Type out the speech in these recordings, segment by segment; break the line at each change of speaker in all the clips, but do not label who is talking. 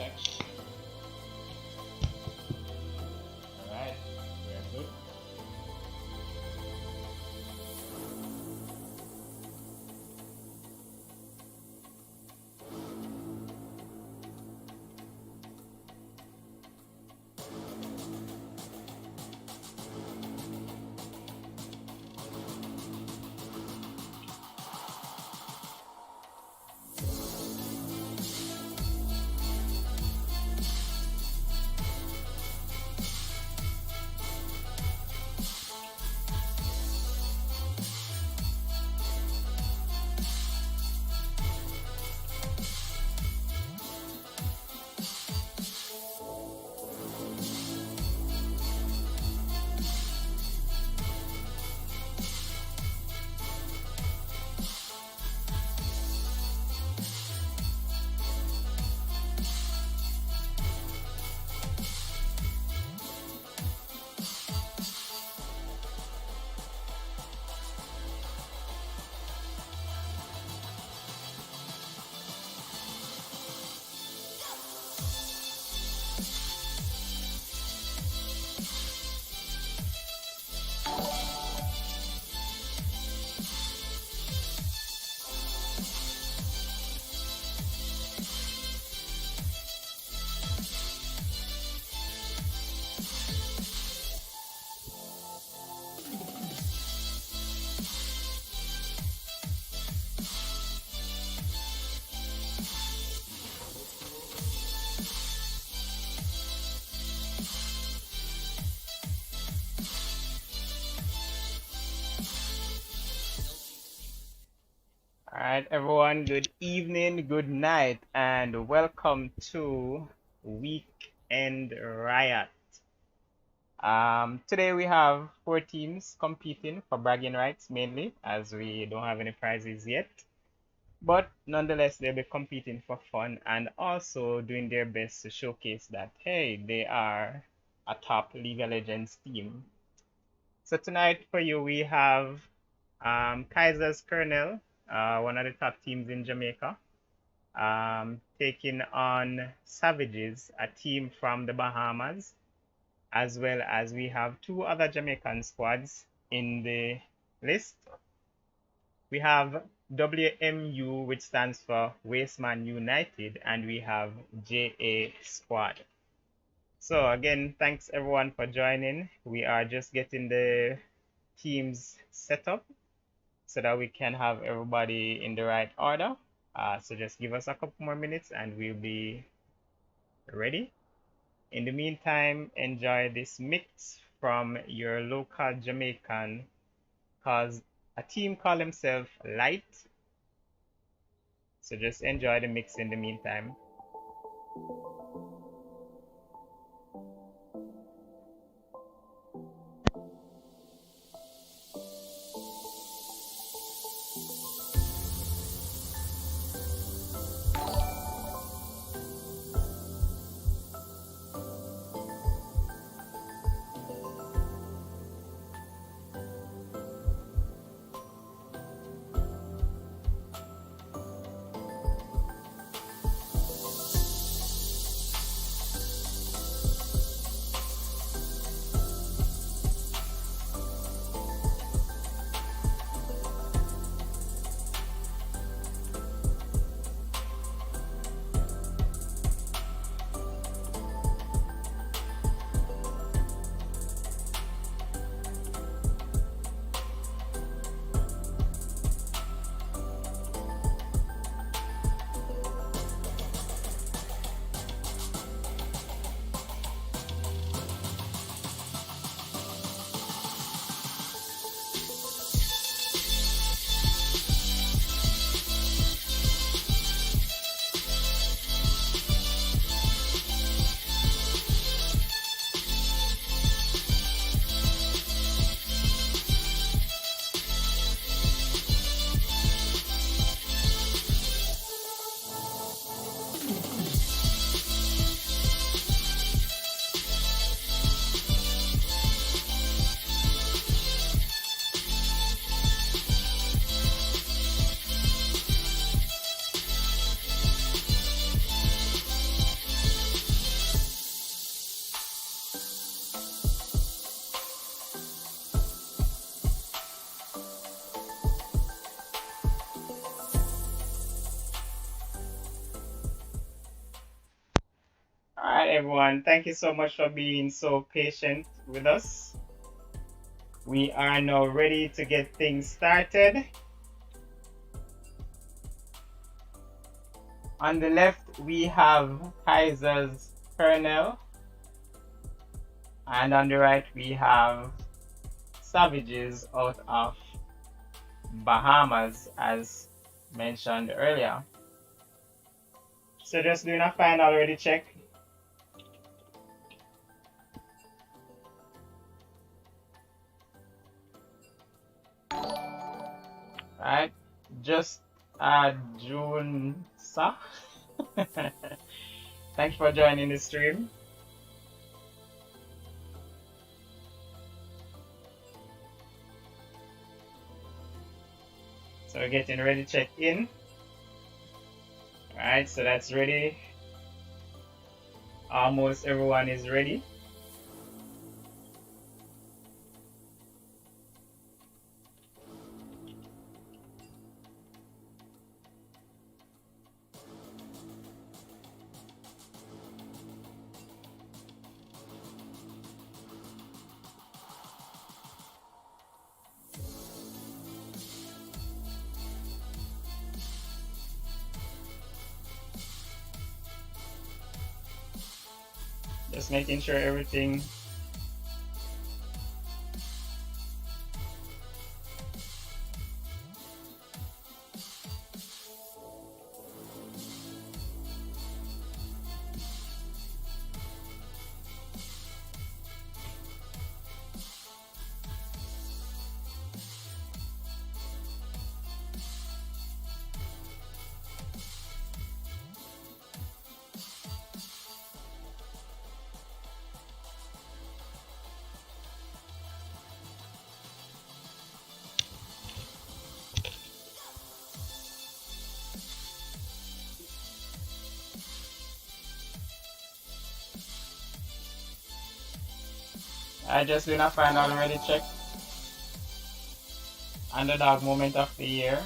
check. Alright, very good. Alright, everyone, good evening, good night, and welcome to Weekend Riot. Today we have 4 teams competing for bragging rights mainly, as we don't have any prizes yet. But nonetheless, they'll be competing for fun and also doing their best to showcase that, hey, they are a top League of Legends team. So tonight for you, we have Kaiser's Colonel, one of the top teams in Jamaica, taking on Savages, a team from the Bahamas, as well as we have 2 other Jamaican squads in the list. We have WMU, which stands for Wasteman United, and we have JA Squad. So again, thanks everyone for joining. We are just getting the teams set up so that we can have everybody in the right order. So just give us a couple more minutes and we'll be ready. In the meantime, enjoy this mix from your local Jamaican, cause a team call themselves Light. So just enjoy the mix in the meantime. right, everyone. Thank you so much for being so patient with us. We are now ready to get things started. On the left, we have Kaiser's Kernel. And on the right, we have Savages out of Bahamas, as mentioned earlier. So just doing a final ready check. Right, just June Sa. Thank you for joining the stream. So we're getting ready to check in. Alright, so that's ready. Almost everyone is ready. Just making sure everything I just doing a final ready check. Underdog moment of the year.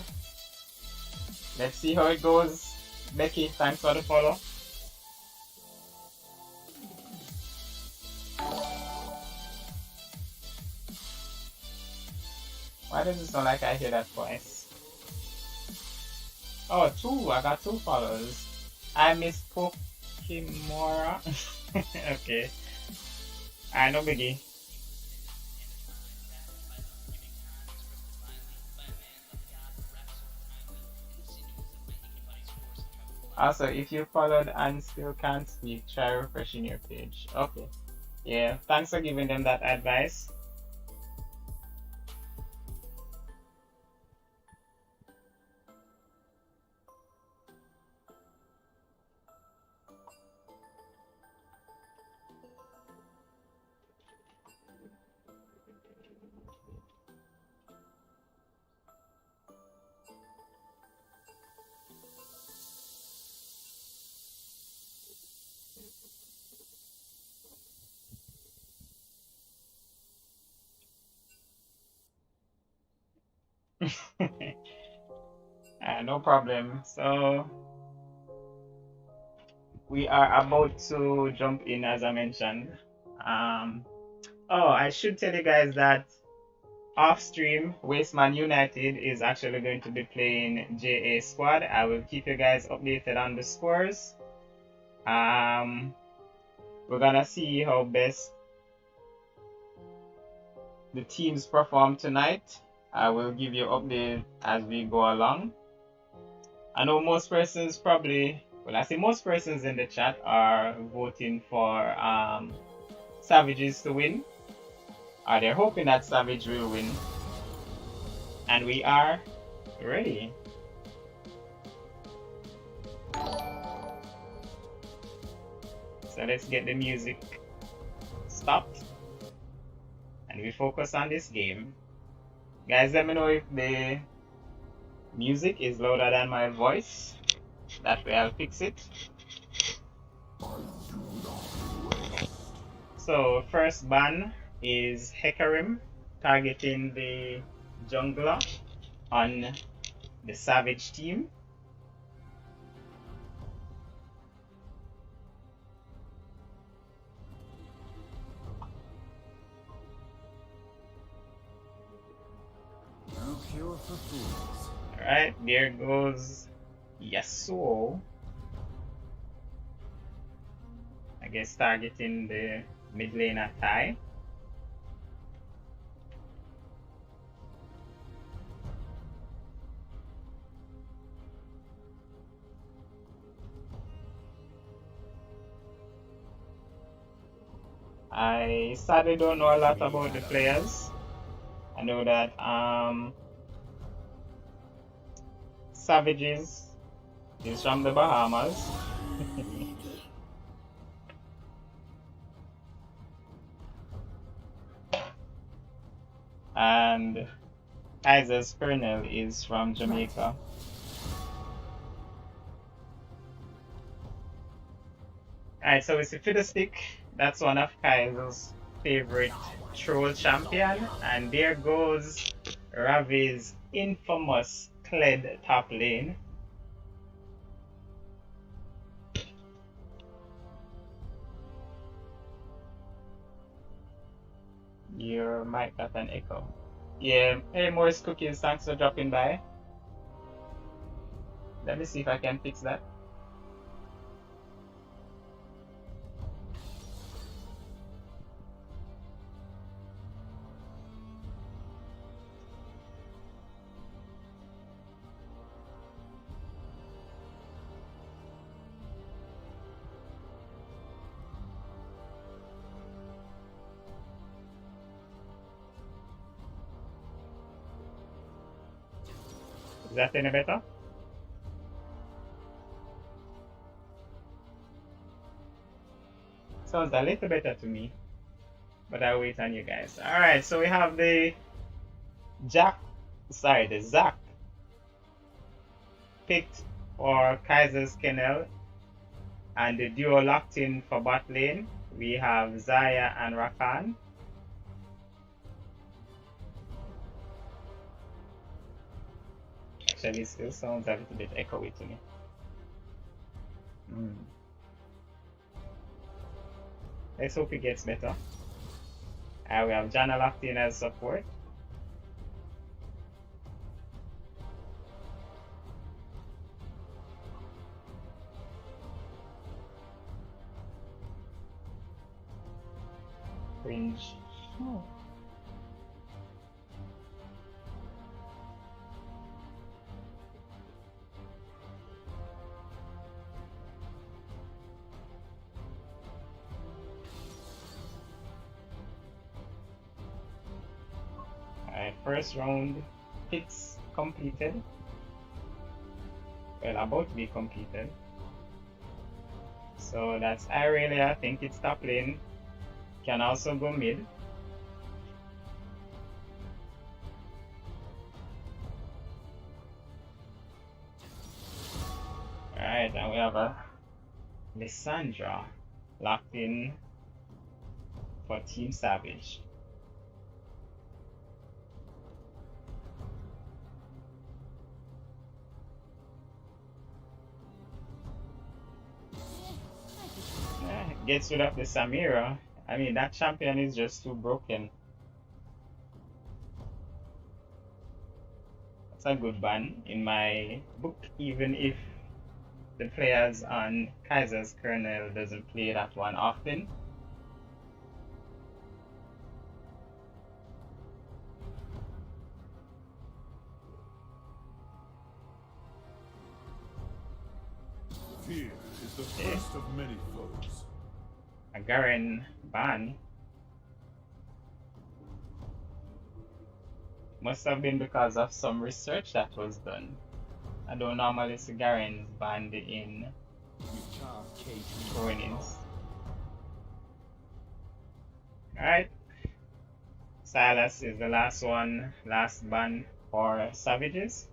Let's see how it goes. Becky, thanks for the follow. Why does it sound like I hear that voice? Oh, two. I got 2 followers. I miss Pokimora. Okay. I know biggie. Also, if you followed and still can't speak, try refreshing your page. Okay. Yeah, thanks for giving them that advice. No problem. So we are about to jump in, as I mentioned. Oh, I should tell you guys that off stream, Wasteman United is actually going to be playing JA Squad. I will keep you guys updated on the scores. We're gonna see how best the teams perform tonight. I will give you update as we go along. I know most persons probably, well, I see most persons in the chat are voting for Savages to win. Or they're hoping that Savage will win. And we are ready. So let's get the music stopped. And we focus on this game. Guys, let me know if the music is louder than my voice. That way I'll fix it. So first ban is Hecarim, targeting the jungler on the Savage team.
for fools.
Alright, there goes Yasuo. I guess targeting the mid laner Tai. I sadly don't know a lot about the players. I know that Savages is from the Bahamas. And Kaiser's Colonel is from Jamaica. Alright, so it's a Fiddlestick. That's one of Kaiser's favorite troll champion. And there goes Ravi's infamous Kled top lane. Your mic got an echo. Yeah, hey Morris Cookies, thanks for dropping by. Let me see if I can fix that. Is that any better? Sounds a little better to me, but I'll wait on you guys. Alright, so we have the Zac picked for Kaiser's Kennel, and the duo locked in for bot lane. We have Xayah and Rakan. Actually, it still sounds a little bit echoey to me. Let's hope it gets better. We have Janna locked in as support. Cringe. Alright, first round picks completed. Well, about to be completed. So that's Irelia, I think it's top lane. Can also go mid. Alright, and we have a Lissandra locked in for Team Savage. Gets rid of the Samira. I mean, that champion is just too broken. That's a good ban in my book, even if the players on Kaiser's Colonel doesn't play that one often.
Fear is the first of many foes.
A Garen ban must have been because of some research that was done. I don't normally see Garen's banned in tourneys. Alright, Silas is the last ban for Savages.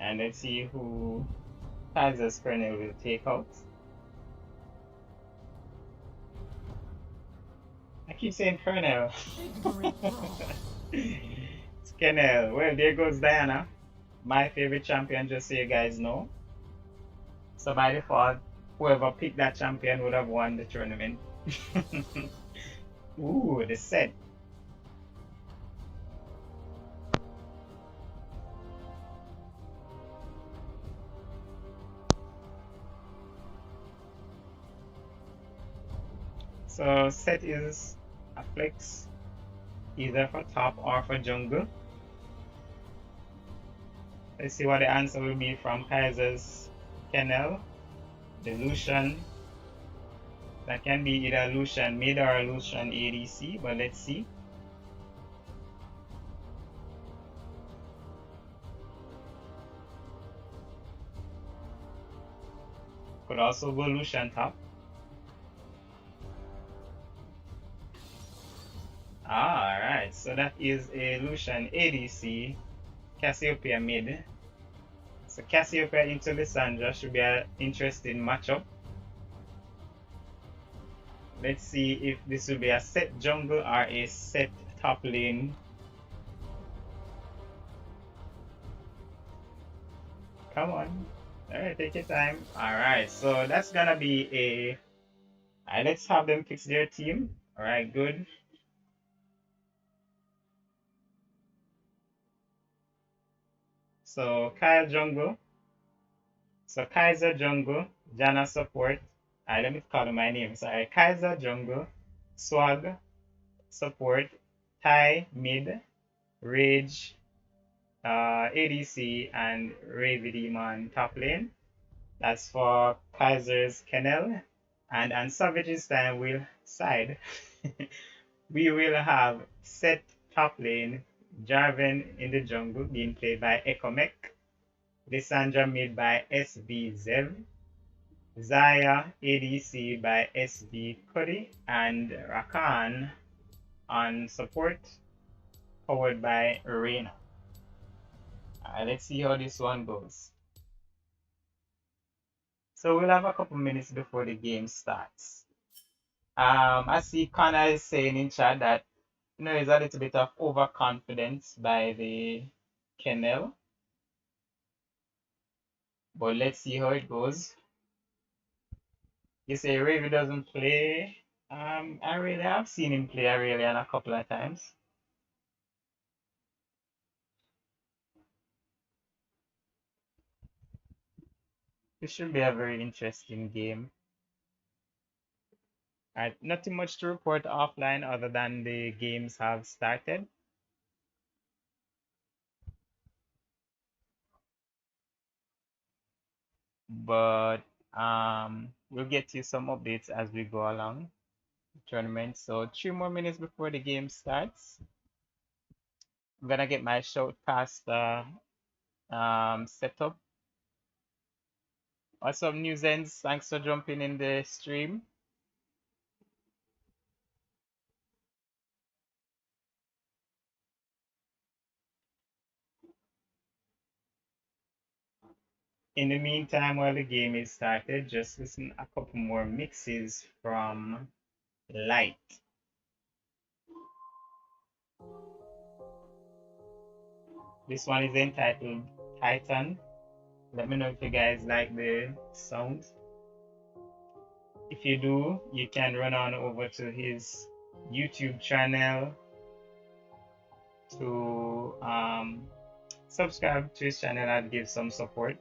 And let's see who Kaiser's Colonel will take out. I keep saying Colonel. It's Kennel. Well, there goes Diana, my favorite champion, just so you guys know. So by default, whoever picked that champion would have won the tournament. Ooh, the set. So set is a flex either for top or for jungle. Let's see what the answer will be from Kaiser's Kennel. The Lucian. That can be either Lucian mid or Lucian ADC, but let's see. Could also go Lucian top. Alright, so that is a Lucian ADC, Cassiopeia mid. So Cassiopeia into Lissandra should be an interesting matchup. Let's see if this will be a set jungle or a set top lane. Come on. Alright, take your time. Alright, so that's gonna be a... Alright, let's have them fix their team. Alright, good. So Kyle jungle. So Kaiser jungle, Jana support. Alright, let me call my name. Sorry, Kaiser jungle, Swag support, Ty mid, Rage, ADC, and Ravy Demon top lane. That's for Kaiser's Kennel. And on Savage's time, we'll side. We will have set top lane, Jarvan in the jungle, being played by Ecomek, Lissandra mid by SV Zev, Zaya ADC by SV Cody, and Rakan on support, powered by Reina. Let's see how this one goes. So we'll have a couple minutes before the game starts. I see Connor is saying in chat that there's a little bit of overconfidence by the Kennel. But let's see how it goes. You say Ravy doesn't play. I really have seen him play Aurelian a couple of times. This should be a very interesting game. Alright, nothing much to report offline other than the games have started. But we'll get you some updates as we go along the tournament. So 3 more minutes before the game starts. I'm gonna get my shoutcaster set up. What's up, news ends? Thanks for jumping in the stream. In the meantime, while the game is started, just listen a couple more mixes from Light. This one is entitled Titan. Let me know if you guys like the sound. If you do, you can run on over to his YouTube channel to subscribe to his channel and give some support.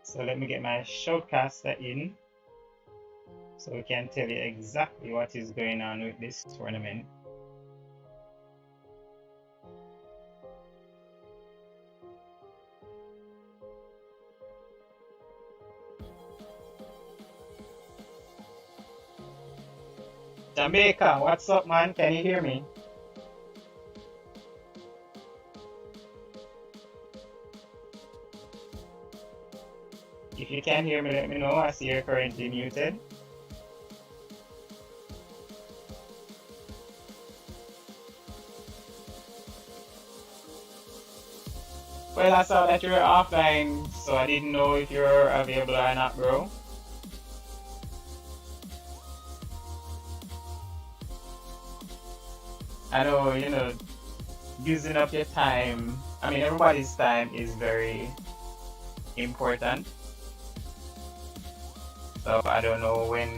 So let me get my shoutcaster in so we can tell you exactly what is going on with this tournament. Jamaica, what's up, man? Can you hear me? If you can hear me, let me know. I see you're currently muted. Well, I saw that you were offline, so I didn't know if you're available or not, bro. I know, using up your time, I mean, everybody's time is very important. So I don't know when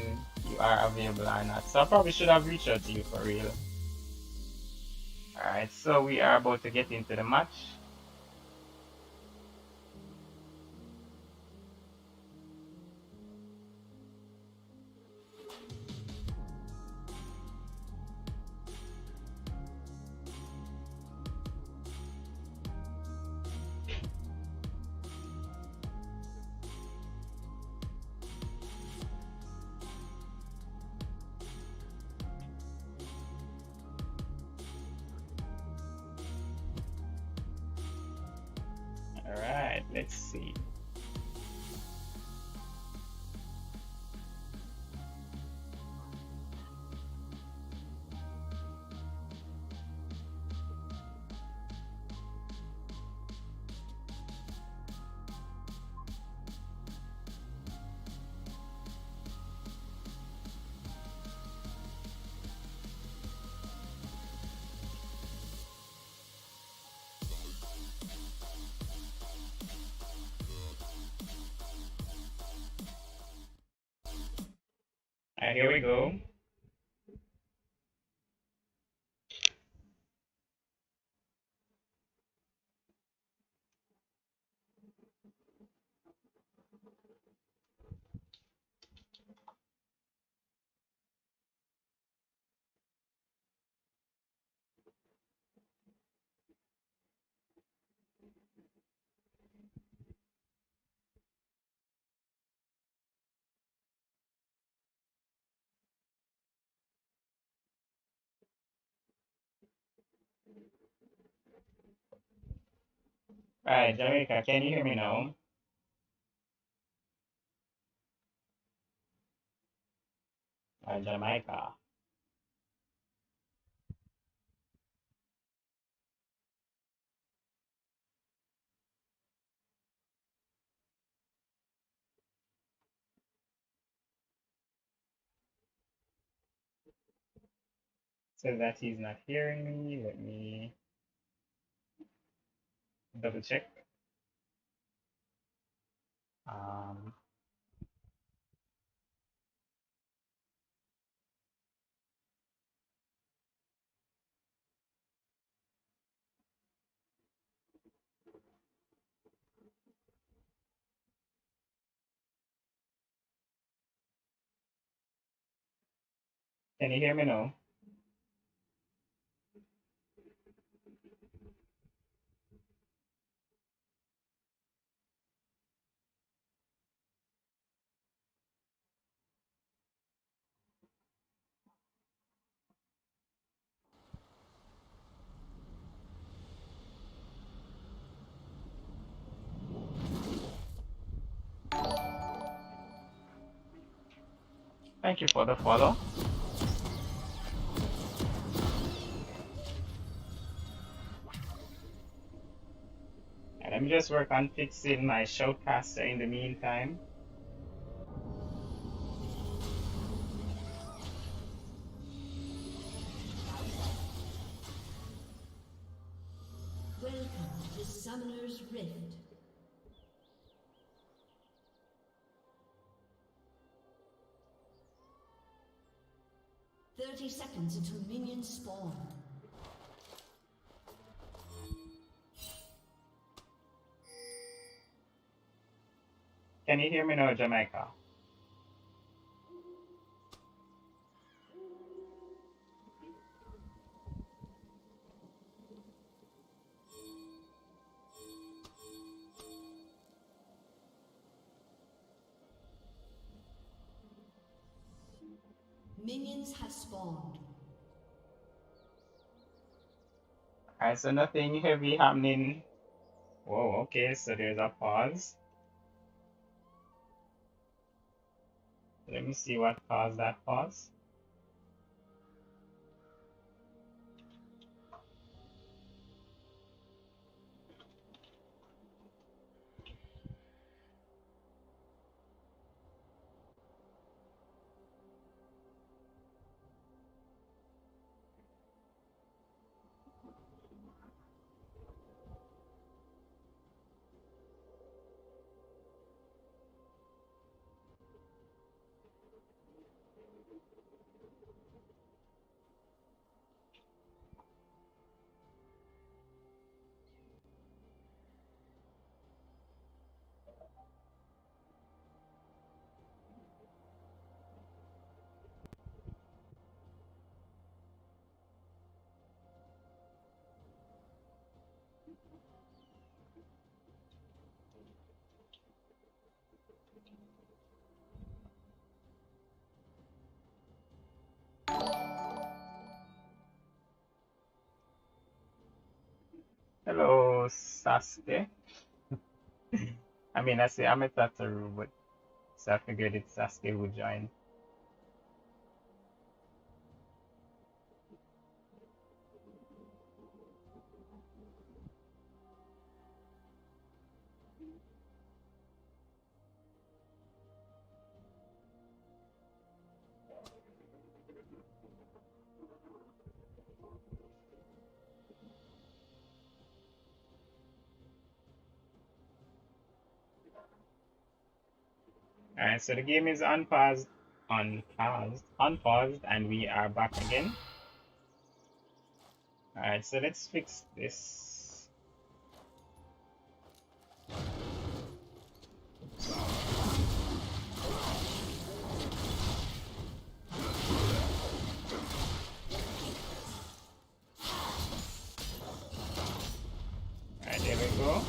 you are available or not. So I probably should have reached out to you for real. Alright, so we are about to get into the match. Alright, let's see. Alright, here we go. Alright, Jamaica, can you hear me now? Jamaica. Says that he's not hearing me. Let me double check. Um, can you hear me now? Thank you for the follow. And let me just work on fixing my shoutcaster in the meantime.
Welcome to Summoner's Rift. "30 seconds until minions spawn."
Can you hear me now, Jamaica?
Minions have spawned.
Alright, so nothing heavy happening. Whoa, okay, so there's a pause. Let me see what caused that pause. Hello, Sasuke. I mean, I say I'm a Tataru, but so I figured it's Sasuke who joined. Alright, so the game is unpaused, and we are back again. Alright, so let's fix this. Alright, there we go.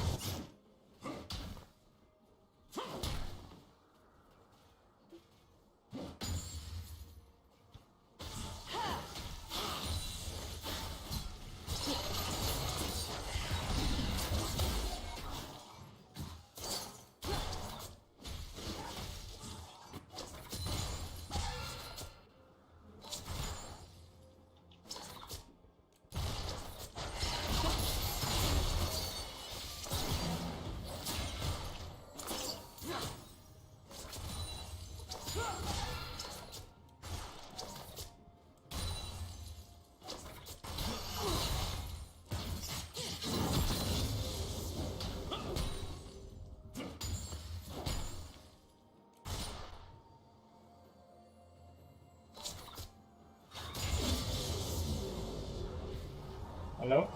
Hello?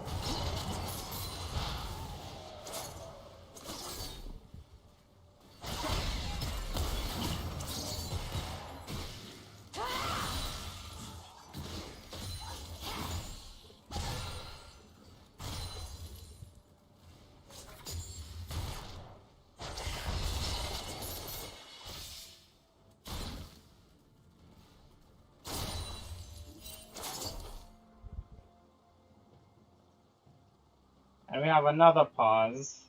And we have another pause.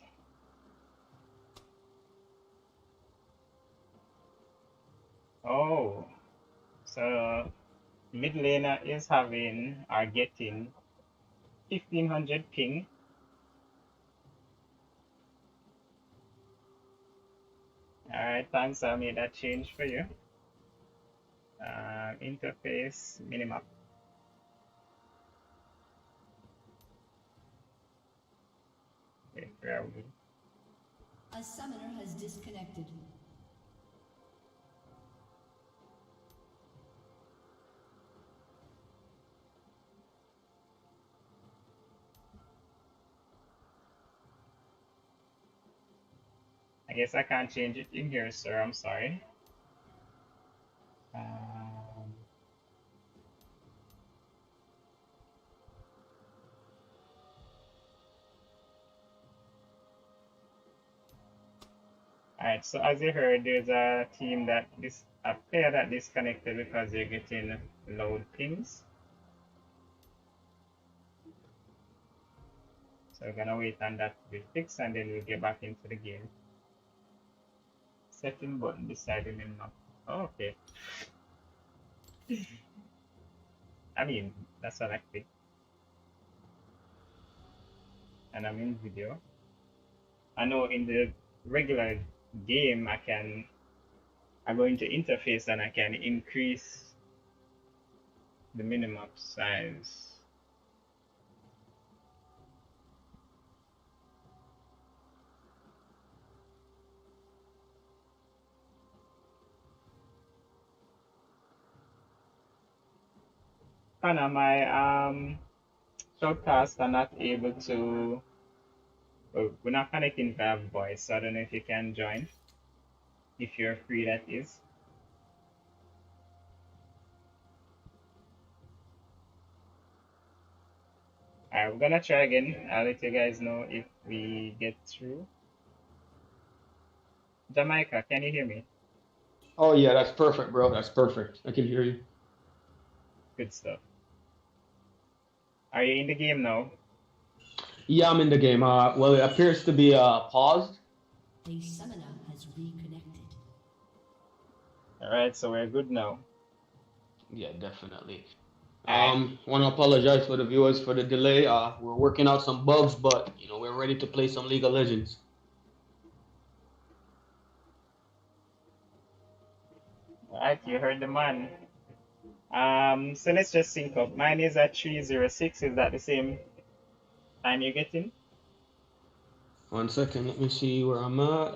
Oh, so mid laner is having or getting 1500 ping. Alright, thanks. I made that change for you. Interface minimap. Okay, where are we?
A summoner has disconnected.
I guess I can't change it in here, sir. I'm sorry. Um, Alright, so as you heard, there's a player that disconnected because they're getting load pings. So we're gonna wait on that to be fixed, and then we'll get back into the game. Setting button beside the menu. Oh, okay. I mean, that's what I click. And I'm in video. I know in the regular game I go into interface and I can increase the minimap size. Kinda my shortcasts are not able to we're not connecting via voice, so I don't know if you can join. If you're free, that is. Alright, we're gonna try again. I'll let you guys know if we get through. Jamaica, can you hear me?
Oh yeah, that's perfect, bro. That's perfect. I can hear you.
Good stuff. Are you in the game now?
Yeah, I'm in the game. Well, it appears to be paused.
A summoner has reconnected.
Alright, so we're good now.
Yeah, definitely.
And
Want to apologize for the viewers for the delay. We're working out some bugs, but you know we're ready to play some League of Legends.
alright, you heard the man. So let's just sync up. Mine is at 306. Is that the same time you're getting?
1 second, let me see where I'm at.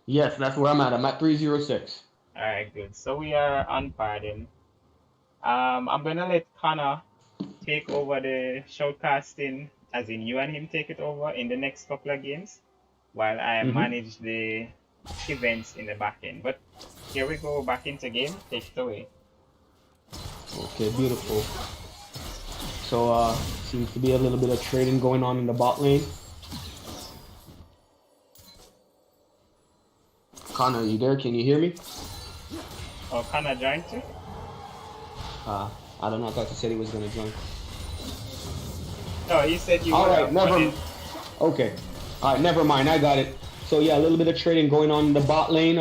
Yes, that's where I'm at. I'm at 306.
Alright, good. So we are on pardon. I'm gonna let Connor take over the shoutcasting, as in you and him take it over in the next couple of games, while I manage the events in the back end. But here we go, back into game. Take it away.
Okay, beautiful. So seems to be a little bit of trading going on in the bot lane. Connor, you there? Can you hear me?
Oh, Connor joined too?
I don't know. I thought you said he was gonna join.
No, he said you
All
would
right,
have
never.
wanted-
Okay. All right, never mind. I got it. So yeah, a little bit of trading going on in the bot lane.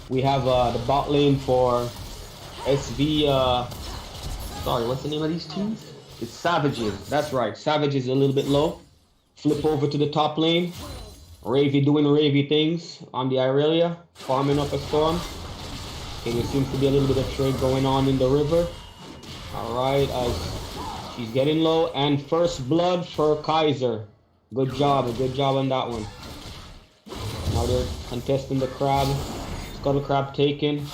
We have the bot lane for SV. Sorry, what's the name of these teams? It's Savages. That's right. Savages a little bit low. Flip over to the top lane. Ravy doing Ravy things on the Irelia, farming up a storm. Okay, there seems to be a little bit of trade going on in the river. All right, as she's getting low, and first blood for Kaiser. Good job on that one. Now they're contesting the crab. Scuttle crab taken.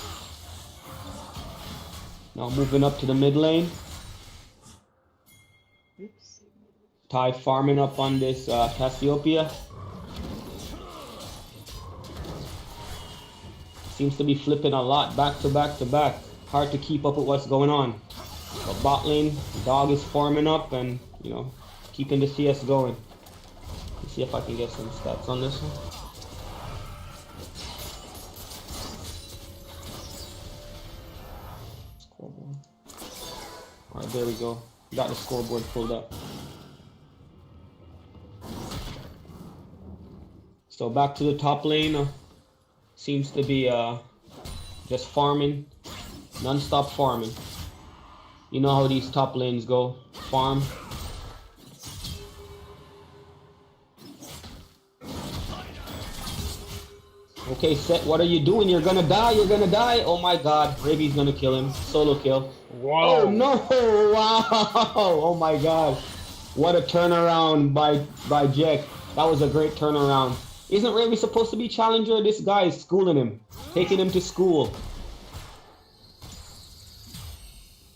Now moving up to the mid lane.
Oops.
Ty farming up on this Cassiopeia. Seems to be flipping a lot back to back to back. Hard to keep up with what's going on. But bot lane, dog is farming up and, you know, keeping the CS going. Let's see if I can get some stats on this one. Scoreboard. Alright, there we go. Got the scoreboard pulled up. So back to the top lane. Seems to be just farming, non-stop farming. You know how these top lanes go, farm. Okay, Set, what are you doing? You're gonna die, Oh my god, Ravy's gonna kill him. Solo kill.
Whoa.
Oh no, wow, oh my god. What a turnaround by Jack. That was a great turnaround. Isn't Ravy supposed to be challenger? This guy is schooling him, taking him to school.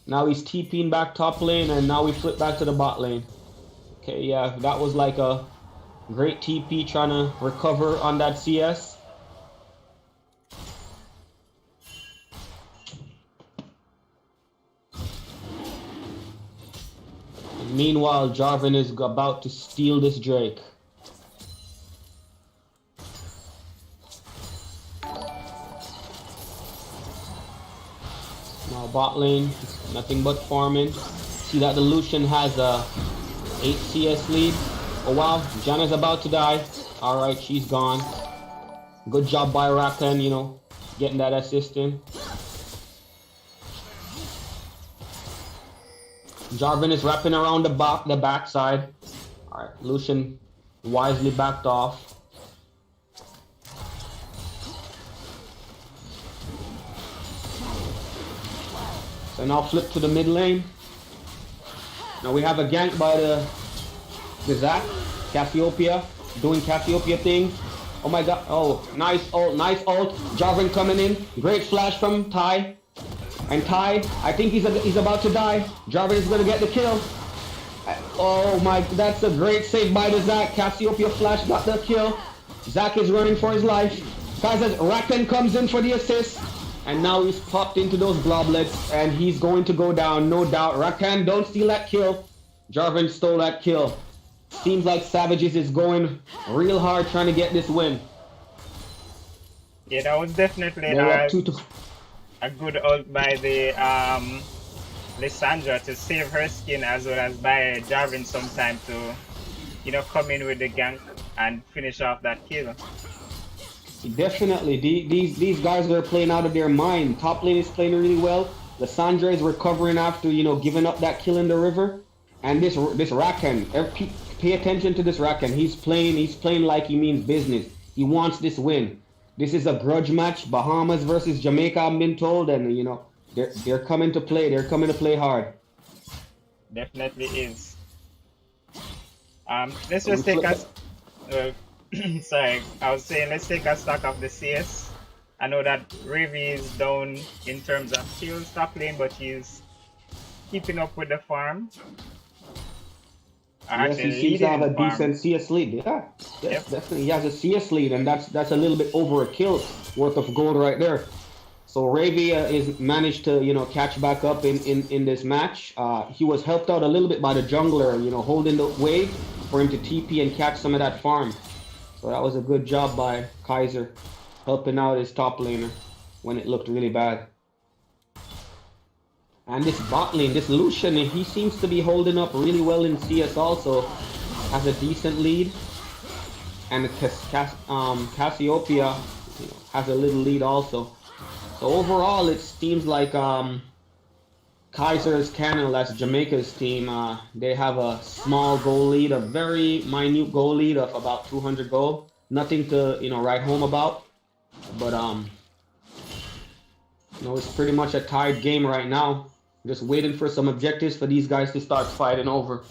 Now he's TPing back top lane, and now we flip back to the bot lane. Okay, yeah, that was like a great TP trying to recover on that CS. And meanwhile, Jarvan is about to steal this Drake. Now bot lane, nothing but farming. See that the Lucian has a 8 CS lead. Oh wow, Janna's about to die. Alright, she's gone. Good job by Rakan, you know, getting that assist in. Jarvan is wrapping around the backside. Alright, Lucian wisely backed off. So now flip to the mid lane. Now we have a gank by the Zac, Cassiopeia, doing Cassiopeia things. Oh my god, oh, nice ult. Jarvan coming in, great flash from Ty. And Ty, I think he's about to die. Jarvan is gonna get the kill. Oh my, that's a great save by the Zac. Cassiopeia flash got the kill. Zac is running for his life. Kaiser's Rakan comes in for the assist. And now he's popped into those globlets, and he's going to go down, no doubt. Rakan, don't steal that kill. Jarvan stole that kill. Seems like Savages is going real hard trying to get this win.
Yeah, that was definitely
They're up 2-2.
a good ult by the Lysandra to save her skin as well as buy Jarvan some time to, you know, come in with the gank and finish off that kill.
Definitely, these guys are playing out of their mind. Top lane is playing really well. Lysandra is recovering after, you know, giving up that kill in the river. And this Rakan, pay attention to this Rakan. He's playing like he means business. He wants this win. This is a grudge match, Bahamas versus Jamaica, I've been told, and you know they're coming to play. They're coming to play hard.
Definitely is. Let's just take us. Sorry, I was saying let's take a stock of the CS. I know that Ravi is down in terms of kills top lane, but he's keeping up with the farm.
Yes, he seems to have a decent CS lead. Yeah, yes, definitely. He has a CS lead, and that's a little bit over a kill worth of gold right there. So Ravi is managed to, you know, catch back up in this match. He was helped out a little bit by the jungler, you know, holding the wave for him to TP and catch some of that farm. So that was a good job by Kaiser, helping out his top laner when it looked really bad. And this bot lane, this Lucian, he seems to be holding up really well in CS also. Has a decent lead. And Cassiopeia, you know, has a little lead also. So overall, it seems like Kaiser's Canal, that's Jamaica's team, they have a small goal lead, a very minute goal lead of about 200 gold. Nothing to, you know, write home about. But, you know, it's pretty much a tied game right now. Just waiting for some objectives for these guys to start fighting over.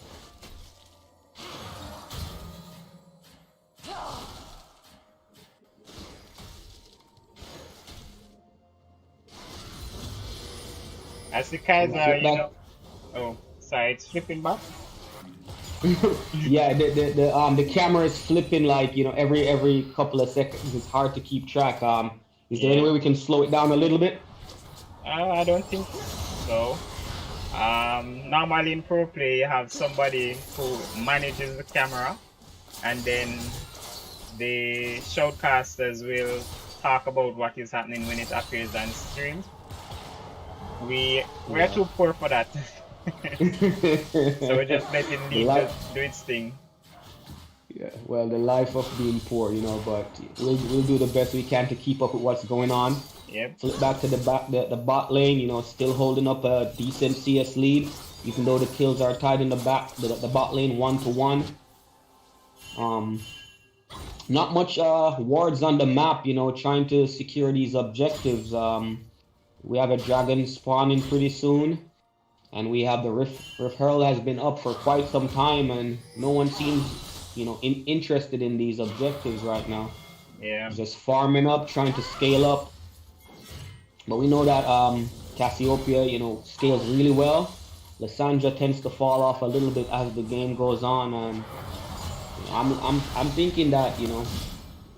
As the Kaiser, you know. Oh, sorry, it's flipping back.
Yeah, the camera is flipping like, you know, every couple of seconds. It's hard to keep track. Is there any way we can slow it down a little bit?
I don't think so. Normally in pro play you have somebody who manages the camera, and then the shoutcasters will talk about what is happening when it appears on stream. We're too poor for that. So we're just letting League do its thing.
Yeah, well, the life of being poor, you know, but we'll do the best we can to keep up with what's going on.
Yep.
Flip back to the bot lane, you know, still holding up a decent CS lead, even though the kills are tied in the bot lane 1-1. Not much wards on the map, you know, trying to secure these objectives. We have a dragon spawning pretty soon, and we have the Rift Herald has been up for quite some time, and no one seems, you know, interested in these objectives right now.
Yeah.
Just farming up, trying to scale up. But we know that Cassiopeia, you know, scales really well. Lysandra tends to fall off a little bit as the game goes on, and you know, I'm thinking that, you know,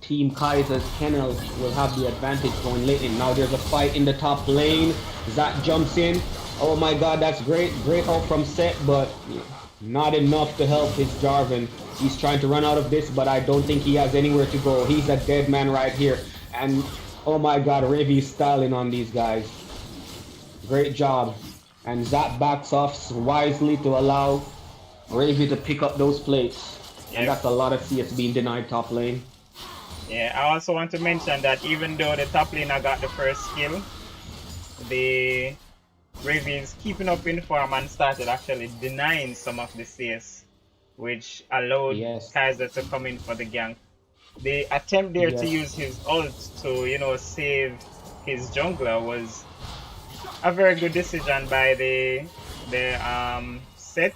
Team Kaiser's Kennel will have the advantage going late in. Now there's a fight in the top lane. Zach jumps in. Oh my God, that's great help from Set, but you know, not enough to help his Jarvan. He's trying to run out of this, but I don't think he has anywhere to go. He's a dead man right here, and oh my God, Ravi's styling on these guys. Great job. And Zap backs off wisely to allow Ravi to pick up those plates. Yep. And that's a lot of CS being denied top lane.
Yeah, I also want to mention that even though the top laner got the first kill, the Ravi is keeping up in form and started actually denying some of the CS, which allowed Kaiser to come in for the gank. The attempt there to use his ult to, you know, save his jungler was a very good decision by the Set,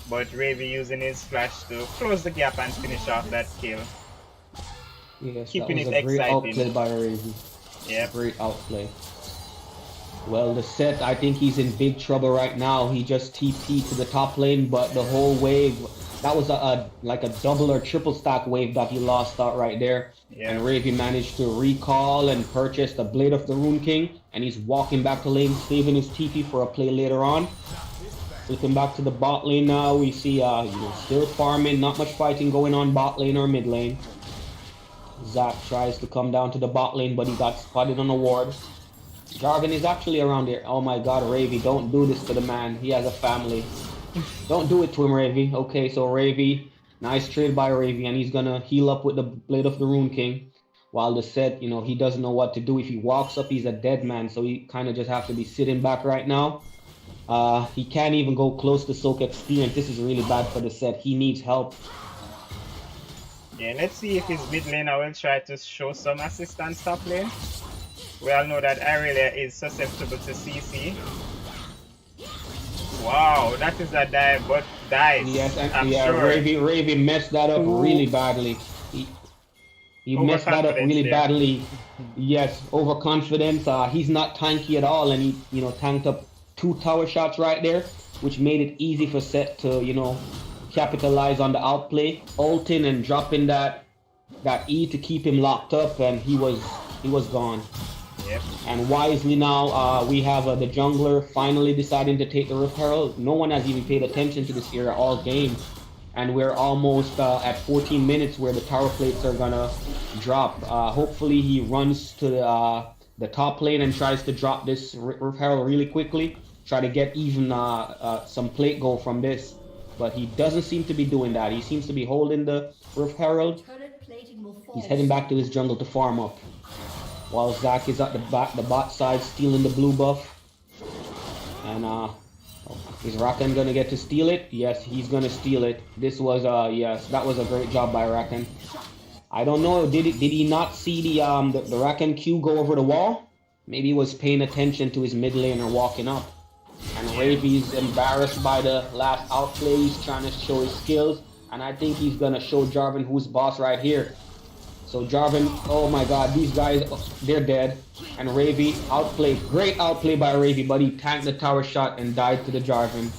but Ravi using his flash to close the gap and finish off that kill.
Yes,
keeping
that was
it
a great
exciting.
outplay by Ravi.
Yeah,
great outplay. Well, the Set, I think he's in big trouble right now. He just TP'd to the top lane, but the whole wave, that was like a double or triple stack wave that he lost out right there. Yeah. And Ravi managed to recall and purchase the Blade of the Rune King, and he's walking back to lane, saving his TP for a play later on. Flipping back to the bot lane now, we see you know, still farming, not much fighting going on bot lane or mid lane. Zach tries to come down to the bot lane, but he got spotted on the ward. Jarvan is actually around here. Oh my god, Ravy, don't do this to the man. He has a family. Don't do it to him, Ravy. Okay, so Ravy, nice trade by Ravy, and he's gonna heal up with the Blade of the Rune King. While the set, you know, he doesn't know what to do. If he walks up, he's a dead man, so he kind of just have to be sitting back right now. He can't even go close to soak experience. This is really bad for the set. He needs help.
Yeah, let's see if his mid laner will try to show some assistance top lane. We all know that Irelia is susceptible to CC. Wow, that is a dive, but dies.
Yes, and
I'm
yeah,
sure.
Ravy messed that up really badly. He messed that up really badly. Yes, overconfidence. He's not tanky at all, and he, you know, tanked up 2 tower shots right there, which made it easy for Set to, you know, capitalize on the outplay, ulting and dropping that E to keep him locked up, and he was gone.
Yep.
And wisely now, we have the jungler finally deciding to take the Rift Herald. No one has even paid attention to this era all game. And we're almost at 14 minutes where the tower plates are gonna drop. Hopefully he runs to the top lane and tries to drop this Rift Herald really quickly. Try to get even some plate goal from this. But he doesn't seem to be doing that. He seems to be holding the Rift Herald. He's heading back to his jungle to farm up. While Zac is at the bot side stealing the blue buff. And is Rakan gonna get to steal it? Yes, he's gonna steal it. This was yes, that was a great job by Rakan. I don't know, did he not see the Rakan Q go over the wall? Maybe he was paying attention to his mid laner walking up. And Ravy's embarrassed by the last outplay. He's trying to show his skills, and I think he's gonna show Jarvan who's boss right here. So Jarvan, oh my god, these guys, they're dead. And Ravy outplayed, great outplay by Ravy, but he tanked the tower shot and died to the Jarvan.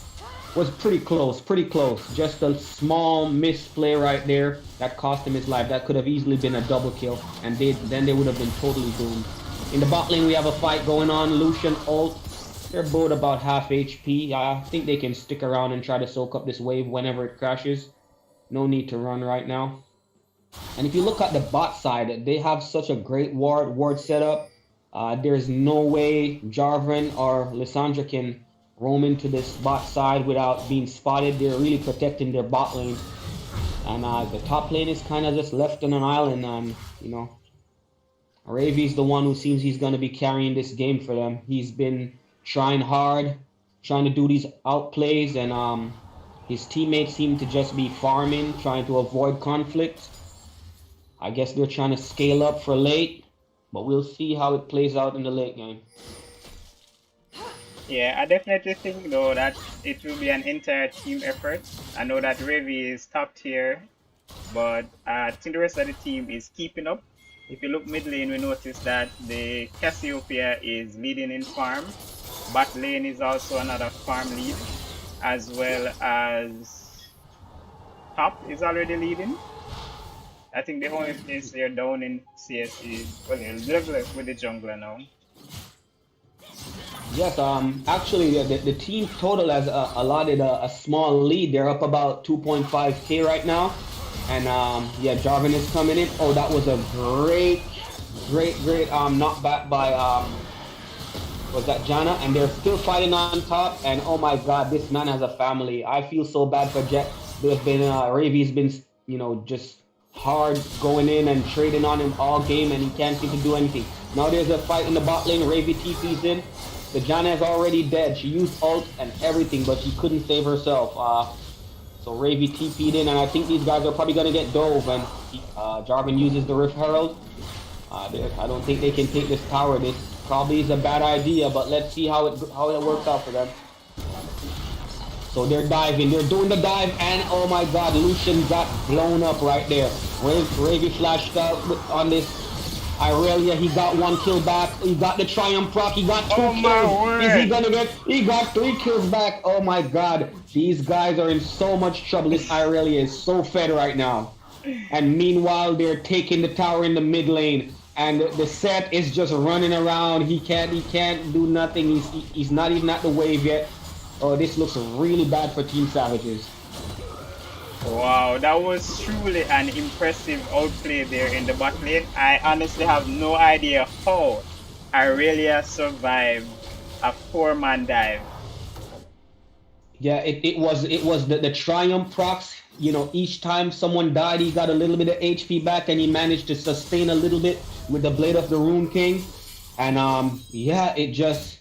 Was pretty close, pretty close. Just a small misplay right there that cost him his life. That could have easily been a double kill, and then they would have been totally doomed. In the bot lane, we have a fight going on. Lucian ult. They're both about half HP. I think they can stick around and try to soak up this wave whenever it crashes. No need to run right now. And if you look at the bot side, they have such a great ward setup. There's no way Jarvan or Lissandra can roam into this bot side without being spotted. They're really protecting their bot lane. And the top lane is kind of just left on an island. You know, Ravy's the one who seems he's going to be carrying this game for them. He's been trying hard, trying to do these outplays, and his teammates seem to just be farming, trying to avoid conflict. I guess they're trying to scale up for late, but we'll see how it plays out in the late game.
Yeah, I definitely think though that it will be an entire team effort. I know that Ravy is top tier, but I think the rest of the team is keeping up. If you look mid lane, we notice that the Cassiopeia is leading in farm. Bot lane is also another farm lead, as well as top is already leading. I think the only place they're down in CS is, well, they're left with the jungler now.
Yes, actually the team total has allotted a small lead. They're up about 2.5k right now. And yeah, Jarvan is coming in. Oh, that was a great knockback by was that Janna? And they're still fighting on top. And oh my god, this man has a family. I feel so bad for Jet. There's been Ravy's been, you know, just hard going in and trading on him all game, and he can't seem to do anything. Now there's a fight in the bot lane. Ravy TP's in. The Janna is already dead. She used ult and everything, but she couldn't save herself. So Ravy TP'd in, and I think these guys are probably gonna get dove. And Jarvan uses the Rift Herald. I don't think they can take this tower. This probably is a bad idea, but let's see how it works out for them. So they're diving, they're doing the dive, and oh my god, Lucian got blown up right there. Ravy flashed out on this Irelia, he got 1 kill back, he got the Triumph proc, he got 2 kills. Is he gonna get, he got 3 kills back. Oh my god, these guys are in so much trouble. This Irelia is so fed right now. And meanwhile, they're taking the tower in the mid lane. And the set is just running around. He can't do nothing. He's not even at the wave yet. Oh, this looks really bad for Team Savages.
Wow, that was truly an impressive outplay there in the bot lane. I honestly have no idea how Aurelia survived a 4-man dive.
Yeah, it was the triumph procs. You know, each time someone died, he got a little bit of HP back, and he managed to sustain a little bit with the Blade of the Rune King. And yeah, it just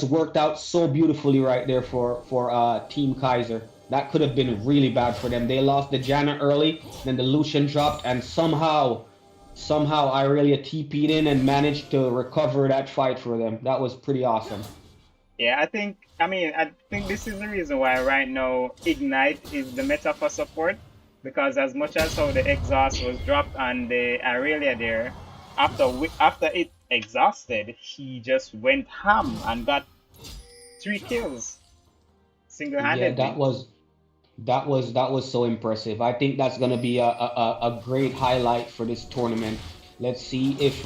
worked out so beautifully right there for Team Kaiser. That could have been really bad for them. They lost the Janna early, then the Lucian dropped, and somehow Aurelia TP'd in and managed to recover that fight for them. That was pretty awesome.
Yeah, I think this is the reason why right now Ignite is the meta for support, because as much as how the exhaust was dropped on the Aurelia there, after it exhausted, he just went ham and got 3 kills single-handedly.
Yeah, that was so impressive. I think that's gonna be a great highlight for this tournament. Let's see if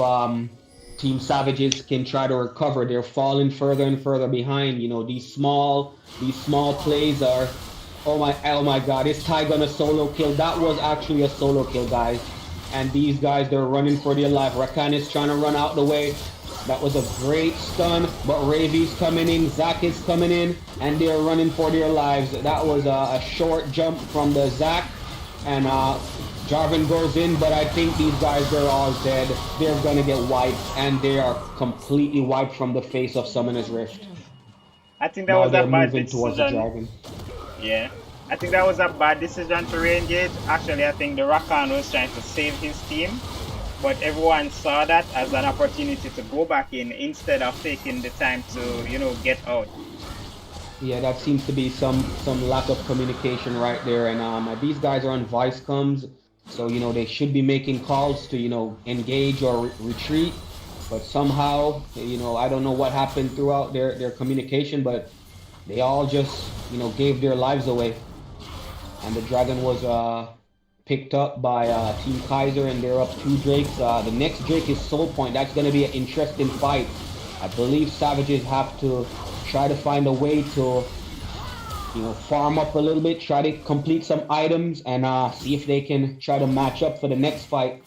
Team Savages can try to recover. They're falling further and further behind. You know, these small plays are. Oh my God! Is Ty gonna solo kill? That was actually a solo kill, guys. And these guys, they're running for their life. Rakan is trying to run out the way. That was a great stun, but Ravi's coming in, Zac is coming in, and they're running for their lives. That was a short jump from the Zac, and Jarvan goes in, but I think these guys are all dead. They're gonna get wiped, and they are completely wiped from the face of Summoner's Rift.
I think that was a bad
towards the
decision.
dragon.
Yeah, I think that was a bad decision to re-engage. Actually, I think the Rakan was trying to save his team, but everyone saw that as an opportunity to go back in instead of taking the time to, you know, get out.
Yeah, that seems to be some lack of communication right there, and these guys are on Vice Comms, so you know they should be making calls to, you know, engage or retreat, but somehow, you know, I don't know what happened throughout their communication, but they all just, you know, gave their lives away, and the dragon was picked up by Team Kaiser, and they're up 2 Drakes. The next Drake is Soul Point. That's going to be an interesting fight. I believe Savages have to try to find a way to, you know, farm up a little bit, try to complete some items, and see if they can try to match up for the next fight.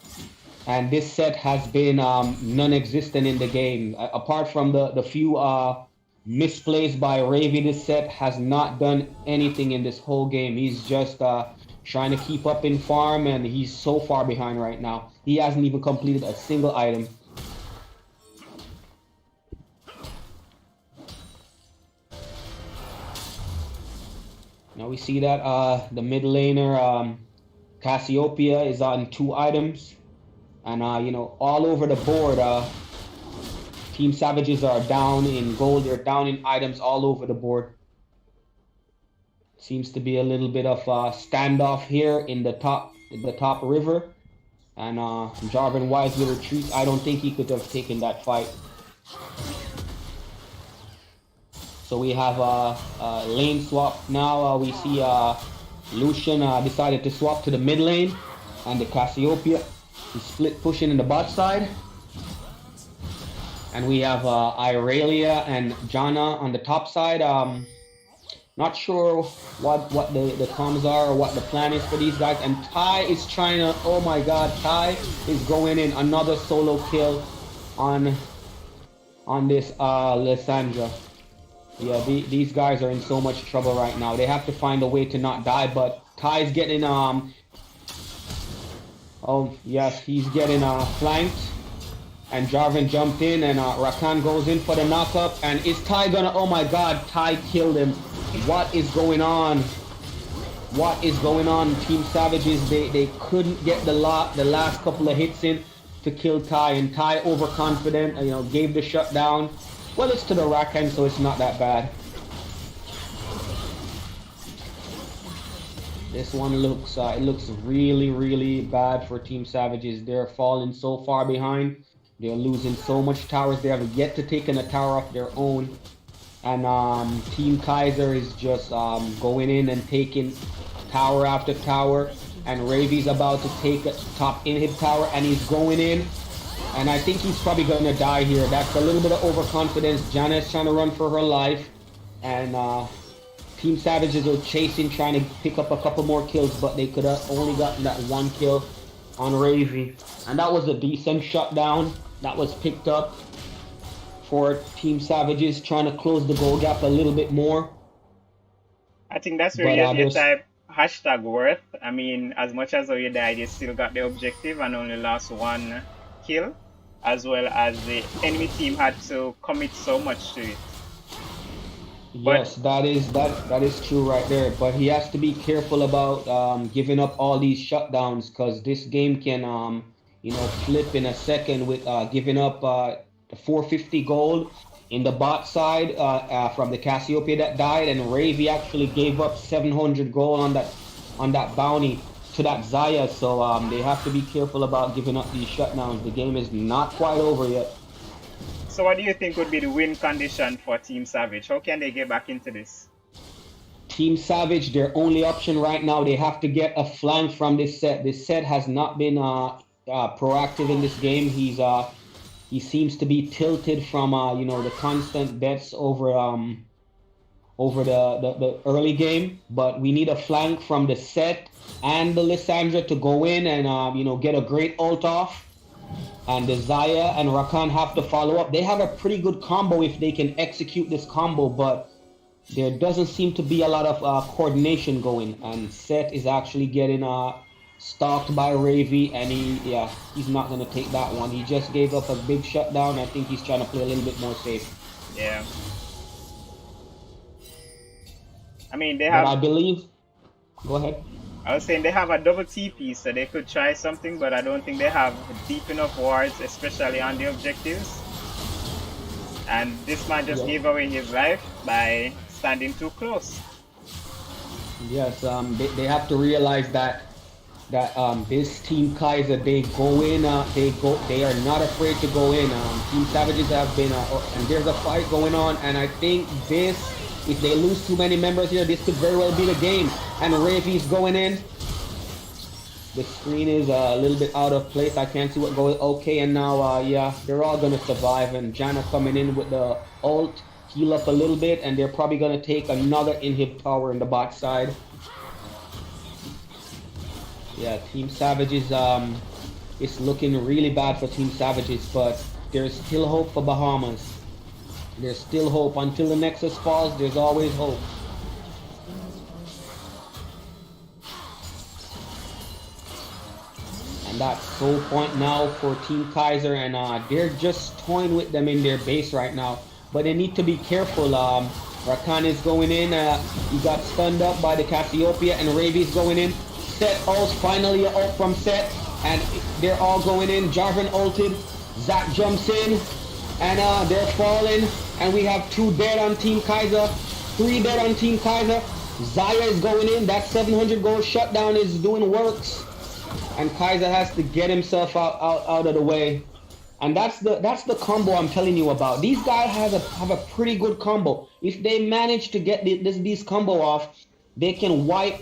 And this set has been non-existent in the game. Apart from the few misplays by Ravi, this set has not done anything in this whole game. He's just trying to keep up in farm, and he's so far behind right now. He hasn't even completed a single item. Now we see that the mid laner Cassiopeia is on 2 items, and you know, all over the board Team Savages are down in gold. They're down in items all over the board. Seems to be a little bit of a standoff here in the top river, and Jarvan wisely retreats. I don't think he could have taken that fight. So we have a lane swap now. We see Lucian decided to swap to the mid lane, and the Cassiopeia is split pushing in the bot side. And we have Aurelia and Janna on the top side. Not sure what the comms are or what the plan is for these guys. And Ty is trying to, oh my God, Ty is going in another solo kill on this Lysandra. Yeah, these guys are in so much trouble right now. They have to find a way to not die, but Ty's getting oh yes, he's getting flanked. And Jarvan jumped in, and Rakan goes in for the knockup. And is Ty gonna, oh my God, Ty killed him. What is going on? What is going on? Team Savages, they couldn't get the last couple of hits in to kill Ty, and Ty overconfident, you know, gave the shutdown. Well, it's to the Rakan, so it's not that bad. This one looks it looks really bad for Team Savages. They're falling so far behind. They're losing so much towers. They have yet to take a tower of their own. And Team Kaiser is just going in and taking tower after tower. And Ravi's about to take a top inhib tower, and he's going in. And I think he's probably going to die here. That's a little bit of overconfidence. Janna is trying to run for her life. And Team Savages are chasing, trying to pick up a couple more kills, but they could have only gotten that 1 kill on Ravi. And that was a decent shutdown. That was picked up. for Team Savages, trying to close the goal gap a little bit more.
I think that's where
But
you
there's
type hashtag worth. I mean, as much as how you died, you still got the objective and only lost one kill, as well as the enemy team had to commit so much to it. But
yes, that is true right there. But he has to be careful about giving up all these shutdowns because this game can flip in a second with giving up the 450 gold in the bot side from the Cassiopeia that died, and Ravy actually gave up 700 gold on that bounty to that Zaya. So they have to be careful about giving up these shutdowns. The game is not quite over yet.
so what do you think would be the win condition for Team Savage? How can they get back into this?
Team Savage, their only option right now, they have to get a flank from this set. This set has not been proactive in this game. He seems to be tilted from the constant bets over the early game. But we need a flank from the set and the Lissandra to go in and get a great ult off. And the Zaya and Rakan have to follow up. They have a pretty good combo if they can execute this combo, but there doesn't seem to be a lot of coordination going. And Seth is actually getting stalked by Ravy, and he's not going to take that one. He just gave up a big shutdown. I think he's trying to play a little bit more safe.
Yeah. I mean, they have...
But I believe... Go ahead.
I was saying they have a double TP, so they could try something, but I don't think they have deep enough wards, especially on the objectives. And this man just gave away his life by standing too close.
Yes, they have to realize that this Team Kaiser, they go in, they are not afraid to go in. Team Savages have been, and there's a fight going on, and I think if they lose too many members here, this could very well be the game. And Ravy's going in. The screen is a little bit out of place. I can't see what goes. Okay, and now, they're all going to survive. And Janna coming in with the ult, heal up a little bit, and they're probably going to take another inhib tower in the bot side. Yeah, Team Savages, it's looking really bad for Team Savages, but there's still hope for Bahamas. There's still hope. Until the Nexus falls, there's always hope. And that's soul point now for Team Kaiser, and they're just toying with them in their base right now. But they need to be careful. Rakan is going in. He got stunned up by the Cassiopeia, and Ravy's going in. Set ults, finally an ult from Set, and they're all going in. Jarvan ulted. Zac jumps in, and they're falling. And we have 2 dead on Team Kaiser, 3 dead on Team Kaiser. Zaya is going in. That 700 gold shutdown is doing works. And Kaiser has to get himself out of the way. And that's the combo I'm telling you about. These guys have a pretty good combo. If they manage to get these combo off, they can wipe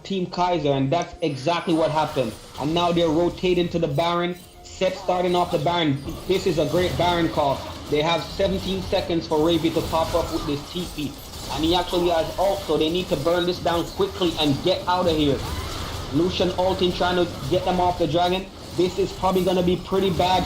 Team Kaiser, and that's exactly what happened. And now they're rotating to the Baron. Set starting off the Baron. This is a great Baron call. They have 17 seconds for Ravy to pop up with this TP. And he actually has ult, so they need to burn this down quickly and get out of here. Lucian ulting, trying to get them off the dragon. This is probably going to be pretty bad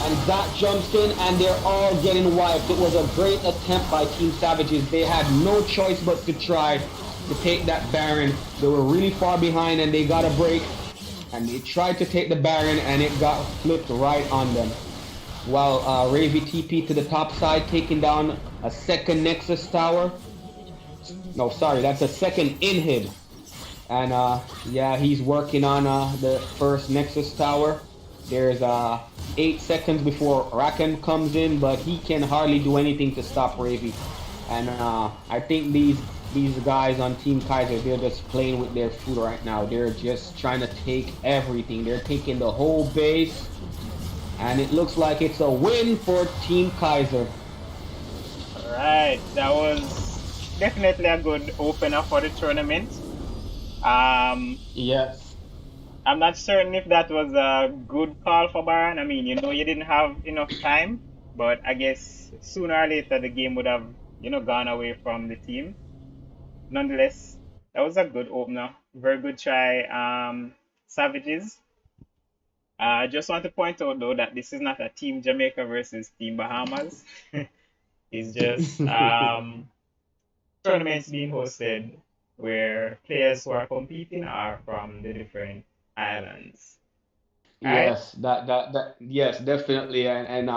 and Zac jumps in, and they're all getting wiped. It was a great attempt by Team Savages. They had no choice but to try to take that Baron. They were really far behind, and they got a break. And they tried to take the Baron, and it got flipped right on them. While Ravy TP to the top side, taking down a second Nexus tower. No, sorry, that's a second inhib. And he's working on the first Nexus tower. There's 8 seconds before Rakan comes in, but he can hardly do anything to stop Ravy. And I think these guys on Team Kaiser, they're just playing with their food right now. They're just trying to take everything. They're taking the whole base. And it looks like it's a win for Team Kaiser.
Alright, that was definitely a good opener for the tournament.
Yes.
I'm not certain if that was a good call for Baron. I mean, you didn't have enough time, but I guess sooner or later the game would have, gone away from the team. Nonetheless, that was a good opener. Very good try, Savages. I just want to point out though that this is not a Team Jamaica versus Team Bahamas. It's just tournaments being hosted where players who are competing are from the different islands. Right?
Yes, that yes, definitely, and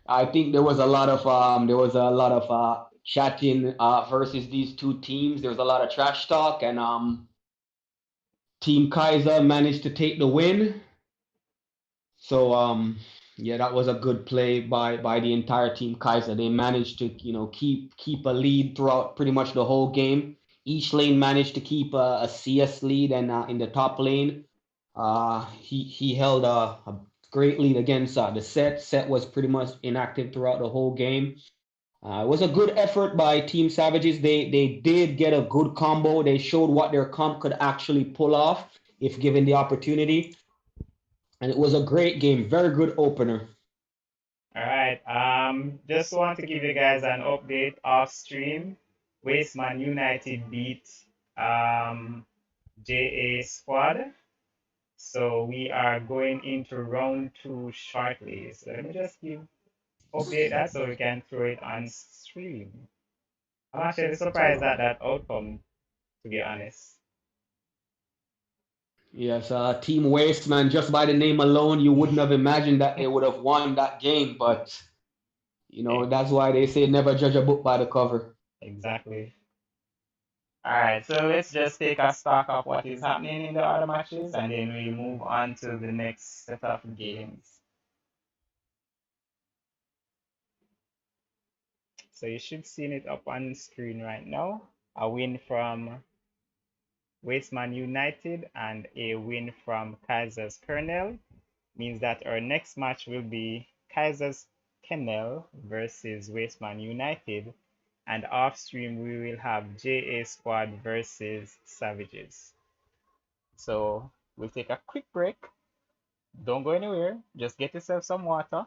I think there was a lot of chatting versus these two teams. There was a lot of trash talk, and Team Kaiser managed to take the win. So yeah, that was a good play by the entire team Kaiser. They managed to keep a lead throughout pretty much the whole game. Each lane managed to keep a CS lead, and in the top lane, he held a great lead against the set. Set was pretty much inactive throughout the whole game. It was a good effort by Team Savages. They did get a good combo. They showed what their comp could actually pull off if given the opportunity. And it was a great game. Very good opener.
All right. Just want to give you guys an update off stream. Wasteman United beat JA Squad. So we are going into round 2 shortly. So let me just update that so we can throw it on stream. I'm actually surprised at that outcome, to be honest.
Yes, Team Wasteman, just by the name alone, you wouldn't have imagined that they would have won that game. But, that's why they say never judge a book by the cover.
Exactly. All right, so let's just take a stock of what is happening in the other matches, and then we move on to the next set of games. So you should see it up on screen right now. A win from Wasteman United and a win from Kaiser's Kernel means that our next match will be Kaiser's Kernel versus Wasteman United, and off stream we will have JA Squad versus Savages. So we'll take a quick break. Don't go anywhere. Just get yourself some water.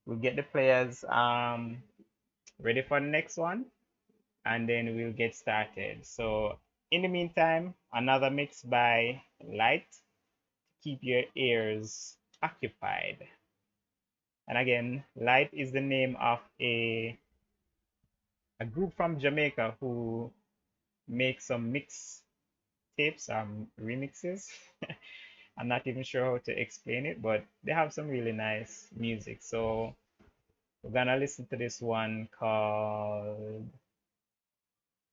We'll get the players ready for the next one, and then we'll get started. So in the meantime, another mix by Light to keep your ears occupied. And again, Light is the name of a group from Jamaica who make some mix tapes, remixes. I'm not even sure how to explain it, but they have some really nice music. So we're gonna listen to this one called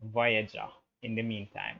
Voyager in the meantime.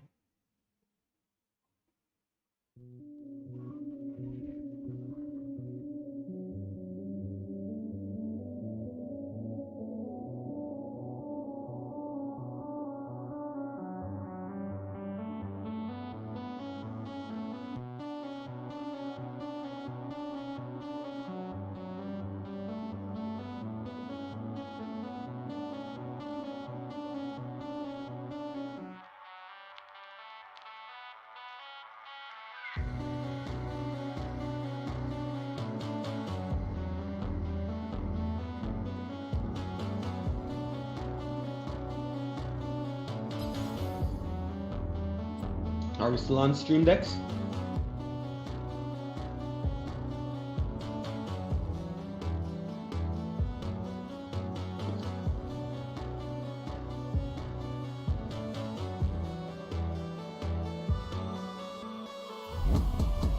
Are we still on Stream Decks?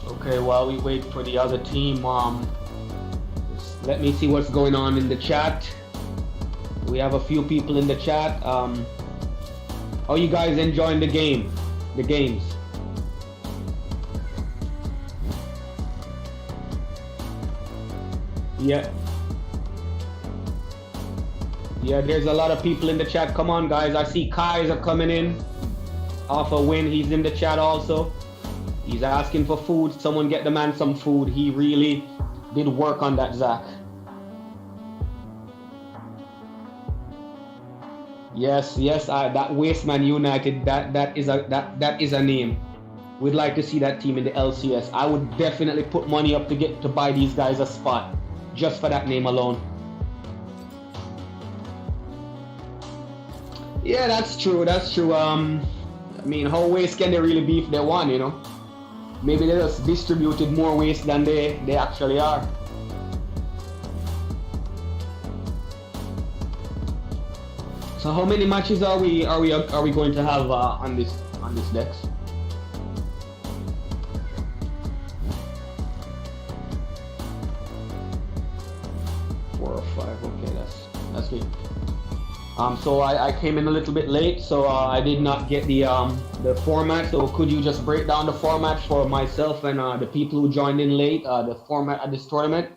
Okay, while we wait for the other team, let me see what's going on in the chat. We have a few people in the chat. How you guys enjoying the games? Yeah. Yeah, there's a lot of people in the chat. Come on, guys. I see Kaiser coming in off a win. He's in the chat also. He's asking for food. Someone get the man some food. He really did work on that, Zach. Yes, that Wasteman United, that is a name. We'd like to see that team in the LCS. I would definitely put money up to buy these guys a spot, just for that name alone. Yeah, that's true. I mean, how waste can they really be if they won, maybe they just distributed more waste than they actually are. So how many matches are we going to have on this Dex? Four or five. Okay, that's good. So I came in a little bit late, so I did not get the format. So could you just break down the format for myself and the people who joined in late, the format of this tournament?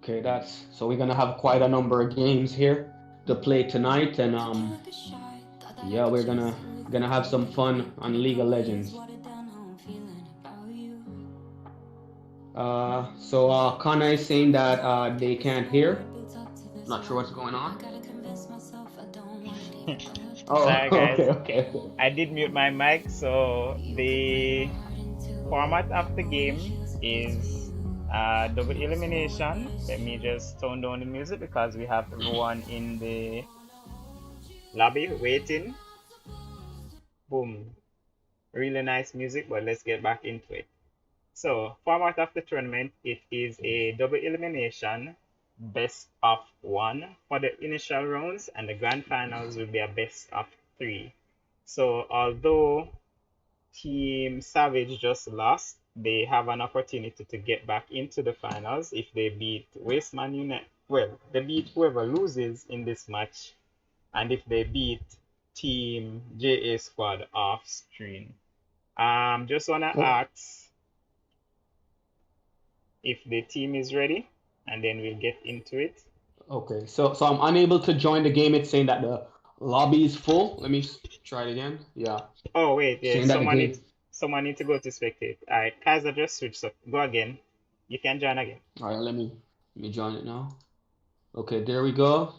Okay, so we're gonna have quite a number of games here to play tonight, and yeah, we're gonna have some fun on League of Legends. So Connor is saying that they can't hear. Not sure what's going on. Oh,
Sorry guys.
okay.
I did mute my mic. So the format of the game is double elimination. Let me just tone down the music because we have everyone in the lobby waiting. Boom. Really nice music, but let's get back into it. So, format of the tournament, it is a double elimination, best of 1 for the initial rounds, and the grand finals will be a best of 3. So, although Team Savage just lost, they have an opportunity to get back into the finals if they beat Wasteman United. Well, they beat whoever loses in this match, and if they beat Team JA Squad off screen. Just wanna ask if the team is ready, and then we'll get into it.
Okay, so I'm unable to join the game. It's saying that the lobby is full. Let me try it again. Yeah.
Oh wait, yeah.
Saying
Someone need to go to spectate. Alright, Kaiser just switched up. Go again. You can join again.
Alright, let me join it now. Okay, there we go.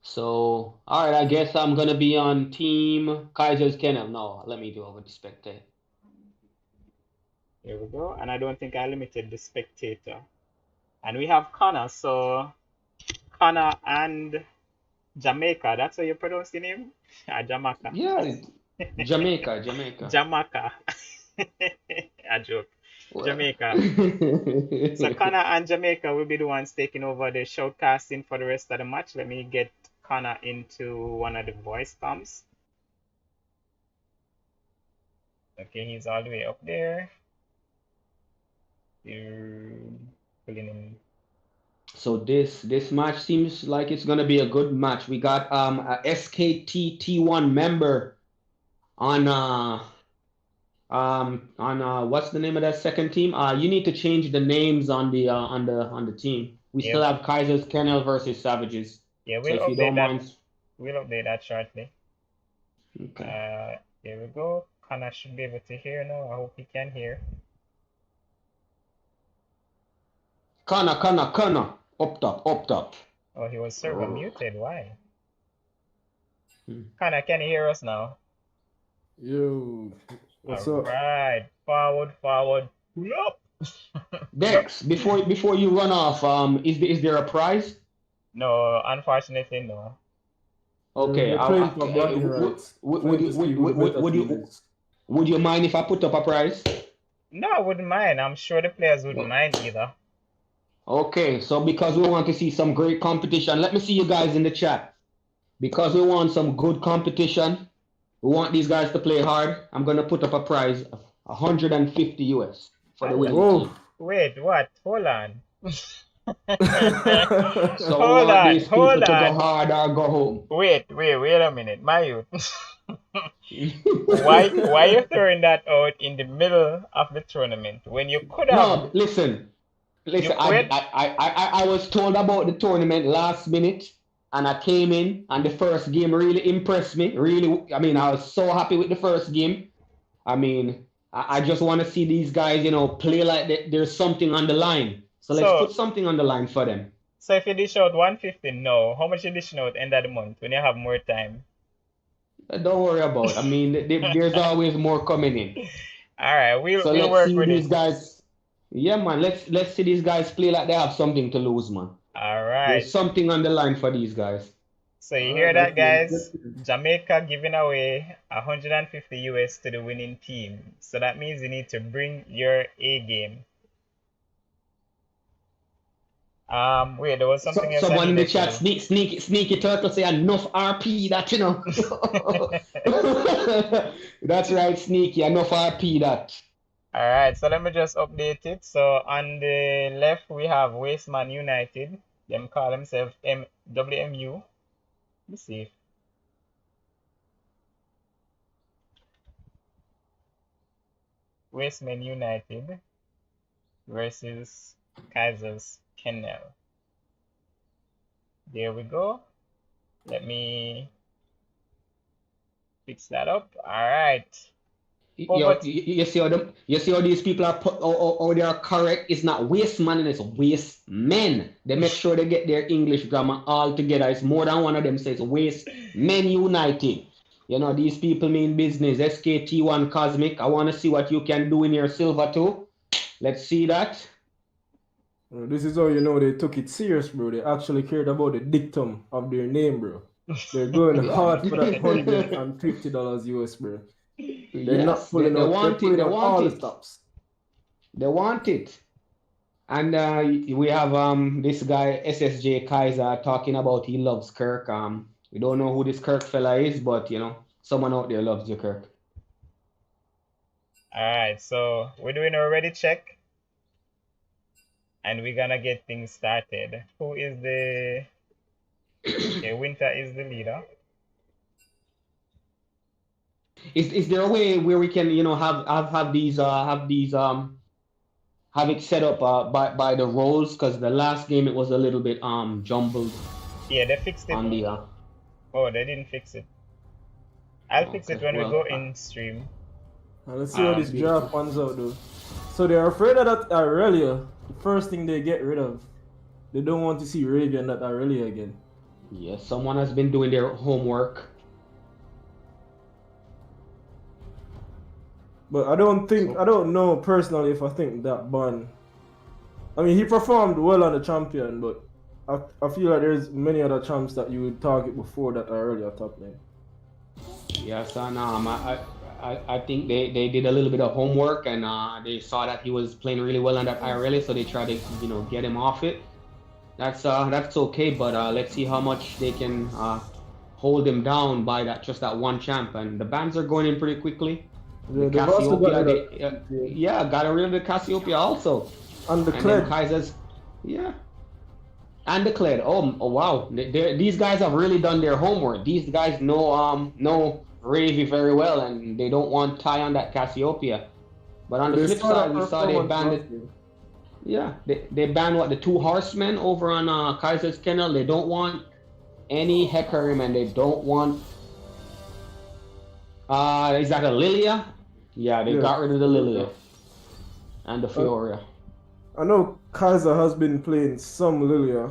So alright, I guess I'm gonna be on Team Kaiser's Kennel. No, let me do over the spectate.
Here we go. And I don't think I limited the spectator. And we have Connor. So Connor and Jamaica. That's how you pronounce the name? Jamaica.
Yeah, Jamaica.
Jamaica. A joke. Well. Jamaica. So Connor and Jamaica will be the ones taking over the shoutcasting for the rest of the match. Let me get Connor into one of the voice comms. Okay, he's all the way up there. Pulling in. So
this match seems like it's gonna be a good match. We got a SKT T1 member on what's the name of that second team? You need to change the names on the team. We still have Kaiser's Kennel versus Savages.
Yeah, we'll update that. We'll update that shortly.
Okay.
Here we go. Connor should be able to hear now. I hope he can hear.
Connor. Up top.
Oh, he was server muted. Why? Connor, can you hear us now?
Yo, what's up?
Alright, forward. Pull up.
Dex, before you run off, is there a prize?
No, unfortunately, no.
Okay. Would you mind if I put up a prize?
No, I wouldn't mind. I'm sure the players wouldn't mind either.
Okay, so because we want to see some great competition, let me see you guys in the chat. Because we want some good competition, we want these guys to play hard. I'm gonna put up a prize of 150 US for the winner.
Wait, what? Hold on.
So hold on. To go hard or go home.
Wait a minute, my youth. Why you throwing that out in the middle of the tournament when you could have?
No, listen. I was told about the tournament last minute, and I came in, and the first game really impressed me. Really, I mean, I was so happy with the first game. I mean, I just want to see these guys, play like there's something on the line. So let's put something on the line for them.
So if you dish out 150 now, how much you dish out end of the month when you have more time?
Don't worry about it. I mean, there's always more coming in.
All right, we'll work with
these guys. Yeah, man. Let's see these guys play like they have something to lose, man.
All right.
There's something on the line for these guys.
So you hear that, guys? Jamaica giving away 150 US to the winning team. So that means you need to bring your A game. Wait, there was something else.
Someone in the chat, sneaky turtle say enough RP that, you know. That's right, sneaky, enough RP that.
All right, so let me just update it. So on the left we have Wasteman United. Them call themselves WMU. Let's see. Wasteman United versus Kaisers Kennel. There we go. Let me fix that up. All right.
You see how these people are put, how they are correct. It's not waste man and it's waste men. They make sure they get their English grammar all together. It's more than one of them says waste men united. You know, these people mean business. SKT1 Cosmic. I want to see what you can do in your silver too. Let's see that.
This is how you know they took it serious, bro. They actually cared about the dictum of their name, bro. They're going hard for that $150 US, bro. They're not pulling out. They're pulling out all the stops.
They want it. And we have this guy SSJ Kaiser talking about he loves Kirk. We don't know who this Kirk fella is, but you know, someone out there loves you, Kirk.
All right, so we're doing a ready check, and we're gonna get things started. Who is the? Okay, Winter is the leader.
Is there a way where we can, you know, have it set up by the roles? Because the last game it was a little bit jumbled.
Yeah, they fixed it.
On the
Oh, they didn't fix it. I'll fix it when we go in stream.
Let's see how this draft pans out, though. So they're afraid of that Aurelia. The first thing they get rid of. They don't want to see Raven and that Aurelia again.
Yes, someone has been doing their homework.
But I don't know personally if I think that Ban. I mean, he performed well on the champion, but I feel like there's many other champs that you would target before that are earlier top lane.
Yes, and I think they did a little bit of homework and they saw that he was playing really well on that Irelia, so they tried to, you know, get him off it. That's okay, but let's see how much they can hold him down by just that one champ. And the bans are going in pretty quickly.
Yeah,
got rid of the Cassiopeia also.
And the Kled.
Kaiser's, yeah. And the Kled. Oh wow. These guys have really done their homework. These guys know Ravy very well, and they don't want tie on that Cassiopeia. But on the flip side, we saw they banned it. Yeah, they banned the 2 horsemen over on Kaiser's Kennel. They don't want any Hecarim, and they don't want is that a Lilia? Yeah, they got rid of the Lilia and the Fioria.
I know Kaiser has been playing some Lilia,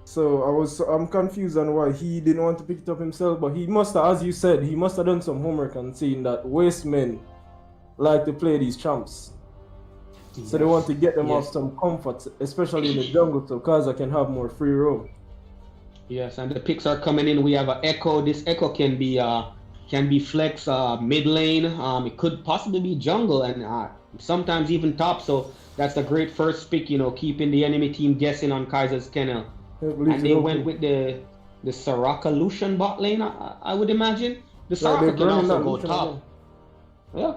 so I'm confused on why he didn't want to pick it up himself. But he must have, as you said, he must have done some homework and seen that waste men like to play these champs. Yes. So they want to get them off some comfort, especially in the jungle, so Kaiser can have more free roam.
Yes, and the picks are coming in. We have an Echo. This Echo can be flex mid lane. It could possibly be jungle and sometimes even top. So that's a great first pick, you know, keeping the enemy team guessing on Kaiser's Kennel. And they went with the Soraka Lucian bot lane, I would imagine. The Soraka can also go top. Yeah.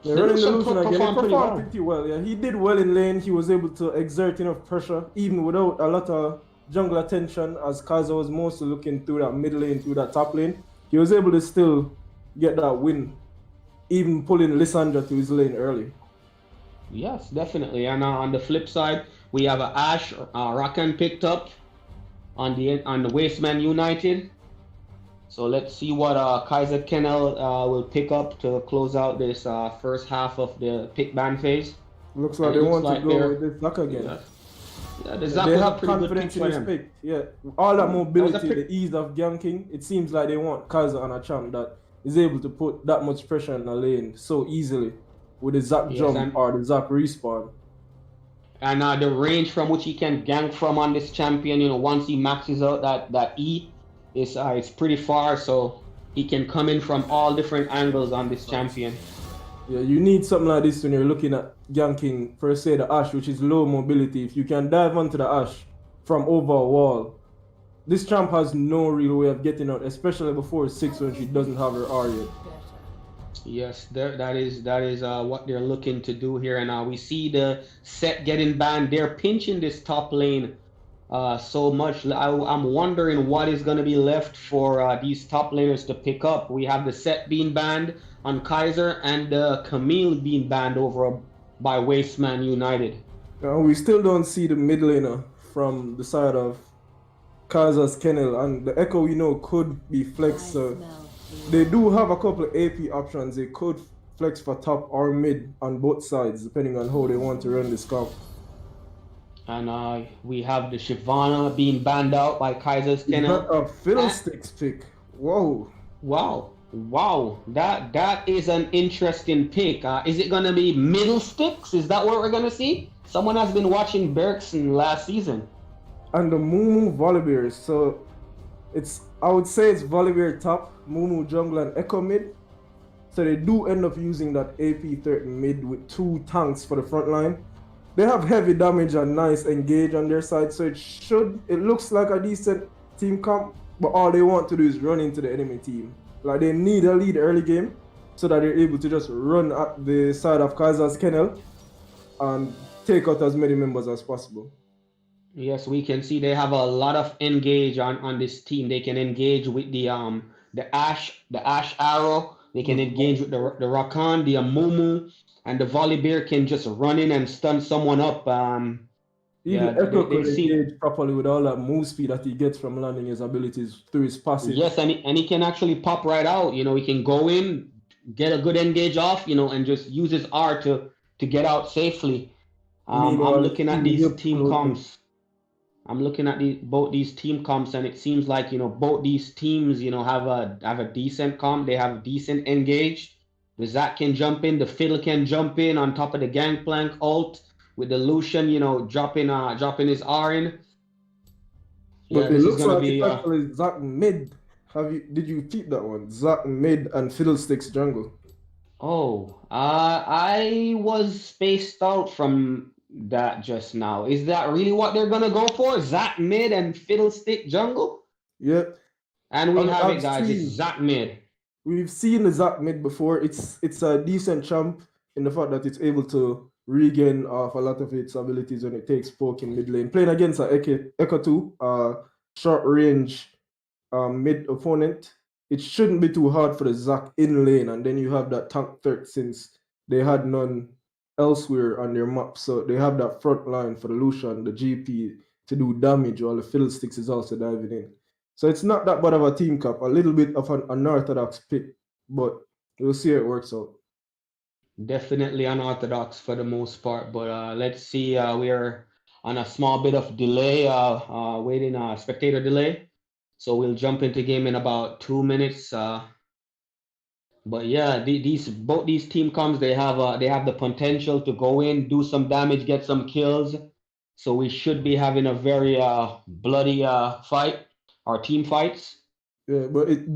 They're running the Lucian again. He performed pretty well. Yeah, he did well in lane. He was able to exert enough pressure, even without a lot of jungle attention, as Kaiser was mostly looking through that mid lane, through that top lane. He was able to still get that win, even pulling Lissandra to his lane early.
Yes, definitely. And on the flip side, we have a Ash Rakan picked up on the Wasteman United. So let's see what Kaiser Kennel will pick up to close out this first half of the pick ban phase.
Looks like they want to go with this Zac again.
Yeah, the Zac
they
was
have
a pretty
confidence
good pick
in his pick. Yeah, all that mobility, the ease of ganking. It seems like they want Kaiser on a champ that is able to put that much pressure in the lane so easily with the Zac jump or the Zac respawn.
And the range from which he can gank from on this champion, once he maxes out that E, it's pretty far. So he can come in from all different angles on this champion.
Yeah, you need something like this when you're looking at ganking, per se, the Ashe, which is low mobility. If you can dive onto the Ashe from over a wall, this champ has no real way of getting out, especially before 6 when she doesn't have her R yet.
Yes, that is what they're looking to do here, and we see the set getting banned. They're pinching this top lane so much. I'm wondering what is going to be left for these top laners to pick up. We have the set being banned on Kaiser and Camille being banned over by Wasteman United.
We still don't see the mid laner from the side of Kaiser's Kennel, and the Echo we know could be flexed. They do have a couple of AP options. They could flex for top or mid on both sides, depending on how they want to run this comp.
And we have the Shyvana being banned out by Kaiser's Kennel.
A Fiddlesticks pick. Whoa.
Wow. That is an interesting pick. Is it going to be middle sticks? Is that what we're going to see? Someone has been watching Bergson last season.
And the Mumu Volibear. So I would say it's Volibear top, Mumu jungle, and Echo mid. So they do end up using that AP 30 mid with 2 tanks for the front line. They have heavy damage and nice engage on their side, so it looks like a decent team comp, but all they want to do is run into the enemy team. Like, they need a lead early game so that they're able to just run at the side of Kaiser's Kennel and take out as many members as possible.
Yes, we can see they have a lot of engage on this team. They can engage with the Ashe arrow. They can engage with the Rakan, the Amumu, and the Volibear can just run in and stun someone up.
Even Echo could engage properly with all that move speed that he gets from landing his abilities through his passive.
Yes, and he can actually pop right out. He can go in, get a good engage off, and just use his R to get out safely. I'm looking at these team comps. I'm looking at both these team comps, and it seems like both these teams have a decent comp. They have decent engage. The Zac can jump in, the Fiddle can jump in on top of the Gangplank ult with the Lucian, dropping his R in.
Yeah, but it looks like it's actually Zac mid. Did you keep that one? Zac mid and Fiddlesticks jungle.
Oh, I was spaced out from that just now. Is that really what they're gonna go for? Zac mid and Fiddlestick jungle?
Yep.
And we have it, guys. It's Zac mid.
We've seen the Zac mid before. It's a decent champ in the fact that it's able to regain off a lot of its abilities when it takes poke in mid lane. Playing against a Echo 2, short range mid opponent, it shouldn't be too hard for the Zac in lane, and then you have that tank threat since they had none elsewhere on their map. So they have that front line for the Lucian, the GP, to do damage, while the Fiddlesticks is also diving in. So it's not that bad of a team cap, a little bit of an unorthodox pick, but we'll see how it works out.
Definitely unorthodox for the most part, but let's see. We are on a small bit of delay, waiting spectator delay. So we'll jump into game in about 2 minutes. But yeah, both these team comps, they have the potential to go in, do some damage, get some kills. So we should be having a very bloody fight, our team fights.
Yeah, but it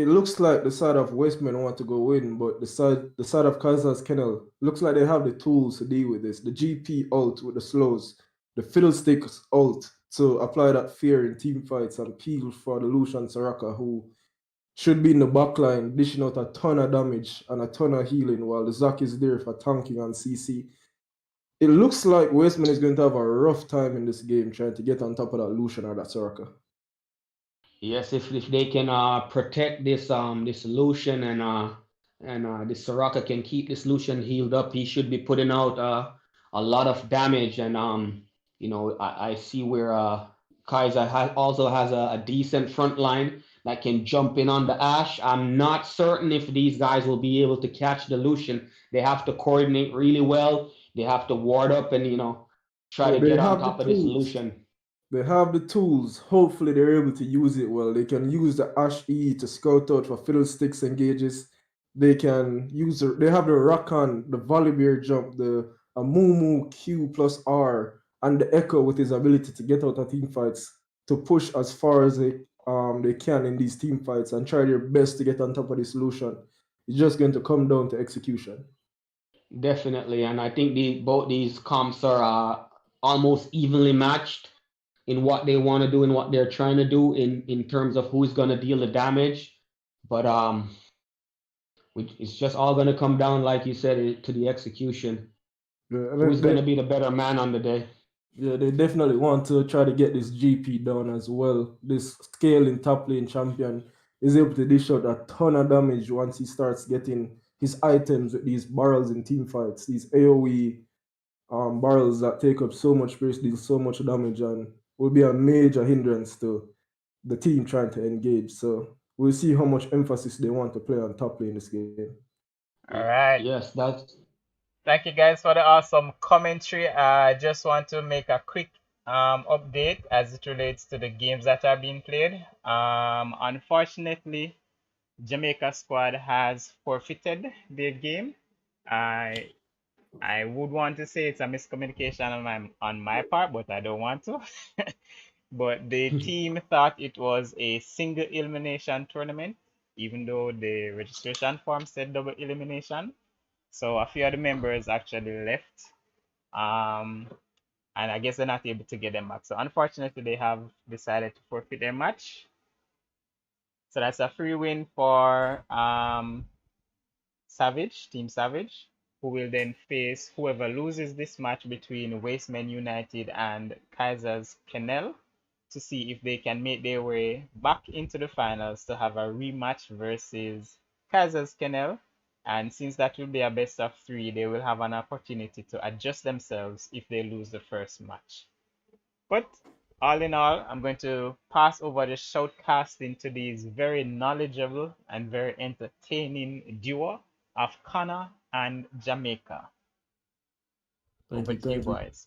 looks like the side of Westman want to go in, but the side of Kaiser's Kennel looks like they have the tools to deal with this. The GP ult with the slows, the Fiddlesticks ult to apply that fear in team fights and peel for the Lucian Soraka, who should be in the backline, dishing out a ton of damage and a ton of healing, while the Zac is there for tanking and CC. It looks like Westman is going to have a rough time in this game trying to get on top of that Lucian or that Soraka.
Yes, if they can protect this Lucian and this Soraka can keep this Lucian healed up, he should be putting out a lot of damage. And I see where Kaiser also has a decent front line that can jump in on the Ashe. I'm not certain if these guys will be able to catch the Lucian. They have to coordinate really well. They have to ward up and try to get on top of this Lucian.
They have the tools. Hopefully they're able to use it well. They can use the Ashe E to scout out for Fiddlesticks engages. They can use they have the Rakan, the Volibear jump, the a Mumu Q plus R and the Echo with his ability to get out of team fights to push as far as they can in these team fights and try their best to get on top of the solution. It's just going to come down to execution.
Definitely, and I think both these comps are almost evenly matched in what they want to do and what they're trying to do in terms of who's going to deal the damage. But it's just all going to come down, like you said, to the execution.
Yeah,
Who's going to be the better man on the day?
Yeah, they definitely want to try to get this GP down as well. This scaling top lane champion is able to dish out a ton of damage once he starts getting his items with these barrels in team fights, these AoE barrels that take up so much space, deal so much damage, and will be a major hindrance to the team trying to engage. So we'll see how much emphasis they want to play on top lane this game.
All right.
Yes, that's.
Thank you guys for the awesome commentary. I just want to make a quick update as it relates to the games that are being played. Unfortunately, Jamaica squad has forfeited their game. I would want to say it's a miscommunication on my part, but I don't want to. But the team thought it was a single elimination tournament, even though the registration form said double elimination. So a few of the members actually left. And I guess they're not able to get them back. So unfortunately, they have decided to forfeit their match. So that's a free win for Savage, Team Savage, who will then face whoever loses this match between Wastemen United and Kaisers Kennel to see if they can make their way back into the finals to have a rematch versus Kaisers Kennel. And since that will be a best of 3, they will have an opportunity to adjust themselves if they lose the first match. But all in all, I'm going to pass over the shoutcasting to these very knowledgeable and very entertaining duo of Connor and Jamaica. Over to you, boys.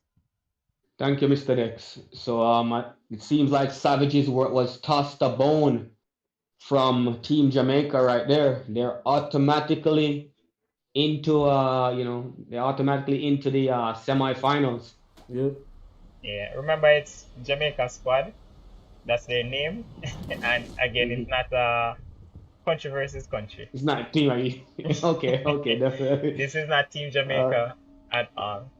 Thank you, Mr. Dex. So it seems like Savages was tossed a bone from Team Jamaica right there. They're automatically into the semifinals.
Yep.
Yeah, remember it's Jamaica squad. That's their name. And again, it's not country versus country.
It's not team. Okay, definitely.
This is not Team Jamaica at all.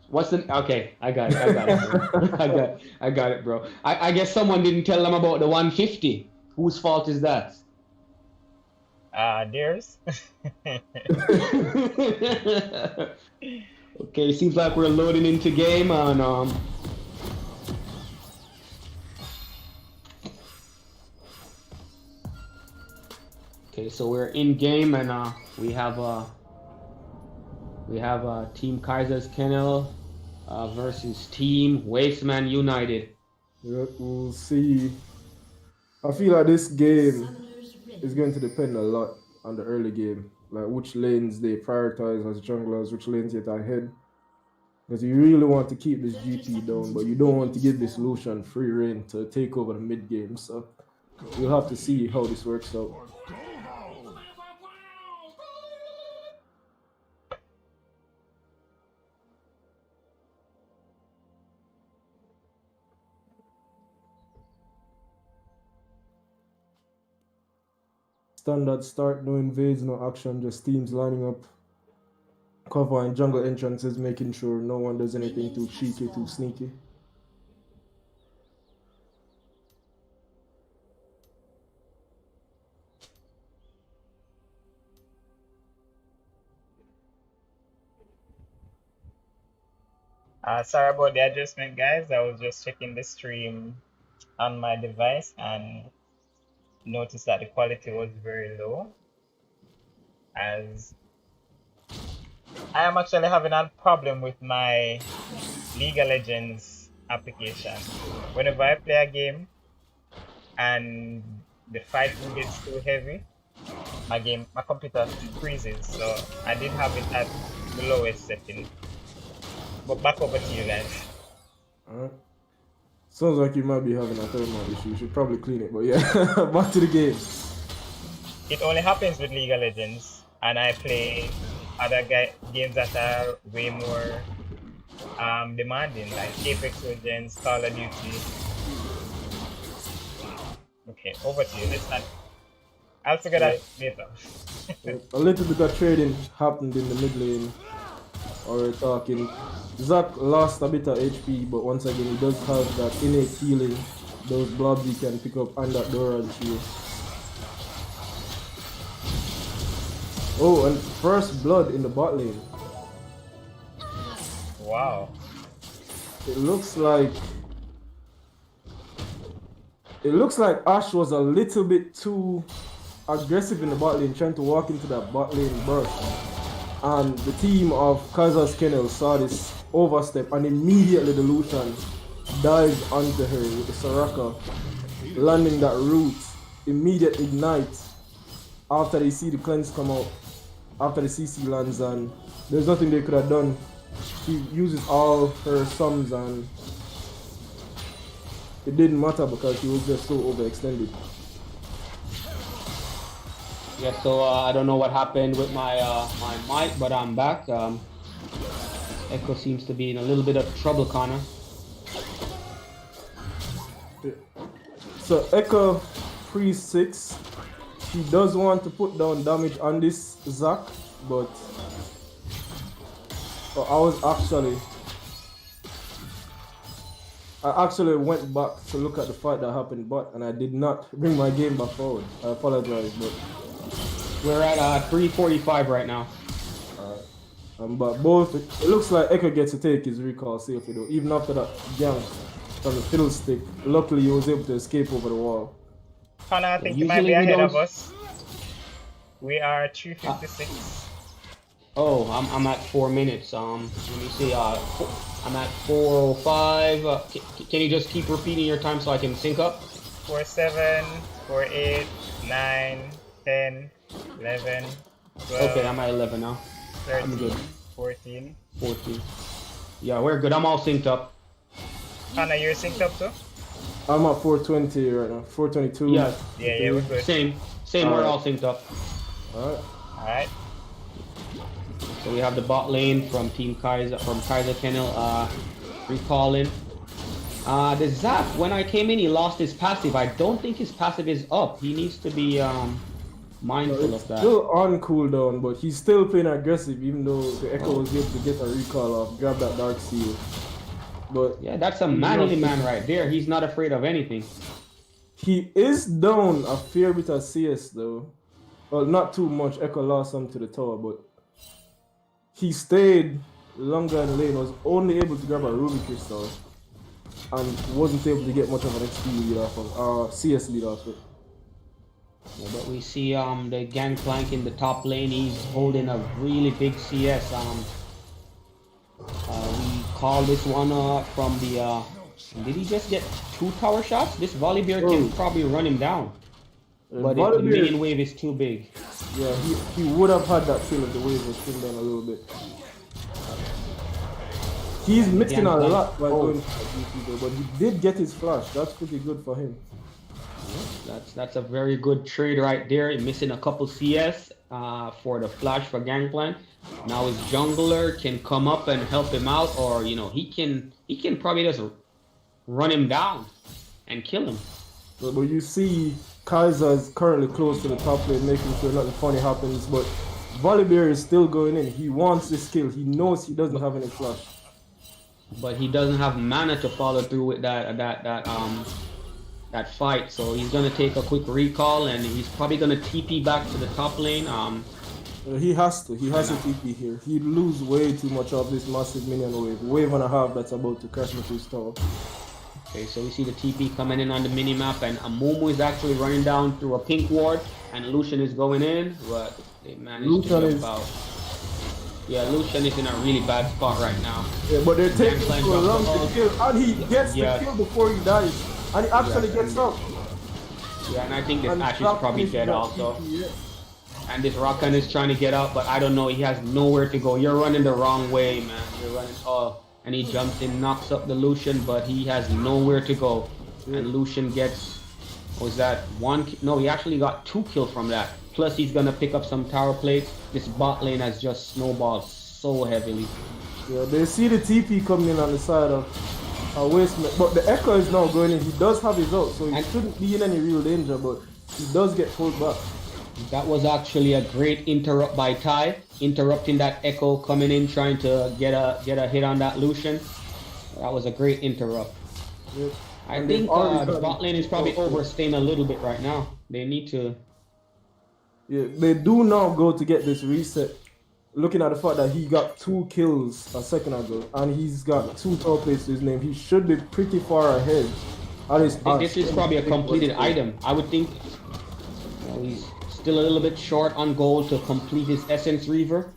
What's the okay? I got it. Bro. I got it, bro. I guess someone didn't tell them about the 150. Whose fault is that?
Theirs.
Okay, seems like we're loading into game and okay, so we're in game and we have Team Kaisers Kennel versus Team Wasteman United.
Yep, we'll see. I feel like this game is going to depend a lot on the early game, like which lanes they prioritize as junglers, which lanes get ahead. Because you really want to keep this GP down, but you don't want to give this Lucian free reign to take over the mid game. So we'll have to see how this works out. Standard start, no invades, no action, just teams lining up, covering jungle entrances, making sure no one does anything too cheeky, too sneaky.
Sorry about the adjustment, guys. I was just checking the stream on my device and noticed that the quality was very low, as I am actually having a problem with my League of Legends application. Whenever I play a game and the fighting gets too heavy, my computer freezes. So I did have it at the lowest setting. But back over to you guys.
Alright. Sounds like you might be having a thermal issue. You should probably clean it, but yeah, back to the game.
It only happens with League of Legends, and I play other games that are way more demanding, like Apex Legends, Call of Duty. Okay, over to you. I'll figure that later.
A little bit of trading happened in the mid lane. Or we're talking. Zac lost a bit of HP, but once again, he does have that innate healing. Those blobs he can pick up and that Dora shield. Oh, and first blood in the bot lane.
Wow.
It looks like Ash was a little bit too aggressive in the bot lane, trying to walk into that bot lane burst. And the team of Kaiser's Kennel saw this overstep, and immediately the Lucian dives onto her with the Soraka, landing that root, immediate ignite after they see the cleanse come out, after the CC lands, and there's nothing they could have done. She uses all her sums and it didn't matter because she was just so overextended.
Yeah, so I don't know what happened with my my mic, but I'm back. Echo seems to be in a little bit of trouble, Connor.
So Echo pre-6, she does want to put down damage on this Zac, but I actually went back to look at the fight that happened, and I did not bring my game back forward. I apologize, but
we're at 345 right now.
But both, it looks like Echo gets to take his recall safely though. Even after that gank from the fiddlestick, luckily he was able to escape over the wall.
Connor, I think you might be ahead of us. We are 256.
Oh, I'm at 4 minutes. Let me see. I'm at 4:05. Can you just keep repeating your time so I can sync up?
4:07, 4:08, 9, 10, 11, 12.
Okay, I'm at 11 now.
13,
I'm good.
14.
14. Yeah, we're good. I'm all synced up.
Connor, you're synced up too?
I'm at 420 right now. 422.
Yeah.
Yeah, we're good.
Same. We're all synced up.
Alright.
So we have the bot lane from Team Kaiser, from Kaiser Kennel, recalling. The Zac, when I came in, he lost his passive. I don't think his passive is up. He needs to be mindful of that.
Still on cooldown, but he's still playing aggressive, even though the Echo was able to get a recall off, grab that Dark Seal. But
yeah, that's a manly man right there. He's not afraid of anything.
He is down a fair bit of CS though. Well, not too much. Echo lost some to the tower, but he stayed longer in lane, was only able to grab a Ruby Crystal, and wasn't able to get much of an XP lead off of, CS lead off it.
Yeah, but we see the Gangplank in the top lane. He's holding a really big CS. We call this one from the. Did he just get 2 tower shots? This Volibear can probably run him down. But the minion wave is too big.
Yeah, he would have had that kill if the wave was trimmed down a little bit. He's missing a lot by going for GP, but he did get his flash. That's pretty good for him.
That's a very good trade right there. Missing a couple CS for the flash for Gangplank. Now his jungler can come up and help him out, or he can probably just run him down and kill him.
But you see, Kaiser is currently close to the top lane, making sure nothing funny happens. But Volibear is still going in. He wants this kill. He knows he doesn't have any flash.
But he doesn't have mana to follow through with that fight. So he's gonna take a quick recall, and he's probably gonna TP back to the top lane.
He has to. He has to TP here. He'd lose way too much of this massive minion wave and a half that's about to crash into his tower.
Okay, so we see the TP coming in on the minimap, and Amumu is actually running down through a pink ward, and Lucian is going in, but they managed to jump out. Yeah, Lucian is in a really bad spot right now.
Yeah, but they're taking too long to kill, and he gets the kill before he dies, and he actually gets up.
Yeah, and I think this Ash is probably dead also. And this Rakan is trying to get up, but I don't know, he has nowhere to go. You're running the wrong way, man. You're running, and he jumps in, knocks up the Lucian, but he has nowhere to go. And Lucian gets, was that 1? No, he actually got 2 kills from that. Plus he's gonna pick up some tower plates. This bot lane has just snowballed so heavily.
Yeah, they see the TP coming in on the side of Wasteman, but the Echo is now going in. He does have his ult, so he shouldn't be in any real danger, but he does get pulled back.
That was actually a great interrupt by Ty, interrupting that Echo coming in, trying to get a hit on that Lucian. That was a great interrupt.
Yep.
I think the bot lane is probably overstaying a little bit right now. They need to.
Yeah, they do now go to get this reset. Looking at the fact that he got 2 kills a second ago, and he's got 2 top plates to his name, he should be pretty far ahead.
This is probably a completed item. I would think he's still a little bit short on gold to complete his Essence Reaver.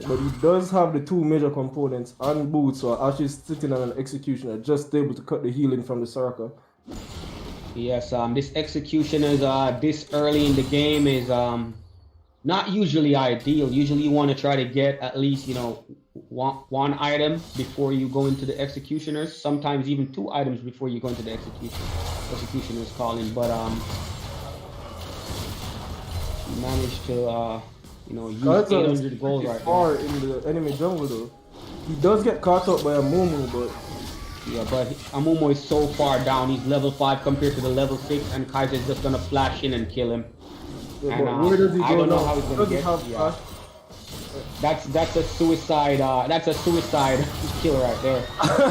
But he does have the 2 major components and boots, so actually sitting on an Executioner, just able to cut the healing from the Soraka.
Yes, this Executioner is this early in the game is not usually ideal. Usually you want to try to get at least, you know, one item before you go into the Executioners. Sometimes even 2 items before you go into the Executioners calling. But he managed to you know, use 800 gold right
far in the enemy jungle though. He does get caught up by a Mumu, but
yeah, but Amumu is so far down. He's level 5 compared to the level 6, and Kaiser is just gonna flash in and kill him.
yeah,
And,
but where does he go
I don't
now?
know how he's gonna get. Yeah. That's a suicide. That's a suicide kill right there.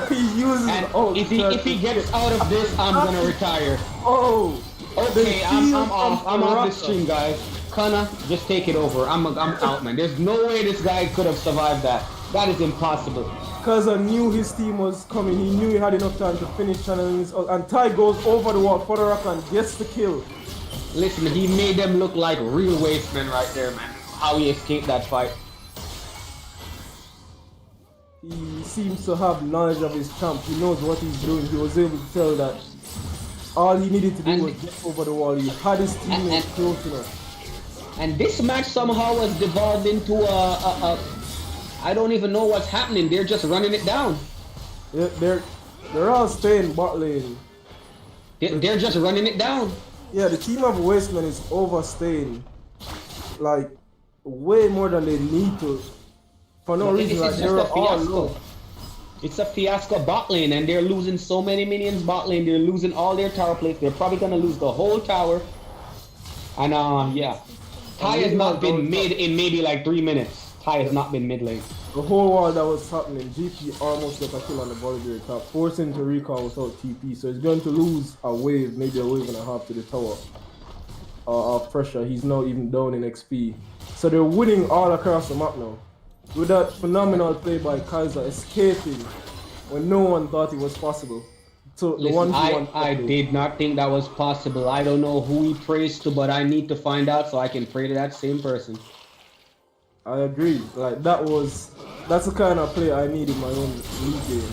He uses
And if he gets out of this, I'm gonna retire.
Oh,
okay, I'm off. I'm off the stream, guys. Kana, just take it over. I'm out, man. There's no way this guy could have survived that. That is impossible.
Because I knew his team was coming. He knew he had enough time to finish channeling his ult. And Ty goes over the wall for the rock and gets the kill.
Listen, he made them look like real wastemen right there, man. How he escaped that fight.
He seems to have knowledge of his champ. He knows what he's doing. He was able to tell that all he needed to do was get over the wall. He had his teammates close enough.
And this match somehow was devolved into I don't even know what's happening. They're just running it down.
Yeah, they're all staying bot lane.
They're just running it down.
Yeah, the team of Wastemen is overstaying like way more than they need to. For no reason, like they're all low.
It's a fiasco bot lane, and they're losing so many minions bot lane. They're losing all their tower plates. They're probably gonna lose the whole tower. And yeah, Ty has not been mid in maybe like 3 minutes. Ty has not been mid lane.
The whole while that was happening, GP almost got a kill on the Volibear top, forcing to recall without TP. So he's going to lose a wave, maybe a wave and a half to the tower of pressure. He's now even down in XP. So they're winning all across the map now. With that phenomenal play by Kaiser, escaping when no one thought it was possible. So the
Listen,
one
I did not think that was possible. I don't know who he prays to, but I need to find out so I can pray to that same person.
I agree. Like that's the kind of play I need in my own league game.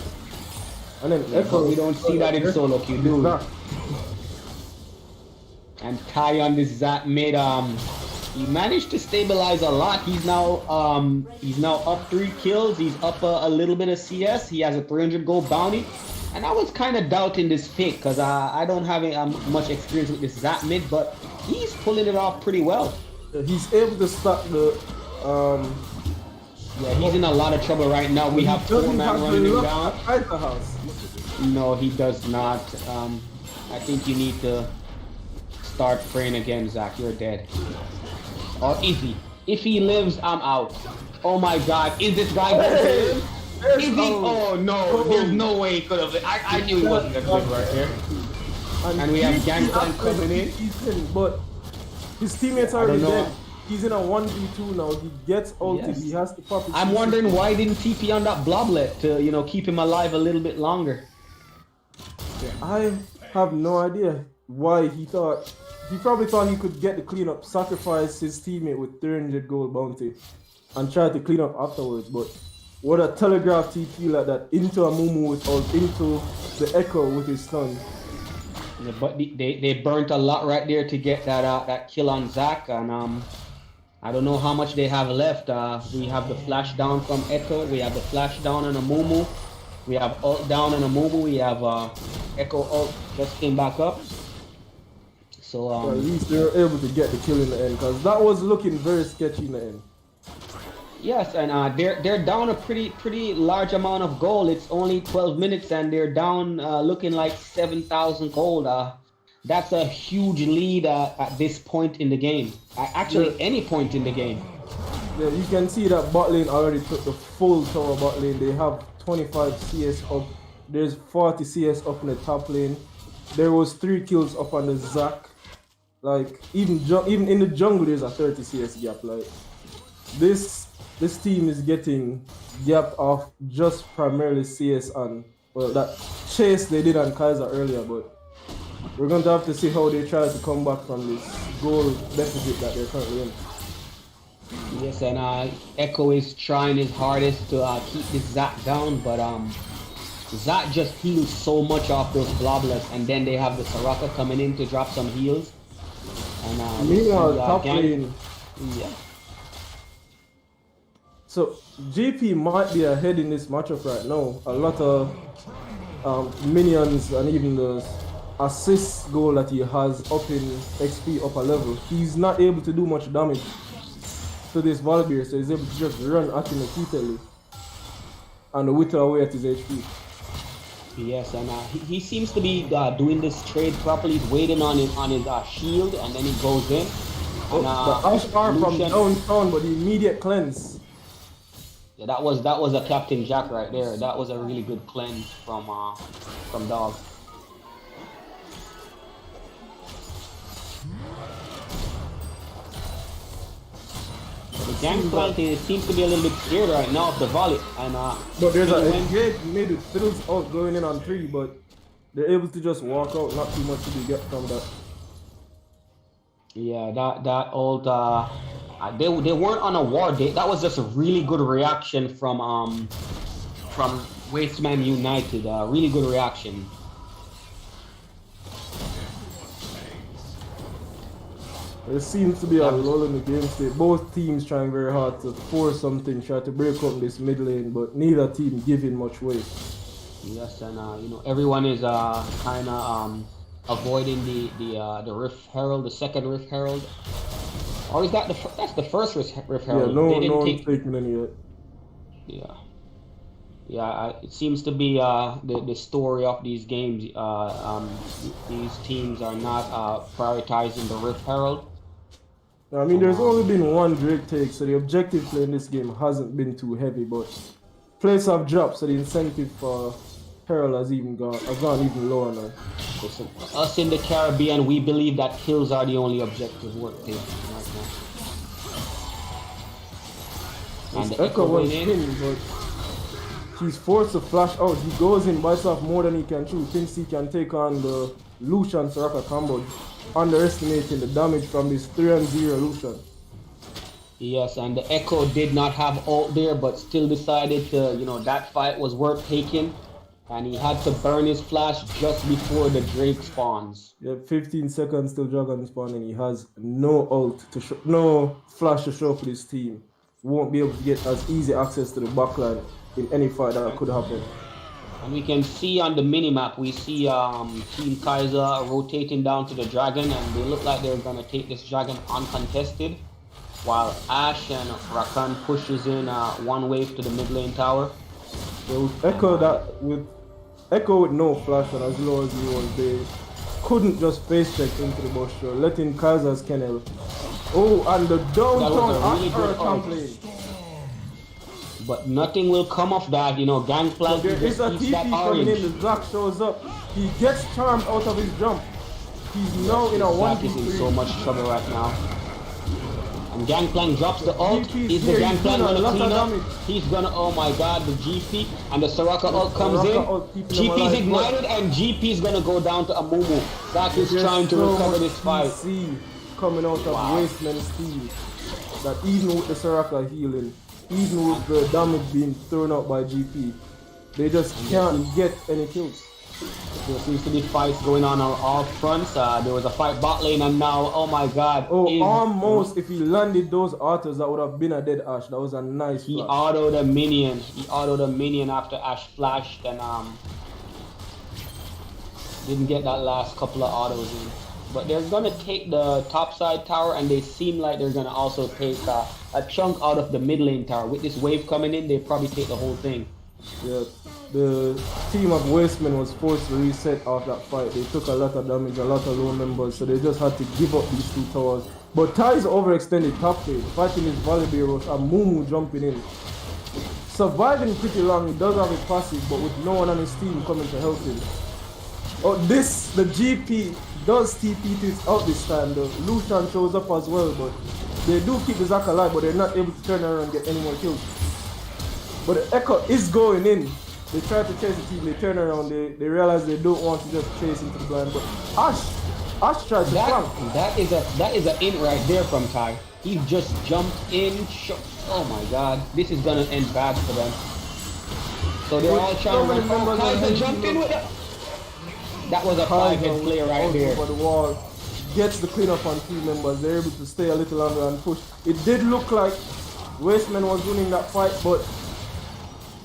And then Echo,
we don't see that in solo queue, do we? And Ty on this Zap mid he managed to stabilize a lot. He's now up 3 kills. He's up a little bit of CS. He has a 300 gold bounty. And I was kind of doubting this pick because I don't have much experience with this Zap mid, but he's pulling it off pretty well.
He's able to stop the
yeah, he's in a lot of trouble right now. We have 4 man running him down.
At the house.
No, he does not. I think you need to start praying again, Zach. You're dead. Or is he? If he lives, I'm out. Oh my god, is this guy going to live? Is he? Oh no, there's no way he could have. I knew he wasn't going to live right there. And we have Gangplank coming in.
He's in, but his teammates are already dead. He's in a 1v2 now. He gets ulted. Yes. He has to pop his
I'm wondering why didn't TP on that bloblet to, you know, keep him alive a little bit longer.
I have no idea why he thought. He probably thought he could get the cleanup, sacrifice his teammate with 300 gold bounty, and try to clean up afterwards. But what a telegraph TP like that into a Mumu into the Echo with his stun.
Yeah, but they burnt a lot right there to get that kill on Zach, and I don't know how much they have left. We have the flash down from Echo. We have the flash down on a Mumu. We have ult down on a Mumu. We have Echo ult just came back up. So
But at least they were able to get the kill in the end, because that was looking very sketchy in the end.
yes, and they're down a pretty large amount of gold. It's only 12 minutes, and they're down looking like 7,000 gold. That's a huge lead at this point in the game. Actually, any point in the game.
Yeah, you can see that bot lane already took the full tower bot lane. They have 25 CS up. There's 40 CS up in the top lane. There was 3 kills up on the Zac. Like even in the jungle, there's a 30 CS gap. Like this team is getting gapped off just primarily CS on that chase they did on Kaiser earlier. But we're going to have to see how they try to come back from this goal deficit that they're currently in.
Yes, and Echo is trying his hardest to keep this Zac down, but Zac just heals so much off those blobblers, and then they have the Soraka coming in to drop some heals. And
meanwhile, top lane.
Yeah.
So GP might be ahead in this matchup right now. A lot of minions and even the assist goal that he has up in XP upper level. He's not able to do much damage to this Volibear, so he's able to just run at him repeatedly and whittle away at his HP.
Yes, and he seems to be doing this trade properly. He's waiting on his shield, and then he goes in. And,
the Ash arm from downtown, but the immediate cleanse.
Yeah, that was a Captain Jack right there. That was a really good cleanse from Dog. The Gangplank seems to be a little bit scared right now of the volley, and
but there's a engage made with Fiddles out going in on 3, but they're able to just walk out, not too much to be get from that.
Yeah, that old they weren't on a war. That was just a really good reaction from Wasteman United. Really good reaction.
There seems to be a lull in the game state. Both teams trying very hard to force something, try to break up this mid lane, but neither team giving much weight.
Yes, and everyone is kind of avoiding the Rift Herald, the second Rift Herald, or is that that's the first Rift Herald?
Yeah, no one's taking any yet.
Yeah, it seems to be the story of these games. These teams are not prioritizing the Rift Herald.
I mean, there's only been one Drake take, so the objective play in this game hasn't been too heavy, but plays have dropped, so the incentive for Herald has gone even lower now.
Listen, us in the Caribbean, we believe that kills are the only objective worth taking right now. And the Echo
was
in,
pinned, but he's forced to flash out. He goes in, bites off more than he can chew. Thinks he can take on the Lucian Soraka combo, underestimating the damage from this 3-0 Lucian.
Yes, and the Echo did not have ult there, but still decided to, that fight was worth taking. And he had to burn his flash just before the Drake spawns.
Yeah, 15 seconds till Dragon spawn, and he has no ult no flash to show for this team. Won't be able to get as easy access to the backline in any fight that could happen.
And we can see on the minimap, we see Team Kaiser rotating down to the Dragon, and they look like they're gonna take this Dragon uncontested, while Ashe and Rakan pushes in one wave to the mid lane tower.
So Echo with no flash and as low as he was, they couldn't just face check into the bush, so letting Kaiser's Kennel. Oh, and the downtown really Ashe but
nothing will come of that, Gangplank.
So there is a TP coming in, the Zac shows up. He gets charmed out of his jump. He's now in a 1v3.
Zac is in so much trouble right now. And Gangplank drops the ult. Is the Gangplank gonna clean up? He's gonna, oh my god, the GP and the Soraka ult comes in. GP's ignited and GP's gonna go down to Amumu. Zac is trying to recover this fight.
Coming out of Wasteman's team. That even with the Soraka healing, even with the damage being thrown out by GP, they just can't get any kills.
There seems to be fights going on all fronts. There was a fight bot lane, and now, oh my god.
Almost, if he landed those autos, that would have been a dead Ashe. That was a nice
He
flash.
autoed a minion. He autoed a minion after Ashe flashed, and didn't get that last couple of autos in. but they're gonna take the topside tower, and they seem like they're gonna also take a chunk out of the mid lane tower. With this wave coming in, they probably take the whole thing.
Yeah, the team of Wastemen was forced to reset off that fight. They took a lot of damage, a lot of low members, so they just had to give up these two towers. But Ty's overextended top lane, fighting his Volibear with a Mumu jumping in. Surviving pretty long, he does have a passive, but with no one on his team coming to help him. Oh, the GP does TP to its out this time though. Lucian shows up as well, but they do keep the Zac alive, but they're not able to turn around and get any more kills. But the Echo is going in. They try to chase the team, they turn around, they realize they don't want to just chase into the blind, but Ash tried to flank.
That is a in right there from Ty. He just jumped in. Oh my god, this is gonna end bad for them. So they're all trying to run. Kaiser jumped in with it. That was a 5-hit play right there.
Over the wall, gets the cleanup on 3 members. They're able to stay a little longer and push. It did look like Wasteman was winning that fight, but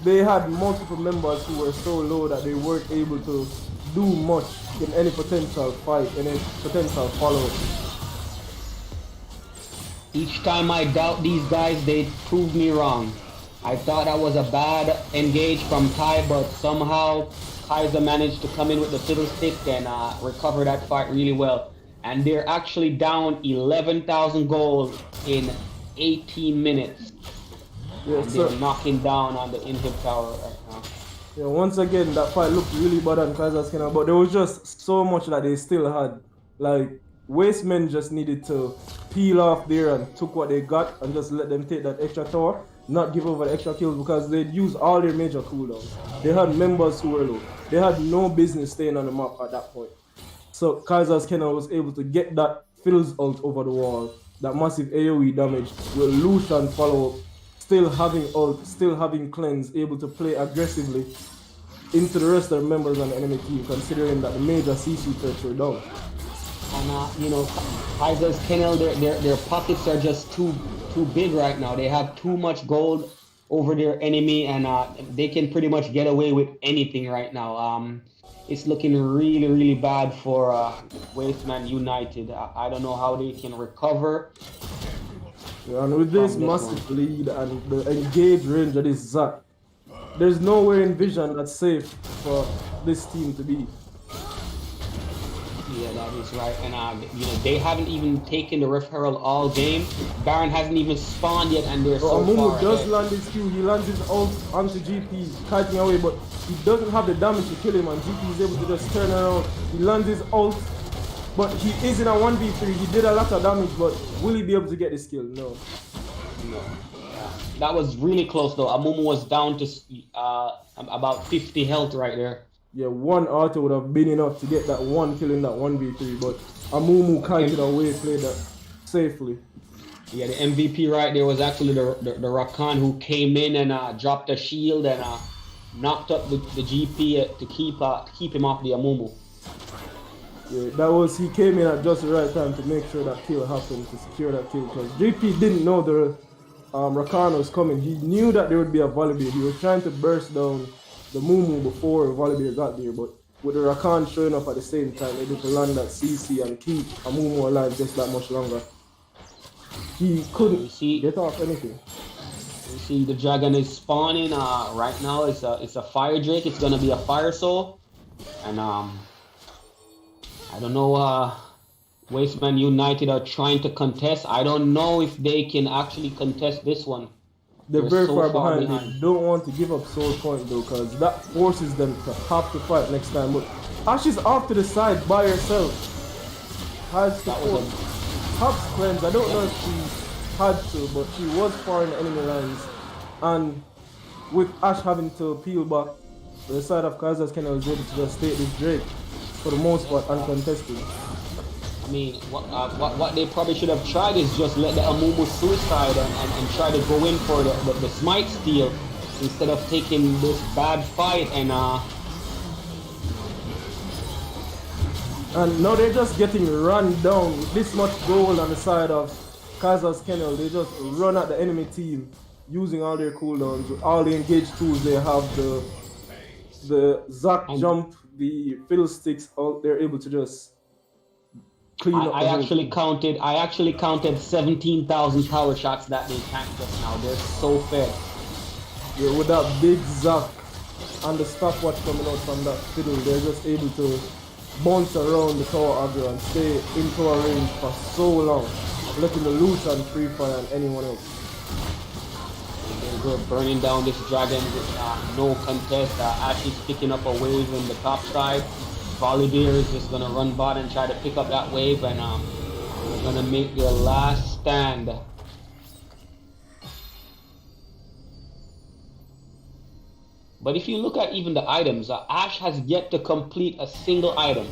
they had multiple members who were so low that they weren't able to do much in any potential fight, any potential follow-up.
Each time I doubt these guys, they prove me wrong. I thought that was a bad engage from Ty, but somehow Kaiser managed to come in with the fiddlestick and recover that fight really well. And they're actually down 11,000 gold in 18 minutes.
Yeah,
and they're knocking down on the inhib tower right now.
Yeah, once again, that fight looked really bad on Kaiser's Kennel, but there was just so much that they still had. Like, Wastemen just needed to peel off there and took what they got and just let them take that extra tower, not give over the extra kills because they'd used all their major cooldowns. They had members who were low. They had no business staying on the map at that point. So Kaiser's Kennel was able to get that Phil's ult over the wall, that massive AoE damage with Lucian follow-up, still having ult, still having cleanse, able to play aggressively into the rest of the members on the enemy team, considering that the major CC threats were down.
And you know, Kaiser's Kennel, their pockets are just too big right now. They have too much gold over their enemy, and they can pretty much get away with anything right now. It's looking really, really bad for Wasteman United. I don't know how they can recover.
Yeah, and with this massive lead and the engaged range of this Zac, there's nowhere in Vision that's safe for this team to be.
Yeah, that is right. And you know, they haven't even taken the Rift Herald all game. Baron hasn't even spawned yet, and they're so
Amumu
far
does
ahead.
land his Q, he lands his ult onto GP, kiting away, but he doesn't have the damage to kill him, and GP is able to just turn around. He lands his ult, but he is in a 1v3. He did a lot of damage, but will he be able to get this kill? No.
No. Yeah. That was really close though. Amumu was down to about 50 health right there.
Yeah, one auto would have been enough to get that one kill in that 1v3, but Amumu kited away, played that safely.
Yeah, the MVP right there was actually the Rakan, who came in and dropped a shield and knocked up the GP to keep him off the Amumu.
Yeah, he came in at just the right time to make sure that kill happened, to secure that kill, because GP didn't know the Rakan was coming. He knew that there would be a Volibear. He was trying to burst down the Mumu before Volibear got there, but with the Rakan showing up at the same time, able to land that CC and keep Amumu alive just that much longer. He couldn't get off anything.
You see the dragon is spawning right now. It's a fire drake. It's gonna be a fire soul, and I don't know. Wasteman United are trying to contest. I don't know if they can actually contest this one.
They're very so far behind. They don't want to give up soul point though, because that forces them to have to fight next time. But Ash is off to the side by herself. Has support. Tops cleanse. I don't know if she had to, but she was far in the enemy lines. And with Ash having to peel back, the side of Kaiser's Kennel was able to just take this Drake for the most part uncontested.
I mean, what they probably should have tried is just let the Amumu suicide and try to go in for the smite steal instead of taking this bad fight and
now they're just getting run down with this much gold on the side of Kaiser's Kennel. They just run at the enemy team using all their cooldowns, with all the engaged tools they have, the Zac jump, the fiddlesticks, they're able to just clean up the
I
whole
actually
thing.
counted. I actually counted 17,000 power shots that they tanked just now. They're so fed.
Yeah, with that big Zac and the stopwatch coming out from that fiddle, they're just able to bounce around the tower aggro and stay in tower range for so long, letting the Lucian free fire and anyone else.
They're burning down this dragon with no contest. Ash is picking up a wave in the top side. Volibear is just gonna run bot and try to pick up that wave, and they're gonna make their last stand. But if you look at even the items, Ash has yet to complete a single item.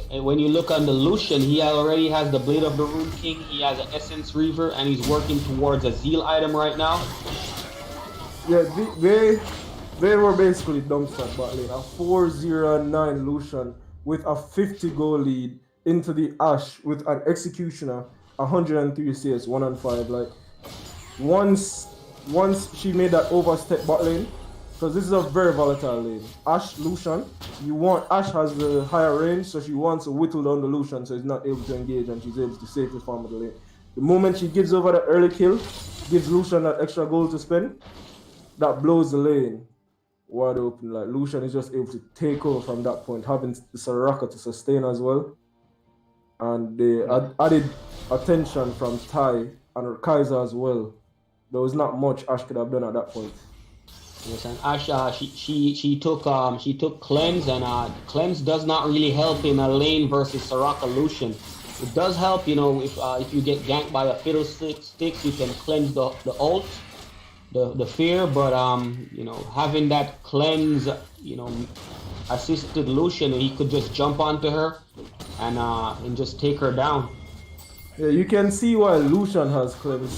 And when you look on the Lucian, he already has the Blade of the Rune King, he has an Essence Reaver, and he's working towards a Zeal item right now.
Yeah, they were basically dumpster battling a 409 Lucian with a 50 goal lead into the Ash with an Executioner, 103 CS, 1 on 5. Like once she made that overstep bot lane, because this is a very volatile lane. Ash Lucian, Ash has the higher range, so she wants to whittle down the Lucian so he's not able to engage and she's able to safely farm the lane. The moment she gives over the early kill, gives Lucian that extra gold to spend, that blows the lane wide open. Like Lucian is just able to take over from that point, having the Soraka to sustain as well. And they added attention from Ty and Kaiser as well. There was not much Ash could have done at that point.
Yes, and Ash, she took cleanse, and cleanse does not really help in a lane versus Soraka Lucian. It does help, you know, if you get ganked by a fiddlesticks, you can cleanse the ult, the fear, but you know, having that cleanse, you know, assisted Lucian, he could just jump onto her and just take her down.
Yeah, you can see why Lucian has cleanse.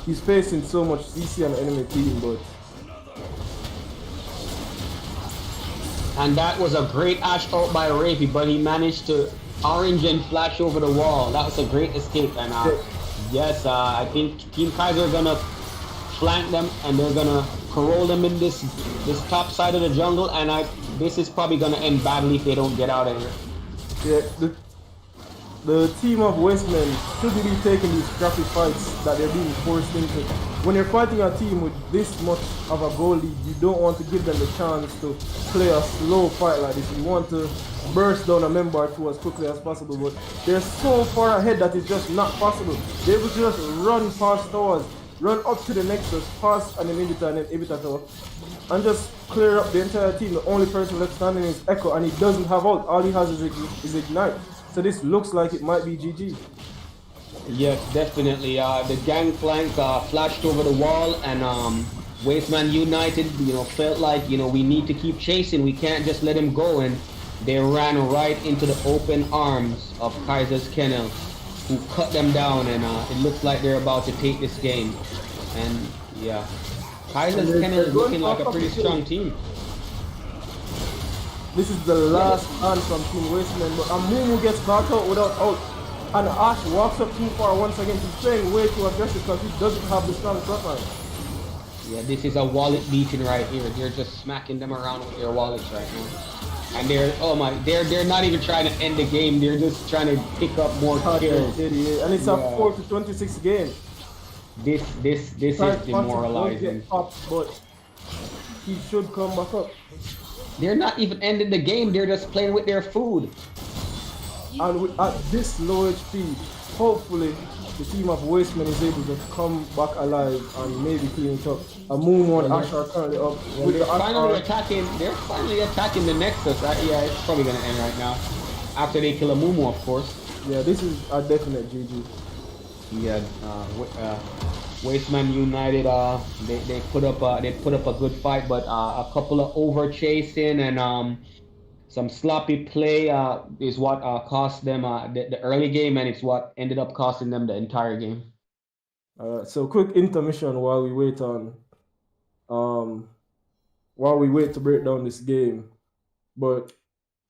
He's facing so much CC on the enemy team, but.
And that was a great Ash ult by Rapey, but he managed to orange and flash over the wall. That was a great escape. And yes, I think Team Kaiser are gonna flank them and they're gonna corral them in this top side of the jungle. And this is probably gonna end badly if they don't get out of here.
Yeah, the team of Westmen shouldn't be taking these scrappy fights that they're being forced into. When you're fighting a team with this much of a goal lead, you don't want to give them the chance to play a slow fight like this. You want to burst down a member or two as quickly as possible, but they're so far ahead that it's just not possible. They're able to just run past towers, run up to the Nexus, past an inhibitor and an inhibitor tower, and just clear up the entire team. The only person left standing is Echo, and he doesn't have ult. All he has is Ignite. So this looks like it might be GG.
Yes, definitely. The gangplank flashed over the wall, and Wasteman United, you know, felt like, you know, we need to keep chasing. We can't just let him go, and they ran right into the open arms of Kaiser's Kennel, who cut them down, and it looks like they're about to take this game. And yeah, Kaiser's Kennel is looking like a pretty strong team.
This is the last hand from Team Wasteman, but Amumu gets caught out without ult. And Ash walks up too far once again. He's playing way too aggressive because he doesn't have the strong frontline.
Yeah, this is a wallet beating right here. They're just smacking them around with their wallets right now. And they're not even trying to end the game. They're just trying to pick up more kills.
And it's a 4-26 game.
This is demoralizing.
But he should come back up.
They're not even ending the game. They're just playing with their food.
And at this low HP, hopefully the team of Wastemen is able to come back alive and maybe clean it up. Amumu and Ash are currently up.
They're finally attacking the Nexus. Yeah, it's probably gonna end right now. After they kill Amumu, of course.
Yeah, this is a definite GG.
Yeah, Wasteman United, they put up a good fight, but a couple of over chasing and some sloppy play is what cost them the early game, and it's what ended up costing them the entire game.
So quick intermission while we wait to break down this game. But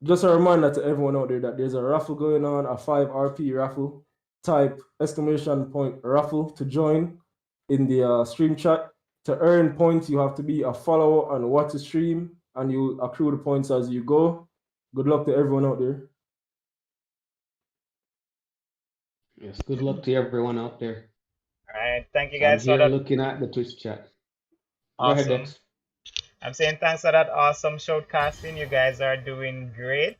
just a reminder to everyone out there that there's a raffle going on, a 5 RP raffle. Type !raffle to join in the stream chat. To earn points, you have to be a follower and watch the stream, and you accrue the points as you go. Good luck to everyone out there.
Yes, good luck to everyone out there.
All right. Thank you
So I'm
guys for
here
that
looking at the Twitch chat. Go ahead,
awesome.
Dex.
I'm saying thanks for that awesome shoutcasting. You guys are doing great.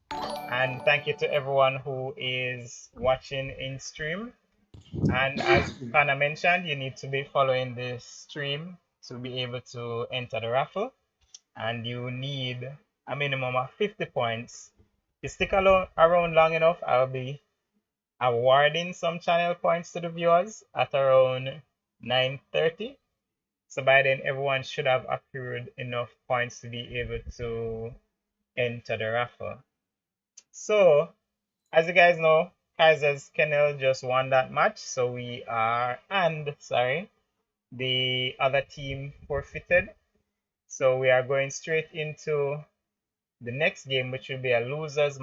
And thank you to everyone who is watching in stream. And as Connor mentioned, you need to be following the stream to be able to enter the raffle. And you need a minimum of 50 points. If you stick around long enough, I'll be awarding some channel points to the viewers at around 9:30. So by then, everyone should have accrued enough points to be able to enter the raffle. So, as you guys know, Kaiser's Kennel just won that match. So the other team forfeited. So we are going straight into the next game, which will be a losers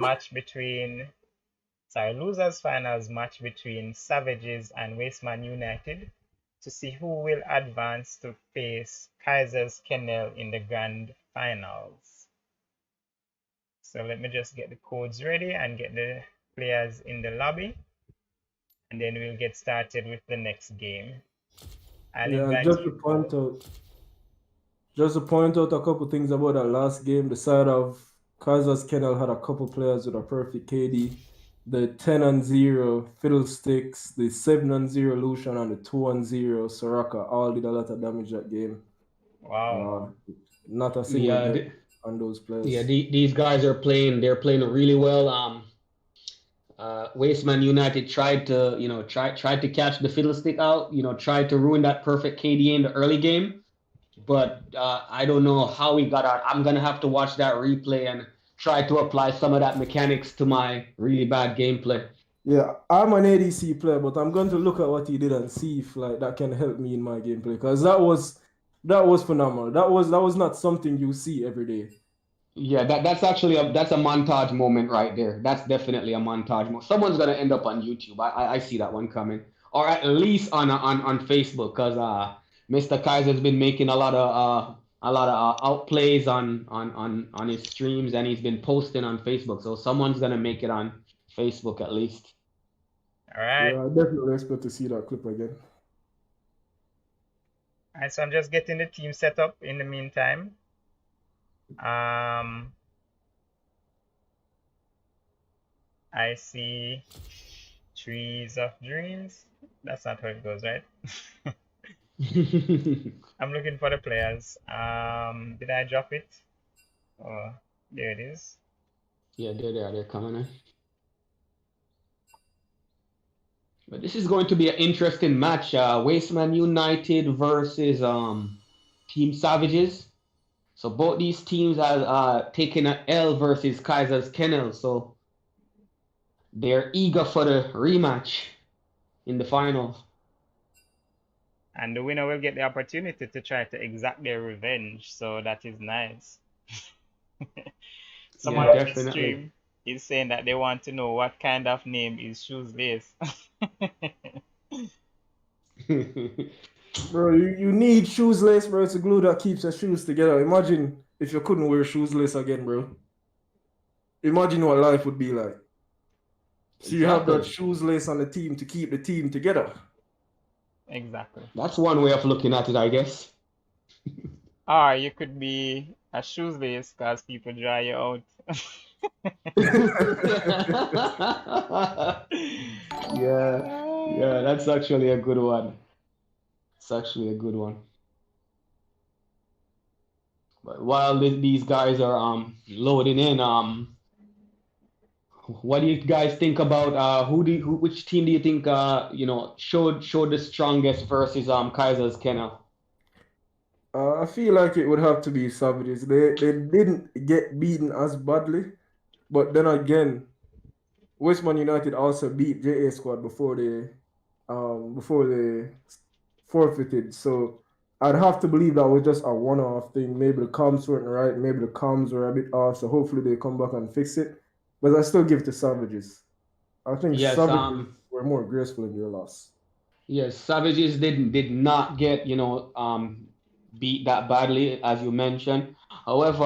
finals match between Savages and Wasteman United to see who will advance to face Kaiser's Kennel in the grand finals. So let me just get the codes ready and get the players in the lobby, and then we'll get started with the next game.
Just to point out a couple things about that last game. The side of Kaiser's Kennel had a couple players with a perfect KD. The 10-0 Fiddlesticks, the 7-0 Lucian, and the 2-0 Soraka all did a lot of damage that game.
Wow.
Not a single death on those players.
Yeah, these guys are playing. They're playing really well. Wasteman United tried to catch the Fiddlestick out. Tried to ruin that perfect KD in the early game, but I don't know how he got out. I'm gonna have to watch that replay and try to apply some of that mechanics to my really bad gameplay.
Yeah, I'm an ADC player, but I'm going to look at what he did and see if that can help me in my gameplay, because that was phenomenal. That was not something you see every day.
Yeah, that's actually that's a montage moment right there. That's definitely a montage moment. Someone's gonna end up on YouTube. I see that one coming, or at least on Facebook, because Mr. Kaiser's been making a lot of outplays on his streams, and he's been posting on Facebook. So someone's gonna make it on Facebook at least.
All right.
Yeah, I definitely expect to see that clip again.
All right, so I'm just getting the team set up in the meantime. I see Trees of Dreams. That's not how it goes, right? I'm looking for the players. Did I drop it? Oh, there it is.
Yeah, they're coming in. But this is going to be an interesting match. Wasteman United versus Team Savages. So both these teams have taken an L versus Kaiser's Kennel. So they're eager for the rematch in the finals.
And the winner will get the opportunity to try to exact their revenge. So that is nice. Someone on the stream is saying that they want to know what kind of name is Shoes Lace.
Bro, you need shoes lace, bro. It's a glue that keeps your shoes together. Imagine if you couldn't wear shoes lace again, bro. Imagine what life would be like. So you have that shoes lace on the team to keep the team together.
Exactly.
That's one way of looking at it, I guess.
Or you could be a shoes lace because people dry you out.
Yeah, that's actually a good one. It's actually a good one. But while these guys are loading in, what do you guys think about which team do you think showed the strongest versus Kaiser's Kennel?
I feel like it would have to be Savages. They didn't get beaten as badly, but then again, Westman United also beat JA Squad before they forfeited. So I'd have to believe that was just a one-off thing. Maybe the comms weren't right, maybe the comms were a bit off. So hopefully they come back and fix it. But I still give it to Savages. I think Savages were more graceful in their loss.
Yes, Savages did not get beat that badly, as you mentioned. However,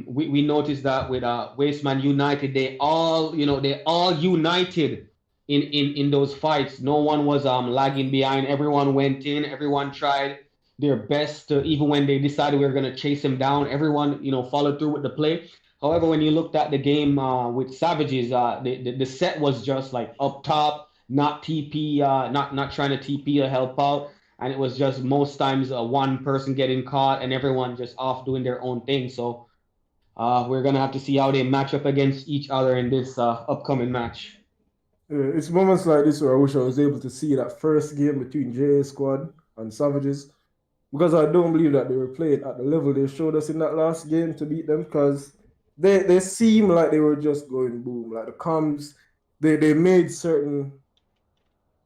we noticed that with Wasteman United, they all united in those fights. No one was lagging behind. Everyone went in. Everyone tried their best to, even when they decided we were gonna chase him down. Everyone followed through with the play. However, when you looked at the game with Savages, the set was just like up top, not TP, not trying to TP to help out, and it was just most times one person getting caught and everyone just off doing their own thing. So we're gonna have to see how they match up against each other in this upcoming match.
It's moments like this where I wish I was able to see that first game between JA Squad and Savages, because I don't believe that they were playing at the level they showed us in that last game to beat them, because they seem like they were just going boom. Like the comms, they made certain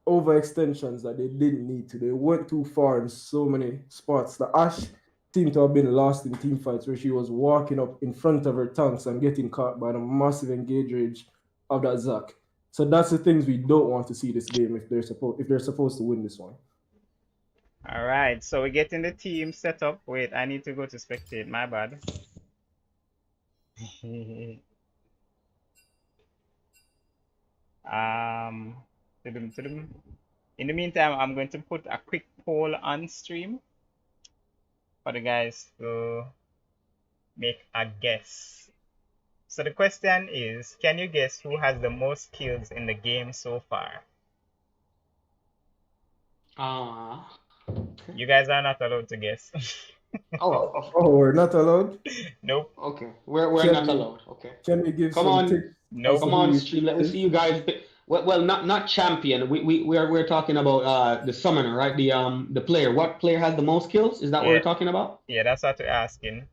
overextensions that they didn't need to. They went too far in so many spots. The Ash seemed to have been lost in team fights where she was walking up in front of her tanks and getting caught by the massive engage rage of that Zac. So that's the things we don't want to see this game if they're supposed to win this one.
All right, so we're getting the team set up. Wait, I need to go to spectate. My bad. In the meantime, I'm going to put a quick poll on stream for the guys to make a guess. So the question is, can you guess who has the most kills in the game so far? You guys are not allowed to guess.
Oh,
we're not allowed?
Nope.
okay. We're not allowed. Okay.
Can we give
Come
some
on.
tips?
Nope.
Come on, stream. Let me see you guys. Well, not champion. We're talking about the summoner, right? The player. What player has the most kills? Is that what we're talking about?
Yeah, that's what we're asking.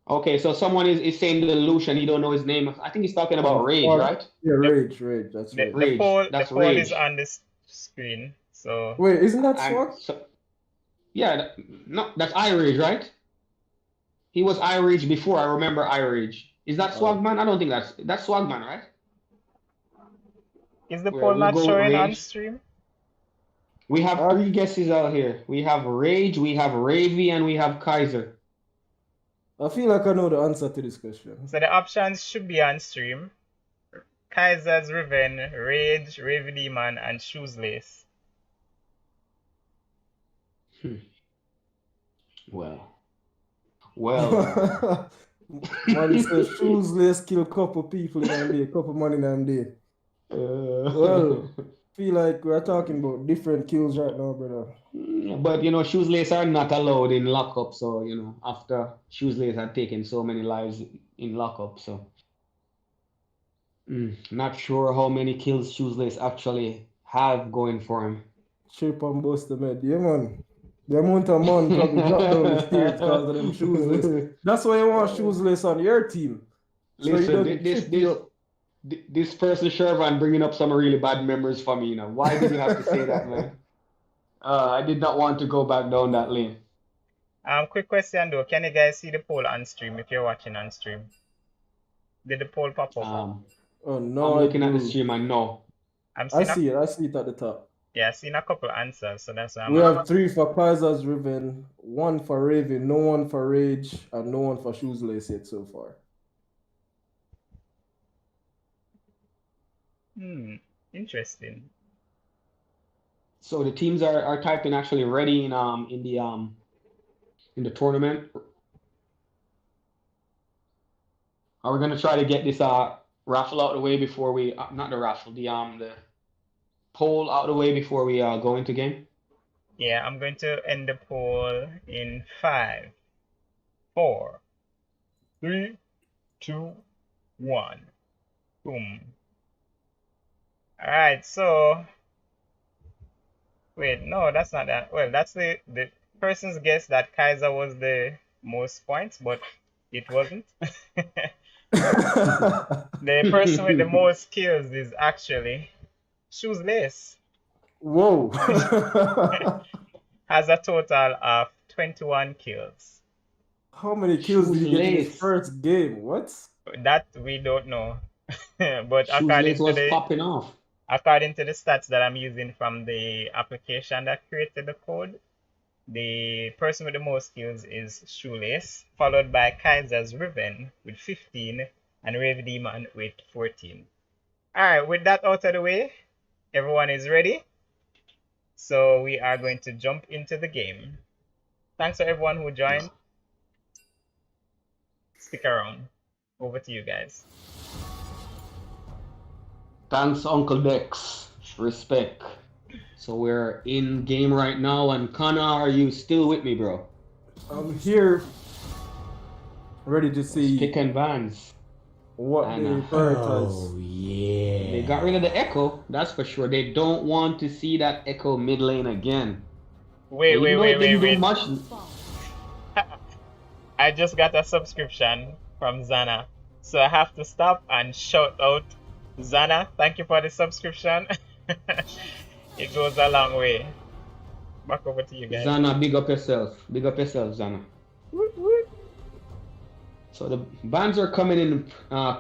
Okay, so someone is saying the Lucian. He don't know his name. I think he's talking about Rage, right?
Yeah, Rage. That's right.
The poll,
That's
the poll
Rage.
is on this screen. So
wait, isn't that Swag?
Yeah, no, that's iRage, right? He was iRage before. I remember iRage. Is that Swagman? I don't think that's Swagman, right?
Is the poll not showing on stream?
We have 3 guesses out here. We have Rage, we have Ravy, and we have Kaiser.
I feel like I know the answer to this question.
So the options should be on stream. Kaiser's Riven, Rage, Ravy Demon, and Shoeslace.
Well. Man says Shoeslace kill a couple people in a day, a couple money in a day. Well, feel like we're talking about different kills right now, brother.
But Shoeslace are not allowed in lockup, so after Shoeslace had taken so many lives in lockup, so not sure how many kills Shoeslace actually have going for him.
Chip and bust the med, yeah man. The amount of man probably drop down the stairs because of them Shoeslace. That's why you want Shoeslace on your team. So
listen, this person Shervan bringing up some really bad memories for me. Why did you have to say that, man? I did not want to go back down that lane.
Quick question though, can you guys see the poll on stream if you're watching on stream? Did the poll pop up?
Oh no,
I'm looking at the stream and no.
I see it at the top.
Yeah, I've seen a couple answers, so that's why
we have 3 for Kaiser's Riven, 1 for Raven, no one for Rage, and no one for Shoeslace yet so far.
Interesting.
So the teams are typing actually ready in the tournament. Are we gonna try to get this raffle out of the way before we not the raffle, the poll out of the way before we go into game?
Yeah, I'm going to end the poll in 5, 4, 3, 2, 1. Boom. Alright, so wait, no, that's not that. Well, that's the person's guess that Kaiser was the most points, but it wasn't. The person with the most kills is actually Shoeslace.
Whoa.
Has a total of 21 kills.
How many kills did he get in his first game? What?
That we don't know. But
according to popping off.
According to the stats that I'm using from the application that created the code, The person with the most kills is Shoelace, followed by Kaiser's Riven with 15 and Rave Demon with 14. Alright, with that out of the way, everyone is ready. So we are going to jump into the game. Thanks for everyone who joined. Stick around. Over to you guys.
Thanks, Uncle Dex. Respect. So we're in game right now, and Connor, are you still with me, bro?
I'm here, ready to see
Pick and Vans.
what they prioritize.
Oh yeah. They got rid of the Echo, that's for sure. They don't want to see that Echo mid lane again.
Wait.
Much.
I just got a subscription from Zana, so I have to stop and shout out Zana. Thank you for the subscription. It goes a long way. Back over to you guys.
Zana, big up yourself. Big up yourself, Zana. So the bands are coming in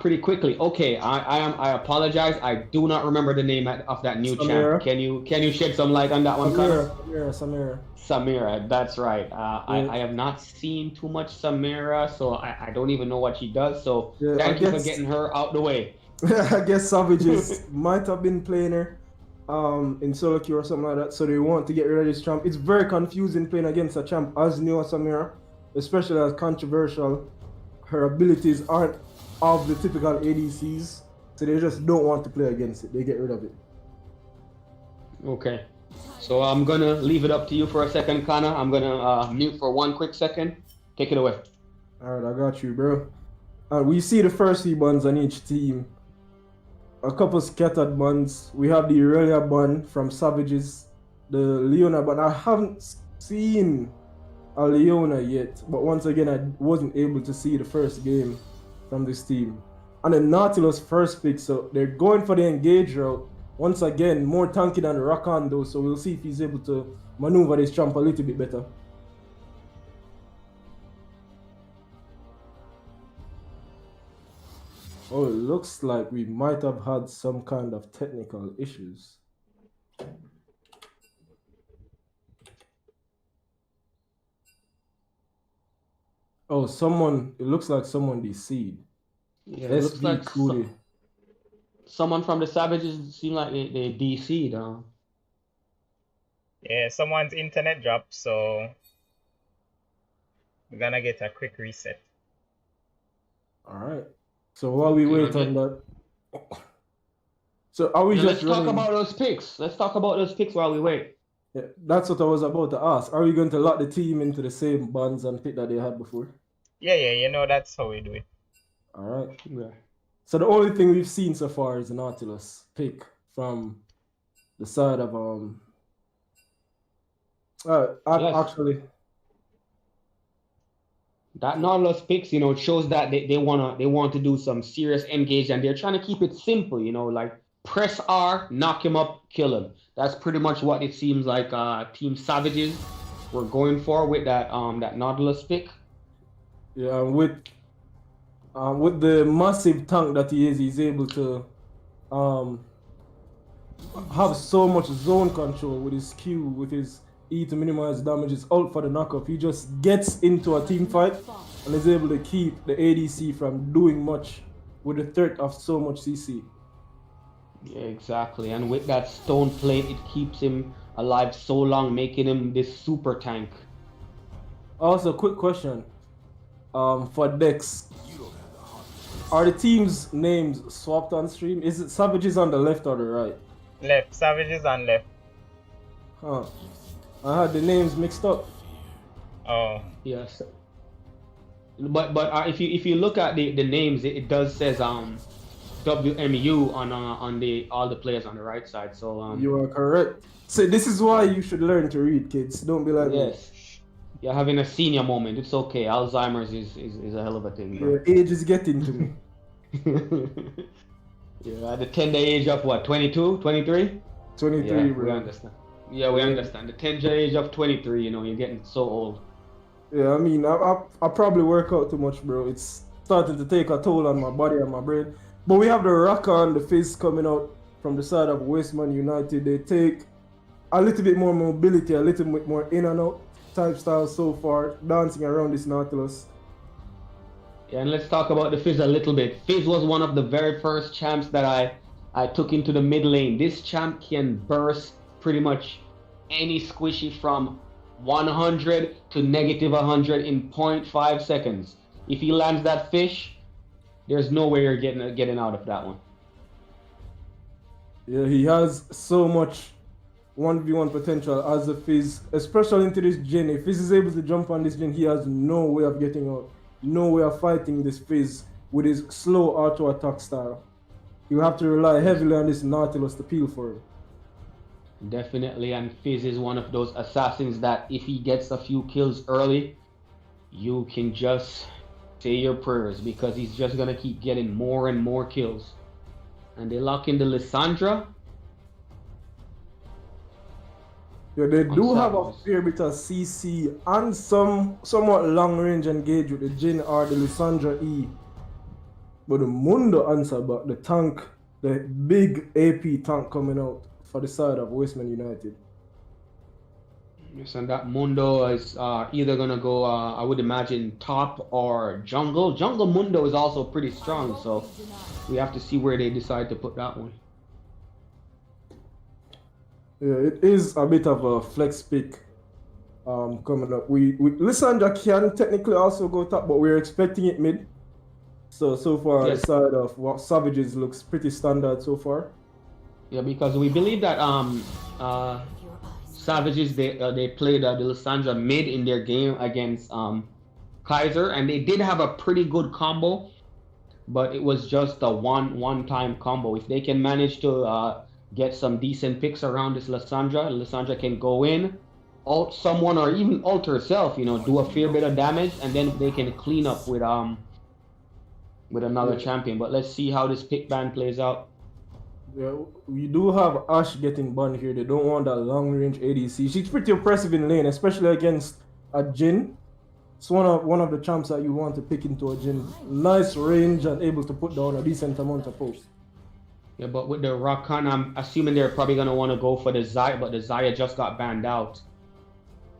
pretty quickly. Okay, I apologize. I do not remember the name of that new champ. Can you shed some light on that one, Connor? Samira, that's right. I have not seen too much Samira, so I don't even know what she does. So thank you for getting her out the way.
I guess Savages might have been playing her in solo queue or something like that, so they want to get rid of this champ. It's very confusing playing against a champ as new as Samira, especially as controversial. Her abilities aren't of the typical ADCs, so they just don't want to play against it. They get rid of it.
Okay, so I'm gonna leave it up to you for a second, Connor. I'm gonna mute for one quick second. Take it away.
All right, I got you, bro. We see the first 3 buns on each team. A couple scattered buns. We have the Aurelia bun from Savages, the Leona bun. I haven't seen a Leona yet, but once again, I wasn't able to see the first game from this team. And the Nautilus first pick, so they're going for the engage route. Once again, more tanky than Rakan though, so we'll see if he's able to maneuver this champ a little bit better. Oh, it looks like we might have had some kind of technical issues. Oh, it looks like someone DC'd.
Yeah, it looks like someone from the Savages seem like they DC'd.
Yeah, someone's internet dropped, so we're gonna get a quick reset.
Alright. So while we wait on that, so are we just
let's talk about those picks. Let's talk about those picks while we wait.
Yeah, that's what I was about to ask. Are we going to lock the team into the same buns and pick that they had before?
Yeah, you know that's how we do it.
Alright. Yeah. So the only thing we've seen so far is the Nautilus pick from the side of actually.
That Nautilus picks, it shows that they want to do some serious engage, and they're trying to keep it simple, like press R, knock him up, kill him. That's pretty much what it seems like Team Savages were going for with that Nautilus pick.
Yeah, with the massive tank that he is, he's able to have so much zone control with his Q, with his E to minimize damages out for the knockup. He just gets into a team fight and is able to keep the ADC from doing much with the threat of so much CC.
Yeah, exactly. And with that stone plate, it keeps him alive so long, making him this super tank.
Also, quick question for Dex. Are the teams' names swapped on stream? Is it Savages on the left or the right?
Left. Savages on left.
Huh. I had the names mixed up.
Oh.
Yes. But if you look at the names, it does says WMU on all the players on the right side. So
you are correct. So this is why you should learn to read, kids. Don't be like
me. You're having a senior moment. It's okay. Alzheimer's is a hell of a thing.
Your age is getting to me.
Yeah, at the tender age of what? 22, 23?
23,
yeah,
bro.
We understand. Yeah, we understand. The tender age of 23, you're getting so old.
Yeah, I mean, I probably work out too much, bro. It's starting to take a toll on my body and my brain. But we have the Rakan, the Fizz coming out from the side of Westman United. They take a little bit more mobility, a little bit more in and out. type style so far, dancing around this Nautilus.
Yeah, and let's talk about the Fizz a little bit. Fizz was one of the very first champs that I took into the mid lane. This champ can burst pretty much any squishy from 100 to negative 100 in 0.5 seconds. If he lands that fish, there's no way you're getting out of that one.
Yeah, he has so much 1v1 potential as a Fizz, especially into this Jhin. If Fizz is able to jump on this Jhin, he has no way of getting out, no way of fighting this Fizz with his slow auto attack style. You have to rely heavily on this Nautilus to peel for him.
Definitely, and Fizz is one of those assassins that if he gets a few kills early, you can just say your prayers because he's just gonna keep getting more and more kills. And they lock in the Lissandra.
Yeah, they do have a fair bit of CC and somewhat long range engage with the Jhin or the Lissandra E. But the Mundo answer back, the tank, the big AP tank coming out for the side of Westman United.
Yes, and that Mundo is either gonna go, I would imagine, top or jungle. Jungle Mundo is also pretty strong, so we have to see where they decide to put that one.
Yeah, it is a bit of a flex pick coming up. Lissandra can technically also go top, but we're expecting it mid. So far,
Yes.
the side of what Savages looks pretty standard so far.
Yeah, because we believe that Savages they played the Lissandra mid in their game against Kaiser, and they did have a pretty good combo, but it was just a one-time combo. If they can manage to get some decent picks around this Lissandra can go in, ult someone, or even ult herself, do a fair bit of damage, and then they can clean up with another champion. But let's see how this pick ban plays out.
Yeah, we do have Ashe getting banned here. They don't want that long range ADC. She's pretty impressive in lane, especially against a Jhin. It's one of the champs that you want to pick into a Jhin. Nice range and able to put down a decent amount of post.
Yeah, but with the Rakan, I'm assuming they're probably gonna want to go for the Zaya, but the Zaya just got banned out.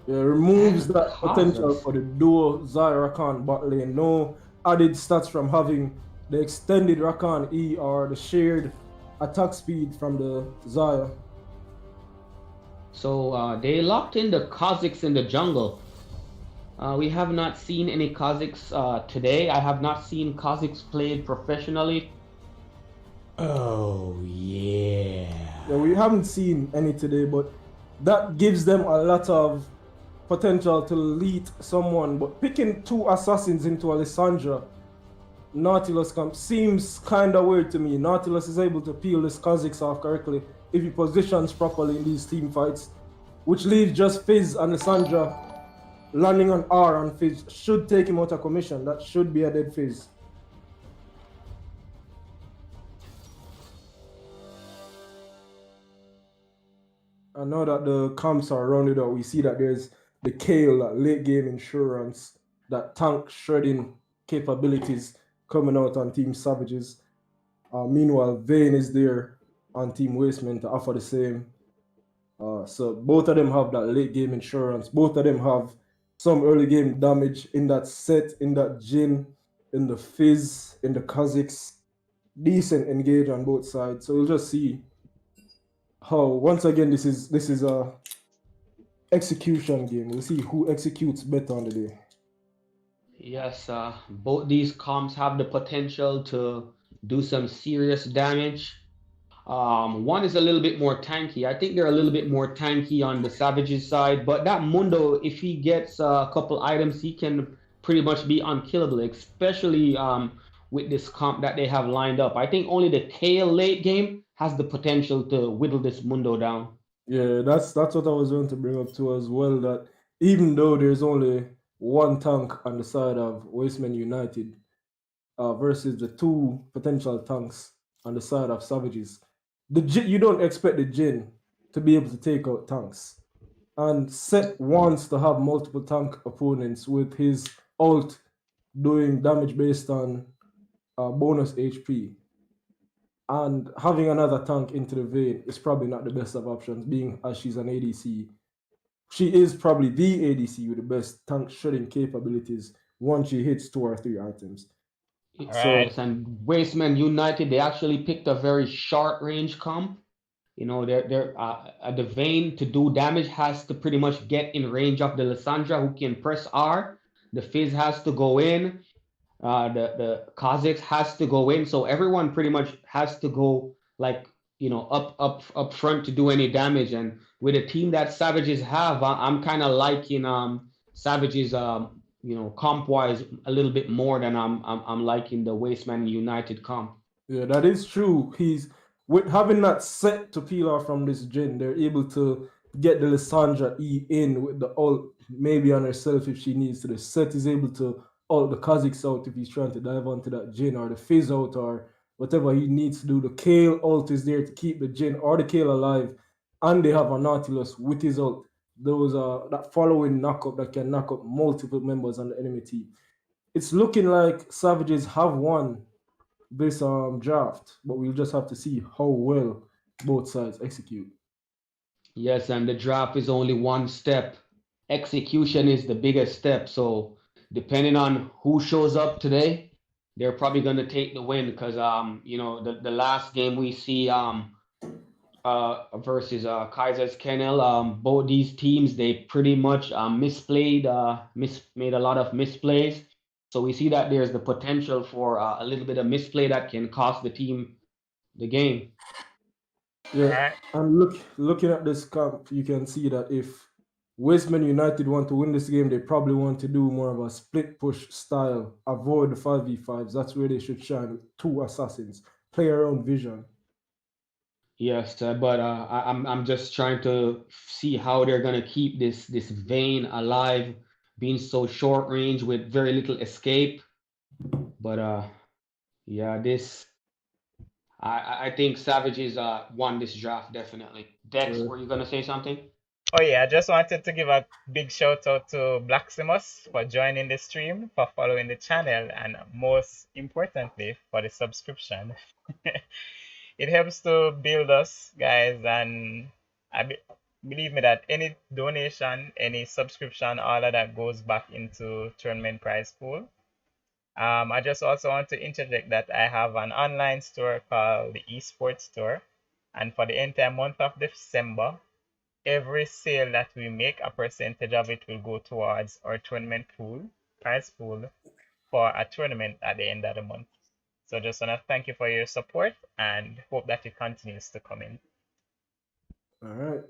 Yeah, removes
And
that potential
causes.
for the duo Zaya Rakan bot lane. No added stats from having the extended Rakan E or the shared attack speed from the Zaya.
So they locked in the Kazakhs in the jungle. We have not seen any Kazakhs today. I have not seen Kazakhs played professionally. Oh yeah.
Yeah, we haven't seen any today, but that gives them a lot of potential to lead someone. But picking two assassins into Alessandra, Nautilus camp seems kind of weird to me. Nautilus is able to peel this Kazakhs off correctly if he positions properly in these team fights, which leaves just Fizz and Alessandra landing on R on Fizz. Should take him out of commission. That should be a dead Fizz. And now that the comps are rounded out, we see that there's the Kale, that late game insurance, that tank shredding capabilities coming out on Team Savages. Meanwhile, Vayne is there on Team Wasteman to offer the same. So both of them have that late game insurance. Both of them have some early game damage in that set, in that Jhin, in the Fizz, in the Kazakhs. Decent engage on both sides. So we'll just see how, once again, this is a execution game. We'll see who executes better on the day.
Yes, both these comps have the potential to do some serious damage. One is a little bit more tanky. I think they're a little bit more tanky on the Savages side, but that Mundo, if he gets a couple items, he can pretty much be unkillable, especially with this comp that they have lined up. I think only the Kale late game has the potential to whittle this Mundo down.
Yeah, that's what I was going to bring up too as well, that even though there's only one tank on the side of Wasteman United versus the two potential tanks on the side of Savages, you don't expect the Jhin to be able to take out tanks. And Set wants to have multiple tank opponents with his ult doing damage based on bonus HP. And having another tank into the Vayne is probably not the best of options, being as she's an ADC. she is probably the ADC with the best tank shredding capabilities once she hits 2 or 3 items.
All
So
right.
Yes, and Wasteman United, they actually picked a very short range comp. You know, the Vayne to do damage has to pretty much get in range of the Lissandra who can press R. The Fizz has to go in. The Kha'Zix has to go in. So everyone pretty much has to go like, you know, up front to do any damage. And with a team that Savages have, I'm kind of liking Savages you know, comp wise a little bit more than I'm liking the Wasteman United comp.
yeah, that is true. He's with having that set to peel off from this gen, they're able to get the Lissandra E in with the ult, maybe on herself if she needs to. The set is able to ult the Kha'Zix out if he's trying to dive onto that gen, or the Fizz out, or whatever he needs to do. The Kale ult is there to keep the gen or the Kale alive, and they have a Nautilus with his ult. Those are that following knockup that can knock up multiple members on the enemy team. It's looking like Savages have won this draft, but we'll just have to see how well both sides execute.
Yes, and the draft is only one step. Execution is the biggest step. So depending on who shows up today, they're probably gonna take the win because you know the last game we see versus Kaiser's Kennel, both these teams they pretty much made a lot of misplays. So we see that there's the potential for a little bit of misplay that can cost the team the game.
All
Yeah,
right.
and looking at this camp, you can see that if Wasteman United want to win this game, they probably want to do more of a split push style, avoid the 5v5s. That's where they should shine with 2 assassins, play around vision.
Yes, but I'm just trying to see how they're gonna keep this Vayne alive, being so short range with very little escape. But yeah, this I think Savages won this draft definitely. Dex,
Uh,
were you gonna say something?
Oh yeah, I just wanted to give a big shout out to Blaximus for joining the stream, for following the channel, and most importantly for the subscription. It helps to build us, guys, and I be believe me that any donation, any subscription, all of that goes back into tournament prize pool. I just also want to interject that I have an online store called the Esports Store, and for the entire month of December, every sale that we make, a percentage of it will go towards our tournament pool, prize pool, for a tournament at the end of the month. So just want to thank you for your support and hope that it continues to come in.
all right.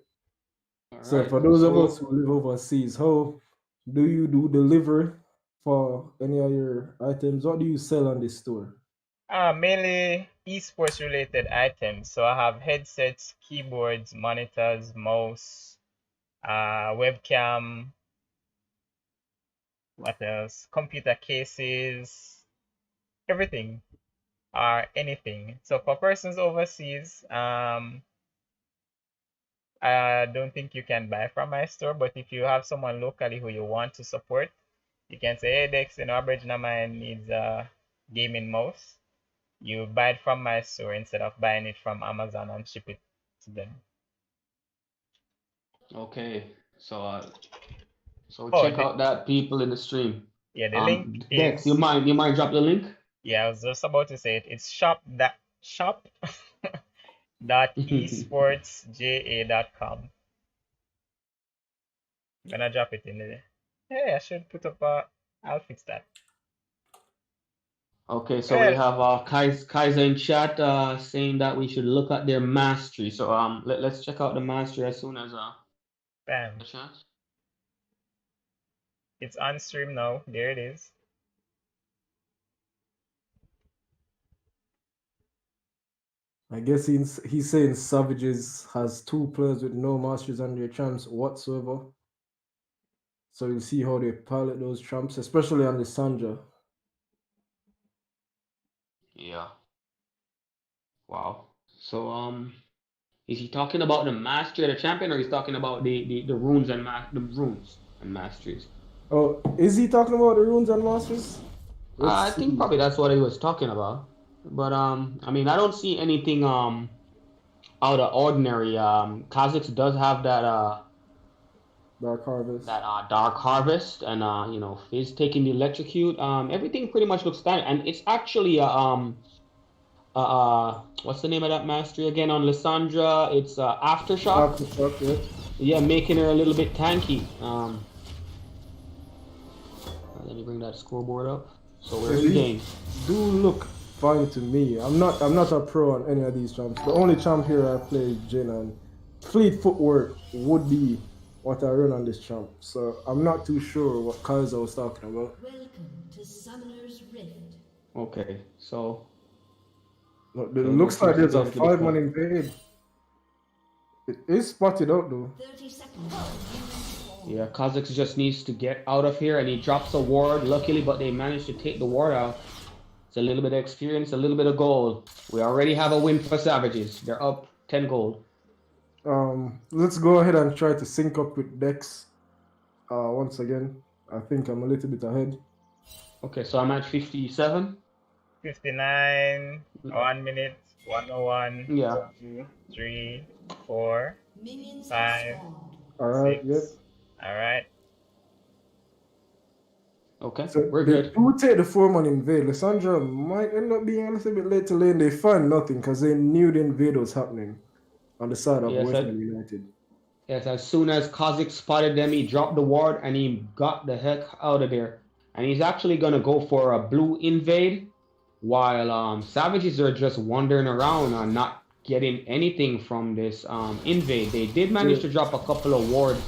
All
So
right.
for those of us
So
who live overseas, how do you do delivery for any of your items? What do you sell on this store?
Mainly esports related items. So I have headsets, keyboards, monitors, mouse, webcam, what else? Computer cases, everything or anything. So for persons overseas, I don't think you can buy from my store, but if you have someone locally who you want to support, you can say, hey Dex, you know, Abridge mine needs a gaming mouse. You buy it from my store instead of buying it from Amazon and ship it to them.
okay. So so
Oh,
check out that people in the stream.
yeah, the link
Dex,
is,
you mind drop the link?
yeah, I was just about to say it. It's shop dot esportsja.com. I'm gonna drop it in there. Hey, I should put up I'll fix that.
Okay, so we
Well,
have Kaiser in chat saying that we should look at their mastery. So let's check out the mastery as soon as
bam.
a chance.
It's on stream now. There it is.
I guess he's saying Savages has 2 players with no masters on their champs whatsoever. So you'll see how they pilot those champs, especially on the Sandra.
Yeah. Wow. So is he talking about the mastery of the champion, or he's talking about the runes and the runes and masteries?
Oh, is he talking about the runes and masters?
I
Let's
think
see.
probably that's what he was talking about. But I mean, I don't see anything out of ordinary. Kha'Zix does have that
Dark Harvest.
that Dark Harvest, and you know, Fizz taking the Electrocute. Everything pretty much looks standard, and it's actually what's the name of that mastery again on Lissandra? It's Aftershock.
Aftershock, yeah.
Yeah, making her a little bit tanky. Let me bring that scoreboard up. So we're in game.
Do look fine to me. I'm not a pro on any of these champs. The only champ here I play is Jin, and fleet footwork would be what I run on this champ. So I'm not too sure what Kaiser was talking about.
Welcome to Summoner's Rift.
Okay, so
Look, it looks like there's a 5-man invade. It is spotted out though.
30 seconds.
yeah, Kha'Zix just needs to get out of here, and he drops a ward, luckily, but they managed to take the ward out. It's a little bit of experience, a little bit of gold. We already have a win for Savages. They're up 10 gold.
Let's go ahead and try to sync up with Dex. Once again, I think I'm a little bit ahead.
Okay, so I'm at 57.
59, 1 minute, 101,
Yeah.
2, 3, 4,
Minions
5,
have spawned.
All right,
6.
yep.
Alright.
Okay,
So
we're
they
good.
do take the 4-man invade. Lissandra might end up being a little bit late to lane. They find nothing because they knew the invade was happening on the side of
Yes,
West
I-
Ham United.
Yes, as soon as Kha'Zix spotted them, he dropped the ward and he got the heck out of there. And he's actually gonna go for a blue invade, while Savages are just wandering around and not getting anything from this invade. They did manage to drop a couple of wards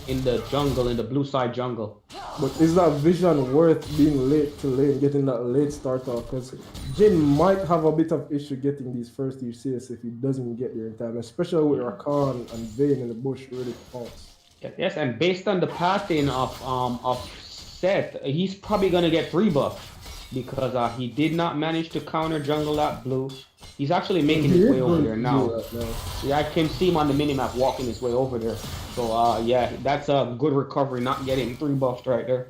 in the jungle, in the blue side jungle.
But is that vision worth being late to lane, getting that late start off? Because Jin might have a bit of issue getting these first tier CS if he doesn't get there in time, especially with Rakan and Vayne in the bush ready to pounce.
Yes, and based on the pathing of Seth, he's probably gonna get 3 buff because he did not manage to counter jungle that blue. He's actually making his way over there now. Yeah, I can see him on the minimap walking his way over there. So yeah, that's a good recovery, not getting 3 buffs right there.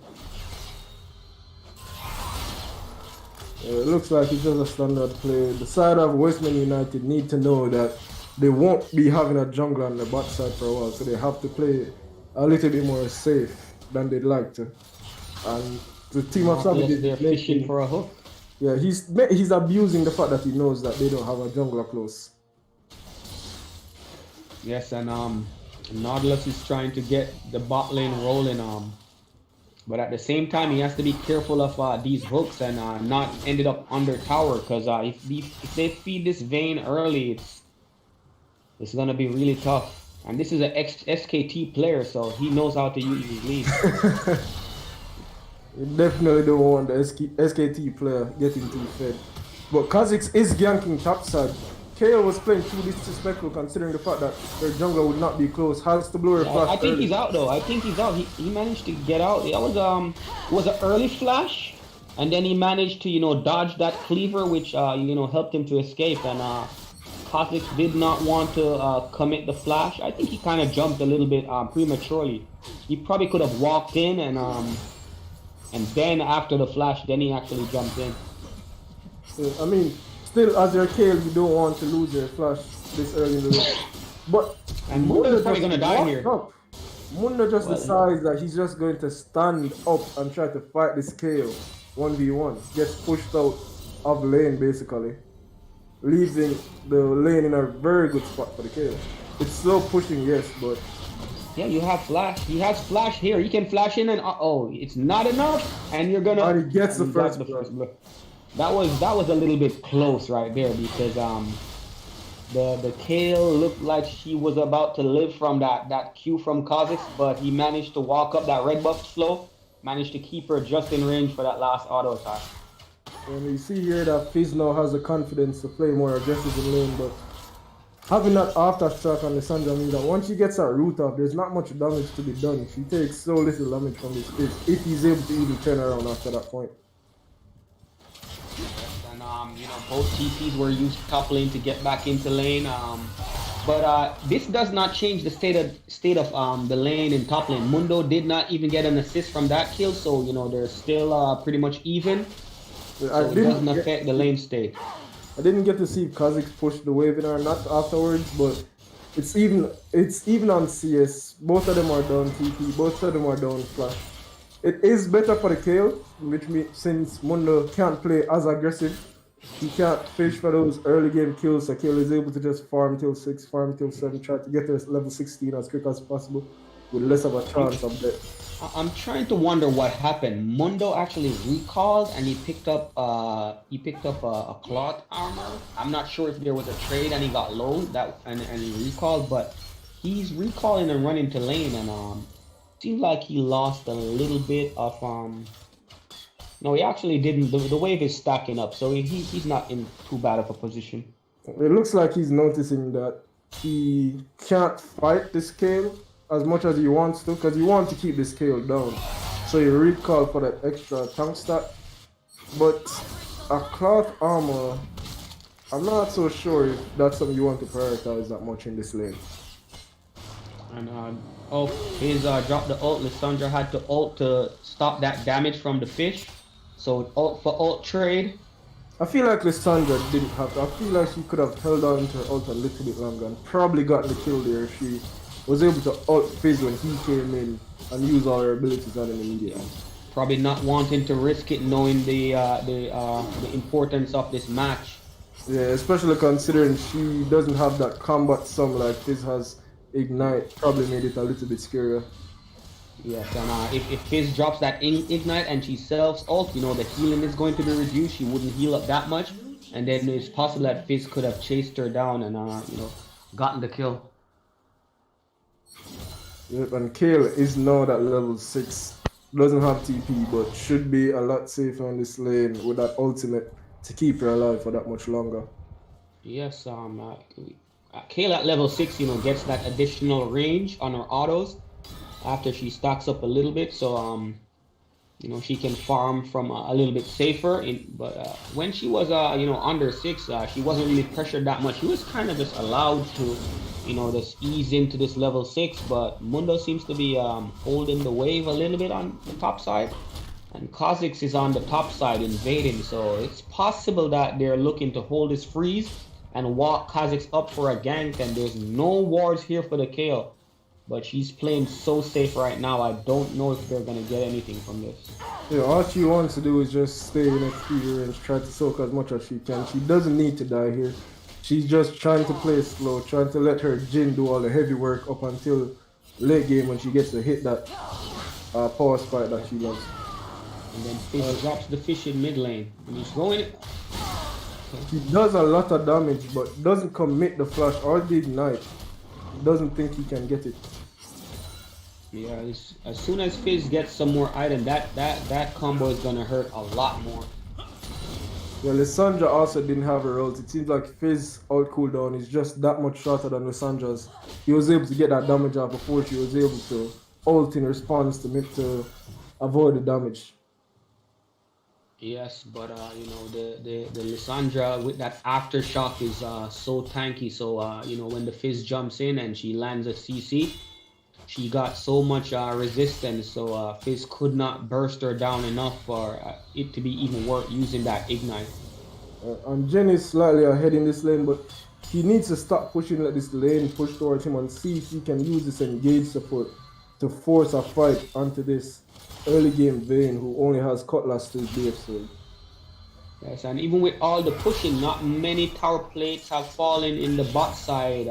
It looks like it's just a standard play. The side of Westman United need to know that they won't be having a jungle on the bot side for a while, so they have to play a little bit more safe than they'd like to. And the team of Savages
They're fishing for a hook.
yeah, he's abusing the fact that he knows that they don't have a jungler close.
Yes, and Nautilus is trying to get the bot lane rolling. But at the same time, he has to be careful of these hooks and not ended up under tower, because if they feed this Vayne early, it's gonna be really tough. And this is an SKT player, so he knows how to use his lead.
You definitely don't want the SKT player getting too fed. But Kha'Zix is ganking topside. KO was playing too disrespectful considering the fact that their jungler would not be close. Has to blow her flash.
I think
early.
he's out though. I think he's out. He managed to get out. That was an early flash, and then he managed to dodge that cleaver, which helped him to escape. And Kha'Zix did not want to commit the flash. I think he kind of jumped a little bit prematurely. He probably could have walked in and then after the flash, then he actually jumped in.
I mean, still as your KO, you don't want to lose your flash this early in the game. But
And Mundo's probably gonna die here.
Mundo just decides that he's just going to stand up and try to fight this KO 1v1. Gets pushed out of lane basically, leaving the lane in a very good spot for the KO. It's slow pushing, yes, but
Yeah, you have flash. He has flash here. He can flash in and it's not enough, and you're gonna.
And he gets the
and he got
first blood.
blood. That was a little bit close right there, because the Kale looked like she was about to live from that Q from Kha'Zix, but he managed to walk up that red buff slow, managed to keep her just in range for that last auto attack.
And you see here that Fizz now has the confidence to play more aggressive in lane, but having that aftershock on the Sandra means that once she gets her root off, there's not much damage to be done. She takes so little damage from this Fizz if he's able to even turn around after that point.
And both TPs were used top lane to get back into lane. But this does not change the state of the lane in top lane. Mundo did not even get an assist from that kill, so they're still pretty much even. So it doesn't affect the lane state.
I didn't get to see if Kha'Zix pushed the wave in or not afterwards, but It's even on CS. Both of them are down TP. Both of them are down flash. It is better for the kill, which means since Mundo can't play as aggressive, he can't fish for those early game kills. So Kill is able to just farm till 6, farm till 7, try to get to level 16 as quick as possible with less of a chance of death.
I'm trying to wonder what happened. Mundo actually recalled and he picked up a cloth armor. I'm not sure if there was a trade and he got low and he recalled, but he's recalling and running to lane and seems like he lost a little bit of no, he actually didn't. The wave is stacking up, so he's not in too bad of a position.
It looks like he's noticing that he can't fight the scale as much as he wants to, because he wants to keep the scale down. So he recall for that extra tank stat. But a cloth armor, I'm not so sure if that's something you want to prioritize that much in this lane.
And he's dropped the ult. Lissandra had to ult to stop that damage from the fish. So ult for ult trade.
I feel like Lissandra didn't have to. I feel like she could have held on to her ult a little bit longer and probably gotten the kill there. She was able to ult Fizz when he came in and use all her abilities on him immediately.
Probably not wanting to risk it, knowing the importance of this match.
Yeah, especially considering she doesn't have that combat sum like Fizz has. Ignite probably made it a little bit scarier.
Yes, and if Fizz drops that Ignite and she sells ult, you know, the healing is going to be reduced. She wouldn't heal up that much. And then it's possible that Fizz could have chased her down and, you know, gotten the kill.
Yep, and Kale is now at level 6. Doesn't have TP, but should be a lot safer on this lane with that ultimate to keep her alive for that much longer.
Yes, Kale at level 6, you know, gets that additional range on her autos after she stacks up a little bit, so you know, she can farm from a little bit safer. But when she was you know, under 6, she wasn't really pressured that much. She was kind of just allowed to, you know, just ease into this level 6. But Mundo seems to be holding the wave a little bit on the top side, and Kha'Zix is on the top side invading. So it's possible that they're looking to hold this freeze and walk Kha'Zix up for a gank, and there's no wards here for the KO. But she's playing so safe right now, I don't know if they're gonna get anything from this.
Yeah, all she wants to do is just stay in a free range, try to soak as much as she can. She doesn't need to die here. She's just trying to play slow, trying to let her Jhin do all the heavy work up until late game when she gets to hit that power spike that she loves.
And then Fish drops the fish in mid lane. And he's going.
He does a lot of damage, but doesn't commit the flash or the ignite. Doesn't think he can get it.
Yeah, as soon as Fizz gets some more item, that combo is gonna hurt a lot more.
Yeah, Lissandra also didn't have her ult. It seems like Fizz ult cooldown is just that much shorter than Lissandra's. He was able to get that damage out before she was able to ult in response to avoid the damage.
Yes, but you know, the Lissandra with that aftershock is so tanky. So you know, when the Fizz jumps in and she lands a CC, she got so much resistance. So Fizz could not burst her down enough for it to be even worth using that ignite.
And Jhin is slightly ahead in this lane, but he needs to stop pushing, let this lane push towards him and see if he can use this engage support to force a fight onto this early game Vayne, who only has Cutlass to his base sword.
Yes, and even with all the pushing, not many tower plates have fallen in the bot side.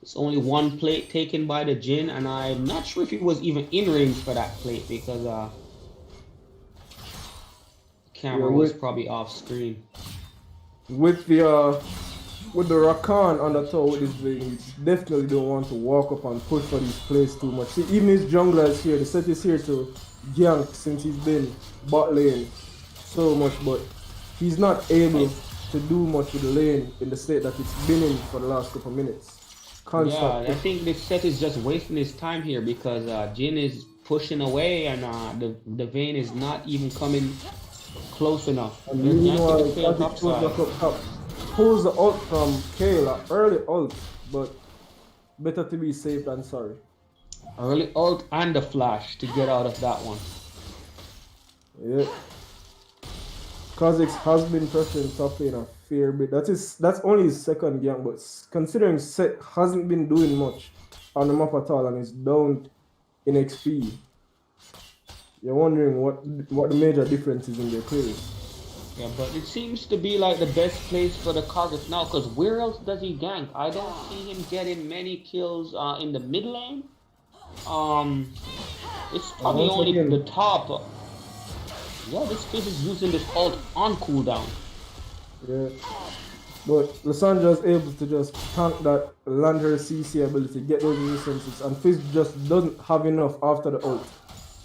It's only one plate taken by the Jhin, and I'm not sure if he was even in range for that plate because the camera was probably off screen.
With the Rakan on the tower with his Vayne, you definitely don't want to walk up and push for these plays too much. See, even his jungler is here. The set is here to gank since he's been bot lane so much, but he's not able to do much with the lane in the state that it's been in for the last couple of minutes.
Yeah, I think this set is just wasting his time here because Jhin is pushing away and the Vayne is not even coming close enough.
And meanwhile, pulls the ult from Kale, early ult, but better to be safe than sorry.
Early ult and the flash to get out of that one.
Yeah. Kha'Zix has been pressuring top lane a fair bit. That's only his second gank, but considering Set hasn't been doing much on the map at all and is down in XP, you're wondering what the major difference is in their play.
Yeah, but it seems to be like the best place for the Kha'Zix now, because where else does he gank? I don't see him getting many kills in the mid lane. It's probably
once
only
again-
the top. Yeah, this Fizz is using this ult on cooldown.
Yeah. But Lysandra is able to just tank that, land her CC ability, get those resistances, and Fizz just doesn't have enough after the ult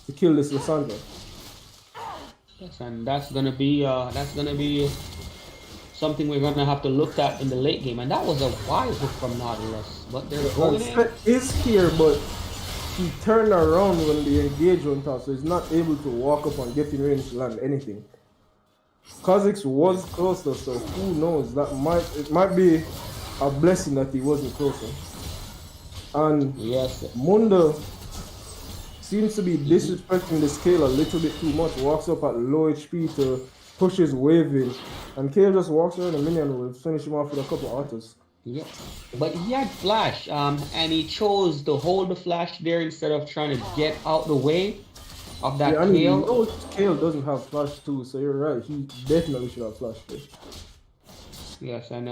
to kill this Lysandra.
Yes, and that's gonna be something we're gonna have to look at in the late game. And that was a wise hook from Nautilus, but they're going in.
Set is here, but he turned around when the engage went off, so he's not able to walk up and get in range to land anything. Kha'Zix was closer, so who knows? It might be a blessing that he wasn't closer. And
Yes,
Mundo seems to be disrespecting the scale a little bit too much. Walks up at low HP to push his wave in, and Kale just walks around a minion and will finish him off with a couple autos.
yeah. But he had flash, and he chose to hold the flash there instead of trying to get out the way of that
Yeah, and he
Kale.
knows Kale doesn't have flash too, so you're right. He definitely should have flash there.
Yes, and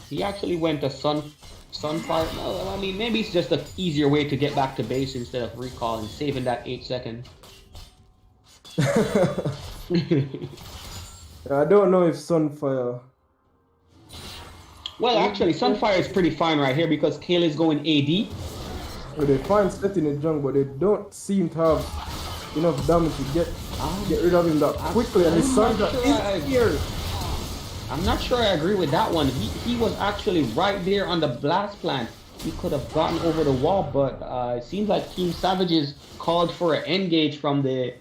he actually went to Sunfire. No, I mean, maybe it's just an easier way to get back to base instead of recall and saving that 8 seconds.
I don't know if Sunfire.
Well, actually, Sunfire is pretty fine right here because Kale is going AD.
Well, they find Set in the jungle, but they don't seem to have enough damage to get rid of him that quickly. And his Sandra is here.
I'm not sure I agree with that one. He was actually right there on the blast plant. He could have gotten over the wall, but it seems like Team Savages called for an engage from the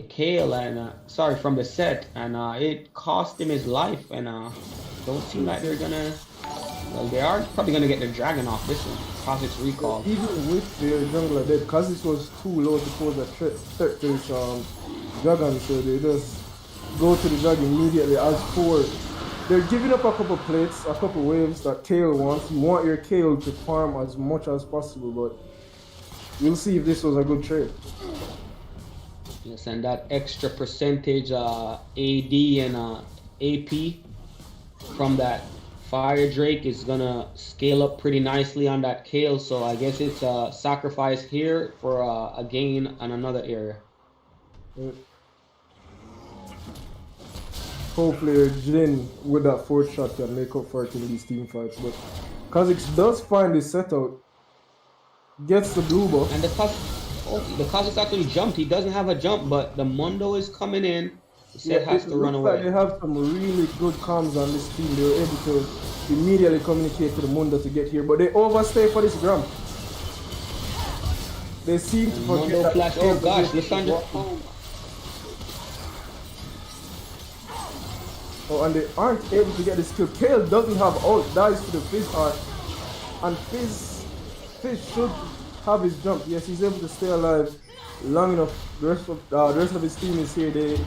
Kale and from the Set, and it cost him his life. And don't seem like they're gonna. Well, they are probably gonna get their dragon off this one. Kha'Zix recall.
Even with their jungler dead, because this was too low to pose a threat to this dragon, so they just go to the dragon immediately. As for they're giving up a couple plates, a couple waves that Kale wants. You want your Kale to farm as much as possible, but we'll see if this was a good trade.
Yes, and that extra percentage AD and AP from that Fire Drake is gonna scale up pretty nicely on that Kale, so I guess it's a sacrifice here for a gain on another area.
Hopefully Jin with that fourth shot can make up for it in these team fights, but Kha'Zix does find his set out, gets the blue buff.
And the Kha'Zix actually jumped. He doesn't have a jump, but the Mundo is coming in. The Set has to run away.
Like they have some really good comms on this team. They were able to immediately communicate to the Mundo to get here, but they overstay for this Gram. They seem to forget
Mundo
that.
flash. Oh gosh, Lysandra.
Oh, and they aren't able to get this kill. Kale doesn't have ult, dies to the Fizz art, and Fizz should have his jump. Yes, he's able to stay alive long enough. The rest of his team is here. They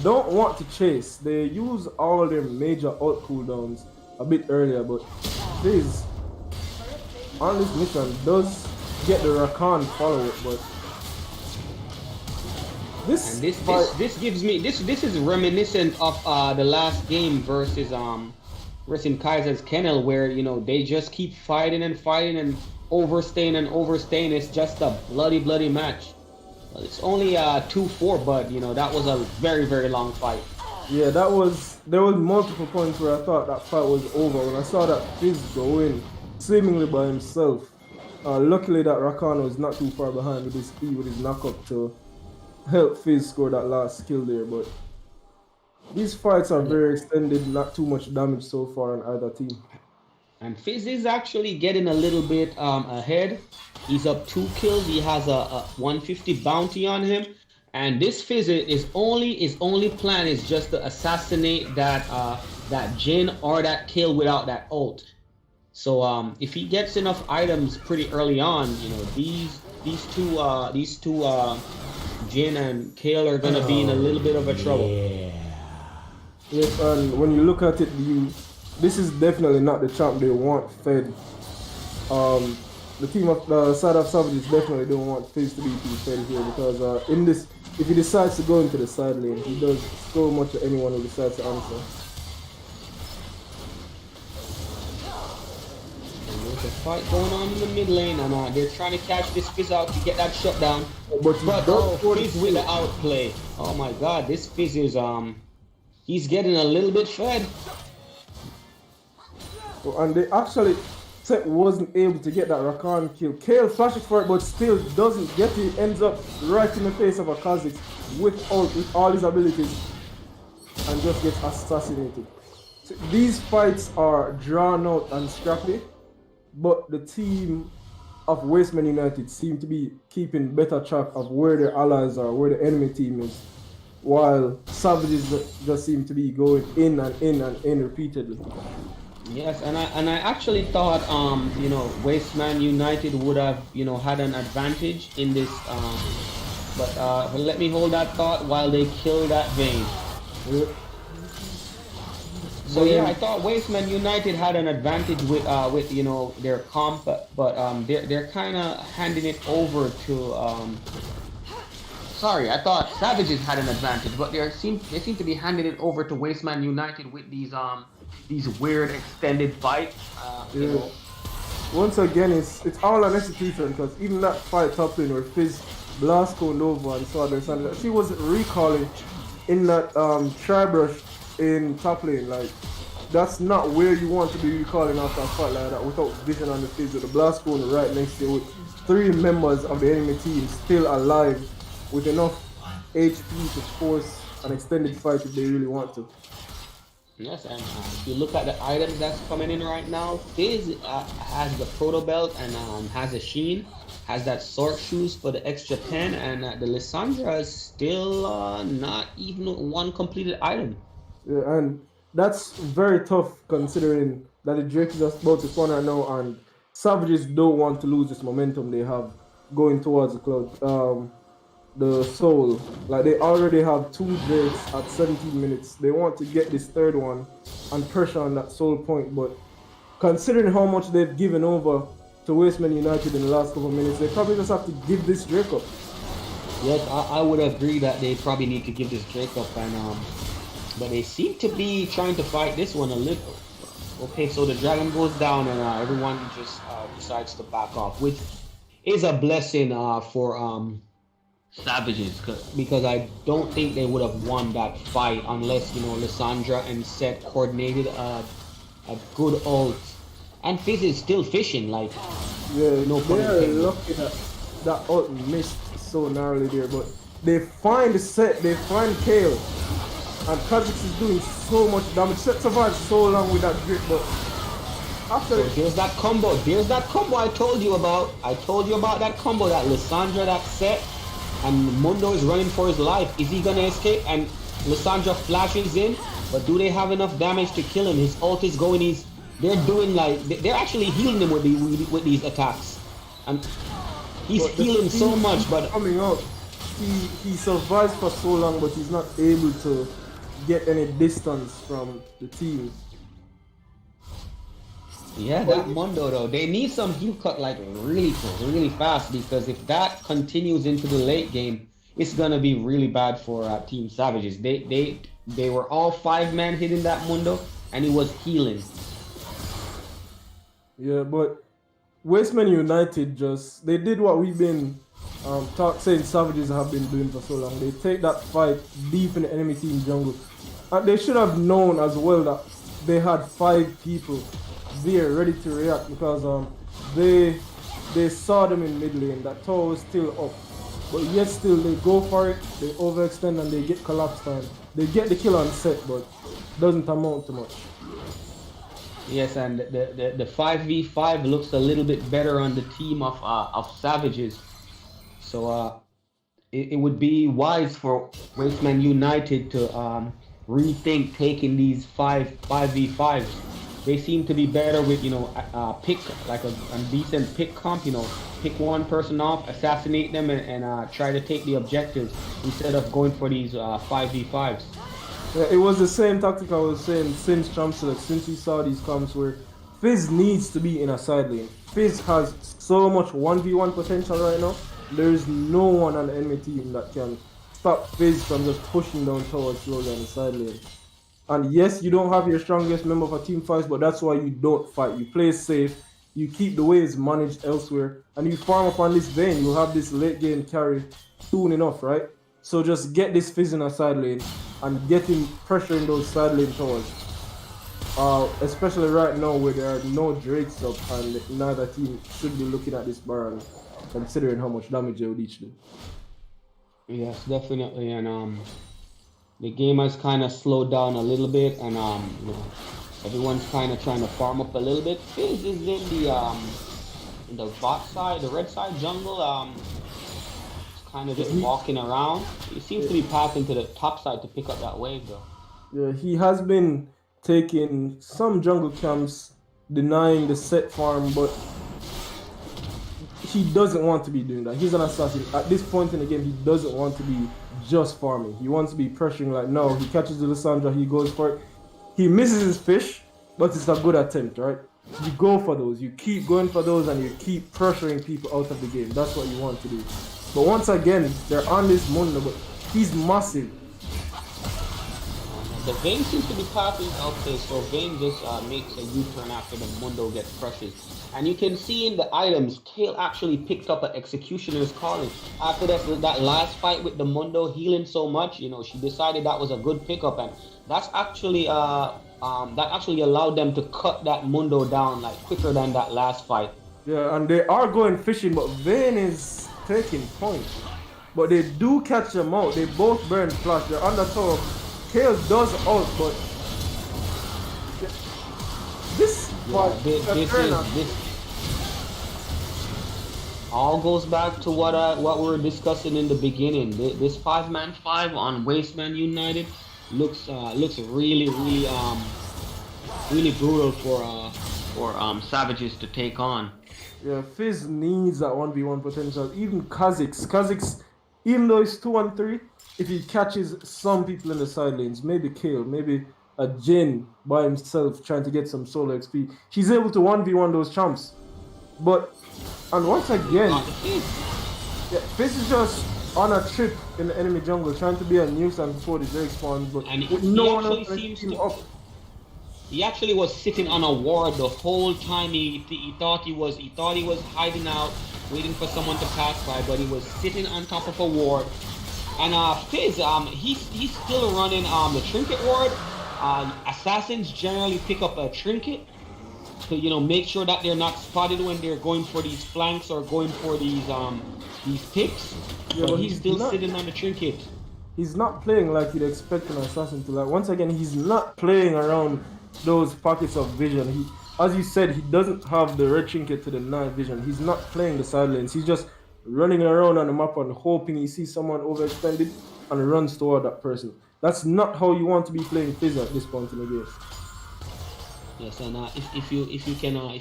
don't want to chase. They use all their major ult cooldowns a bit earlier, but Fizz on this mission does get the Rakan follow-up, but this
gives me this is reminiscent of the last game versus Kaiser's Kennel, where they just keep fighting and overstaying. It's just a bloody match. Well, it's only 2-4, but that was a very, very long fight.
Yeah, there was multiple points where I thought that fight was over when I saw that Fizz go in seemingly by himself. Luckily that Rakan was not too far behind with his speed, with his knockup to help Fizz score that last kill there, but these fights are very extended, not too much damage so far on either team.
And Fizz is actually getting a little bit ahead. He's up 2 kills. He has a 150 bounty on him. And this Fizz his only plan is just to assassinate that Jin or that kill without that ult. So if he gets enough items pretty early on, these two Jin and Kale are gonna be in a little bit of a trouble.
Yes, and when you look at it, this is definitely not the champ they want fed. The team of the side of Savages definitely don't want Fizz to be too fed here because in this, if he decides to go into the side lane, he does so much to anyone who decides to answer.
And there's a fight going on in the mid lane, and they're trying to catch this Fizz out to get that shutdown. But Fizz with the outplay. Oh my God, this Fizz is he's getting a little bit fed.
And they actually, Seth wasn't able to get that Rakan kill. Kale flashes for it, but still doesn't get it. Ends up right in the face of a Kha'Zix with all his abilities and just gets assassinated. So these fights are drawn out and scrappy, but the team of Wasteman United seem to be keeping better track of where their allies are, where the enemy team is, while Savages just seem to be going in and in and in repeatedly.
Yes, and I actually thought you know, Wasteman United would have, you know, had an advantage in this but let me hold that thought while they kill that Vayne. So yeah, I thought Wasteman United had an advantage with you know, their comp, but they're kind of handing it over to sorry, I thought Savages had an advantage, but they seem to be handing it over to Wasteman United with these weird extended fights. You know.
Once again, it's all an execution because even that fight top lane where Fizz blast coned over and saw this, and she wasn't recalling in that tri-brush in top lane. Like, that's not where you want to be recalling after a fight like that without vision on the Fizz with the blast cone right next to you with 3 members of the enemy team still alive with enough HP to force an extended fight if they really want to.
Yes, and if you look at the items that's coming in right now, Fizz has the Proto Belt and has a Sheen, has that Sword Shoes for the extra 10, and the Lissandra is still not even one completed item.
Yeah, and that's very tough considering that the Drake is just about to spawn right now, and Savages don't want to lose this momentum they have going towards the Soul. Like, they already have 2 Drakes at 17 minutes. They want to get this 3rd one and pressure on that Soul point, but considering how much they've given over to Wasteman United in the last couple of minutes, they probably just have to give this Drake up.
Yes, I would agree that they probably need to give this Drake up, and but they seem to be trying to fight this one a little. Okay, so the dragon goes down, and everyone just decides to back off, which is a blessing for Savages, because I don't think they would have won that fight unless, you know, Lissandra and Seth coordinated a good ult. And Fizz is still fishing, like,
yeah,
no pun
they're
intended.
lucky that ult missed so narrowly there, but they find Seth, they find Kale, and Kha'Zix is doing so much damage. Seth survived so long with that grip, but after
So there's that combo. There's that combo I told you about. I told you about that combo, that Lissandra, that Seth, and Mundo is running for his life. Is he gonna escape? And Lissandra flashes in, but do they have enough damage to kill him? His ult is going. They're doing like they're actually healing him with these attacks, and he's healing so much. But
coming out, he survives for so long, but he's not able to get any distance from the team.
yeah, that Mundo though, they need some heal cut like really fast, because if that continues into the late game, it's gonna be really bad for Team Savages. They were all 5-man hitting that Mundo, and he was healing.
Yeah, but Wasteman United they did what we've been saying Savages have been doing for so long. They take that fight deep in the enemy team jungle. And they should have known as well that they had 5 people there ready to react, because they saw them in mid lane. That tower was still up, but yet still they go for it, they overextend, and they get collapse time. They get the kill on set, but doesn't amount to much.
Yes, and the 5v5 looks a little bit better on the team of Savages. So it would be wise for Wasteman United to rethink taking these 5v5s. They seem to be better with, you know, pick like a decent pick comp, you know, pick one person off, assassinate them, and try to take the objectives instead of going for these 5v5s.
Yeah, it was the same tactic I was saying since Champ Select, since we saw these comps where Fizz needs to be in a side lane. Fizz has so much 1v1 potential right now. There is no one on the enemy team that can stop Fizz from just pushing down towards slowly on the side lane. And yes, you don't have your strongest member for team fights, but that's why you don't fight. You play safe, you keep the waves managed elsewhere, and you farm up on this vein. You have this late game carry soon enough, right? So just get this Fizz in a side lane and get him pressuring those side lane towers. Especially right now where there are no Drakes up and neither team should be looking at this Baron, considering how much damage they would each do.
Yes, definitely, and the game has kind of slowed down a little bit, and you know, everyone's kind of trying to farm up a little bit. Fizz is in the bot side, the red side jungle, kind of just walking around. He seems to be passing to the top side to pick up that wave, though.
Yeah, he has been taking some jungle camps, denying the set farm, but he doesn't want to be doing that. He's an assassin. At this point in the game, he doesn't want to be just farming. He wants to be pressuring. Like, no, he catches the Lissandra, he goes for it. He misses his fish, but it's a good attempt, right? You go for those. You keep going for those, and you keep pressuring people out of the game. That's what you want to do. But once again, they're on this Mundo, but he's massive.
The Vayne seems to be passing out there, so Vayne just makes a U-turn after the Mundo gets crushes. And you can see in the items, Kale actually picked up an Executioner's Calling. After that last fight with the Mundo healing so much, you know, she decided that was a good pickup, and that's actually that actually allowed them to cut that Mundo down like quicker than that last fight.
Yeah, and they are going fishing, but Vayne is taking points. But they do catch them out. They both burn flash. They're on the tower. Kale does out, but this
all goes back to what we were discussing in the beginning. This 5-man-5 on Wasteman United looks really brutal for Savages to take on.
Yeah, Fizz needs that 1v1 potential. Even Kha'Zix, even though it's 2-on-3, if he catches some people in the side lanes, maybe Kale, maybe a Jin by himself trying to get some solo XP, he's able to 1v1 those champs. But, and once again, yeah, Fizz is just on a trip in the enemy jungle, trying to be a nuisance before the Drake spawns, but no one else seems to up.
He actually was sitting on a ward the whole time. He thought he was hiding out, waiting for someone to pass by, but he was sitting on top of a ward. And Fizz, he's still running the trinket ward. Assassins generally pick up a trinket to, you know, make sure that they're not spotted when they're going for these flanks or going for these picks. Yeah, but he's still sitting on the trinket.
He's not playing like you'd expect an assassin to. Like, once again, he's not playing around those pockets of vision. He, as you said, he doesn't have the red trinket to the night vision. He's not playing the side lanes. He's just running around on the map and hoping he sees someone overextended and runs toward that person. That's not how you want to be playing Fizz at this point in the game.
Yes, and if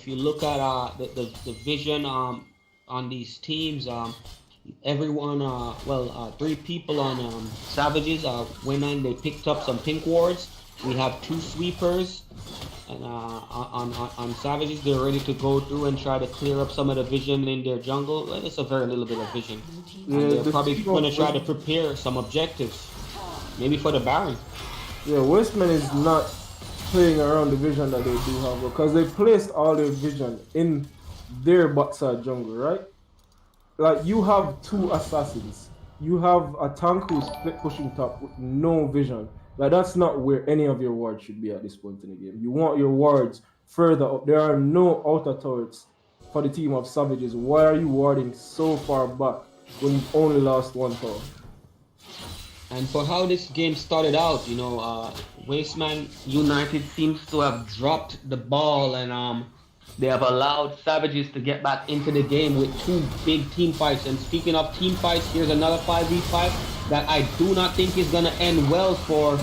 you look at the vision on these teams, everyone three people on Savages went on. They picked up some pink wards. We have 2 sweepers, and on Savages, they're ready to go through and try to clear up some of the vision in their jungle. It's a very little bit of vision.
Yeah,
and they're probably going to try to prepare some objectives, maybe for the Baron.
Yeah, Wasteman is not playing around the vision that they do have, because they placed all their vision in their bot side jungle, right? Like, you have 2 assassins. You have a tank who's pushing top with no vision. Like, that's not where any of your wards should be at this point in the game. You want your wards further up. There are no outer turrets for the team of Savages. Why are you warding so far back when you've only lost 1 tower?
And for how this game started out, you know, Wasteman United seems to have dropped the ball, and they have allowed Savages to get back into the game with 2 big team fights. And speaking of team fights, here's another 5v5 that I do not think is going to end well for...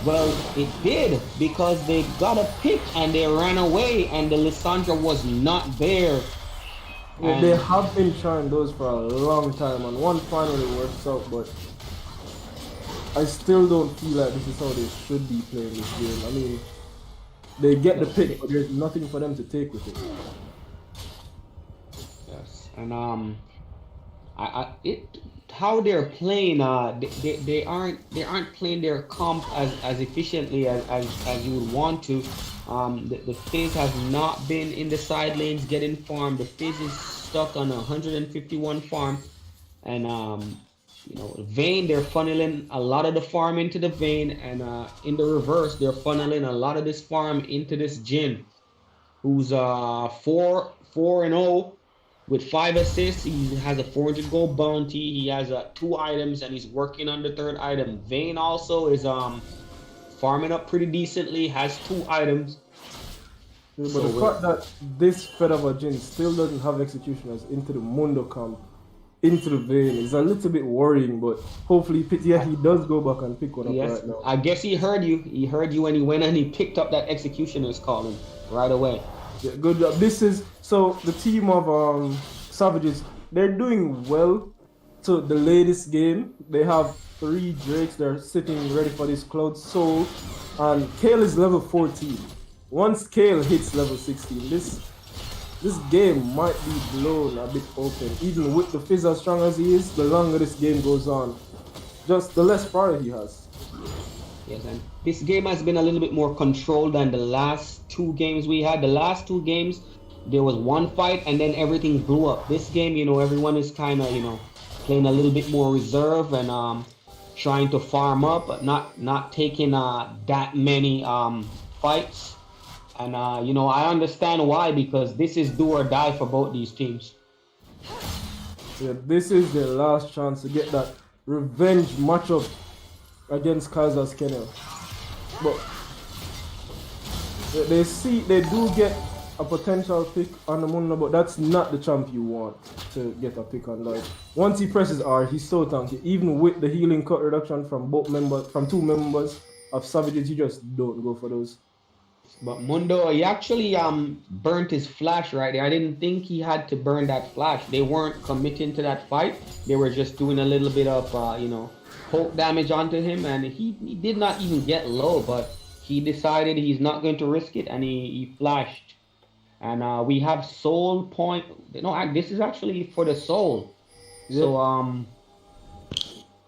Well, it did, because they got a pick and they ran away, and the Lissandra was not there.
Yeah, they have been trying those for a long time, and one finally works out, but I still don't feel like this is how they should be playing this game. I mean, they get the pick, but there's nothing for them to take with it.
Yes, and how they're playing, they aren't playing their comp as efficiently as you would want to. The Fizz has not been in the side lanes getting farm. The Fizz is stuck on 151 farm, and Vayne, they're funneling a lot of the farm into the Vayne, and in the reverse, they're funneling a lot of this farm into this Jhin, who's 4-0 with 5 assists. He has a 400 gold bounty. He has 2 items, and he's working on the 3rd item. Vayne also is farming up pretty decently, has 2 items.
Yeah, but the fact that this fed of a Jhin still doesn't have executioners into the Mundo camp, into the Vayne, is a little bit worrying, but hopefully he does go back and pick one up right now.
I guess he heard you. He heard you when he went and he picked up that executioner's calling right away.
Yeah, good job. This is so the team of Savages, they're doing well to delay this game. They have 3 Drakes, they're sitting ready for this Cloud Soul, and Kale is level 14. Once Kale hits level 16, this game might be blown a bit open. Even with the Fizz as strong as he is, the longer this game goes on, just the less priority he has.
Yes, and this game has been a little bit more controlled than the last 2 games we had. The last 2 games, there was one fight and then everything blew up. This game, everyone is kind of, playing a little bit more reserve and trying to farm up, but not taking that many fights. And I understand why, because this is do or die for both these teams.
Yeah, this is their last chance to get that revenge matchup against Kaiser's Kennel. But they do get a potential pick on the Mundo, but that's not the champ you want to get a pick on. Like, once he presses R, he's so tanky. Even with the healing cut reduction from 2 members of Savages, you just don't go for those.
But Mundo, he actually burnt his flash right there. I didn't think he had to burn that flash. They weren't committing to that fight. They were just doing a little bit of poke damage onto him, and he did not even get low, but he decided he's not going to risk it, and he flashed. And we have soul point. No, this is actually for the soul. Yeah. So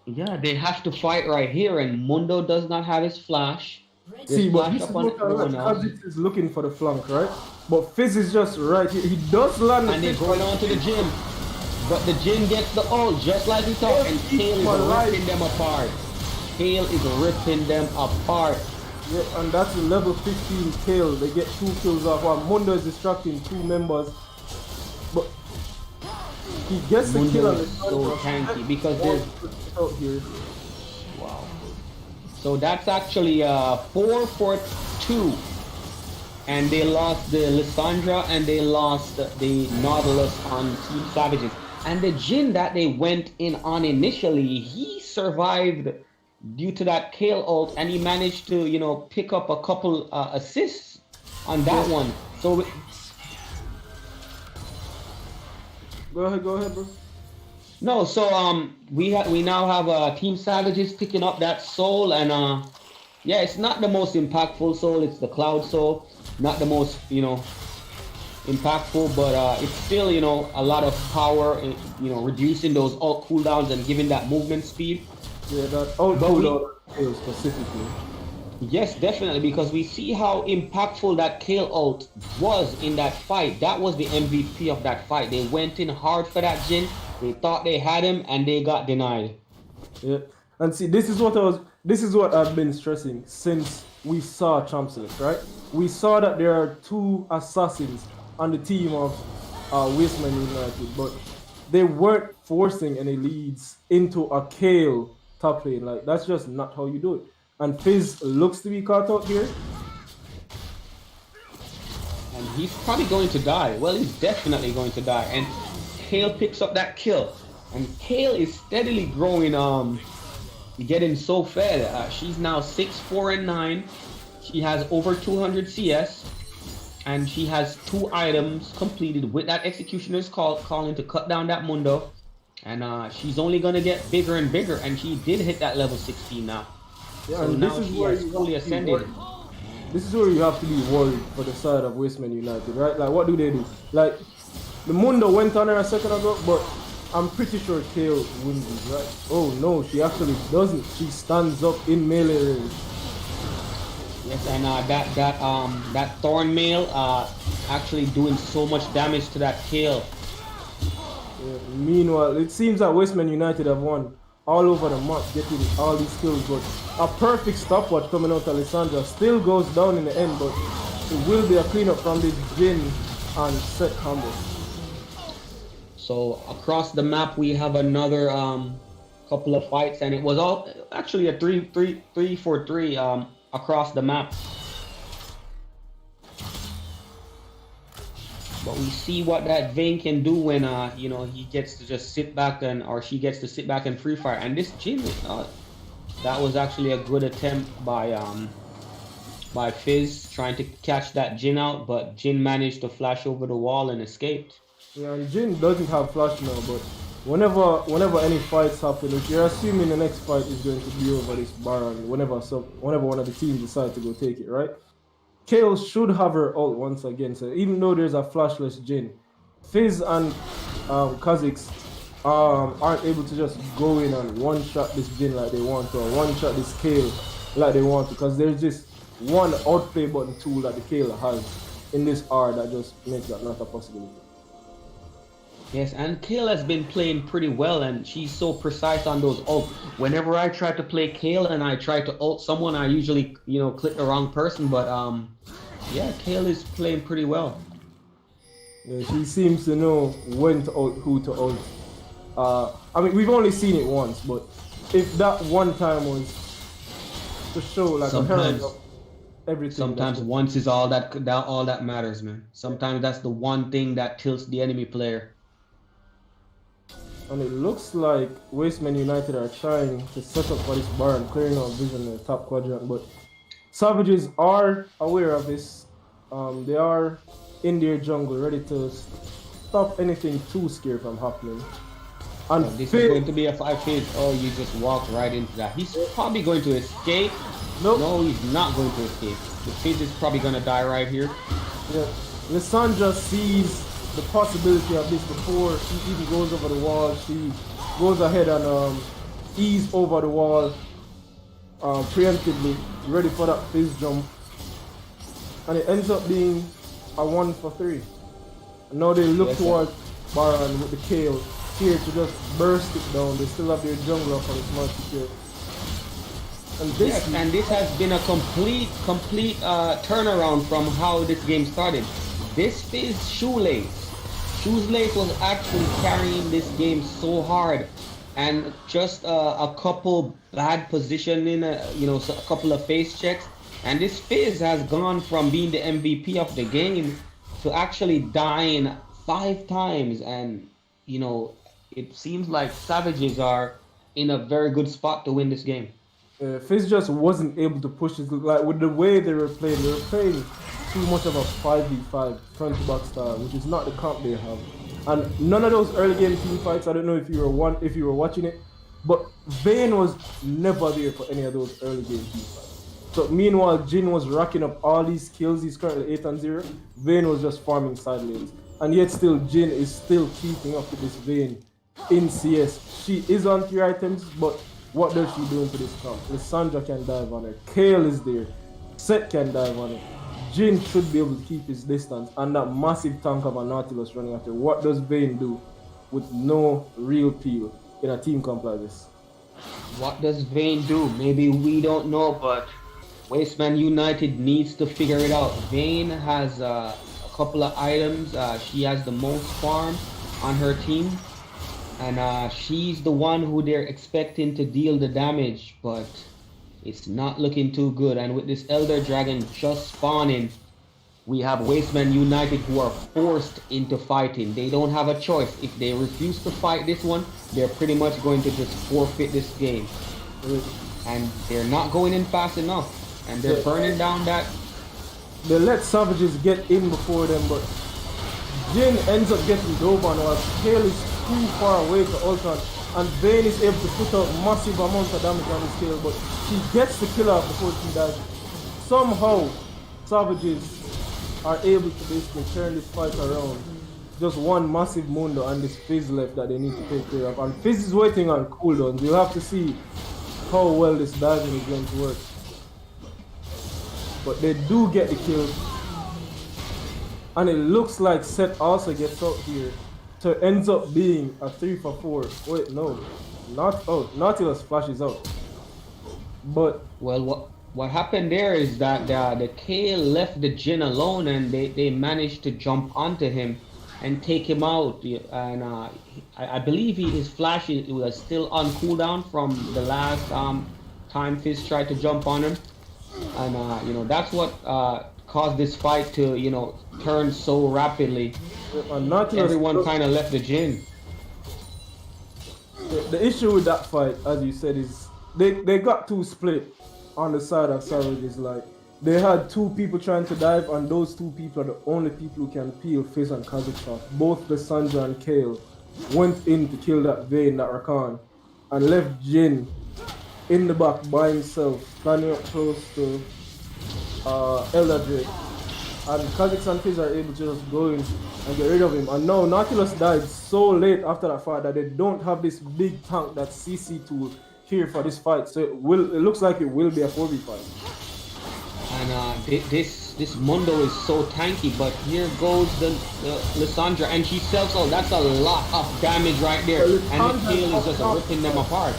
yeah, they have to fight right here, and Mundo does not have his flash.
See, but this is what Kha'Zix is looking for the flank, right? But Fizz is just right here. He does land,
and they're going on to the Jhin. But the Jhin gets the ult, just like we thought, and Kale is ripping them apart. Kale is ripping them apart.
Yeah, and that's a level 15 Kale. They get 2 kills off while Mundo is distracting 2 members. But he gets the kill on the
so tanky because there's
out here.
Wow. So that's actually 4 for 2. And they lost the Lissandra and they lost the Nautilus on Team Savages. And the Jhin that they went in on initially, he survived due to that Kale ult, and he managed to, pick up a couple assists on that one. So
go ahead, bro.
No, so we now have Team Savages picking up that soul, and yeah, it's not the most impactful soul. It's the Cloud Soul, not the most impactful, but it's still a lot of power. Reducing those ult cooldowns and giving that movement speed.
Yeah, that ult cooldown specifically.
Yes, definitely, because we see how impactful that Kale ult was in that fight. That was the MVP of that fight. They went in hard for that Jhin. They thought they had him, and they got denied.
Yeah, and see, this is what I've been stressing since we saw Champ Select, right? We saw that there are 2 assassins on the team of Wasteman United, but they weren't forcing any leads into a Kale top lane. Like, that's just not how you do it. And Fizz looks to be caught out here.
And he's probably going to die. Well, he's definitely going to die. And Kale picks up that kill. And Kale is steadily growing, getting so fed. She's now 6-4-9. She has over 200 CS. And she has 2 items completed with that Executioner's calling to cut down that Mundo. And she's only gonna get bigger and bigger, and she did hit that level 16 now.
Yeah,
So
and
now
this is
she
where
has
you
fully
have to be
ascended.
worried. This is where you have to be worried for the side of Wasteman United, right? Like, what do they do? Like, the Mundo went on her a second ago, but I'm pretty sure Kale wins this, right? Oh no, she actually doesn't. She stands up in melee range.
Yes, and that Thorn Mail actually doing so much damage to that Kale.
Yeah, meanwhile, it seems that Wasteman United have won all over the map, getting all these kills, but a perfect stopwatch coming out of Alessandra still goes down in the end, but it will be a cleanup from this Jin and Set combo.
So across the map we have another couple of fights, and it was all actually a 3-4-3 across the map. But we see what that Vayne can do when you know, he gets to just sit back or she gets to sit back and free fire. And this Jin, that was actually a good attempt by Fizz trying to catch that Jin out, but Jin managed to flash over the wall and escaped.
Yeah, and Jin doesn't have flash now, but whenever any fights happen, if you're assuming the next fight is going to be over this Baron, whenever one of the teams decide to go take it, right? Kale should have her ult once again, so even though there's a flashless Jin, Fizz and Kha'Zix aren't able to just go in and one-shot this Jin like they want to, or one-shot this Kale like they want to, because there's just one outplay button tool that the Kale has in this R that just makes that not a possibility.
Yes, and Kale has been playing pretty well, and she's so precise on those ults. Whenever I try to play Kale and I try to ult someone, I usually, you know, click the wrong person, but yeah, Kale is playing pretty well.
Yeah, she seems to know when to ult, who to ult. I mean, we've only seen it once, but if that one time was to show like a herald of everything.
Sometimes once is all that matters, man. Sometimes that's the one thing that tilts the enemy player.
And it looks like Wasteman United are trying to set up for this Baron, clearing out vision in the top quadrant, but Savages are aware of this. They are in their jungle, ready to stop anything too scary from happening. And
this is going to be a 5-phase. Oh, you just walked right into that. He's probably going to escape.
Nope.
No, he's not going to escape. The Fizz is probably going to die right here.
Yeah, Lissandra sees the possibility of this before she even goes over the wall. She goes ahead and ease over the wall preemptively, ready for that Fizz jump. And it ends up being a 1-for-3. And now they look towards Baron with the Kale here to just burst it down. They still have their jungler for this multi-kill.
And this has been a complete turnaround from how this game started. This Fizz Shoelace was actually carrying this game so hard, and just a couple bad positioning, a couple of face checks, and this Fizz has gone from being the MVP of the game to actually dying 5 times, and you know, it seems like Savages are in a very good spot to win this game.
Fizz just wasn't able to push it, like with the way they were playing too much of a 5v5 front to back style, which is not the comp they have. And none of those early game team fights, I don't know if you were watching it, but Vayne was never there for any of those early game team fights. So meanwhile, Jin was racking up all these kills. He's currently 8-0. Vayne was just farming side lanes, and yet still Jin is still keeping up with this Vayne in CS. She is on 3 items, but what does she do into this comp? Lissandra can dive on her. Kale is there. Set can dive on her. Jin should be able to keep his distance, and that massive tank of a Nautilus running after. What does Vayne do with no real peel in a team comp like this?
What does Vayne do? Maybe we don't know, but Wasteman United needs to figure it out. Vayne has a couple of items. She has the most farm on her team, and she's the one who they're expecting to deal the damage, but it's not looking too good. And with this Elder Dragon just spawning, we have Wasteman United who are forced into fighting. They don't have a choice. If they refuse to fight this one, they're pretty much going to just forfeit this game. And they're not going in fast enough. And they're burning down that.
They let Savages get in before them, but Jin ends up getting dove on while Kale is too far away to Ultron, and Vayne is able to put out massive amounts of damage on his tail, but she gets the kill off before she dies. Somehow, Savages are able to basically turn this fight around. Just one massive Mundo and this Fizz left that they need to take care of. And Fizz is waiting on cooldowns. We'll have to see how well this diving is going to work. But they do get the kill. And it looks like Seth also gets out here. So it ends up being a 3 for 4. Wait, no. Not out. Nautilus flashes out. But
Well, what happened there is that the Kale left the Jin alone, and they managed to jump onto him and take him out. And I believe his flash was still on cooldown from the last time Fizz tried to jump on him. And that's what caused this fight to turn so rapidly. Everyone kind of left the Jin.
The issue with that fight, as you said, is they got too split on the side of Savages. Like, they had two people trying to dive, and those two people are the only people who can peel Fizz and Kazakhstan. Both the Sandra and Kale went in to kill that Vayne, that Rakan, and left Jin in the back by himself, standing up close to Elder Drake. And Kazakhstan and Fizz are able to just go in and get rid of him. And now Nautilus died so late after that fight that they don't have this big tank, that CC tool, here for this fight. So it looks like it will be a 4v5.
And this Mundo is so tanky, but here goes the Lissandra, and she sells out. That's a lot of damage right there, and the Kale is just ripping them apart.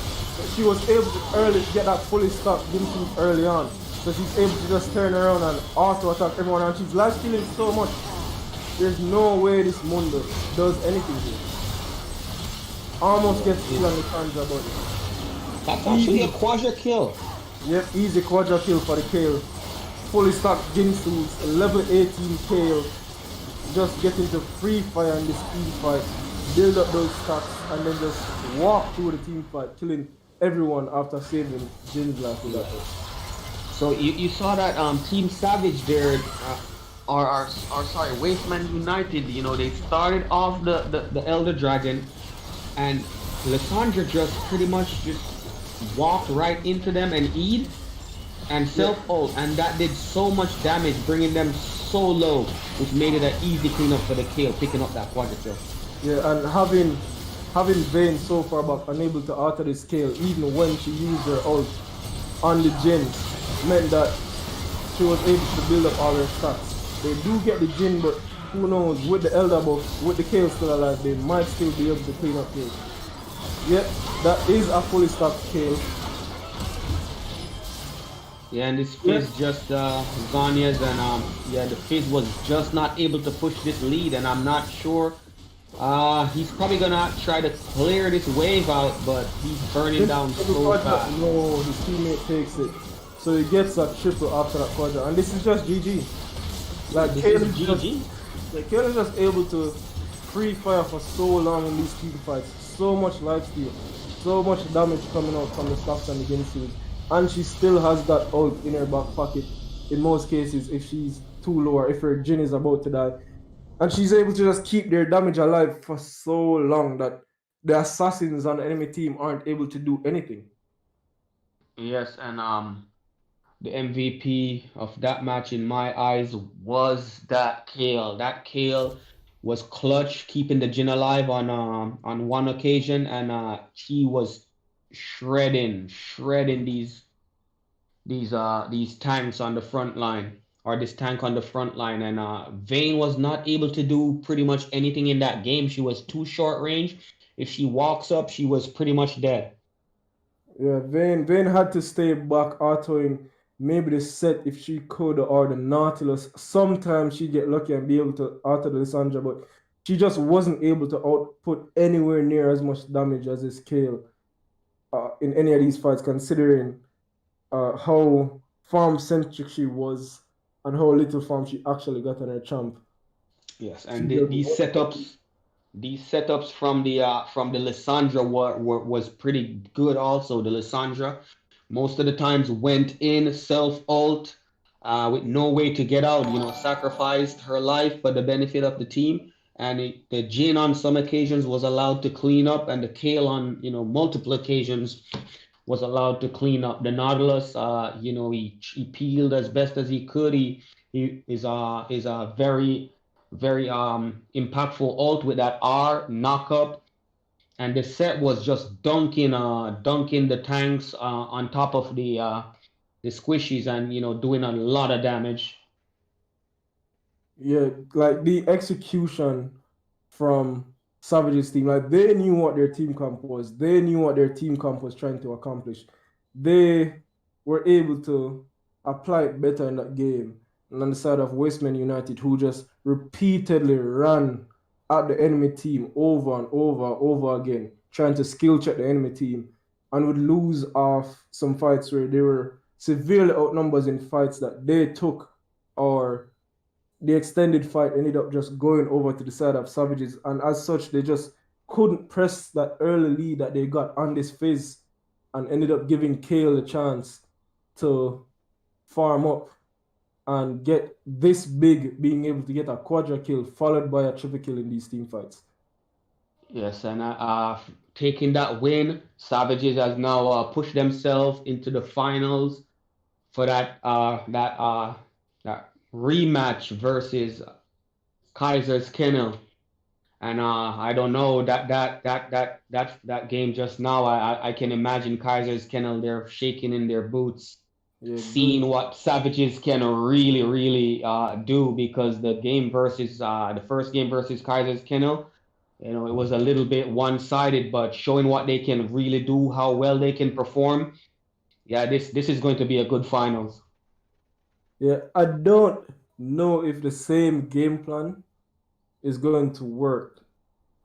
She was able to get that fully stocked Gimshin early on, so she's able to just turn around and auto attack everyone, and she's life stealing so much. There's no way this Mundo does anything here. Almost gets killed on Lissandra, but
that's actually a quadra kill.
Yep, easy quadra kill for the Kale. Fully stocked Jinsu's, level 18 Kale. Just get into free fire in this team fight, build up those stacks, and then just walk through the team fight, killing everyone after saving Jin's life with that.
So you saw that Team Savage there, or sorry, Wasteman United, they started off the Elder Dragon, and Lissandra just pretty much just walked right into them and Eid and self-ult, and that did so much damage, bringing them so low, which made it an easy cleanup for the Kale, picking up that quadra kill.
Yeah, and having Vayne so far back, unable to alter the scale, even when she used her ult on the Jin, meant that she was able to build up all her stats. They do get the Jin, but who knows, with the Elder buff, with the Kale still alive, they might still be able to clean up Kale. Yep, that is a fully stocked Kale.
Yeah, and this Fizz just Zanya's, and the Fizz was just not able to push this lead, and I'm not sure. He's probably gonna try to clear this wave out, but he's burning down so fast.
No, his teammate takes it. So he gets a triple after that quadra, and this is just GG. Like, Kale is GG? Kale is just able to free fire for so long in these team fights. So much lifesteal, so much damage coming out from the stocks and the Ginsus. And she still has that ult in her back pocket in most cases if she's too low or if her Jin is about to die. And she's able to just keep their damage alive for so long that the assassins on the enemy team aren't able to do anything.
Yes, and the MVP of that match in my eyes was that Kale. That Kale was clutch, keeping the Jin alive on one occasion, and she was shredding these tanks on the front line, or this tank on the front line, and Vayne was not able to do pretty much anything in that game. She was too short range. If she walks up, she was pretty much dead.
Yeah, Vayne had to stay back autoing maybe the Set if she could, or the Nautilus. Sometimes she'd get lucky and be able to auto the Lissandra, but she just wasn't able to output anywhere near as much damage as this Kale in any of these fights, considering how farm-centric she was and how little farm she actually got on her champ.
Yes, and these setups from the Lissandra was pretty good also. The Lissandra most of the times went in self-ult with no way to get out, sacrificed her life for the benefit of the team, and the Jin on some occasions was allowed to clean up, and the Kale on multiple occasions was allowed to clean up. The Nautilus, he peeled as best as he could. He is a very impactful ult with that R knock up, and the set was just dunking the tanks on top of the squishies, and doing a lot of damage.
Yeah, like the execution from Savage's team, like they knew what their team comp was. They knew what their team comp was trying to accomplish. They were able to apply it better in that game. And on the side of Westman United, who just repeatedly ran at the enemy team over and over again, trying to skill check the enemy team, and would lose off some fights where they were severely outnumbered in fights that they took, or the extended fight ended up just going over to the side of Savages, and as such, they just couldn't press that early lead that they got on this phase, and ended up giving Kale a chance to farm up and get this big, being able to get a quadra kill followed by a triple kill in these team fights.
Yes, and taking that win, Savages has now pushed themselves into the finals for that rematch versus Kaiser's Kennel. And I don't know that game just now. I can imagine Kaiser's Kennel, they're shaking in their boots, seeing what Savages can really do, because the first game versus Kaiser's Kennel, it was a little bit one-sided, but showing what they can really do, how well they can perform. Yeah, this is going to be a good finals.
Yeah, I don't know if the same game plan is going to work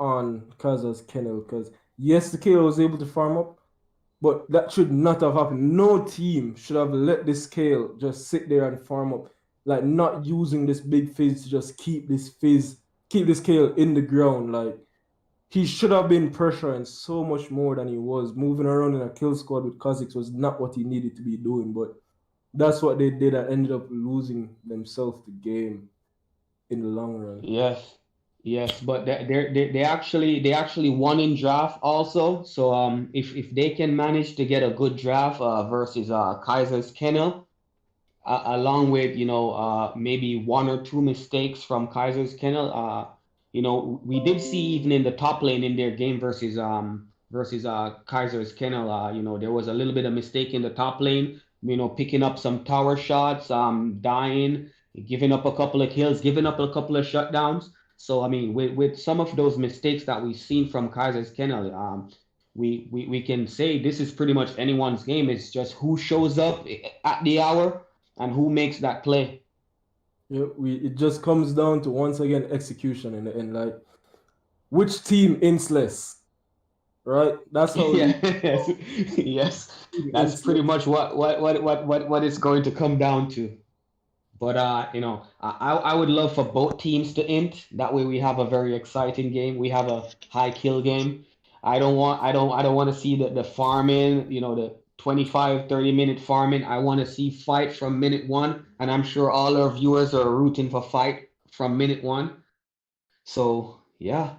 on Kaiser's Kennel, because yes, the KO was able to farm up, but that should not have happened. No team should have let this scale just sit there and farm up, like not using this big phase to just keep this scale in the ground. Like he should have been pressuring so much more than he was. Moving around in a kill squad with Kha'Zix was not what he needed to be doing, but that's what they did and ended up losing themselves the game in the long run.
Yes, but they actually won in draft also. So if they can manage to get a good draft versus Kaiser's Kennel, along with maybe one or two mistakes from Kaiser's Kennel, we did see even in the top lane in their game versus Kaiser's Kennel, there was a little bit of mistake in the top lane, picking up some tower shots, dying, giving up a couple of kills, giving up a couple of shutdowns. So I mean, with some of those mistakes that we've seen from Kaiser's Kennel, we can say this is pretty much anyone's game. It's just who shows up at the hour and who makes that play.
Yeah, it just comes down to, once again, execution in the end. Like, which team ints less, right? That's how.
Yes, that's pretty much what it's going to come down to. But I would love for both teams to int. That way we have a very exciting game. We have a high kill game. I don't want to see the farming, the 25, 30-minute farming. I want to see fight from minute one, and I'm sure all our viewers are rooting for fight from minute one. So yeah,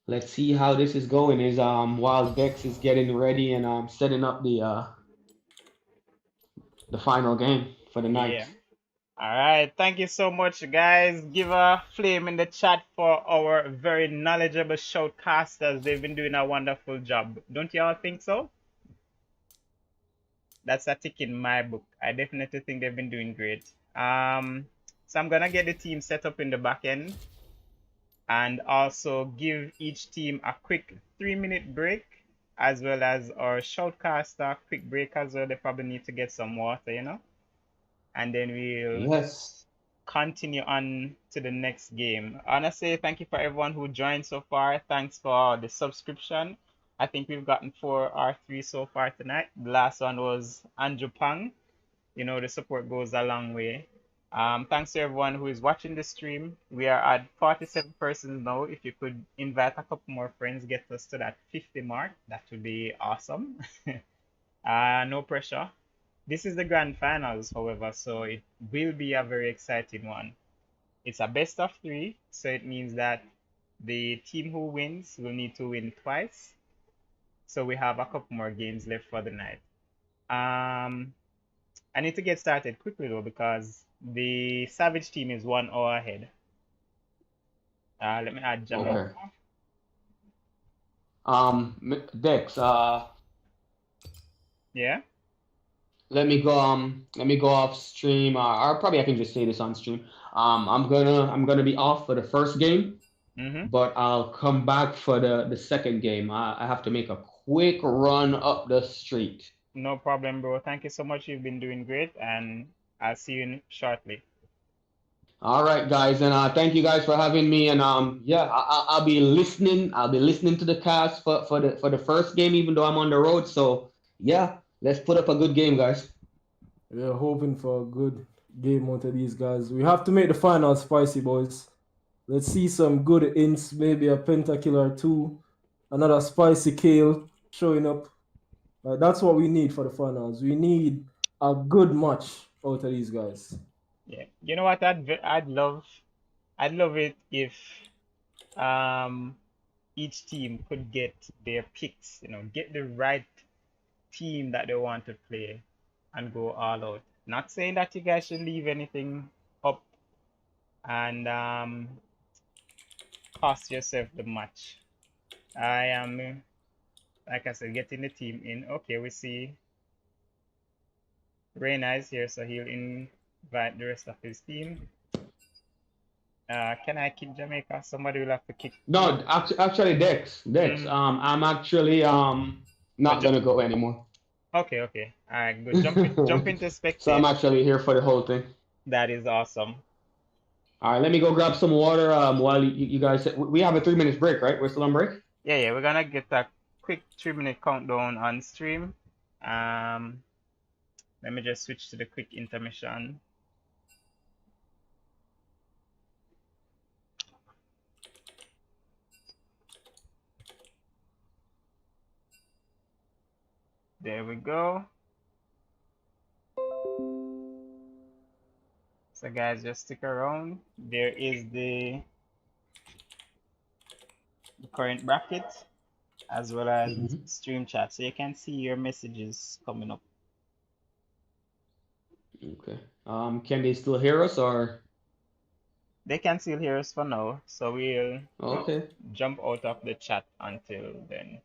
let's see how this is going. Is while Dex is getting ready and setting up the final game for the night.
Yeah. All right, thank you so much, guys. Give a flame in the chat for our very knowledgeable shoutcasters. They've been doing a wonderful job. Don't you all think so? That's a tick in my book. I definitely think they've been doing great. So I'm gonna get the team set up in the back end, and also give each team a quick 3-minute break, as well as our shoutcaster quick break as well. They probably need to get some water, and then we'll continue on to the next game. I want to say thank you for everyone who joined so far. Thanks for the subscription. I think we've gotten 4 or 3 so far tonight. The last one was Andrew Pang. The support goes a long way. Thanks to everyone who is watching the stream. We are at 47 persons now. If you could invite a couple more friends, get us to that 50 mark, that would be awesome. No pressure. This is the grand finals, however, so it will be a very exciting one. It's a best of 3, so it means that The team who wins will need to win twice. So we have a couple more games left for the night. I need to get started quickly though because the Savage team is 1 hour ahead. Let me add Jamaica.
Okay. Dex,
Yeah.
let me go off stream. Or probably I can just say this on stream. I'm gonna be off for the first game, but I'll come back for the second game. I have to make a quick run up the street.
No problem, bro. Thank you so much. You've been doing great, and I'll see you shortly.
All right, guys, and thank you guys for having me. And yeah, I'll be listening. I'll be listening to the cast for the first game, even though I'm on the road. So yeah, let's put up a good game, guys.
We're hoping for a good game out of these guys. We have to make the final spicy, boys. Let's see some good ints, maybe a pentakill or two, another spicy kill showing up. That's what we need for the finals. We need a good match out of these guys.
Yeah. You know what? I'd love it if each team could get their picks, get the right team that they want to play and go all out. Not saying that you guys should leave anything up and cost yourself the match. I am, like I said, getting the team in. Okay, we see Reyna is here, so he'll invite the rest of his team. Can I kick Jamaica? Somebody will have to kick.
No, actually, Dex. I'm actually not gonna go anymore.
Okay. All right, good. Jump into spectate.
So I'm actually here for the whole thing.
That is awesome.
All right, let me go grab some water. While you guys, we have a 3 minutes break, right? We're still on break.
Yeah. We're gonna get a quick 3-minute countdown on stream. Let me just switch to the quick intermission. There we go. So guys, just stick around. There is the current bracket as well as stream chat, so you can see your messages coming up.
Okay. Can they still hear us or?
They can still hear us for now, so we'll jump out of the chat until then.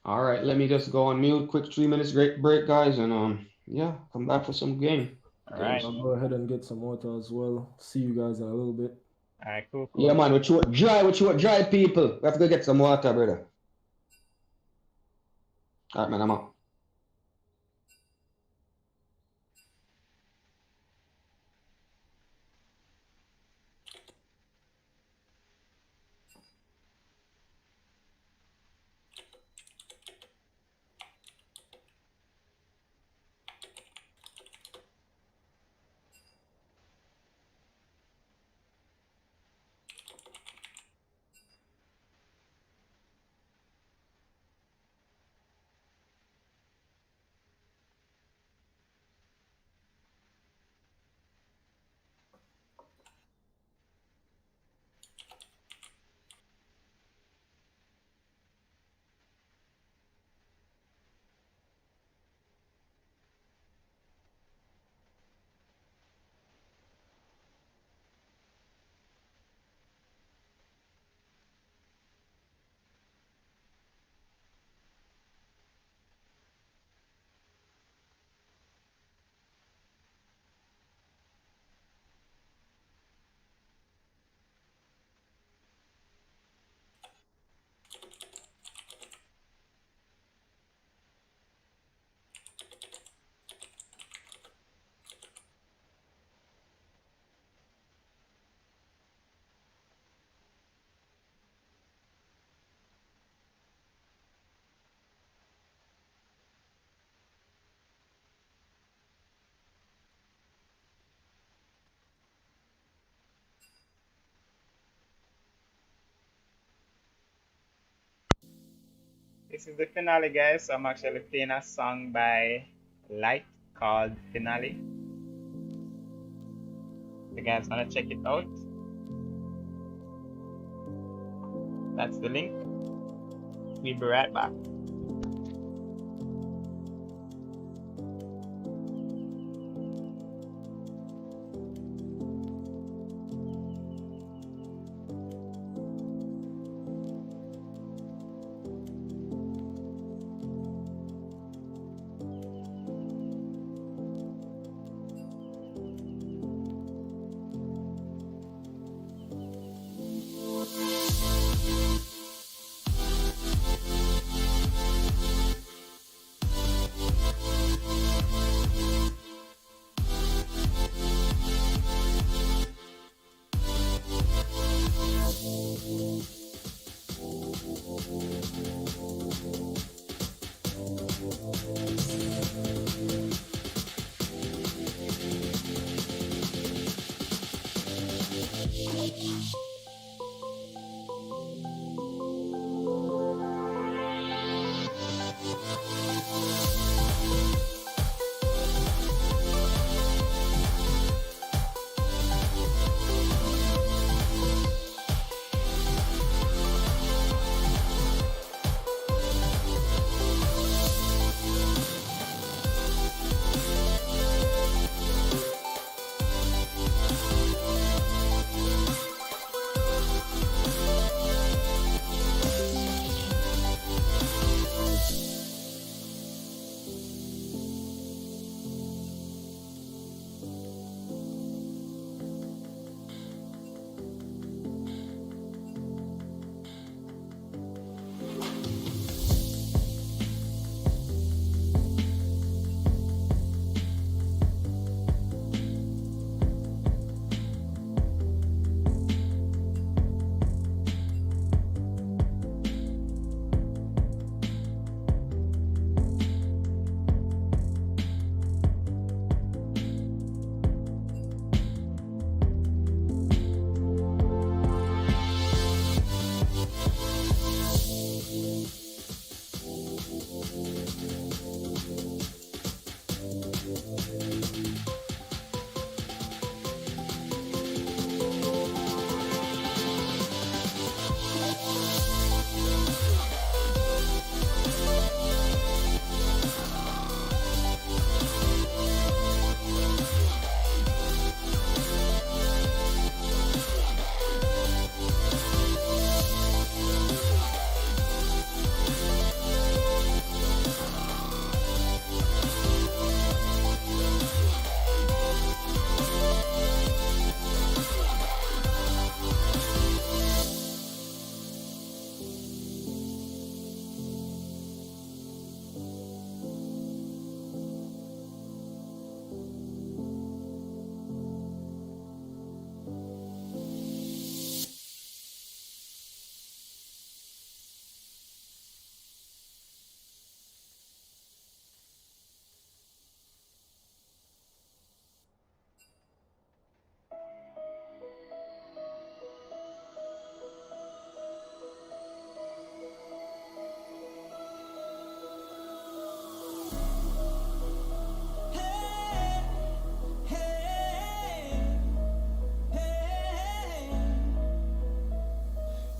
All right, let me just go on mute. Quick 3 minutes break, guys, and yeah, come back for some game.
All right.
I'll go ahead and get some water as well. See you guys in a little bit.
All right, cool.
Yeah, man, what you dry people. We have to go get some water, brother. All right, man, I'm out.
This is the finale, guys. So I'm actually playing a song by Light called Finale. You guys wanna check it out? That's the link. We'll be right back.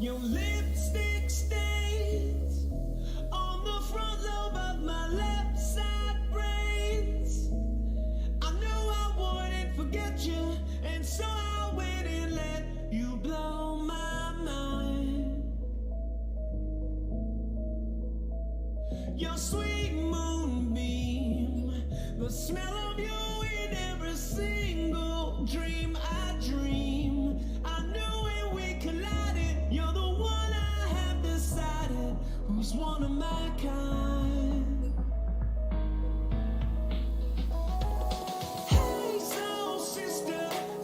Your lipstick stains on the front lobe of my left side brains. I knew I wouldn't forget you, and so I went and let you blow my mind. Your sweet moonbeam, the smell of you in every single dream I dream. I knew when we collided, you're the one I have decided who's one of my kind. Hey, soul sister,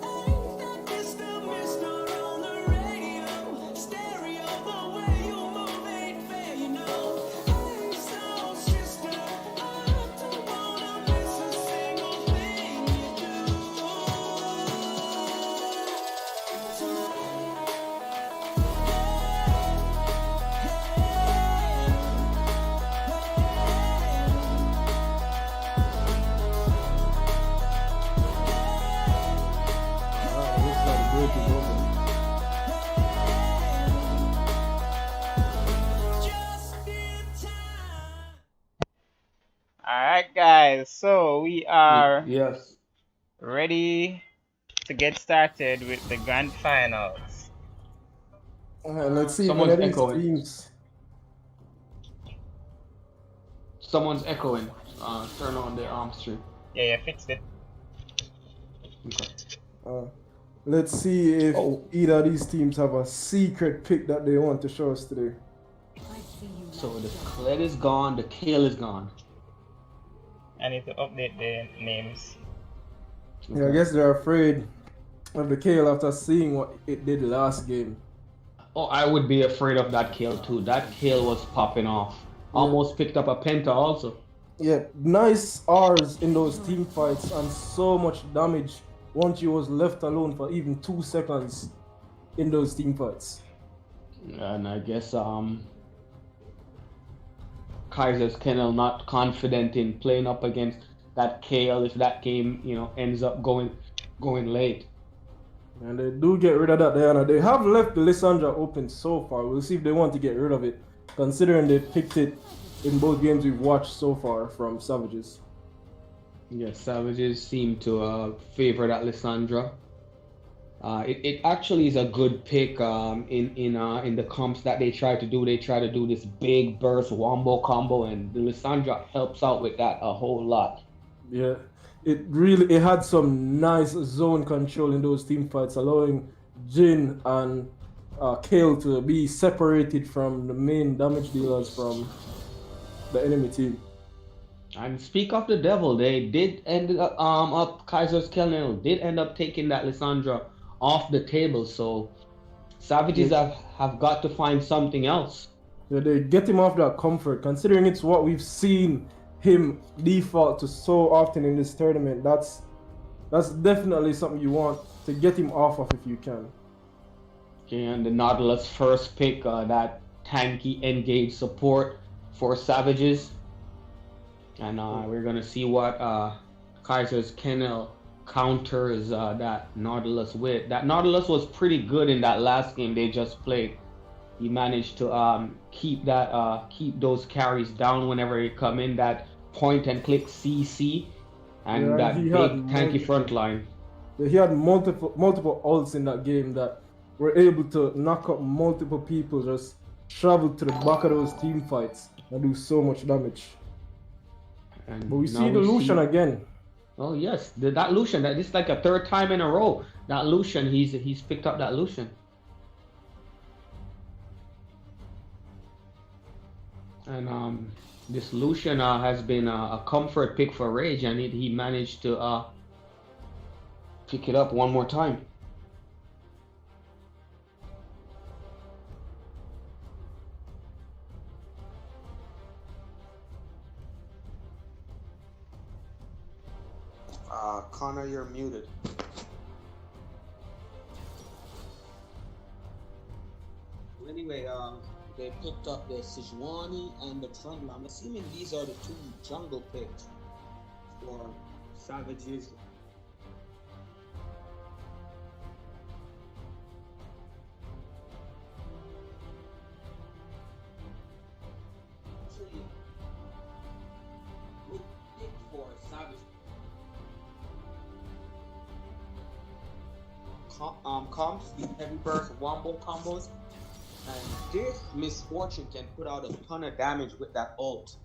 ain't that Mr. Mister on the radio? Stereo, the way you move ain't fair, you know. Hey, soul sister, I don't wanna miss a single thing.
So we are
Yes.
ready to get started with the grand finals.
Let's see if one
Someone's
of these
echoing.
teams.
Someone's echoing. Turn on the stream.
Yeah, fixed it.
Okay.
Let's see if
Oh.
either of these teams have a secret pick that they want to show us today.
So the Kled is gone, the Kale is gone.
I need to update the names.
Yeah, I guess they're afraid of the Kale after seeing what it did last game.
Oh, I would be afraid of that Kale too. That Kale was popping off. Almost picked up a Penta also.
Yeah, nice R's in those team fights and so much damage once you was left alone for even 2 seconds in those team fights.
And I guess Kaiser's Kennel not confident in playing up against that Kale if that game, ends up going late.
And they do get rid of that Diana. They have left the Lissandra open so far. We'll see if they want to get rid of it, considering they picked it in both games we've watched so far from Savages.
Yes, Savages seem to favor that Lissandra. It actually is a good pick in the comps that they try to do. They try to do this big burst wombo combo, and the Lissandra helps out with that a whole lot.
Yeah, it had some nice zone control in those team fights, allowing Jin and Kale to be separated from the main damage dealers from the enemy team.
And speak of the devil, they did end up Kaiser's Kennel did end up taking that Lissandra off the table, so Savages have got to find something else.
Yeah, they get him off that comfort, considering it's what we've seen him default to so often in this tournament. That's definitely something you want to get him off of if you can.
Okay, and the Nautilus first pick, that tanky engage support for Savages. And we're gonna see what Kaiser's Kennel counters that Nautilus with. That Nautilus was pretty good in that last game they just played. He managed to keep those carries down whenever they come in. That point and click CC and that big tanky front line.
He had multiple ults in that game that were able to knock up multiple people, just travel to the back of those team fights and do so much damage.
And
but we see the Lucian again.
Oh yes, that Lucian. That is like a third time in a row. That Lucian, he's picked up that Lucian. And this Lucian has been a comfort pick for Rage, and he managed to pick it up one more time. Connor, you're muted. Anyway, they picked up the Sejuani and the Trundle. I'm assuming these are the two jungle picks for Savages. Actually, good pick for Savages. Comps, the heavy burst wombo combos, and this Misfortune can put out a ton of damage with that ult.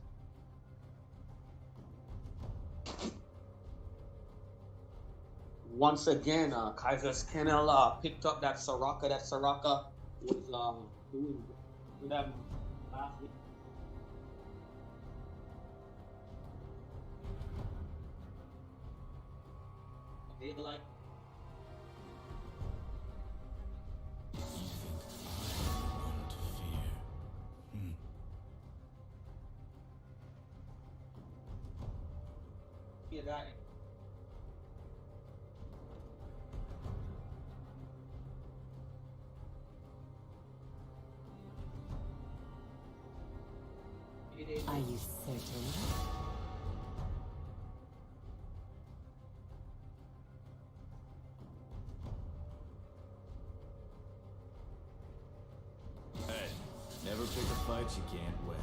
Once again, Kaiser's Kennel picked up that Soraka. That Soraka was doing with them last week. They like. Yeah, that.
Are you certain?
Hey, never pick a fight you can't win.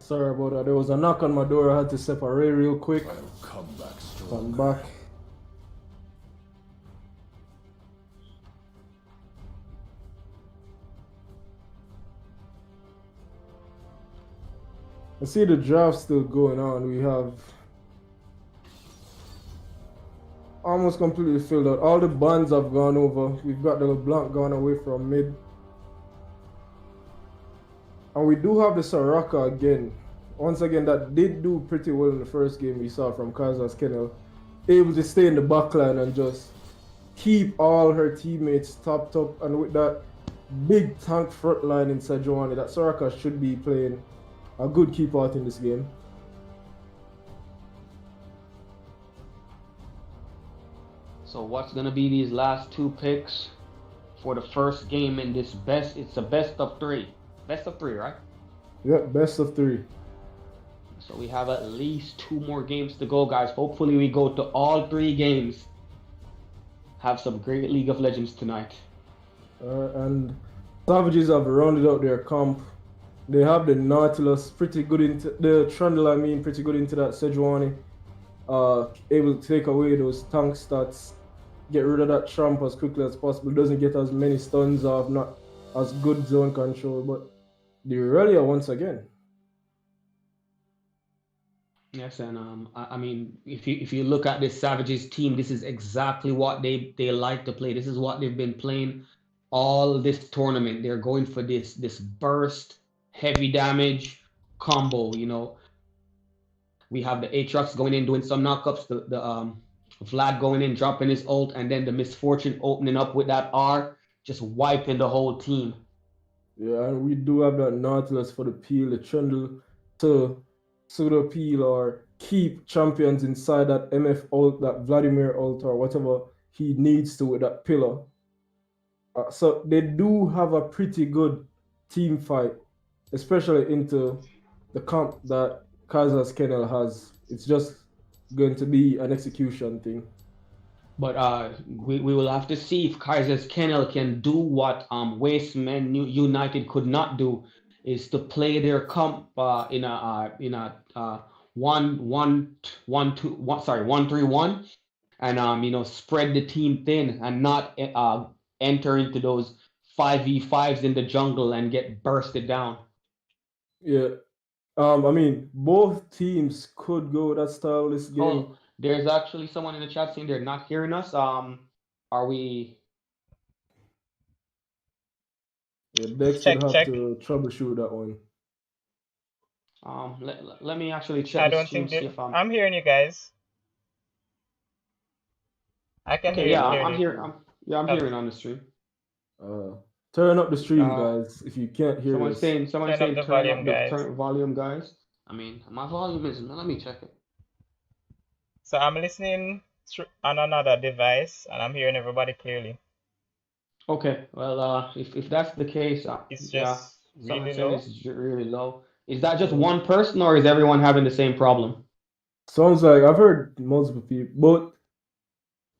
Sorry about that. There was a knock on my door. I had to separate real quick.
I'll come back
I'm
stronger.
back. I see the draft still going on. We have almost completely filled out. All the bonds have gone over. We've got the LeBlanc gone away from mid. And we do have the Soraka again. Once again, that did do pretty well in the first game we saw from Kaiser's Kennel. Able to stay in the backline and just keep all her teammates topped up. And with that big tank front line in Sejuani, that Soraka should be playing a good key part in this game.
So what's gonna be these last two picks for the first game in this it's a best of three. Best of three, right?
Yep, best of three.
So we have at least 2 more games to go, guys. Hopefully we go to all 3 games. Have some great League of Legends tonight.
And Savages have rounded out their comp. They have the Nautilus pretty good into the Trundle, pretty good into that Sejuani. Able to take away those tank stats, get rid of that Tramp as quickly as possible. Doesn't get as many stuns off, not as good zone control, but the Aurelia once again.
Yes, and I mean, if you look at this Savages team, this is exactly what they like to play. This is what they've been playing all this tournament. They're going for this burst, heavy damage combo. You know, we have the Aatrox going in doing some knockups, the Vlad going in dropping his ult, and then the Misfortune opening up with that R, just wiping the whole team.
Yeah, and we do have that Nautilus for the peel, the Trundle to pseudo peel or keep champions inside that MF ult, that Vladimir ult, or whatever he needs to with that pillar. So they do have a pretty good team fight, especially into the comp that Kaiser's Kennel has. It's just going to be an execution thing.
But we will have to see if Kaiser's Kennel can do what Wastemen United could not do, is to play their comp in a 1-3-1, and spread the team thin and not enter into those 5v5s in the jungle and get bursted down.
Yeah. Both teams could go that style this game.
Oh, there's actually someone in the chat saying they're not hearing us. Are we?
Yeah, Dex
Check.
would have to troubleshoot that one.
Let me actually check.
I don't think I'm hearing you guys. I can hear you.
I'm hearing on the stream.
Turn up the stream, guys. If you can't hear
someone's
us.
saying
turn up the volume, guys.
Turn volume, guys. I mean, my volume is. Let me check it.
So I'm listening on another device, and I'm hearing everybody clearly.
Okay, well, if that's the case,
It's just really low.
It's really low. Is that just one person, or is everyone having the same problem?
Sounds like I've heard multiple people. Both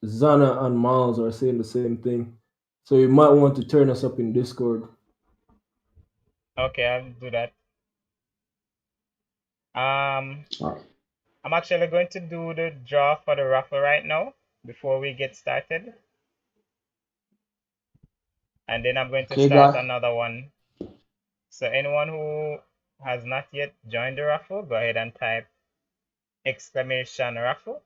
Zana and Miles are saying the same thing. So you might want to turn us up in Discord.
Okay, I'll do that.
Alright.
I'm actually going to do the draw for the raffle right now before we get started. And then I'm going to start another one. So anyone who has not yet joined the raffle, go ahead and type !raffle.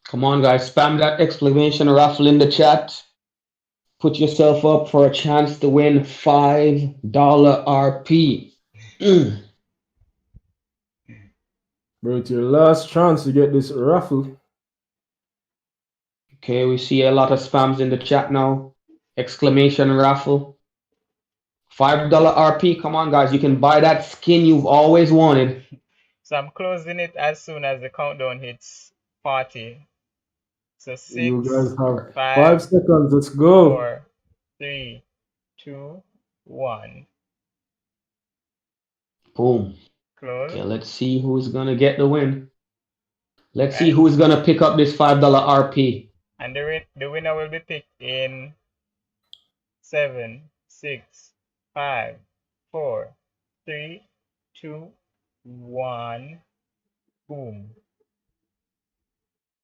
Come on, guys, spam that !raffle in the chat. Put yourself up for a chance to win $5 RP.
Bro, it's your last chance to get this raffle.
Okay, we see a lot of spams in the chat now. !raffle. $5 RP. Come on, guys, you can buy that skin you've always wanted.
So I'm closing it as soon as the countdown hits 40. So 6,
you guys have
5
seconds. Let's go.
4, 3, 2, 1.
Boom.
Close.
Okay, let's see who's gonna get the win. Let's see who's gonna pick up this $5 RP.
And the winner will be picked in 7, 6, 5, 4, 3, 2, 1. Boom.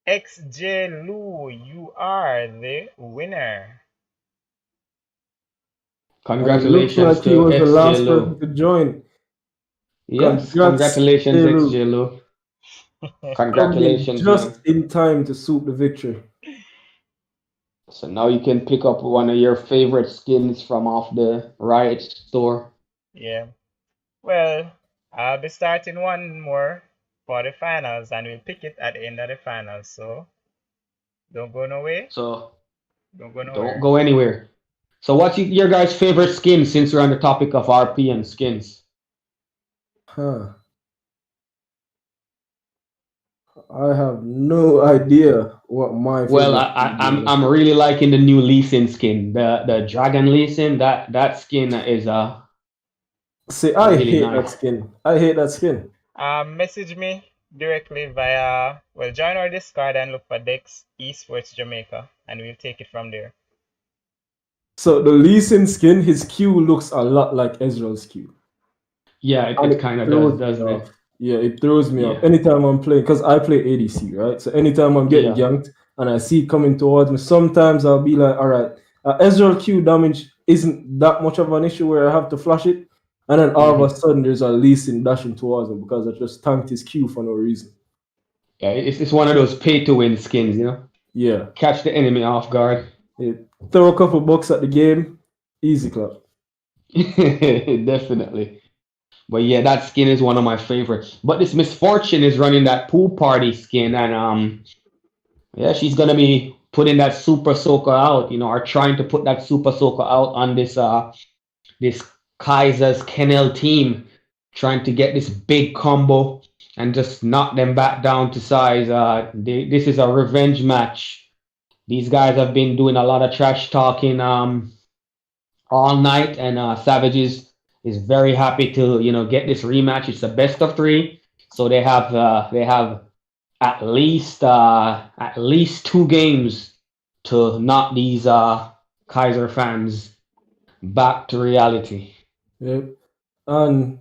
XJ Lou, you are the winner.
And it looks
Congratulations
like he
to
was the
XJ
last
Lou.
person to join.
Yes,
Congrats,
congratulations,
Elu.
XJ Lou.
Coming
Congratulations, man.
just in time to swoop the victory.
So now you can pick up one of your favorite skins from off the Riot store.
Yeah. Well, I'll be starting one more for the finals and we'll pick it at the end of the finals. So don't go nowhere.
So
Don't go
don't
nowhere.
go anywhere. So what's your guys' favorite skin since we're on the topic of RP and skins?
Huh. I have no idea what my
Well,
favorite skin is.
I'm really liking the new Lee Sin skin, the Dragon Lee Sin. That skin is
See, I
really
hate that
nice.
skin. I hate that skin.
Message me directly via, well, join our Discord and look for Dex Esports Jamaica and we'll take it from there.
So the Lee Sin skin, his Q looks a lot like Ezreal's Q.
Yeah,
And
it kind of
throws
does,
me
doesn't
off.
it?
Yeah, it throws me off.
Yeah.
Anytime I'm playing, because I play ADC, right? So anytime I'm getting
Yeah.
ganked and I see it coming towards me, sometimes I'll be like, all right, Ezreal Q damage isn't that much of an issue where I have to flash it. And then all of a sudden there's a Lee Sin dashing towards him because I just tanked his Q for no reason.
Yeah, it's one of those pay to win skins, you know?
Yeah.
Catch the enemy off guard.
Throw a couple bucks at the game, easy clap.
Definitely. But yeah, that skin is one of my favorites. But this Misfortune is running that pool party skin, and yeah, she's gonna be putting that Super Soaker out, you know, or trying to put that Super Soaker out on this Kaiser's Kennel team, trying to get this big combo and just knock them back down to size. This is a revenge match. These guys have been doing a lot of trash talking all night, and Savages is very happy to get this rematch. It's the best of three, so they have at least 2 games to knock these Kaiser fans back to reality.
Yep. And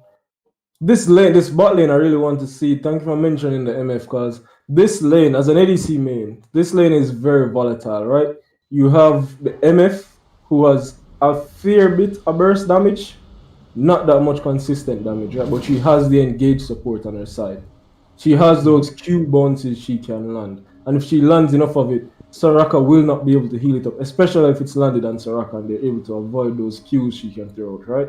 this bot lane, I really want to see. Thank you for mentioning the MF, because this lane, as an ADC main, this lane is very volatile, right? You have the MF, who has a fair bit of burst damage, not that much consistent damage, right? But she has the engaged support on her side. She has those Q bounces she can land. And if she lands enough of it, Soraka will not be able to heal it up, especially if it's landed on Soraka and they're able to avoid those Qs she can throw out, right?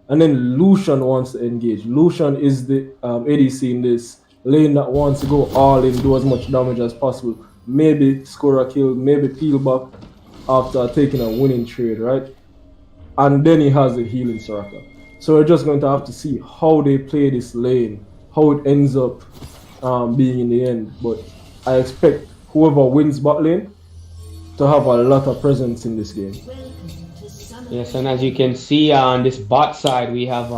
And then Lucian wants to engage. Lucian is the ADC in this lane that wants to go all in, do as much damage as possible. Maybe score a kill, maybe peel back after taking a winning trade, right? And then he has the healing Soraka. So we're just going to have to see how they play this lane, how it ends up being in the end. But I expect whoever wins bot lane to have a lot of presence in this game.
Yes, and as you can see on this bot side, we have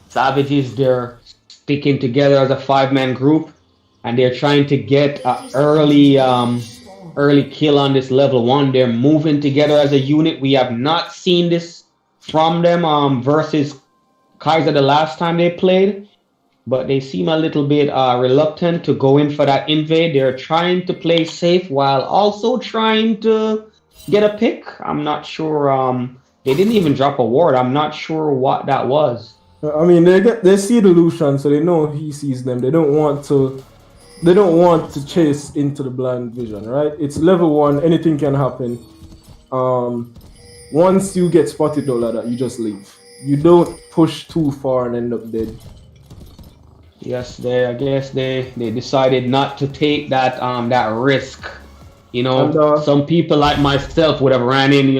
Savages. They're sticking together as a 5-man group, and they're trying to get an early kill on this level 1. They're moving together as a unit. We have not seen this from them versus Kaiser the last time they played, but they seem a little bit reluctant to go in for that invade. They're trying to play safe while also trying to get a pick. I'm not sure. They didn't even drop a ward. I'm not sure what that was.
I mean, they see the Lucian, so they know he sees them. They don't want to chase into the blind vision, right? It's level 1. Anything can happen. Once you get spotted though like that, you just leave. You don't push too far and end up dead.
Yes, I guess they decided not to take that risk. You know,
And,
some people like myself would have ran in,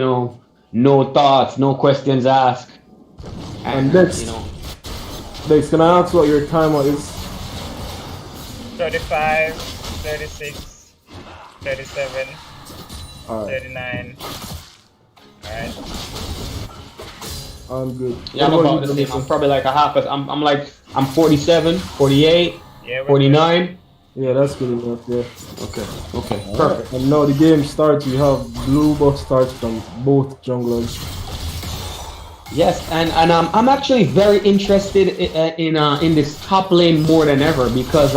no thoughts, no questions asked.
And Dex, Dex, can I ask what your timer is?
35, 36, 37,
All right,
39. Alright.
I'm good.
Yeah, I'm
What
about
you,
the same.
Jamaica?
I'm probably like a half. I'm 47, 48,
Yeah,
49.
Yeah, that's good enough. Yeah.
Okay,
All
perfect.
right. And now the game starts. We have blue buff starts from both junglers.
Yes, and I'm actually very interested in this top lane more than ever because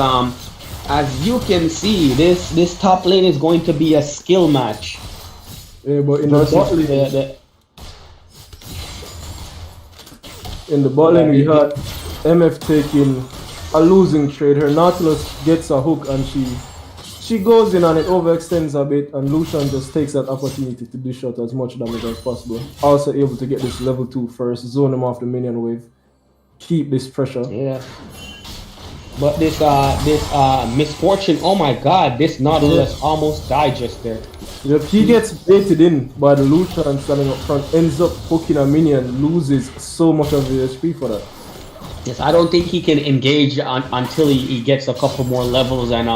as you can see, this top lane is going to be a skill match
Yeah, but
versus the
in the bot lane we had MF taking a losing trade. Her Nautilus gets a hook and she goes in and it overextends a bit, and Lucian just takes that opportunity to dish out as much damage as possible. Also able to get this level 2 first, zone him off the minion wave, keep this pressure.
yeah. But this misfortune, oh my god, this Nautilus almost died just there.
If he gets baited in by the Lucian standing up front, ends up hooking a minion, loses so much of his HP for that.
Yes, I don't think he can engage until he gets a couple more levels and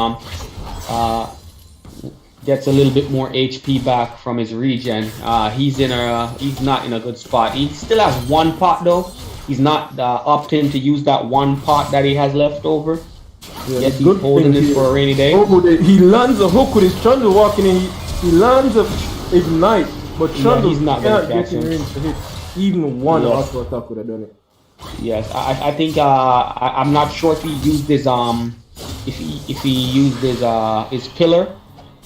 gets a little bit more HP back from his regen. He's not in a good spot. He still has one pot though. He's not opting to use that one pot that he has left over.
Yeah,
yes, he's holding this for a rainy day.
He lands a hook with his Trundle walking in. He lands a ignite, but Trundle
he's not
can't
gonna
get
catch
in
him.
range to hit. Even one
Yes.
auto attack would have done it.
Yes, I think I'm not sure if he used his if he used his pillar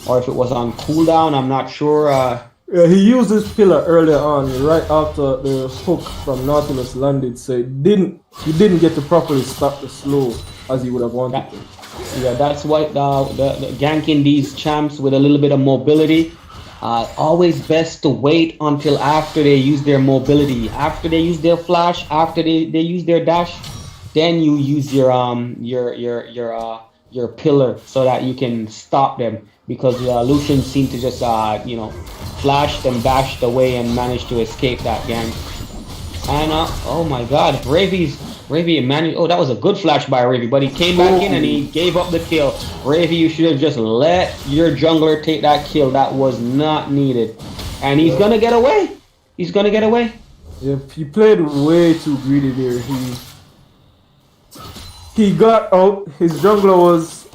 or if it was on cooldown. I'm not sure.
Yeah, he used his pillar earlier on, right after the hook from Nautilus landed, so he didn't get to properly stop the slow as he would have wanted to.
Yeah, that's what the ganking these champs with a little bit of mobility. Always best to wait until after they use their mobility, after they use their flash, after they use their dash, then you use your pillar so that you can stop them, because Lucian seemed to just flashed and bashed away and managed to escape that gank. And oh my god, Ravy managed. Oh, that was a good flash by Ravy, but he came back in and he gave up the kill. Ravy, you should have just let your jungler take that kill. That was not needed. And he's gonna get away. He's gonna get away.
Yeah, he played way too greedy there. He got out. His jungler was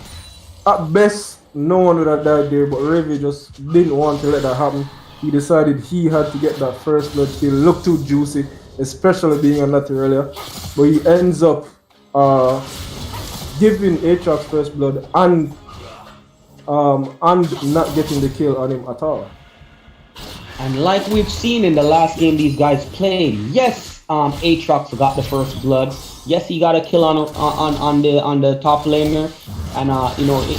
at best no one would have died there, but Ravy just didn't want to let that happen. He decided he had to get that first blood kill. Looked too juicy, especially being a Nutty earlier. But he ends up giving Aatrox first blood and not getting the kill on him at all.
And like we've seen in the last game these guys played, yes, Aatrox got the first blood. Yes, he got a kill on the top laner, and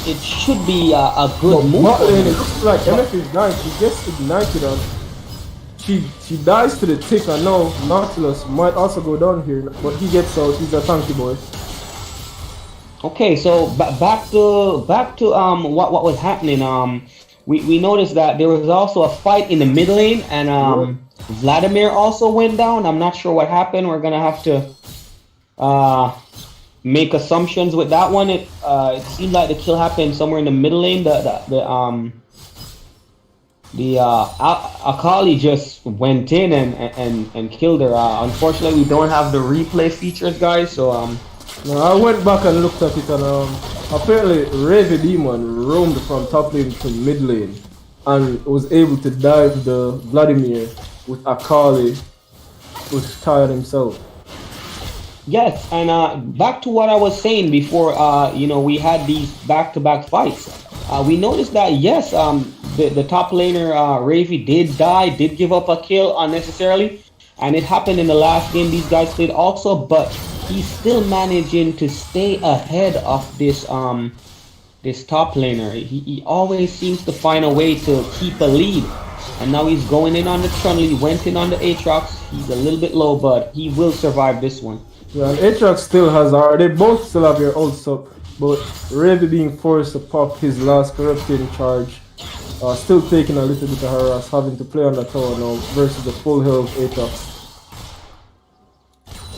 it should be a good move.
Bot lane, it looks like MF is dying. She gets ignited on. She dies to the tick, and now Nautilus might also go down here, but he gets out. He's a tanky boy.
Okay, so back to what was happening. We noticed that there was also a fight in the mid lane, and Vladimir also went down. I'm not sure what happened. We're gonna have to make assumptions with that one. It seemed like the kill happened somewhere in the middle lane. The Akali just went in and killed her. Unfortunately, we don't have the replay features, guys. So
Now, I went back and looked at it, and apparently Ravy Demon roamed from top lane to mid lane and was able to dive the Vladimir with Akali, who's tired himself.
yes, and back to what I was saying before. We had these back-to-back fights. We noticed that yes, the top laner Ravy did give up a kill unnecessarily, and it happened in the last game these guys played also, but he's still managing to stay ahead of this top laner. He always seems to find a way to keep a lead, and now he's going in on the Tourney. He went in on the Aatrox. He's a little bit low, but he will survive this one.
Yeah, and Aatrox still has they both still have their ults up, but Ravy being forced to pop his last corrupting charge, still taking a little bit of harass, having to play on the tower now versus the full health Aatrox.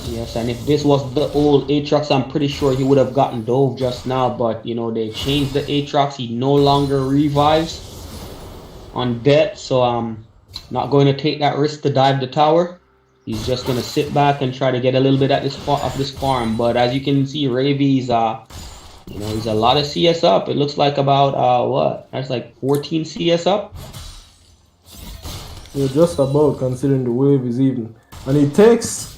Yes, and if this was the old Aatrox, I'm pretty sure he would have gotten dove just now, but they changed the Aatrox. He no longer revives on death, so I'm not going to take that risk to dive the tower. He's just going to sit back and try to get a little bit at this farm. But as you can see, Ravy's he's a lot of CS up. It looks like about that's like 14 CS up.
Yeah, just about, considering the wave is even. And he takes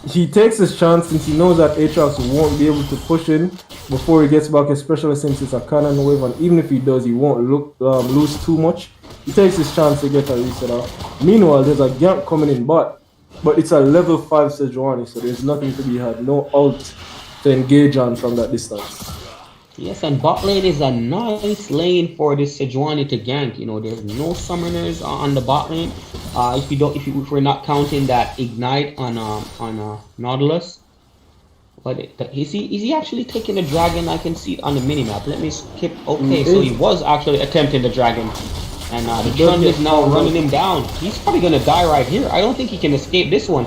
his chance since he knows that Aatrox won't be able to push in before he gets back, especially since it's a cannon wave, and even if he does, he won't lose too much. He takes his chance to get a reset off. Meanwhile, there's a gank coming in bot, but it's a level 5 Sejuani, so there's nothing to be had, no ult to engage on from that distance.
Yes, and bot lane is a nice lane for this Sejuani to gank. You know, there's no summoners on the bot lane. If we're not counting that ignite on Nautilus. But is he actually taking the dragon? I can see it on the minimap. Let me skip. Okay, so he was actually attempting the dragon. And the Chun is now running him down. He's probably gonna die right here. I don't think he can escape this one.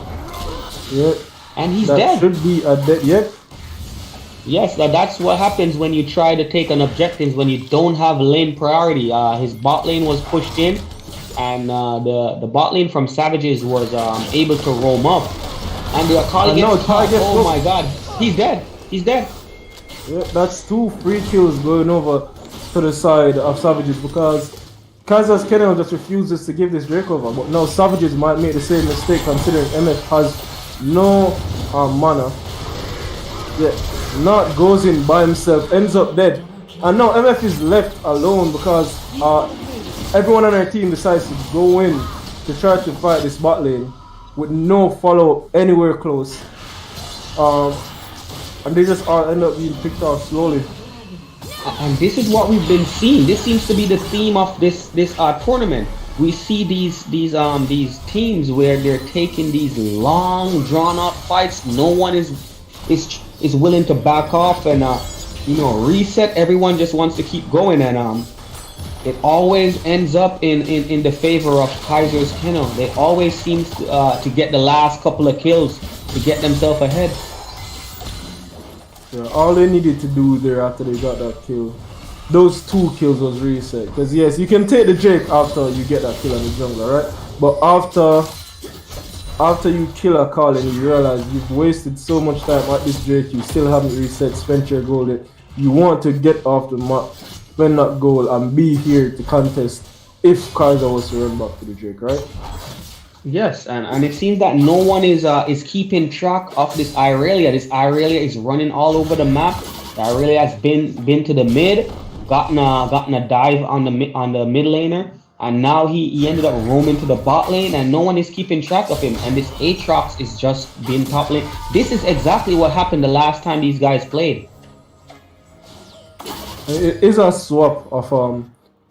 Yeah.
And he's
that
dead.
Should be a dead. Yep.
Yes, that's what happens when you try to take an objective when you don't have lane priority. His bot lane was pushed in, and the bot lane from Savages was able to roam up. And the Akali gets caught. Oh my god, he's dead. He's dead.
Yeah, that's 2 free kills going over to the side of Savages because Kaiser's Kennel just refuses to give this Drake over. But now Savages might make the same mistake considering MF has no mana. Yeah, Not goes in by himself, ends up dead. And now MF is left alone because everyone on our team decides to go in to try to fight this bot lane with no follow-up anywhere close. And they just all end up being picked off slowly.
And this is what we've been seeing. This seems to be the theme of this tournament. We see these teams where they're taking these long, drawn-out fights. No one is willing to back off and reset. Everyone just wants to keep going, and it always ends up in the favor of Kaiser's Kennel. They always seem to get the last couple of kills to get themselves ahead.
Yeah, all they needed to do there after they got that kill, those 2 kills was reset. Because yes, you can take the Drake after you get that kill on the jungler, right? But after you kill a call and you realize you've wasted so much time at this Drake, you still haven't reset, spent your gold yet. You want to get off the map, spend that gold, and be here to contest if Kaiser was to run back to the Drake, right?
Yes, and it seems that no one is keeping track of this Irelia. This Irelia is running all over the map. The Irelia has been to the mid, gotten a dive on the mid laner, and now he ended up roaming to the bot lane, and no one is keeping track of him. And this Aatrox is just being top lane. This is exactly what happened the last time these guys played.
It is a swap of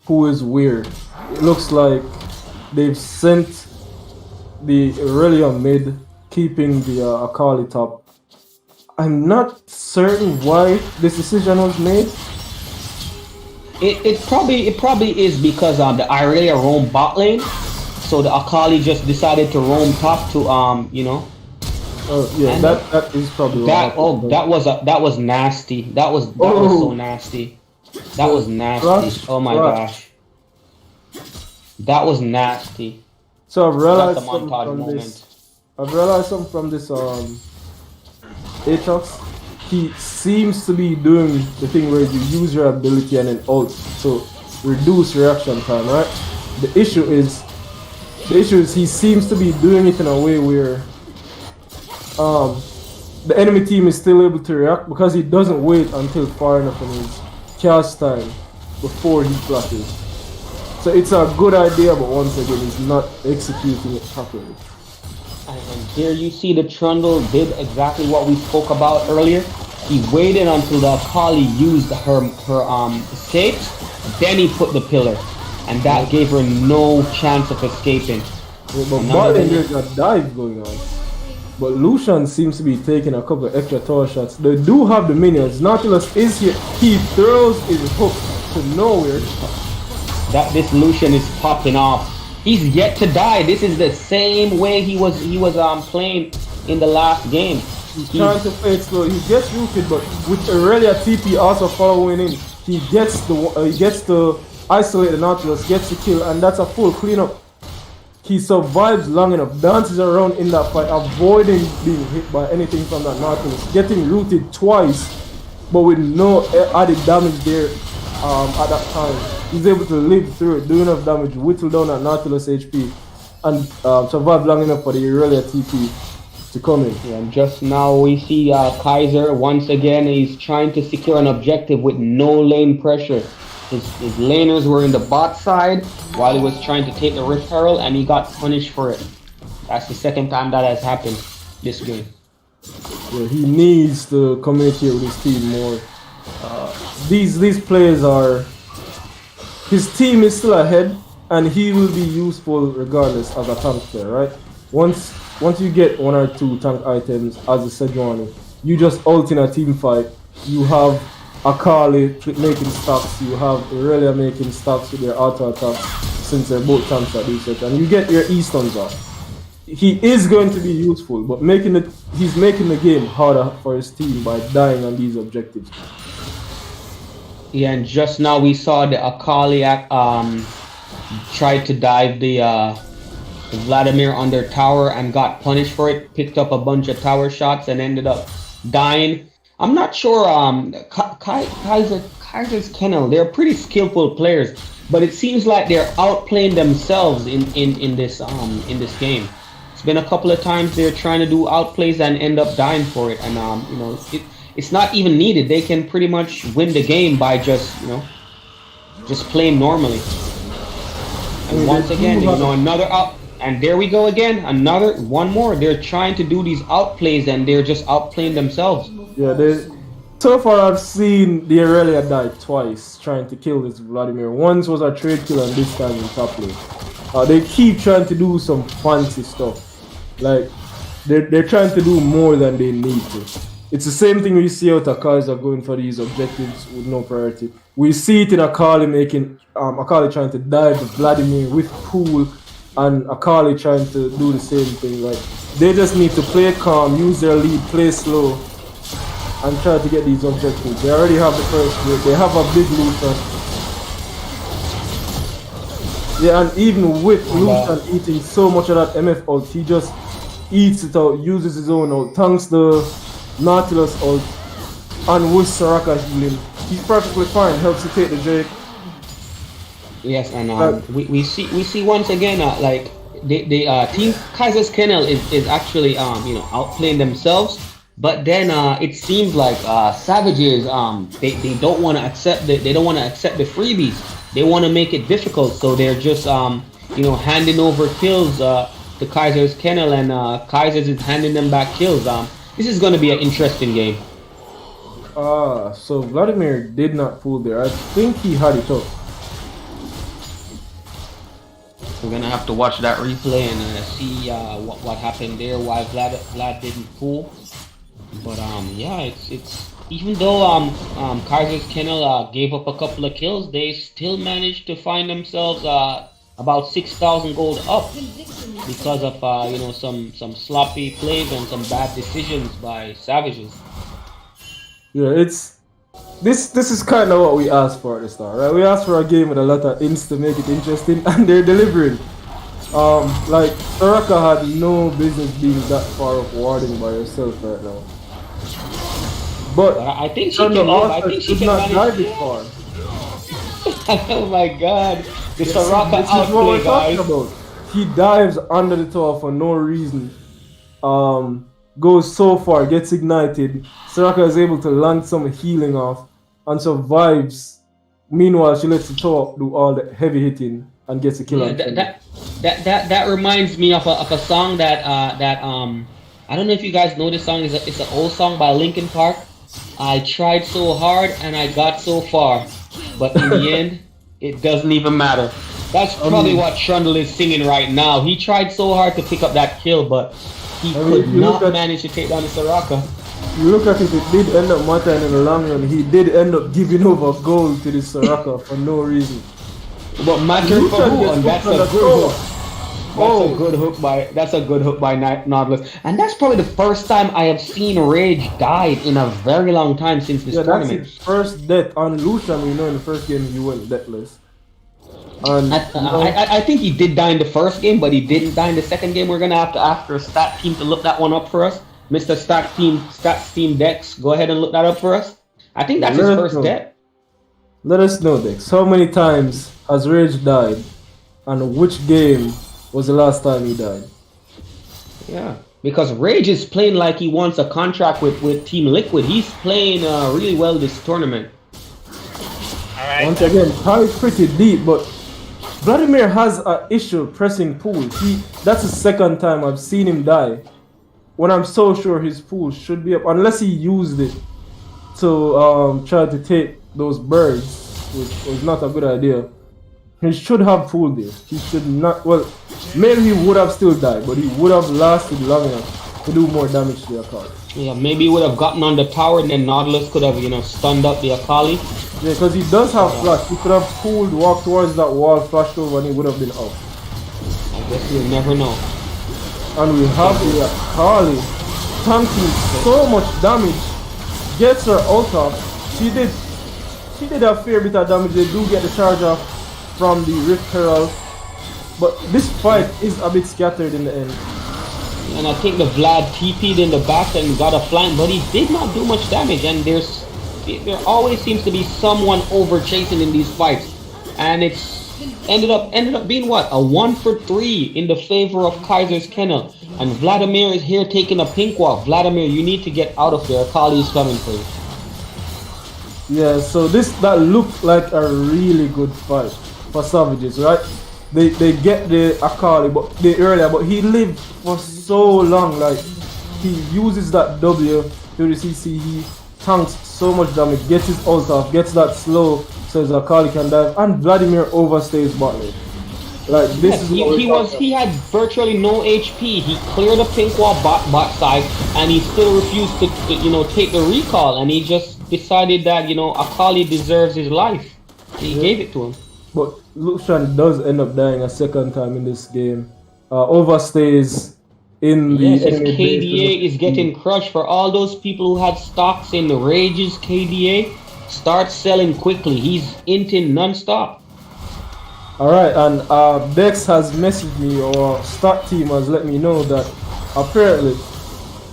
who is weird. It looks like they've sent the Irelia mid, keeping the Akali top. I'm not certain why this decision was made.
It probably is because the Irelia roam bot lane, so the Akali just decided to roam top to
yeah, that is probably
that. Oh, that was nasty. That was so nasty. That was nasty. Oh my gosh. That was nasty.
So I've realized
That's a montage moment.
I've realized something from this Aatrox. He seems to be doing the thing where you use your ability and then ult to reduce reaction time, right? The issue is he seems to be doing it in a way where the enemy team is still able to react because he doesn't wait until far enough in his cast time before he flashes. So it's a good idea, but once again, he's not executing it properly.
And here you see the Trundle did exactly what we spoke about earlier. He waited until the Akali used her escapes, then he put the pillar, and that gave her no chance of escaping.
Yeah, but Martin, there's a dive going on. But Lucian seems to be taking a couple of extra tower shots. They do have the minions. Nautilus is here. He throws his hook to nowhere.
That this Lucian is popping off. He's yet to die. This is the same way he was playing in the last game.
He's trying to play it slow. He gets rooted, but with Irelia TP also following in, he gets to isolate the Nautilus, gets the kill, and that's a full cleanup. He survives long enough, dances around in that fight, avoiding being hit by anything from that Nautilus, getting rooted twice, but with no added damage there at that time. He's able to live through it, do enough damage, whittle down that Nautilus HP, and survive long enough for the Irelia TP to come in.
Yeah, and just now we see Kaiser once again. He's trying to secure an objective with no lane pressure. His laners were in the bot side while he was trying to take the Rift Herald, and he got punished for it. That's the second time that has happened this game.
Yeah, he needs to communicate with his team more. These players are. His team is still ahead, and he will be useful regardless as a tank player, right? Once you get 1 or 2 tank items as a Sejuani, you just ult in a team fight. You have Akali making stacks, you have Irelia making stacks with their auto attacks since they're both tanks that do such, and you get your E-stuns off. He is going to be useful, but he's making the game harder for his team by dying on these objectives.
Yeah, and just now we saw the Akali tried to dive the Vladimir under tower and got punished for it. Picked up a bunch of tower shots and ended up dying. I'm not sure. Kaiser's Kennel, they're pretty skillful players, but it seems like they're outplaying themselves in this game. It's been a couple of times they're trying to do outplays and end up dying for it, and you know, it's not even needed. They can pretty much win the game by just playing normally. And once again, another out, and there we go again, one more. They're trying to do these outplays and they're just outplaying themselves.
Yeah, so far I've seen the Irelia die twice trying to kill this Vladimir. Once was a trade kill and this time in top lane. They keep trying to do some fancy stuff. Like, they're trying to do more than they need to. It's the same thing we see out Kaiser going for these objectives with no priority. We see it in Akali Akali trying to dive the Vladimir with pool, and Akali trying to do the same thing. Like, they just need to play calm, use their lead, play slow, and try to get these objectives. They already have the first break. They have a big Lucian. Yeah, and even with Lucian eating so much of that MF ult, he just eats it out, uses his own ult, tanks the Nautilus ult, and with Soraka healing, he's perfectly fine, helps to take the Drake.
Yes, and we see once again like the team Kaiser's Kennel is actually outplaying themselves, but then it seems like Savages they don't want to accept the freebies. They want to make it difficult, so they're just handing over kills to Kaiser's Kennel, and Kaiser's is handing them back kills. This is going to be an interesting game.
So Vladimir did not pull there. I think he had it up.
We're gonna have to watch that replay and see what happened there, why Vlad didn't pull. But yeah, it's even though Kaiser's Kennel gave up a couple of kills, they still managed to find themselves about 6,000 gold up because of some sloppy plays and some bad decisions by Savages.
Yeah, this is kind of what we asked for at the start, right? We asked for a game with a lot of ints to make it interesting, and they're delivering. Like, Soraka had no business being that far off warding by herself right now. But
I think she can live. I think she can
not
manage.
dive it far.
Oh my god. The Soraka
This is what
outplay,
we're talking
guys.
about. He dives under the tower for no reason. Goes so far, gets ignited. Soraka is able to land some healing off and survives. Meanwhile, she lets the tower do all the heavy hitting and gets a kill.
Yeah, that reminds me of a song that I don't know if you guys know this song. It's an old song by Linkin Park. I tried so hard and I got so far, but in the end, it doesn't even matter. That's probably what Trundle is singing right now. He tried so hard to pick up that kill, but he could not manage to take down the Soraka.
You look at it, it did end up mattering in the long run. He did end up giving over gold to this Soraka for no reason.
But mattering for who? And that's a good hook. That's a good hook by Nautilus. And that's probably the first time I have seen Rage died in a very long time since this tournament.
That's his first death on Lucian. In the first game he went deathless. And
I think he did die in the first game, but he didn't die in the second game. We're gonna have to ask our stat team to look that one up for us. Mr. Stats Team Dex, go ahead and look that up for us. I think that's his first death.
Let us know, Dex. How many times has Rage died, and which game was the last time he died.
Yeah, because Rage is playing like he wants a contract with Team Liquid. He's playing really well this tournament.
All right.
Once again, Kai's pretty deep, but Vladimir has an issue pressing pool. That's the second time I've seen him die. When I'm so sure his pool should be up, unless he used it to try to take those birds, which was not a good idea. He should have pulled there. He should not. Well, maybe he would have still died, but he would have lasted long enough to do more damage to the Akali.
Yeah, maybe he would have gotten on the tower and then Nautilus could have, you know, stunned up the Akali.
Yeah, because he does have flash. He could have pulled, walked towards that wall, flashed over, and he would have been out.
I guess we'll never know.
And we have the Akali tanking so much damage. Gets her ult off. She did a fair bit of damage. They do get the charge off from the Rift Herald. But this fight is a bit scattered in the end.
And I think the Vlad TP'd in the back and got a flank, but he did not do much damage. And there always seems to be someone over chasing in these fights. And it's ended up being what? A 1 for 3 in the favor of Kaiser's Kennel. And Vladimir is here taking a pink walk. Vladimir, you need to get out of there. Akali is coming for you.
Yeah, so that looked like a really good fight for Savages, right? They get the Akali but he lived for so long. Like, he uses that W to the CC, he tanks so much damage, gets his ult off, gets that slow so his Akali can dive, and Vladimir overstays bot lane. Like, this is
he had virtually no HP. He cleared a pink wall bot side and he still refused to you know, take the recall, and he just decided that, you know, Akali deserves his life. He gave it to him.
But Lucian does end up dying a second time in this game. Overstays in the
his
enemy base.
KDA is getting crushed. For all those people who had stocks in the Rage's KDA, start selling quickly. He's inting non-stop.
Alright, and Dex has messaged me, or Start Team has let me know that apparently,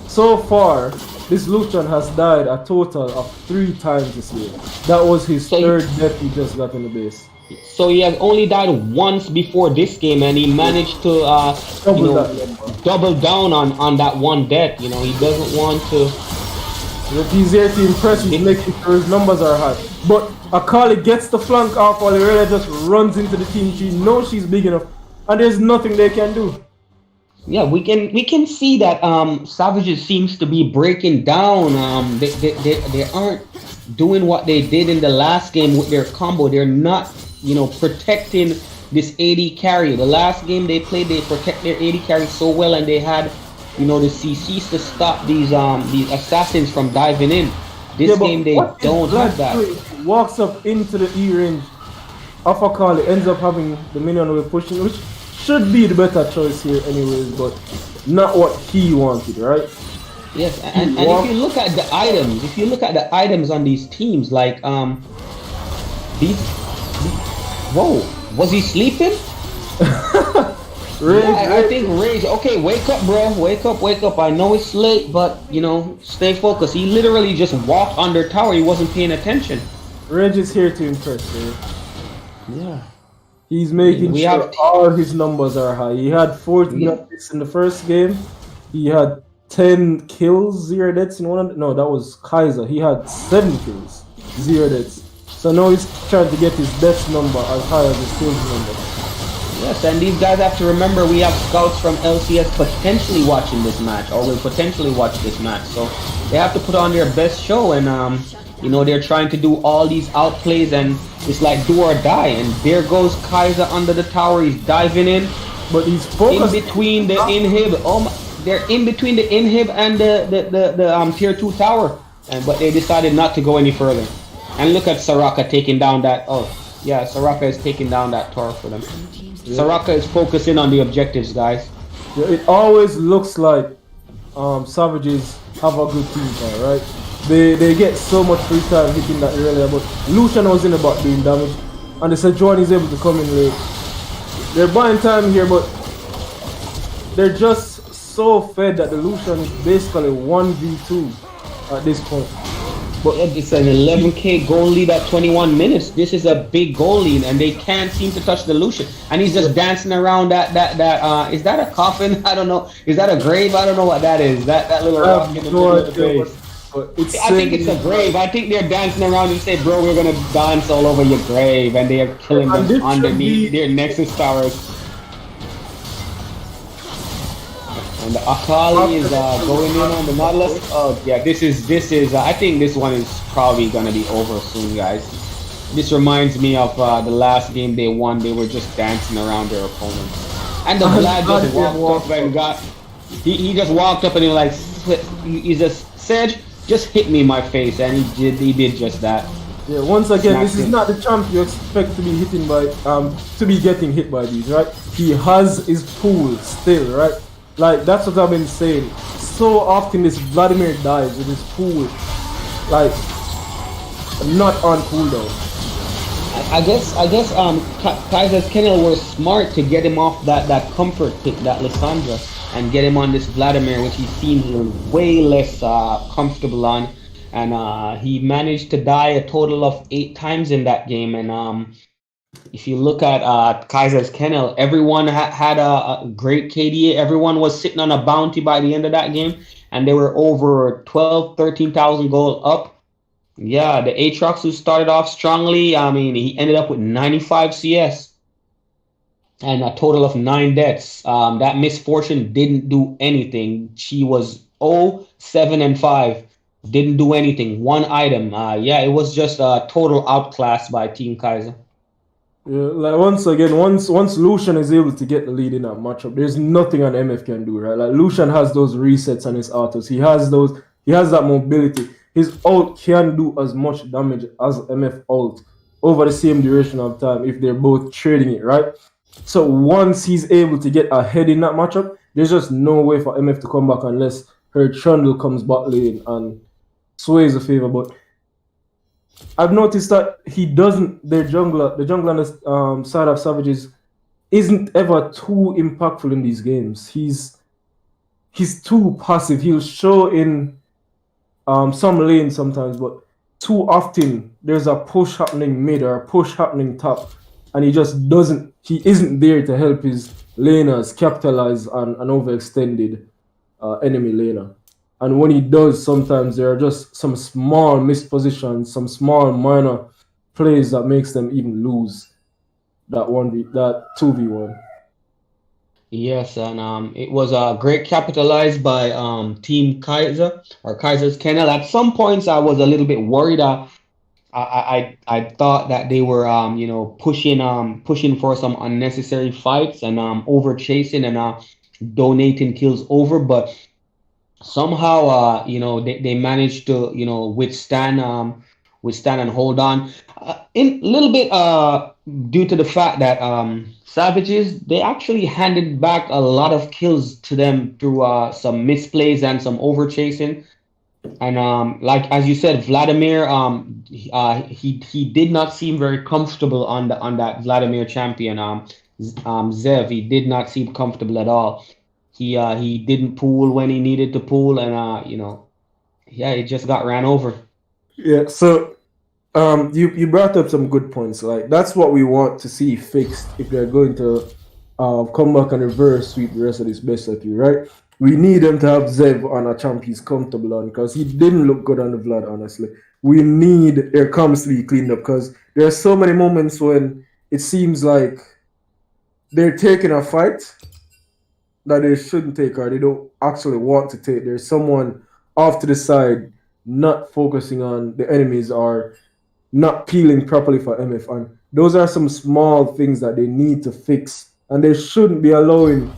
so far, this Lucian has died a total of 3 times this year. That was his third death he just got in the base.
So he has only died once before this game, and he managed to double down on that one death. You know, he doesn't want to.
If he's here to impress, he's making sure his numbers are high. But Akali gets the flank off while Irelia just runs into the team. She knows she's big enough, and there's nothing they can do.
Yeah, we can see that Savages seems to be breaking down. They aren't doing what they did in the last game with their combo. They're not, you know, protecting this AD carry. The last game they played, they protect their AD carry so well, and they had, you know, the CCs to stop these assassins from diving in. This game they don't have that.
Walks up into the E range of Akali, ends up having the minion we're pushing, which should be the better choice here anyways, but not what he wanted, right?
Yes, and if you look at the items, on these teams, like whoa, was he sleeping?
Rage,
yeah, I think Rage. Okay, wake up, bro. Wake up. I know it's late, but, you know, stay focused. He literally just walked under tower. He wasn't paying attention.
Rage is here to impress, man.
Yeah.
He's making sure all his numbers are high. He had 14 assists in the first game. He had 10 kills, 0 deaths in one. No, that was Kaiser. He had 7 kills, 0 deaths. So now he's trying to get his deaths number as high as his kills number.
Yes, and these guys have to remember we have scouts from LCS potentially watching this match, or will potentially watch this match. So they have to put on their best show, and you know, they're trying to do all these outplays, and it's like do or die. And there goes Kaiser under the tower. He's diving in,
but he's focused
in between the inhib. Oh my, they're in between the inhib and the tier 2 tower, but they decided not to go any further. And look at Soraka taking down that. Oh yeah, Soraka is taking down that tower for them. Yeah. Soraka is focusing on the objectives, guys.
Yeah, it always looks like Savages have a good team fight, right? They get so much free time hitting that earlier, but Lucian was in about doing damage, and the Sejuani is able to come in late. They're buying time here, but they're just so fed that the Lucian is basically 1v2 at this point.
But it's an 11k goal lead at 21 minutes. This is a big goal lead, and they can't seem to touch the Lucian. And he's just dancing around that. Is that a coffin? I don't know. Is that a grave? I don't know what that is. That little rock in the middle of the base. I think it's a grave. I think they're dancing around and say, "Bro, we're gonna dance all over your grave," and they are killing them underneath their Nexus towers. And the Akali is going in on the Nautilus. Oh yeah, this is. I think this one is probably gonna be over soon, guys. This reminds me of the last game they won. They were just dancing around their opponents. And the Vlad just walked up and got. He just walked up and he just said, "Just hit me in my face," and he did just that.
Yeah, once again, this is not the champ you expect to be hitting by to be getting hit by these, right? He has his pool still, right? Like that's what I've been saying. So often this Vladimir dies with his pool, like not on cooldown.
I guess Kaiser's Kennel were smart to get him off that comfort pick, that Lissandra, and get him on this Vladimir, which he seems way less comfortable on. And he managed to die a total of 8 times in that game. And if you look at Kaiser's Kennel, everyone had a great KDA. Everyone was sitting on a bounty by the end of that game, and they were over 13,000 gold up. Yeah, the Aatrox, who started off strongly, I mean, he ended up with 95 CS and a total of 9 deaths. That Misfortune didn't do anything. She was 0, 7, and 5. Didn't do anything. 1 item. Yeah, it was just a total outclass by Team Kaiser.
Yeah, like once again, once Lucian is able to get the lead in that matchup, there's nothing an MF can do, right? Like Lucian has those resets on his autos. He has that mobility. His ult can do as much damage as MF ult over the same duration of time if they're both trading it, right? So once he's able to get ahead in that matchup, there's just no way for MF to come back unless her Trundle comes bot lane and sways a favor. But I've noticed that the jungler on the side of Savages isn't ever too impactful in these games. He's too passive. He'll show in some lanes sometimes, but too often there's a push happening mid or a push happening top, and he isn't there to help his laners capitalize on an overextended enemy laner. And when he does, sometimes there are just some small missed positions, some small minor plays that makes them even lose that 2v1.
Yes, and it was great capitalized by Team Kaiser or Kaiser's Kennel. At some points, I was a little bit worried. I thought that they were pushing for some unnecessary fights and over chasing and donating kills over, but somehow they managed to withstand and hold on in a little bit due to the fact that Savages, they actually handed back a lot of kills to them through some misplays and some over chasing. And like as you said, Vladimir, he did not seem very comfortable on that Vladimir champion. Zev, he did not seem comfortable at all. He didn't pool when he needed to pool, and it just got ran over.
Yeah, so you brought up some good points. Like that's what we want to see fixed if they're going to come back and reverse sweep the rest of this best of you, right? We need them to have Zev on a champ he's comfortable on, because he didn't look good on the Vlad, honestly. We need their comms to be cleaned up, because there are so many moments when it seems like they're taking a fight that they shouldn't take, or they don't actually want to take. There's someone off to the side not focusing on the enemies or not peeling properly for MF. And those are some small things that they need to fix. And they shouldn't be allowing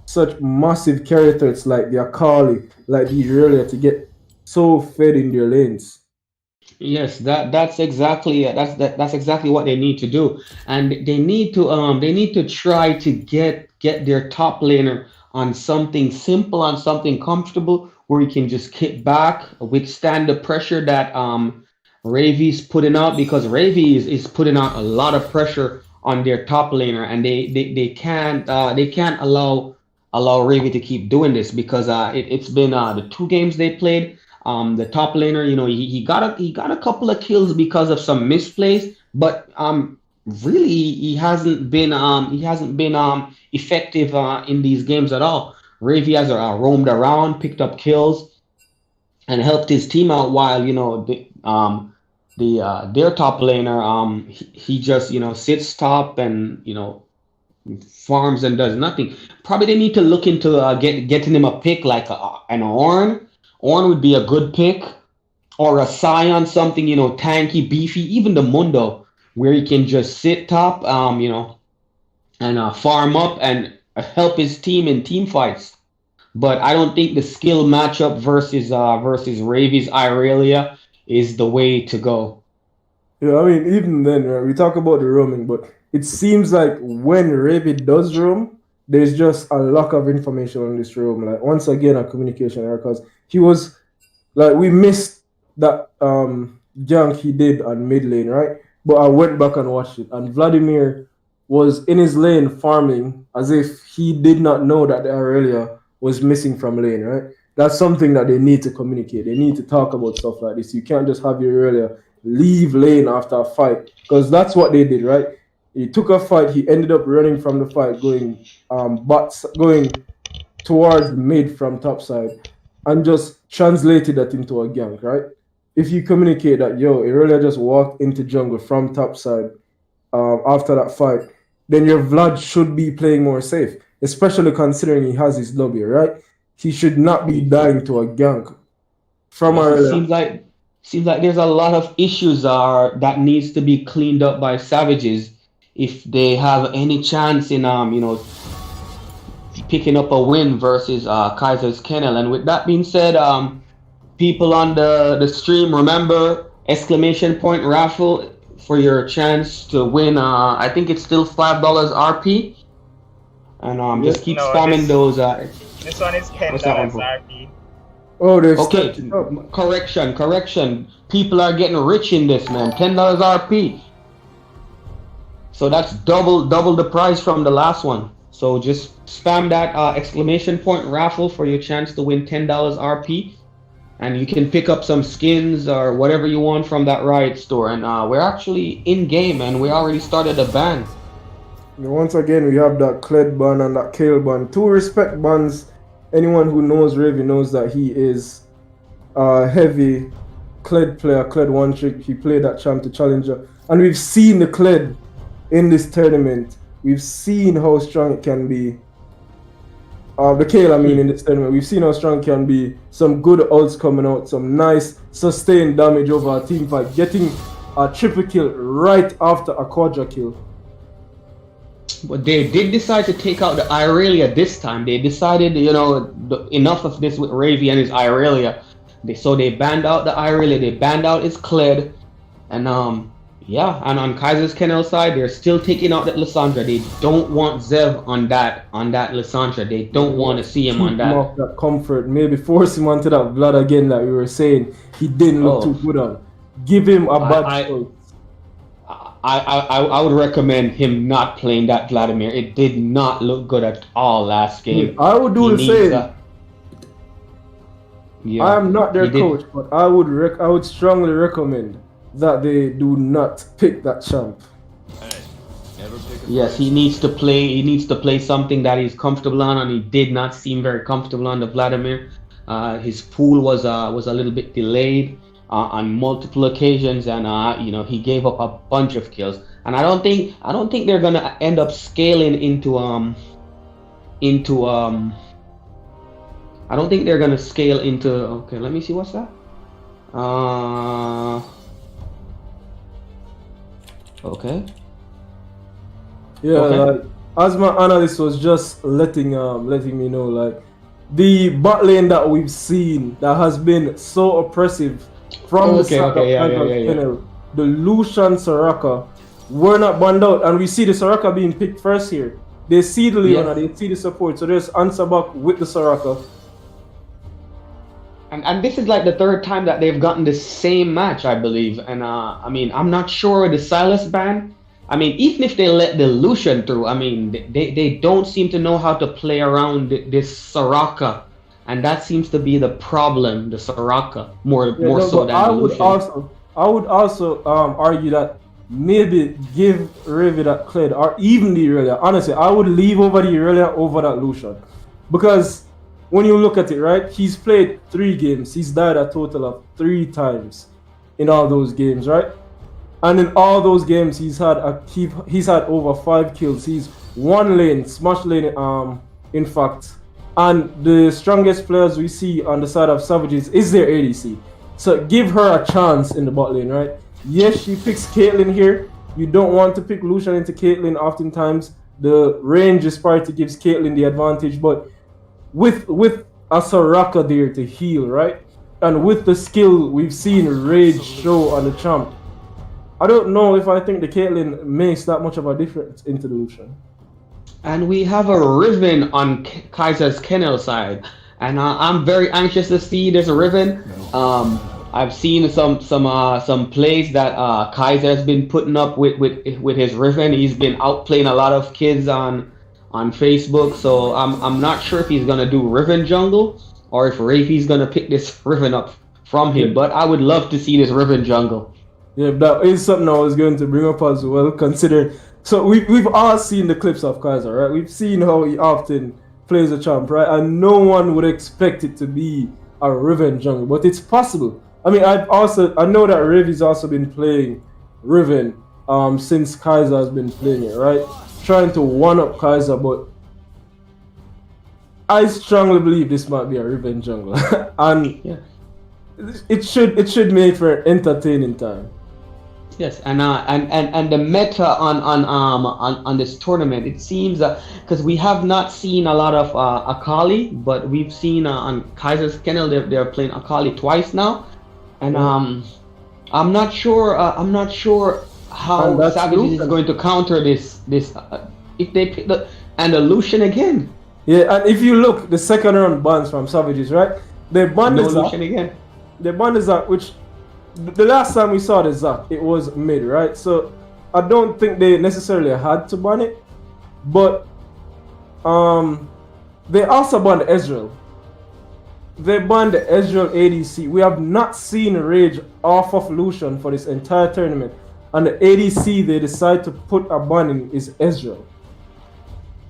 such massive carry threats like the Akali, like the Irelia, to get so fed in their lanes.
Yes, that's exactly what they need to do, and they need to try to get their top laner on something simple, on something comfortable, where he can just kick back, withstand the pressure that Ravi's putting out, because Ravi is putting out a lot of pressure on their top laner, and they can't allow Ravi to keep doing this, because it's been the 2 games they played. The top laner, he got a couple of kills because of some misplays, but really he hasn't been effective in these games at all. Ravy has roamed around, picked up kills, and helped his team out while their top laner he just sits top and farms and does nothing. Probably they need to look into getting him a pick like an Ornn. Ornn would be a good pick, or a Scion, something tanky, beefy, even the Mundo, where he can just sit top, and farm up and help his team in team fights. But I don't think the skill matchup versus Ravy's Irelia is the way to go.
Yeah, I mean, even then, right, we talk about the roaming, but it seems like when Ravy does roam, there's just a lack of information on this roam. Like, once again, a communication error, because he was, like, we missed that gank he did on mid lane, right? But I went back and watched it, and Vladimir was in his lane farming as if he did not know that the Irelia was missing from lane, right? That's something that they need to communicate. They need to talk about stuff like this. You can't just have your Irelia leave lane after a fight, because that's what they did, right? He took a fight, he ended up running from the fight, going towards mid from top side, and just translated that into a gank, right? If you communicate that, Irelia just walked into jungle from top side after that fight, then your Vlad should be playing more safe, especially considering he has his W, right? He should not be dying to a gank from Irelia.
Seems like there's a lot of issues that needs to be cleaned up by Savages if they have any chance in picking up a win versus Kaiser's Kennel. And with that being said, people on the stream, remember exclamation point raffle for your chance to win. I think it's still $5 RP, and just keep spamming those.
This one is $10 RP.
Oh, there's
okay. Correction. People are getting rich in this, man. $10 RP. So that's double the price from the last one. So just spam that exclamation point raffle for your chance to win $10 RP, and you can pick up some skins or whatever you want from that Riot store. And we're actually in game, and we already started a ban.
Once again, we have that Kled ban and that Kale ban. Two respect bans. Anyone who knows Ravy knows that he is a heavy Kled player, Kled one trick. He played that champ to challenger. And we've seen the Kled in this tournament. We've seen how strong it can be. The Kale, in this tournament. We've seen how strong it can be. Some good ults coming out. Some nice sustained damage over a team fight. Getting a triple kill right after a quadra kill.
But they did decide to take out the Irelia this time. They decided, enough of this with Ravy and his Irelia. So they banned out the Irelia. They banned out his Kled. And and on Kaiser's Kennel side, they're still taking out that Lissandra. They don't want Zev on that Lissandra. They don't want to see him on that.
Off that comfort. Maybe force him onto that Vlad again, like we were saying. He didn't look too good on. Give him a bad choice.
I would recommend him not playing that Vladimir. It did not look good at all last game.
I would do the same. I am not their coach, but I would strongly recommend that they do not pick that champ.
Yes, he needs to play. He needs to play something that he's comfortable on, and he did not seem very comfortable on the Vladimir. His pool was a little bit delayed on multiple occasions, and he gave up a bunch of kills. And I don't think they're gonna end up scaling into I don't think they're gonna scale into. Okay, let me see what's that. Okay.
Yeah, like as my analyst was just letting me know, like the bot lane that we've seen that has been so oppressive from the the Lucian Soraka were not banned out, and we see the Soraka being picked first here. They see the Leona, they see the support, so there's answer back with the Soraka.
And this is like the third time that they've gotten the same match, I believe. And I'm not sure the Silas ban. Even if they let the Lucian through, they don't seem to know how to play around this Soraka. and that seems to be the problem. The Soraka more
Yeah,
more
no,
so
but
than the Lucian.
I would also argue that maybe give Ravi that Kled or even the Irelia. Honestly, I would leave over the Irelia over that Lucian. Because when you look at it, right, he's played 3 games. He's died a total of 3 times in all those games, right? And in all those games, he's had over 5 kills. He's one lane, smash lane, in fact. And the strongest players we see on the side of Savages is their ADC. So give her a chance in the bot lane, right? Yes, she picks Caitlyn here. You don't want to pick Lucian into Caitlyn. Oftentimes, the range disparity gives Caitlyn the advantage, but with a Soraka there to heal, right? And with the skill we've seen Rage show on the champ, I don't know if I think the Caitlyn makes that much of a difference into the Lucian.
And we have a Riven on Kaiser's Kennel side, and I'm very anxious to see this Riven. I've seen some plays that Kaiser has been putting up with his Riven. He's been outplaying a lot of kids on Facebook, so I'm not sure if he's gonna do Riven jungle or if Rafi's gonna pick this Riven up from him. But I would love to see this Riven jungle.
Yeah, that is something I was going to bring up as well, considering. So we've all seen the clips of Kaiser, right? We've seen how he often plays a champ, right? And no one would expect it to be a Riven jungle, but it's possible. I mean, I know that Ravi's also been playing Riven since Kaiser has been playing it, right? Trying to one-up Kaiser, but I strongly believe this might be a Riven jungle, and
Yeah.
it should make for an entertaining time.
Yes, and the meta on this tournament, it seems because we have not seen a lot of Akali, but we've seen on Kaiser's Kennel they're playing Akali twice now, and I'm not sure how
And that's
Savages is
Lucian.
going to counter this if they pick the Lucian again.
Yeah, and if you look, the second round bans from Savages, right? They banned
No
the Zac.
Lucian again.
They banned the Zac, which the last time we saw the Zac, it was mid, right? So I don't think they necessarily had to ban it, but they also banned Ezreal. They banned the Ezreal ADC. We have not seen Rage off of Lucian for this entire tournament, and the ADC they decide to put a ban in is Ezreal.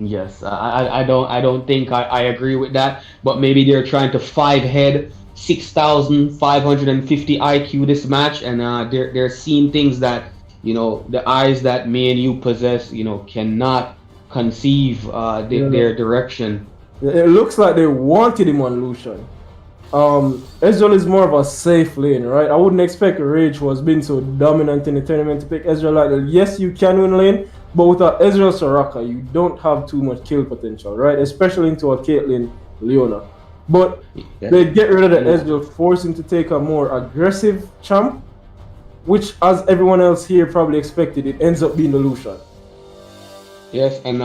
Yes, I don't think I agree with that, but maybe they're trying to 5-head 6,550 IQ this match, and they're seeing things that the eyes that me and you possess cannot conceive their direction.
It looks like they wanted him on Lucian. Ezreal is more of a safe lane, right? I wouldn't expect Rage, who has been so dominant in the tournament, to pick Ezreal like that. Yes, you can win lane, but without Ezreal Soraka, you don't have too much kill potential, right? Especially into a Caitlyn Leona. But they get rid of the Ezreal, force him to take a more aggressive champ, which, as everyone else here probably expected, it ends up being the Lucian.
Yes, and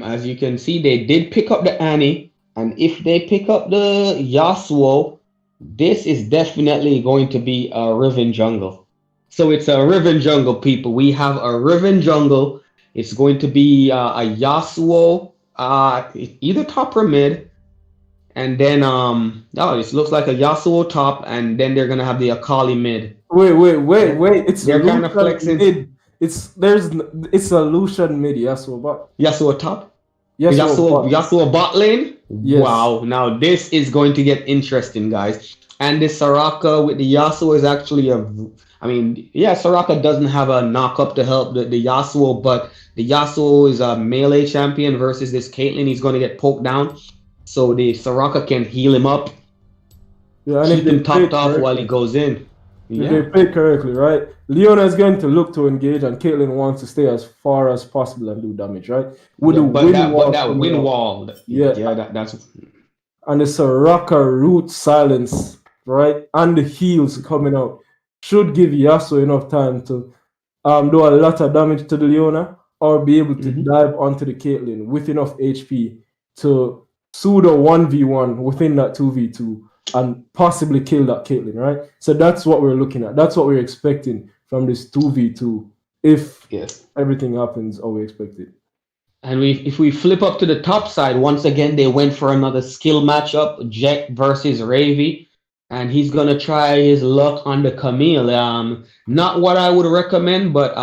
as you can see, they did pick up the Annie, and if they pick up the Yasuo, this is definitely going to be a Riven jungle. So it's a Riven jungle, people. We have a Riven jungle. It's going to be a Yasuo, either top or mid, and then this looks like a Yasuo top, and then they're gonna have the Akali mid.
Wait! It's
They're kind of
Lucian
flexing.
mid. It's a Lucian mid Yasuo bot.
Yasuo top.
Yasuo bot.
Yasuo bot lane?
Yes.
Wow, now this is going to get interesting, guys. And this Soraka with the Yasuo is actually Soraka doesn't have a knock up to help the Yasuo, but the Yasuo is a melee champion versus this Caitlyn. He's going to get poked down, so the Soraka can heal him up,
Yeah, and
keep
if they
him topped
play
off while
correctly-
he goes in.
If they play correctly, right? Leona is going to look to engage, and Caitlyn wants to stay as far as possible and do damage, right? With the
But
wind
that
wall
wind
coming out.
wall, that's
And the Soraka root silence, right? And the heals coming out should give Yasuo enough time to do a lot of damage to the Leona, or be able to dive onto the Caitlyn with enough HP to pseudo 1v1 within that 2v2 and possibly kill that Caitlyn, right? So that's what we're looking at. That's what we're expecting from this 2v2 if
yes.
everything happens how we expected.
And if we flip up to the top side, once again they went for another skill matchup, Jet versus Ravy, and he's gonna try his luck on the Camille. Not what I would recommend, but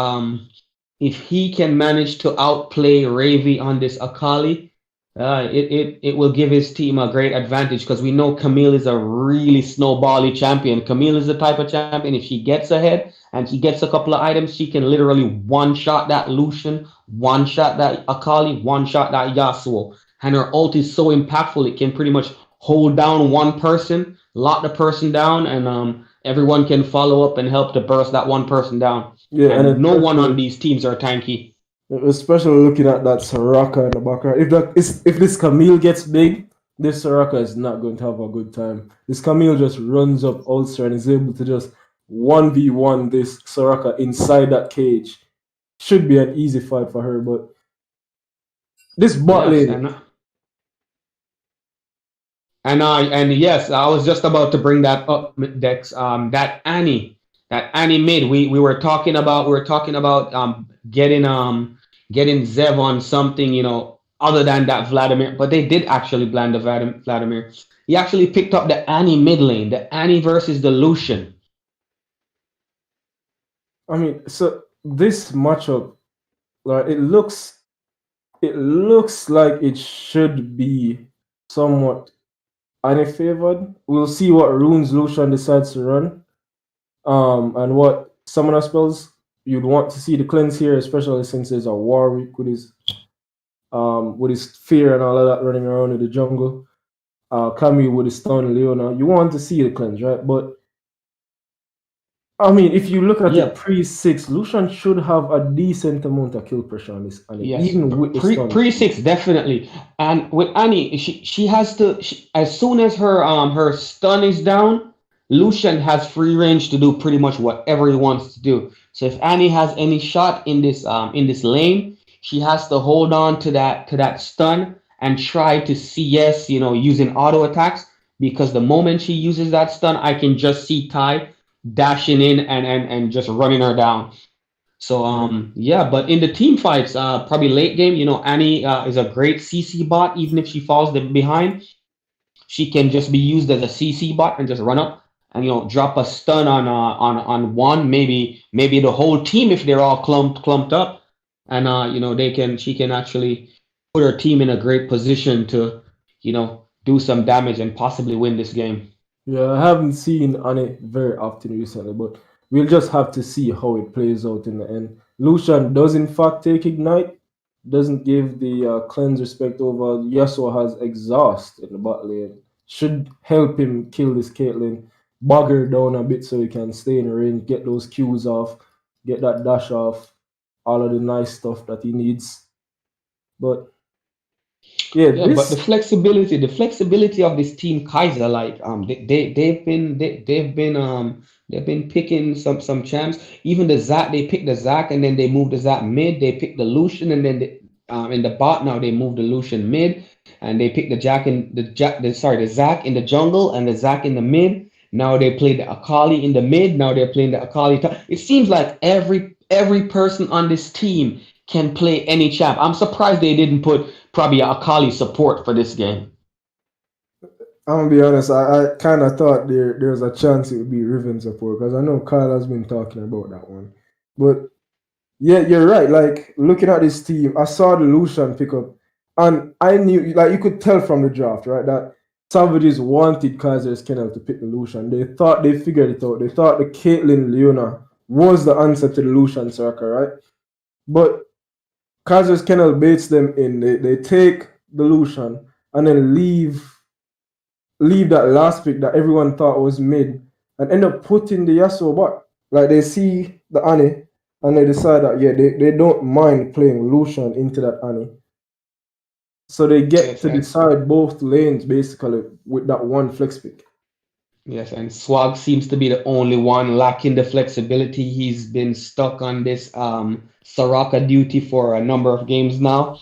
if he can manage to outplay Ravy on this Akali, it will give his team a great advantage because we know Camille is a really snowbally champion. Camille is the type of champion, if she gets ahead and she gets a couple of items, she can literally one-shot that Lucian, one-shot that Akali, one-shot that Yasuo. And her ult is so impactful, it can pretty much hold down one person, lock the person down, and everyone can follow up and help to burst that one person down.
Yeah,
and no one on these teams are tanky.
Especially looking at that Soraka in the background. If this Camille gets big, this Soraka is not going to have a good time. This Camille just runs up Ulster and is able to just 1v1 this Soraka inside that cage. Should be an easy fight for her, but this bot lane.
And yes, I was just about to bring that up, Dex. That Annie mid. We were talking about getting Zev on something, other than that Vladimir. But they did actually blend the Vladimir. He actually picked up the Annie mid lane, the Annie versus the Lucian.
I mean, so this matchup, like it looks like it should be somewhat Annie favored. We'll see what runes Lucian decides to run, and what summoner spells you'd want to see the cleanse here, especially since there's a Warwick with his fear and all of that running around in the jungle. Camille with his stun, Leona. You want to see the cleanse, right? But I mean, if you look at the pre-6, Lucian should have a decent amount of kill pressure on this Annie.
Yes,
even with
pre-6 definitely. And with Annie, she has to as soon as her stun is down, Lucian has free range to do pretty much whatever he wants to do. So if Annie has any shot in this lane, she has to hold on to that stun and try to CS, using auto attacks, because the moment she uses that stun, I can just see Ty dashing in and just running her down. So but in the team fights, probably late game, Annie is a great CC bot. Even if she falls behind, she can just be used as a CC bot and just run up and drop a stun on one, maybe the whole team if they're all clumped up, and she can actually put her team in a great position to do some damage and possibly win this game.
Yeah, I haven't seen Annie very often recently, but we'll just have to see how it plays out in the end. Lucian does in fact take Ignite, doesn't give the cleanse respect over. Yasuo has exhaust in the bot lane. Should help him kill this Caitlyn, bog her down a bit so he can stay in range, get those Qs off, get that dash off, all of the nice stuff that he needs. But
but the flexibility of this team Kaiser, like they've been picking some champs. Even the Zac, they picked the Zac and then they moved the Zac mid. They picked the Lucian and then in the bot now they moved the Lucian mid, and they picked the Zac in the jungle and the Zac in the mid. Now they played the Akali in the mid. Now they're playing the Akali. It seems like every person on this team can play any champ. I'm surprised they didn't put probably a Akali support for this game.
I'm gonna be honest, I kind of thought there's a chance it would be Riven support, because I know Kyle has been talking about that one. But yeah, you're right. Like, looking at this team, I saw the Lucian pick up, and I knew, like, you could tell from the draft, right, that Savages wanted Kaiser's Kennel to pick the Lucian. They figured it out. They thought the Caitlyn Leona was the answer to the Lucian Soraka, right? But Kaiser's Kennel baits them in. They take the Lucian and then leave that last pick that everyone thought was mid and end up putting the Yasuo bot. Like, they see the Annie and they decide that they don't mind playing Lucian into that Annie. So they get to decide both lanes basically with that one flex pick.
Yes, and Swag seems to be the only one lacking the flexibility. He's been stuck on this Soraka duty for a number of games now.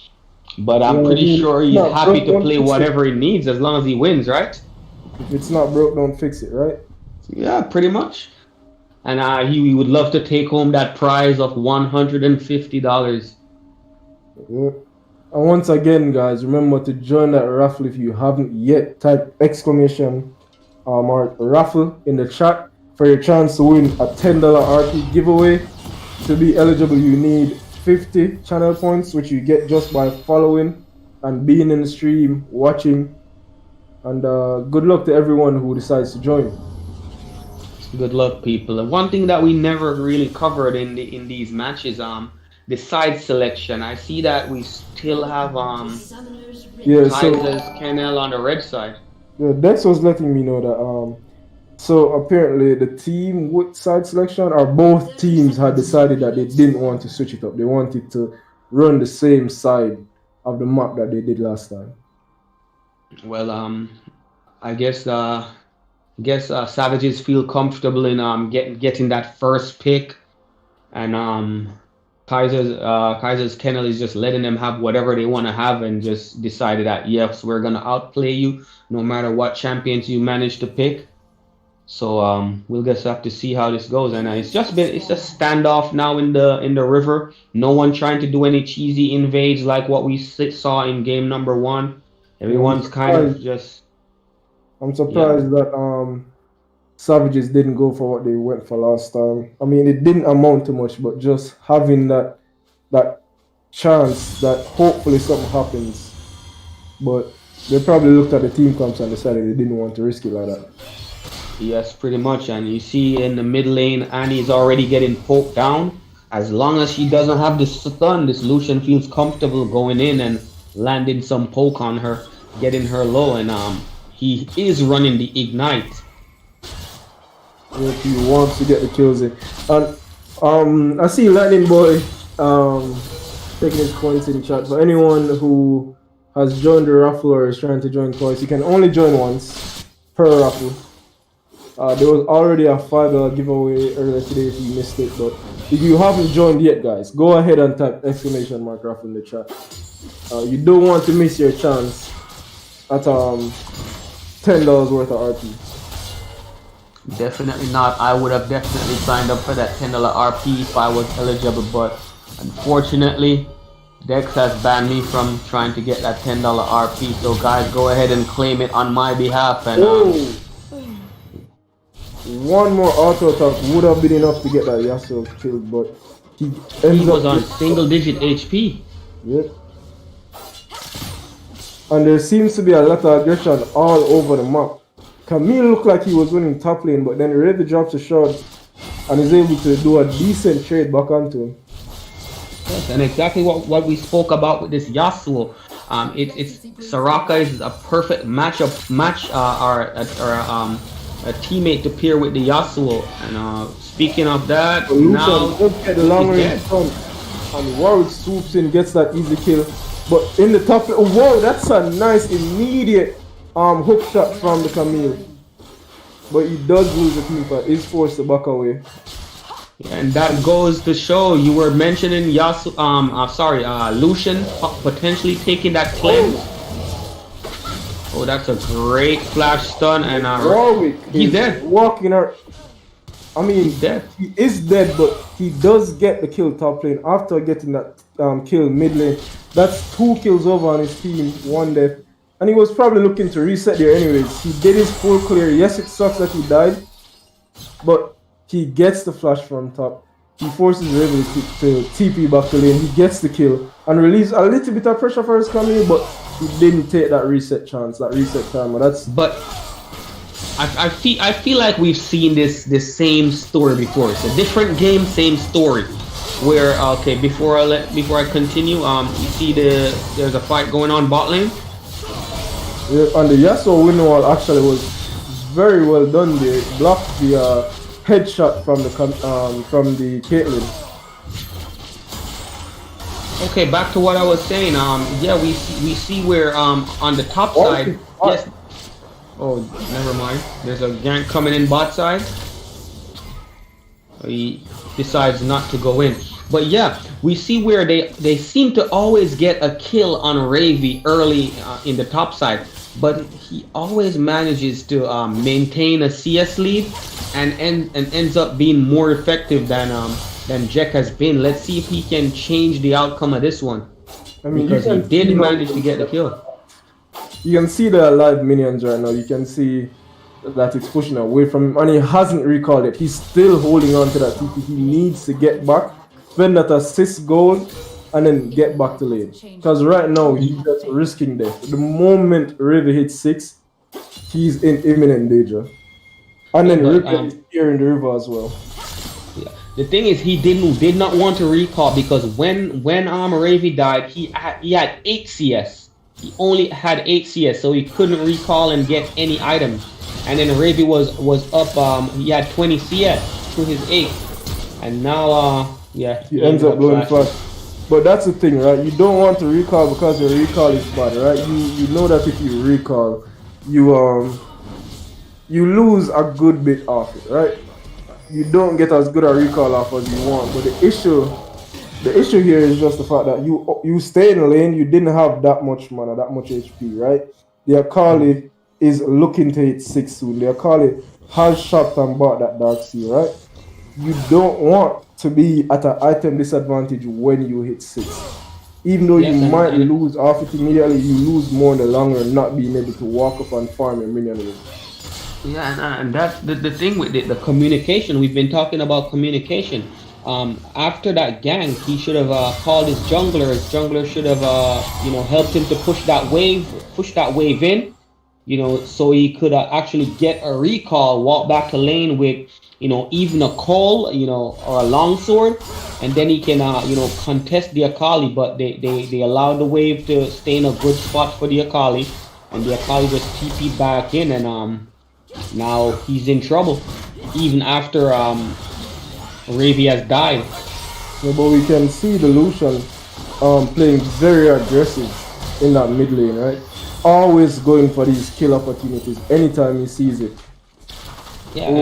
But I'm pretty sure he's happy to play whatever he needs as long as he wins, right?
If it's not broke, don't fix it, right?
Yeah, pretty much. And he would love to take home that prize of $150.
Yeah. And once again, guys, remember to join that raffle if you haven't yet. Type exclamation mark raffle in the chat for your chance to win a $10 RP giveaway. To be eligible, you need 50 channel points, which you get just by following and being in the stream, watching. And good luck to everyone who decides to join.
Good luck, people. And one thing that we never really covered in these matches, the side selection. I see that we still have
Summoner's Rift.
Yeah, so
Tyler's Kennel on the red side.
yeah, Dex was letting me know that so apparently the team with side selection, or both teams, had decided that they didn't want to switch it up. They wanted to run the same side of the map that they did last time.
Well, I guess Savages feel comfortable in getting that first pick, and Kaiser's Kennel is just letting them have whatever they want to have, and just decided that yes, we're gonna outplay you no matter what champions you manage to pick. So we'll just have to see how this goes, and it's just standoff now in the river. No one trying to do any cheesy invades like what we saw in game number 1. Everyone's kind of just.
I'm surprised that Savages didn't go for what they went for last time. I mean, it didn't amount to much, but just having that chance that hopefully something happens. But they probably looked at the team comps and decided they didn't want to risk it like that.
Yes, pretty much. And you see in the mid lane, Annie's already getting poked down. As long as she doesn't have the stun, this Lucian feels comfortable going in and landing some poke on her, getting her low, and he is running the ignite.
If he wants to get the kills in. And I see Lightning Boy taking his points in chat. For anyone who has joined the raffle or is trying to join twice, you can only join once per raffle. There was already a $5 giveaway earlier today if you missed it, but if you haven't joined yet, guys, go ahead and type exclamation mark raffle in the chat. You don't want to miss your chance at $10 worth of RP.
Definitely not. I would have definitely signed up for that $10 RP if I was eligible, but unfortunately, Dex has banned me from trying to get that $10 RP. So guys, go ahead and claim it on my behalf. And
one more auto attack would have been enough to get that Yasuo killed, but he
was on single-digit HP.
Yep. And there seems to be a lot of aggression all over the map. Camille looked like he was winning top lane, but then Riot drops a shot and is able to do a decent trade back onto him.
Yes, and exactly what we spoke about with this Yasuo. It's Soraka is a perfect a teammate to pair with the Yasuo. And speaking of that, now
get the long range front, and Warwick swoops in, gets that easy kill. But in the top, whoa, that's a nice immediate hook shot from the Camille. But he does lose the team fight. He's forced to back away.
And that goes to show, you were mentioning Lucian potentially taking that cleanse. Oh, that's a great flash stun, and
Warwick
he's dead.
Walking out. I mean,
he's dead.
He is dead, but he does get the kill top lane after getting that kill mid lane. That's 2 kills over on his team, 1 death. And he was probably looking to reset there anyways. He did his full clear. Yes, it sucks that he died, but he gets the flash from top. He forces River to TP back to lane. He gets the kill and relieves a little bit of pressure for his coming, but he didn't take that reset chance, that reset time.
But I feel like we've seen this same story before. It's a different game, same story. Where okay, before I continue, you see there's a fight going on bot lane.
Yeah, and the Yasuo win wall actually was very well done there. It blocked the headshot from the Caitlyn.
Okay, back to what I was saying. Yeah, we see where on the top side. Yes. Oh, never mind. There's a gank coming in bot side. He decides not to go in. But yeah, we see where they seem to always get a kill on Ravy early in the top side, but he always manages to maintain a CS lead and ends up being more effective than Jack has been. Let's see if he can change the outcome of this one.
I mean,
because he did manage to get the kill.
You can see the alive minions right now. You can see that it's pushing away from him, and he hasn't recalled it. He's still holding on to that TP. He needs to get back, spend that assist goal, and then get back to lane. Because right now he's just risking death. The moment River hits 6, he's in imminent danger. And then River is here in the river as well.
Yeah. The thing is, he did not want to recall because when Ravi died, he had 8 CS. He only had 8 CS, so he couldn't recall and get any items. And then Ravi was up. He had 20 CS to his 8, and now yeah,
he ends up blowing flash. But that's the thing, right? You don't want to recall because your recall is bad, right? You know that if you recall, you lose a good bit off it, right? You don't get as good a recall off as you want. But the issue here is just the fact that you stay in the lane. You didn't have that much mana, that much HP, right? The Akali is looking to hit 6 soon. The Akali has shopped and bought that Dark Sea, right? You don't want to be at an item disadvantage when you hit 6. Even though you might lose off it immediately, you lose more in the long run not being able to walk up and farm your minion wave.
Yeah, and that's the thing with the communication. We've been talking about communication. After that gank, he should have called his jungler. His jungler should have helped him to push that wave in, so he could actually get a recall, walk back to lane with even a call, or a longsword, and then he can contest the Akali. But they allowed the wave to stay in a good spot for the Akali, and the Akali just TP'd back in, and now he's in trouble even after Ravi has died.
Yeah, but we can see the Lucian playing very aggressive in that mid lane, right? Always going for these kill opportunities anytime he sees it.
Yeah, I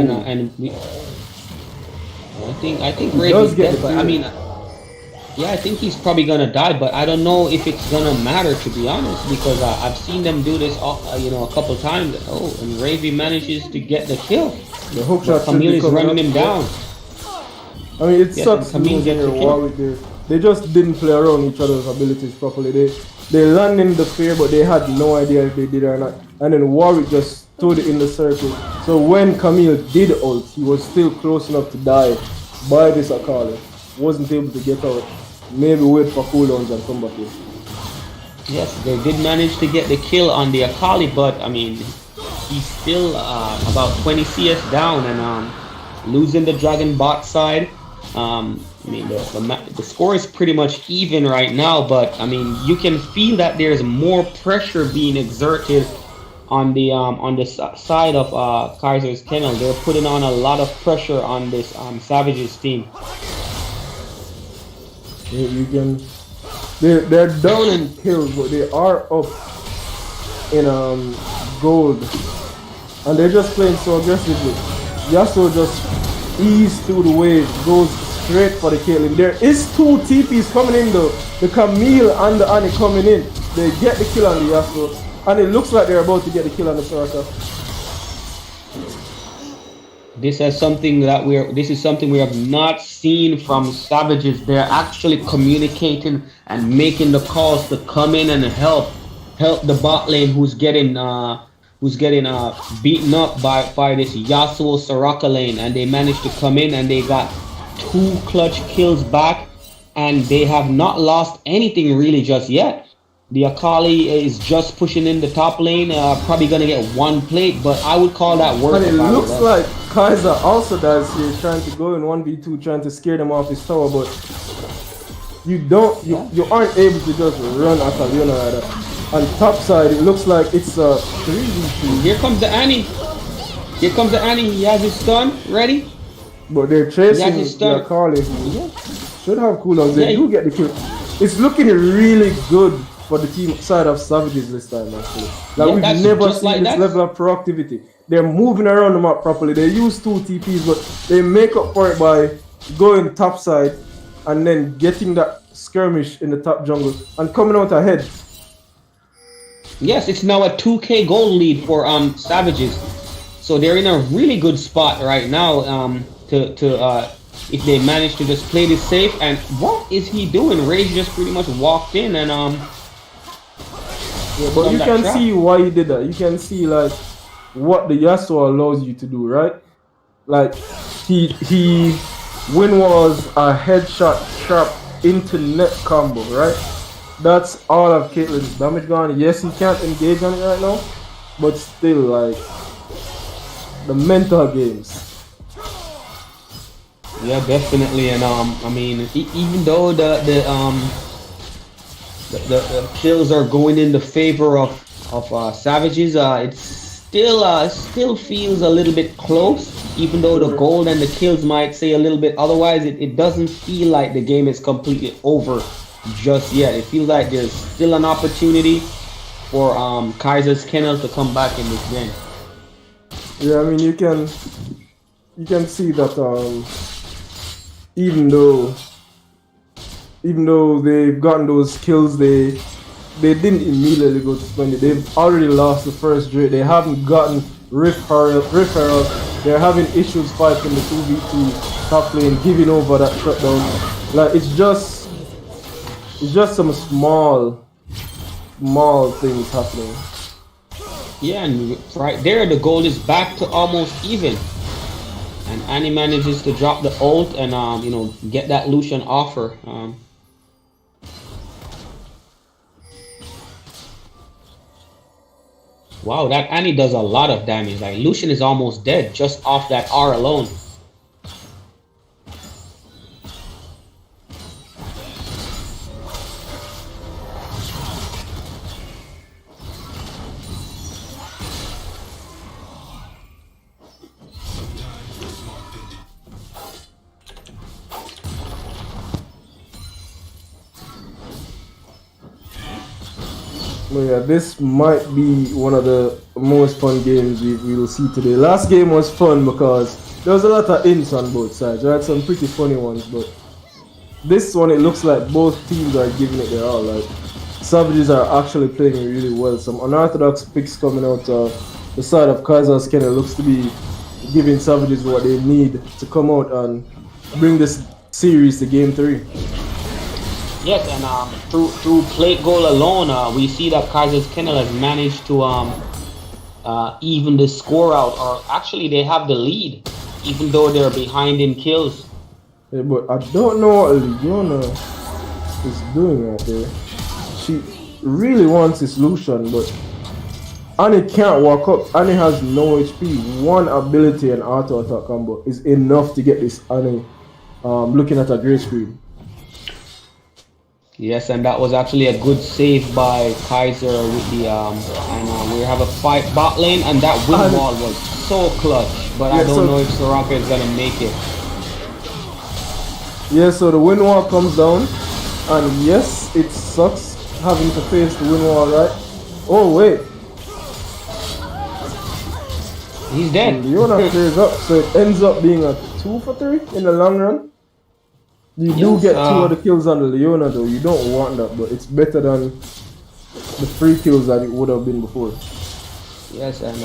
think Ravi's dead, but I mean, yeah, I think he's probably gonna die, but I don't know if it's gonna matter, to be honest, because I've seen them do this, a couple times. Oh, and Ravi manages to get the kill.
The hook shot.
Camille is running him down.
I mean, it sucks losing your Warwick there. They just didn't play around each other's abilities properly. They landed in the fear, but they had no idea if they did or not. And then Warwick just stood in the circle. So when Camille did ult, he was still close enough to die by this Akali. Wasn't able to get out. Maybe wait for cooldowns and come back in.
Yes, they did manage to get the kill on the Akali, but I mean, he's still about 20 CS down and losing the Dragon bot side. I mean, the score is pretty much even right now, but I mean, you can feel that there's more pressure being exerted on the side of Kaiser's Kennel. They're putting on a lot of pressure on this Savages team.
They're down in kills, but they are up in gold, and they're just playing so aggressively. Yasuo just ease through the wave, goes straight for the kill. And there is 2 TPs coming in though. The Camille and the Annie coming in. They get the kill on the Yasuo, and it looks like they're about to get the kill on the Soraka.
This is something we have not seen from Savages. They're actually communicating and making the calls to come in and help the bot lane who's getting beaten up by this Yasuo Soraka lane, and they managed to come in and they got 2 clutch kills back, and they have not lost anything really just yet. The Akali is just pushing in the top lane, probably gonna get 1 plate, but I would call that worth.
And it looks like Kaiser also does here, trying to go in 1v2, trying to scare them off his tower, but you aren't able to just run at Aliona like that. On top side, it looks like it's a 3v2.
Here comes the Annie. He has his stun ready.
But they're chasing the Akali, who should have cooldowns. They do get the kill. It's looking really good for the team side of Savages this time, actually. We've never seen this level of proactivity. They're moving around the map properly. They use 2 TPs, but they make up for it by going top side and then getting that skirmish in the top jungle and coming out ahead.
Yes, it's now a 2k gold lead for Savages. So they're in a really good spot right now to if they manage to just play this safe. And what is he doing? Rage just pretty much walked in and
Yeah, but you can see why he did that. You can see like what the Yasuo allows you to do, right? Like he win was a headshot trap into net combo, right? That's all of Caitlyn's damage gone. Yes, he can't engage on it right now, but still, like the mental games.
Yeah, definitely. And I mean, even though the kills are going in the favor of Savages, it still feels a little bit close. Even though the gold and the kills might say a little bit otherwise, it doesn't feel like the game is completely over just yet. It feels like there's still an opportunity for Kaiser's Kennel to come back in this game.
Yeah, I mean you can see that even though they've gotten those kills, they didn't immediately go to spend it. They've already lost the first Drake. They haven't gotten Rift Herald. They're having issues fighting the 2v2 top lane, giving over that shutdown. Like it's just some small things happening.
Yeah, and right there the goal is back to almost even. And Annie manages to drop the ult and you know, get that Lucian offer. Wow, that Annie does a lot of damage. Like Lucian is almost dead just off that R alone.
But yeah, this might be one of the most fun games we will see today. Last game was fun because there was a lot of ins on both sides. There had some pretty funny ones, but this one it looks like both teams are giving it their all. Like Savages are actually playing really well. Some unorthodox picks coming out of the side of Kaiser's Kennel looks to be giving Savages what they need to come out and bring this series to game 3.
Yes, and through plate goal alone, we see that Kaiser's Kennel has managed to even the score out, or actually they have the lead, even though they're behind in kills.
Yeah, but I don't know what Leona is doing right there. She really wants this Lucian, but Annie can't walk up. Annie has no HP. One ability and auto attack combo is enough to get this Annie looking at a gray screen.
Yes, and that was actually a good save by Kaiser with the we have a fight bot lane, and that wind wall was so clutch, but yeah, I don't know if Soraka is gonna make it.
Yeah, so the wind wall comes down, and yes, it sucks having to face the wind wall, right? Oh wait,
he's dead.
Leona clears up, so it ends up being a 2 for 3 in the long run. You do get 2 of the kills on the Leona though. You don't want that, but it's better than the 3 kills that it would have been before.
Yes, and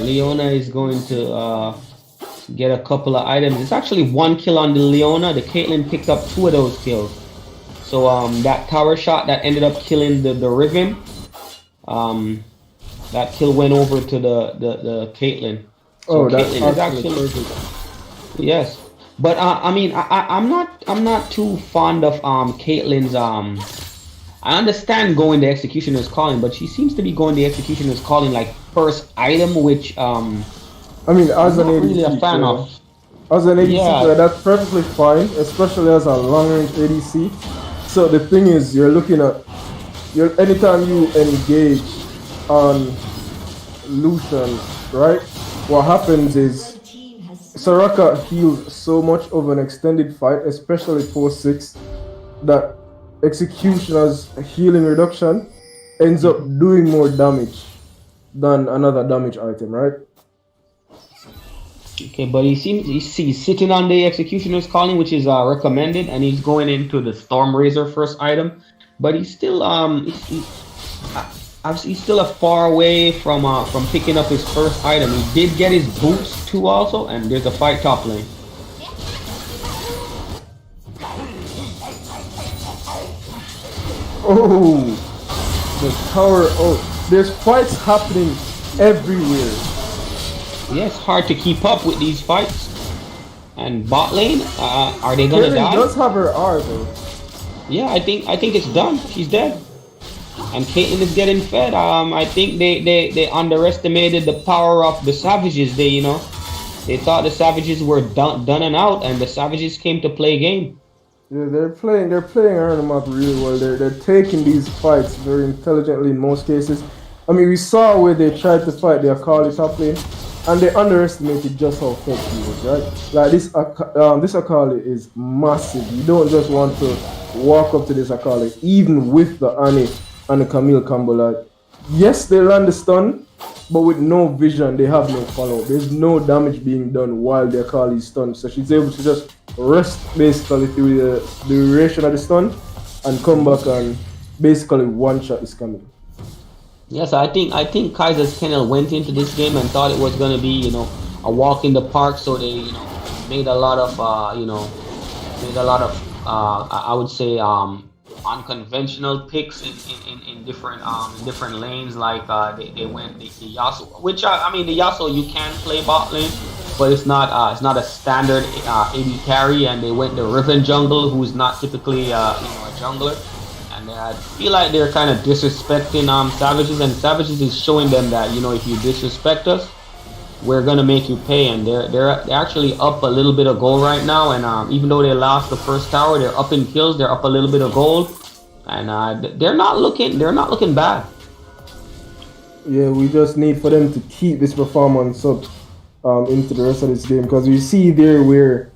Leona is going to get a couple of items. It's actually 1 kill on the Leona. The Caitlyn picked up 2 of those kills. So that tower shot that ended up killing the Riven, that kill went over to the Caitlyn. So
oh, that's
Caitlyn is
actually
perfect. Yes. But I mean, I'm not too fond of Caitlyn's I understand going the Executioner's Calling, but she seems to be going the Executioner's Calling like first item, which I
mean, as an ADC,
really a fan of.
As an ADC player, that's perfectly fine, especially as a long range ADC. So the thing is, you're looking at anytime you engage on Lucian, right? What happens is Soraka heals so much of an extended fight, especially 4-6, that Executioner's healing reduction ends up doing more damage than another damage item, right?
Okay, but he's sitting on the Executioner's Calling, which is recommended, and he's going into the Stormrazor first item, but he's still he's still a far away from picking up his first item. He did get his boots too also, and there's a fight top lane.
Oh, the tower. Oh, there's fights happening everywhere.
Yeah, it's hard to keep up with these fights. And bot lane, are they gonna
Caitlyn
die?
does have her R though.
Yeah, I think it's done. She's dead. And Caitlyn is getting fed. I think they underestimated the power of the Savages. They thought the Savages were done and out, and the Savages came to play game.
Yeah, they're playing around the map really well. They're taking these fights very intelligently in most cases. I mean, we saw where they tried to fight the Akali top lane, and they underestimated just how effective he was, right? Like this Akali is massive. You don't just want to walk up to this Akali, even with the Annie and the Camille combo. Like, yes, they land the stun, but with no vision, they have no follow. There's no damage being done while the Akali is stunned, so she's able to just rest basically through the duration of the stun and come back and basically one shot is coming.
Yes, I think Kaiser's Kennel went into this game and thought it was gonna be, a walk in the park. So they, made a lot of, I would say, unconventional picks in different lanes. Like they went the Yasuo, which I mean the Yasuo you can play bot lane, but it's not a standard AD carry. And they went the Riven jungle, who's not typically a jungler. And I feel like they're kind of disrespecting Savages, and Savages is showing them that if you disrespect us, we're gonna make you pay. And they're actually up a little bit of gold right now. And even though they lost the first tower, they're up in kills. They're up a little bit of gold, and they're not looking bad.
Yeah, we just need for them to keep this performance up into the rest of this game, because we see there where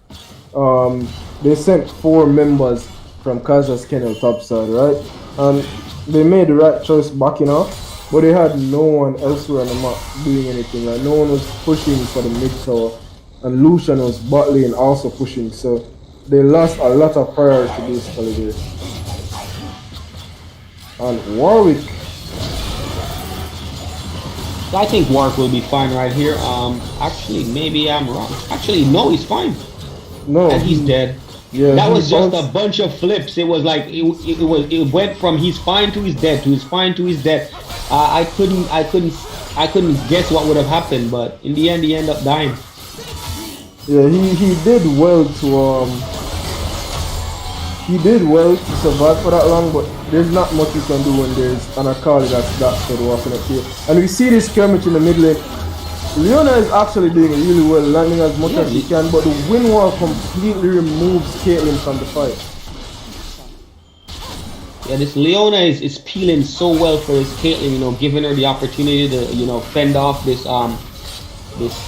they sent 4 members from Kaiser's Kennel topside, right? And they made the right choice backing off, but they had no one elsewhere on the map doing anything. Like, no one was pushing for the mid tower, and Lucian was bot lane also pushing, so they lost a lot of priority basically there. And Warwick,
I think Warwick will be fine right here. Actually, maybe I'm wrong. Actually, no, he's fine.
no,
And he's dead.
yeah,
That
he
was just a
bounced-
bunch of flips. It was like it went from he's fine to he's dead to he's fine to he's dead. I couldn't guess what would have happened, but in the end he ended up dying.
Yeah, he did well to survive for that long, but there's not much you can do when there's an Akali that's that good walking up here. And we see this skirmish in the mid lane. Leona is actually doing really well, landing as much as she can, but the wind wall completely removes Caitlyn from the fight.
Yeah, this Leona is peeling so well for this Caitlyn, giving her the opportunity to, fend off this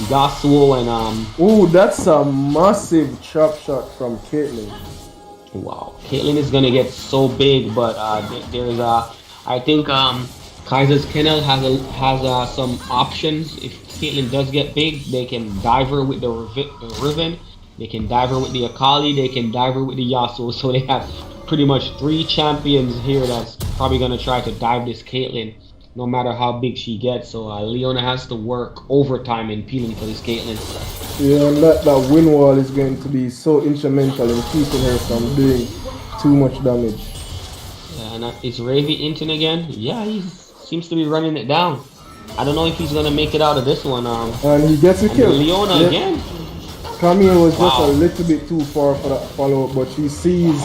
Yasuo and
Ooh, that's a massive chop shot from Caitlyn.
wow, Caitlyn is gonna get so big, but there's I think Kaiser's Kennel has some options. If Caitlyn does get big, they can dive her with the Riven, they can dive her with the Akali, they can dive her with the Yasuo. So they have pretty much 3 champions here that's probably gonna try to dive this Caitlyn, no matter how big she gets. So Leona has to work overtime in peeling for this Caitlyn.
Yeah, and that wind wall is going to be so instrumental in keeping her from doing too much damage.
And is Ravy Inton again? Yeah, he seems to be running it down. I don't know if he's gonna make it out of this one.
And he gets a kill.
Leona
Yep.
again.
Camille was just
Wow.
a little bit too far for that follow-up, but she sees...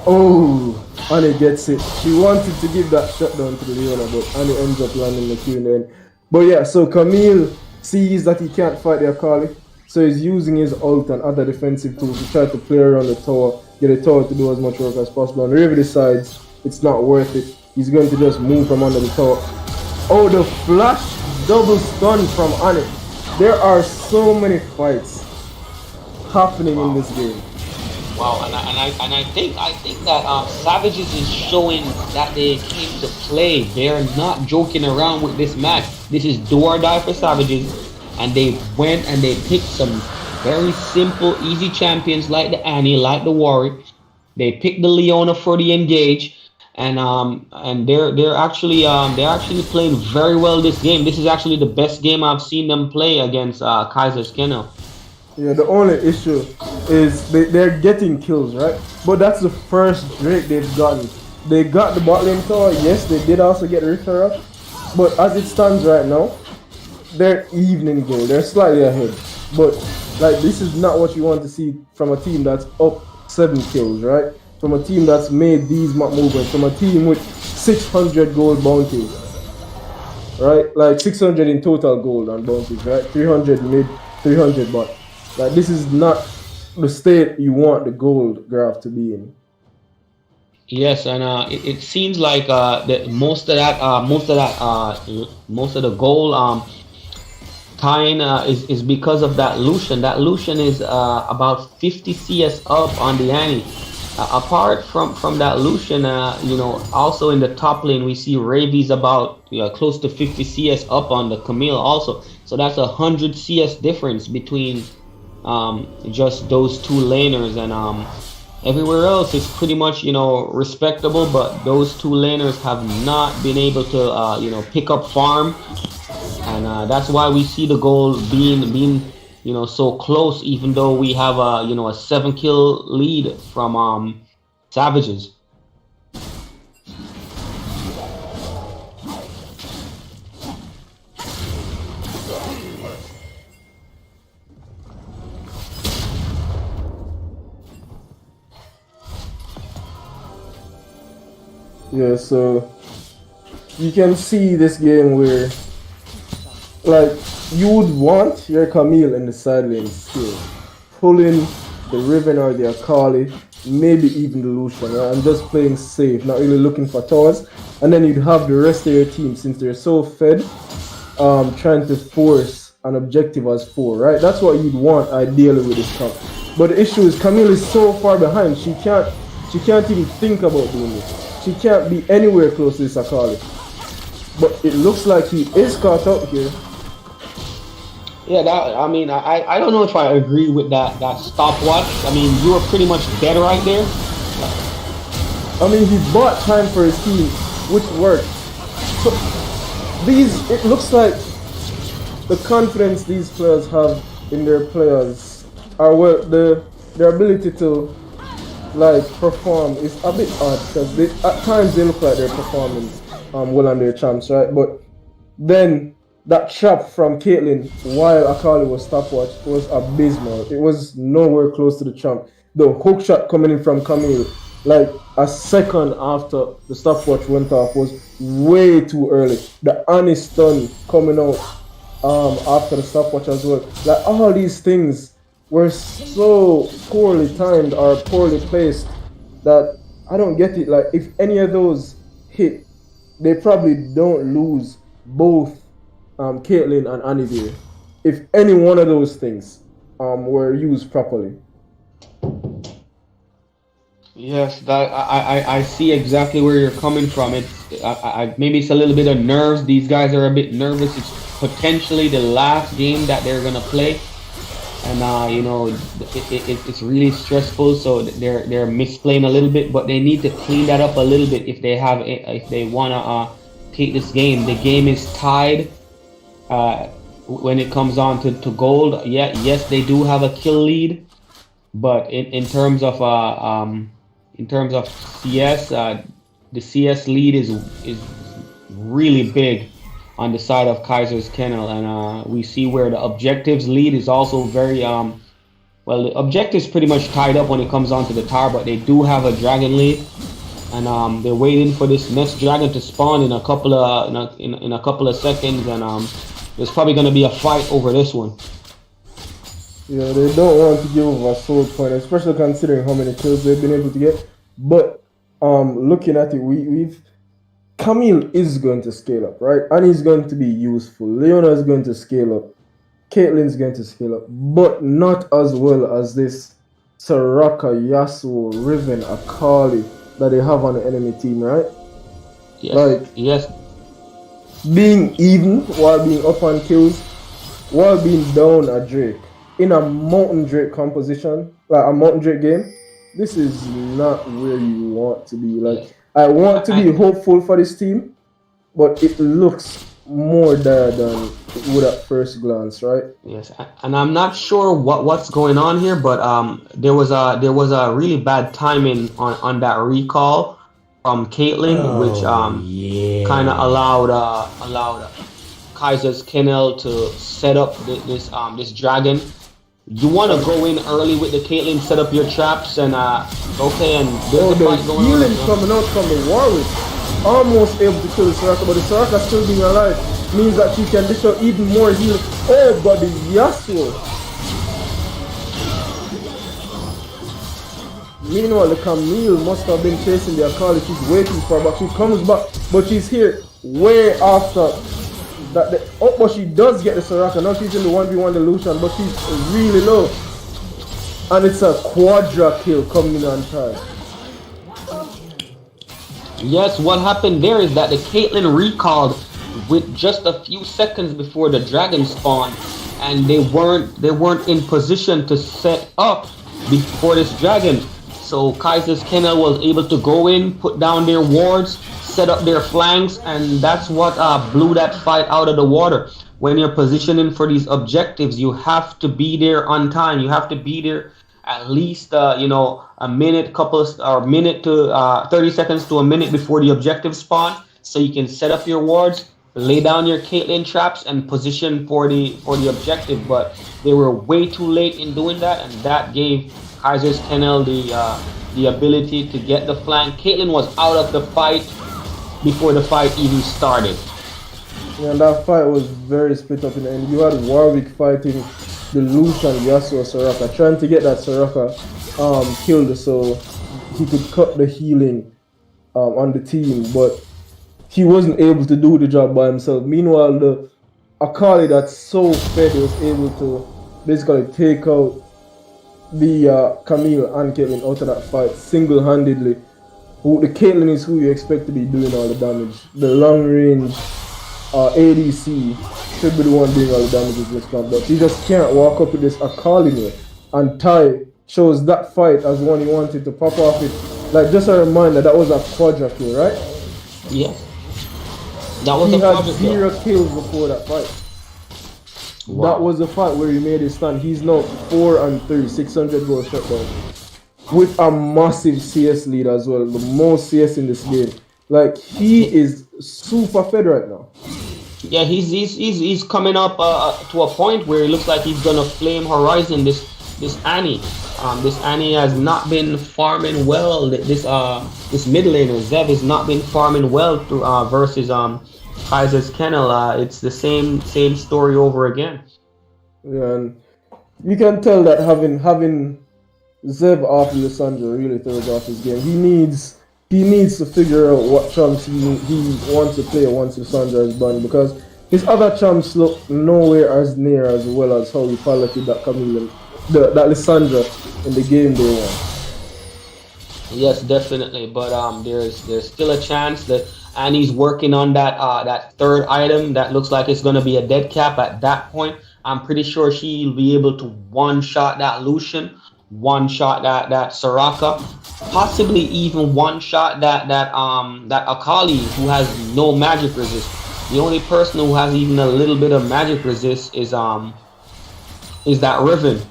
Oh, Annie gets it. She wanted to give that shutdown to the Leona, but Annie ends up landing the Q in the end. But yeah, so Camille sees that he can't fight the Akali, so he's using his ult and other defensive tools to try to play around the tower, get the tower to do as much work as possible. And River decides it's not worth it. He's going to just move from under the tower. Oh, the flash double stun from Annie. There are so many fights happening in this game.
Wow, and I think that Savages is showing that they came to play. They're not joking around with this match. This is do or die for Savages, and they went and they picked some very simple, easy champions like the Annie, like the Warwick. They picked the Leona for the engage, and they're actually playing very well this game. This is actually the best game I've seen them play against Kaiser's Kennel.
Yeah, the only issue is they're getting kills, right? But that's the first Drake they've gotten. They got the bot lane tower. Yes, they did also get Richter up. But as it stands right now, they're even in goal. They're slightly ahead. But like this is not what you want to see from a team that's up 7 kills, right? From a team that's made these movements, from a team with 600 gold bounties, right? Like 600 in total gold on bounties, right? 300 mid, 300 bot. Like this is not the state you want the gold graph to be in.
Yes, and it seems like that most of the goal tying is because of that Lucian. That Lucian is about 50 CS up on the Annie. Apart from that Lucian, you know, also in the top lane we see Ravi's about close to 50 CS up on the Camille also. So that's 100 CS difference between just those two laners, and everywhere else is pretty much, you know, respectable, but those two laners have not been able to you know, pick up farm, and that's why we see the goal being you know, so close, even though we have a, you know, a 7 kill lead from Savages.
Yeah, so you can see this game where, like, you would want your Camille in the side lane still, pulling the Riven or the Akali, maybe even the Lucian, right? And just playing safe, not really looking for towers. And then you'd have the rest of your team, since they're so fed, trying to force an objective as 4, right? That's what you'd want ideally with this comp. But the issue is Camille is so far behind, she can't even think about doing this. She can't be anywhere close to this Akali. But it looks like he is caught up here.
Yeah, that, I mean, I don't know if I agree with that stopwatch. I mean, you were pretty much dead right there.
I mean, he bought time for his team, which worked. So it looks like the confidence these players have in their players are their ability to like perform is a bit odd, because at times they look like they're performing well on their champs, right? But then that trap from Caitlyn while Akali was stopwatch was abysmal. It was nowhere close to the champ. The hook shot coming in from Camille, like a second after the stopwatch went off, was way too early. The Annie stun coming out after the stopwatch as well. Like all these things were so poorly timed or poorly placed that I don't get it. Like if any of those hit, they probably don't lose both Caitlyn and Anivir if any one of those things were used properly.
Yes, that I see exactly where you're coming from. It's maybe it's a little bit of nerves. These guys are a bit nervous. It's potentially the last game that they're gonna play, and you know, it's really stressful. So they're misplaying a little bit, but they need to clean that up a little bit if they wanna take this game. The game is tied. When it comes on to gold, yes, they do have a kill lead, but in terms of CS, the CS lead is really big on the side of Kaiser's Kennel, and we see where the objectives lead is also very well. The objectives pretty much tied up when it comes on to the tower, but they do have a dragon lead, and they're waiting for this next dragon to spawn in a couple of seconds, and there's probably going to be a fight over this one.
Yeah, they don't want to give up a soul point, especially considering how many kills they've been able to get. But looking at it, Camille is going to scale up, right? Annie's going to be useful. Leona is going to scale up. Caitlyn's going to scale up, but not as well as this Soraka, Yasuo, Riven, Akali that they have on the enemy team, right?
Yes. Yes.
Being even while being up on kills, while being down a Drake in a Mountain Drake composition, like a Mountain Drake game, this is not where you want to be. Like, I want to be hopeful for this team, but it looks more dire than it would at first glance, right?
Yes, and I'm not sure what's going on here, but there was a really bad timing on that recall. from Caitlyn, which kind of allowed Kaiser's Kennel to set up this dragon. You want to go in early with the Caitlyn, set up your traps, and okay, and there's a fight going on.
Healing coming out from the Warwick, almost able to kill the Soraka, but the Soraka still being alive means that she can dish out even more healing. Oh, but the Yasuo. Meanwhile, the Camille must have been chasing the Akali. She's waiting for her, but she comes back, but she's here way after that. Oh, but she does get the Soraka. Now she's in the 1v1 Lucian, but she's really low. And it's a quadra kill coming in on time.
Yes, what happened there is that the Caitlyn recalled with just a few seconds before the dragon spawned, and they weren't in position to set up before this dragon. So Kaiser's Kennel was able to go in, put down their wards, set up their flanks, and that's what blew that fight out of the water. When you're positioning for these objectives, you have to be there on time. You have to be there at least a minute, minute to 30 seconds to a minute before the objective spawn, so you can set up your wards, lay down your Caitlyn traps, and position for the objective. But they were way too late in doing that, and that gave Kaiser's Kennel the ability to get the flank. Caitlyn was out of the fight before the fight even started.
Yeah, and that fight was very split up in the end. You had Warwick fighting the Lucian, Yasuo, Soraka, trying to get that Soraka killed so he could cut the healing on the team, but he wasn't able to do the job by himself. Meanwhile, the Akali that's so fed was able to basically take out the Camille and Caitlyn out of that fight single-handedly. The Caitlyn is who you expect to be doing all the damage. The long-range ADC should be the one doing all the damage in this camp, but he just can't walk up with this Akali here. And Ty chose that fight as one he wanted to pop off it. Like, just a reminder, that was a quadra kill, right?
Yeah. That was
he
a
had
quadra
0
kill.
kills before that fight.
Wow.
That was the fight where he made his stand. He's now 4-3, 600 goal shutdown. With a massive CS lead as well, the most CS in this game. Like, he is super fed right now.
Yeah, he's coming up to a point where it looks like he's gonna flame Horizon. This Annie, this Annie has not been farming well. This mid laner Zev has not been farming well through versus Kaiser's Kennel. It's the same story over again.
Yeah, and you can tell that having Zev off Lissandra really throws off his game. He needs to figure out what champs he wants to play once Lissandra is banned, because his other champs look nowhere as near as well as how he piloted that Camille, that Lissandra in the game they won.
Yes, definitely, but there's still a chance that Annie's working on that third item that looks like it's gonna be a dead cap at that point. I'm pretty sure she'll be able to one-shot that Lucian, one-shot that Soraka, possibly even one-shot that Akali, who has no magic resist. The only person who has even a little bit of magic resist is that Riven.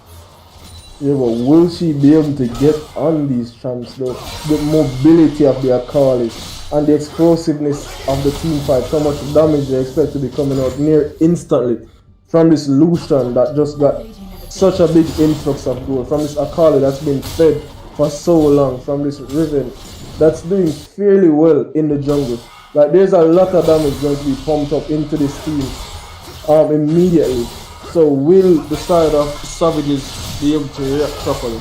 Yeah, but will she be able to get on these champs though? The mobility of the Akali and the explosiveness of the team fight, so much damage they expect to be coming out near instantly from this Lucian that just got such a big influx of gold, from this Akali that's been fed for so long, from this Riven that's doing fairly well in the jungle. Like, there's a lot of damage going to be pumped up into this team immediately. So will the side of Savages be able to react properly?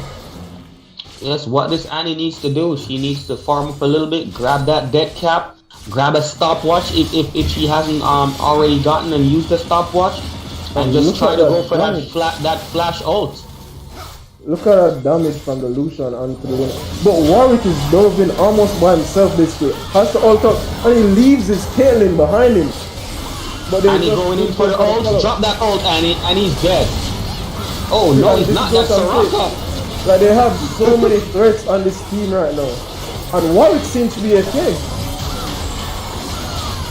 Yes, what this Annie needs to do, she needs to farm up a little bit, grab that dead cap, grab a stopwatch if she hasn't already gotten and used the stopwatch, and just try to go for that flash ult.
Look at that damage from the Lucian onto the winner. But Warwick is doving almost by himself basically. Has to ult up and he leaves his Caitlyn behind him. But
Annie going in for the ult, drop that ult Annie, and he's dead. Oh no, he's not, that Soraka.
Like, they have so many threats on this team right now. And Warwick seems to be okay.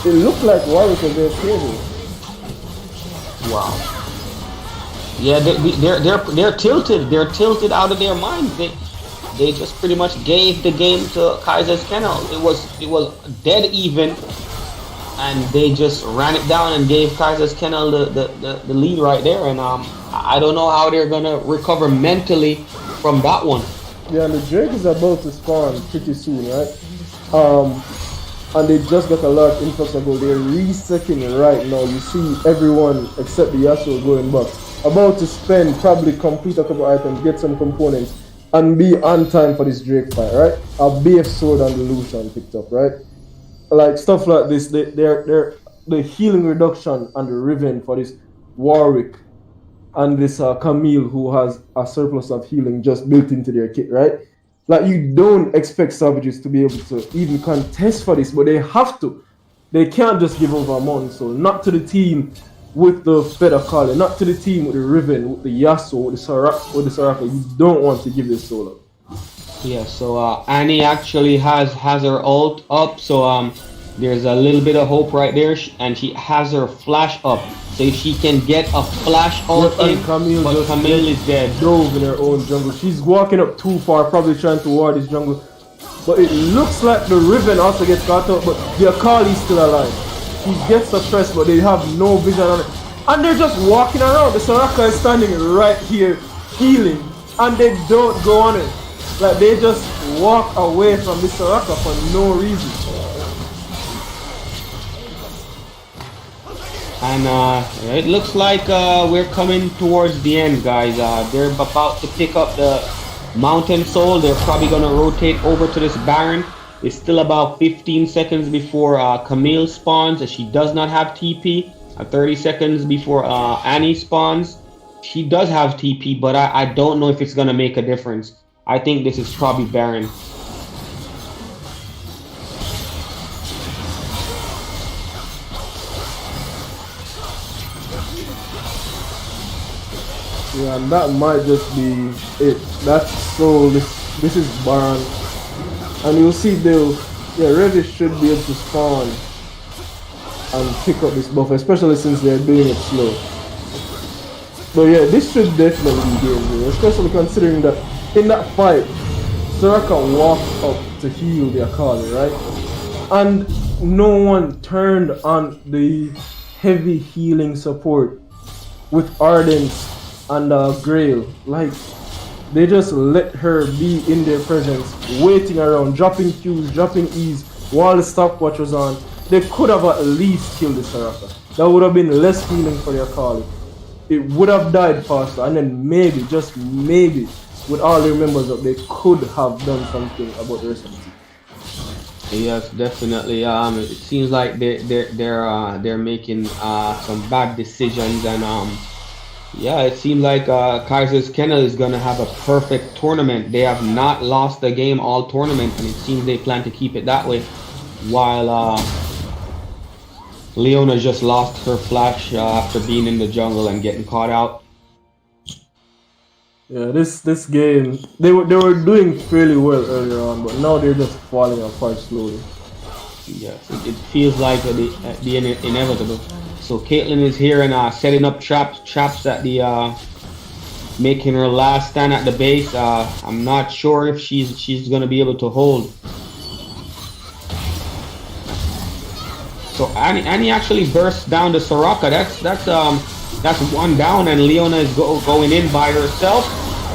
It looked like Warwick was okay.
Wow. Yeah, they're tilted. They're tilted out of their minds. they just pretty much gave the game to Kaiser's Kennel. It was dead even, and they just ran it down and gave Kaiser's Kennel the lead right there. And I don't know how they're gonna recover mentally from that one.
Yeah, and the Drake is about to spawn pretty soon, right? And they just got a lot of influx of gold. They're resetting right now. You see everyone except the Yasuo going back. About to spend, probably complete a couple items, get some components, and be on time for this Drake fight, right? A base sword and the Lucian picked up, right? Like stuff like this, they're the healing reduction and the Riven for this Warwick and this Camille, who has a surplus of healing just built into their kit, right? Like, you don't expect Savages to be able to even contest for this, but they have to. They can't just give over a Mountain Soul. Not to the team with the Feather Collar, not to the team with the Riven, with the Yasuo, with the Soraka. You don't want to give this soul up.
Yeah, so Annie actually has her ult up, so there's a little bit of hope right there, and she has her flash up. So if she can get a flash ult in, but Camille is dead.
Dove in her own jungle. She's walking up too far, probably trying to ward this jungle. But it looks like the Riven also gets caught up, but the Akali is still alive. He gets the press, but they have no vision on it. And they're just walking around. The Soraka is standing right here, healing, and they don't go on it. Like, they just walk away from this Soraka for no reason.
And it looks like we're coming towards the end, guys. They're about to pick up the Mountain Soul. They're probably going to rotate over to this Baron. It's still about 15 seconds before Camille spawns. She does not have TP. 30 seconds before Annie spawns. She does have TP, but I don't know if it's going to make a difference. I think this is probably Baron.
Yeah, and that might just be it. That's so. This is Baron, and you'll see they'll. Yeah, Revis should be able to spawn and pick up this buff, especially since they're doing it slow. But yeah, this should definitely be game, especially considering that in that fight, Soraka walked up to heal the Akali, right? And no one turned on the heavy healing support with Ardent and Grail. Like, they just let her be in their presence, waiting around, dropping Qs, dropping Es while the stopwatch was on. They could have at least killed the Soraka. That would have been less healing for the Akali. It would have died faster, and then maybe, just maybe, with all their members up, they could have done something about the rest of the team.
Yes, definitely. It seems like they're making some bad decisions, and yeah, it seems like Kaiser's Kennel is gonna have a perfect tournament. They have not lost the game all tournament, and it seems they plan to keep it that way. While Leona just lost her flash after being in the jungle and getting caught out.
Yeah, this game, they were doing fairly well earlier on, but now they're just falling apart slowly.
Yes, it feels like the inevitable. So Caitlyn is here and setting up traps at the making her last stand at the base. I'm not sure if she's gonna be able to hold. So Annie actually bursts down the Soraka. That's one down, and Leona is going in by herself.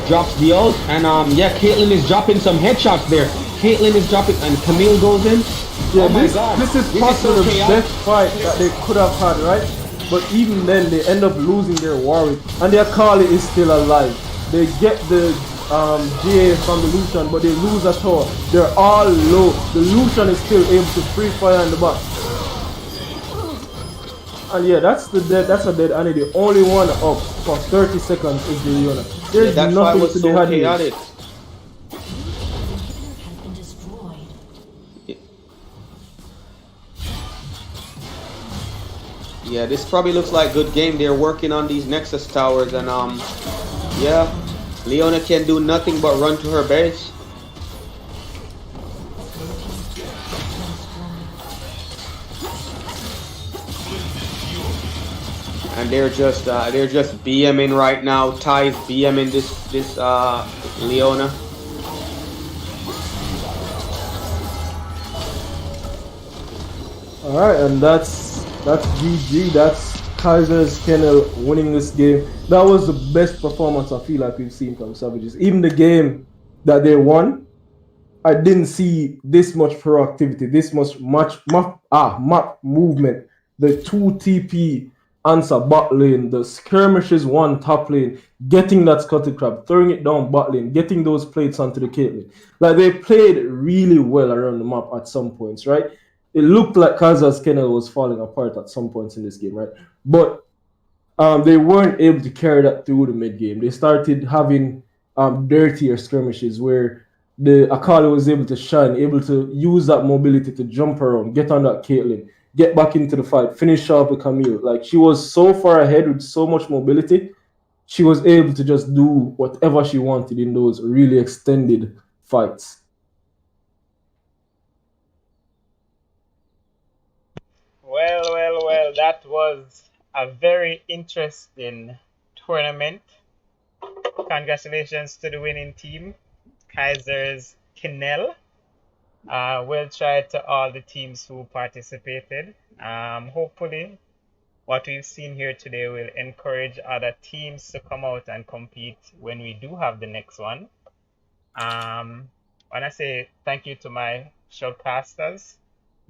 Drops the ult, and yeah, Caitlyn is dropping some headshots there. Caitlyn is dropping, and Camille goes in.
Yeah,
oh my God.
This is possibly the best fight that they could have had, right? But even then, they end up losing their Warwick, and their Akali is still alive. They get the GA from the Lucian, but they lose at all. They're all low. The Lucian is still able to free fire in the back. And yeah, that's a dead Annie. The only one up for 30 seconds is the Leona. There's nothing to be had here.
Yeah, this probably looks like a good game. They're working on these Nexus towers, and yeah, Leona can do nothing but run to her base. And they're just BMing right now. Ty is BMing this Leona.
All right, and that's GG. That's Kaiser's Kennel winning this game. That was the best performance I feel like we've seen from Savages. Even the game that they won, I didn't see this much proactivity, this much map movement. The 2 TP answer bot lane, the skirmishes one top lane, getting that scuttle crab, throwing it down bot lane, getting those plates onto the Caitlyn. Like they played really well around the map at some points, right? It looked like Kazas Kennel was falling apart at some points in this game, right? But they weren't able to carry that through the mid game. They started having dirtier skirmishes where the Akali was able to shine, able to use that mobility to jump around, get on that Caitlyn, get back into the fight, finish off the Camille. Like she was so far ahead with so much mobility, she was able to just do whatever she wanted in those really extended fights.
Well, that was a very interesting tournament. Congratulations to the winning team, Kaiser's Kennel. Well tried to all the teams who participated. Hopefully, what we've seen here today will encourage other teams to come out and compete when we do have the next one. When I say thank you to my showcasters,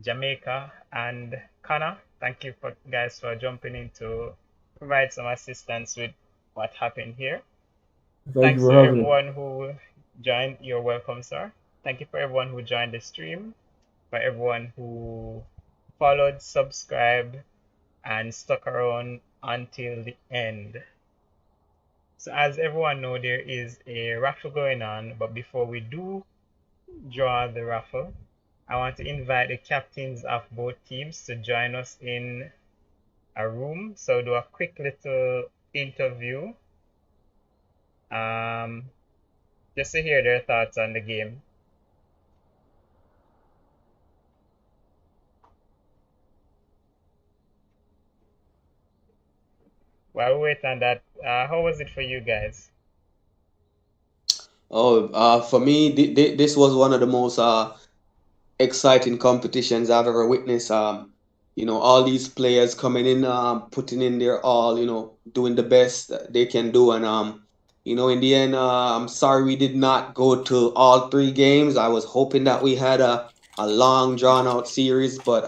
Jamaica and Connor, thank you guys for jumping in to provide some assistance with what happened here. Thanks to everyone who joined. You're welcome, sir. Thank you for everyone who joined the stream, for everyone who followed, subscribed, and stuck around until the end. So as everyone knows, there is a raffle going on, but before we do draw the raffle, I want to invite the captains of both teams to join us in a room. So do a quick little interview, just to hear their thoughts on the game. While we wait on that, how was it for you guys?
For me, this was one of the most exciting competitions I've ever witnessed. All these players coming in, putting in their all, doing the best that they can do. And, in the end, I'm sorry we did not go to all 3 games. I was hoping that we had a long, drawn-out series, but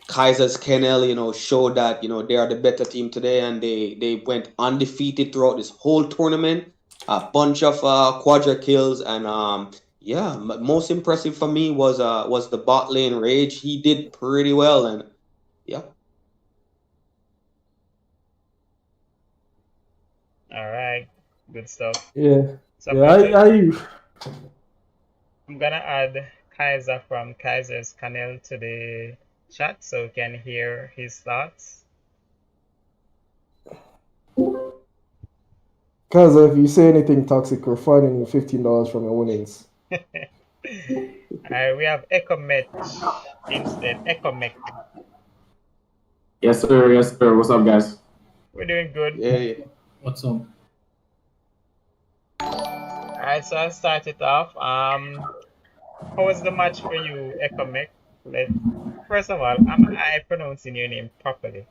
Kaiser's Kennel, showed that, they are the better team today, and they went undefeated throughout this whole tournament. A bunch of quadra kills, and most impressive for me was the bot lane Rage. He did pretty well, and yeah.
All right, good stuff.
Yeah.
So
I'm
gonna add Kaiser from Kaiser's Kennel to the chat so we can hear his thoughts.
Kaza, if you say anything toxic, we're fining you $15 from your winnings.
We have Ecomet instead. Ecomet.
Yes, sir. Yes, sir. What's up, guys?
We're doing good.
Yeah.
What's up?
Alright, so I'll start it off. How was the match for you, Ecomet? First of all, am I pronouncing your name properly?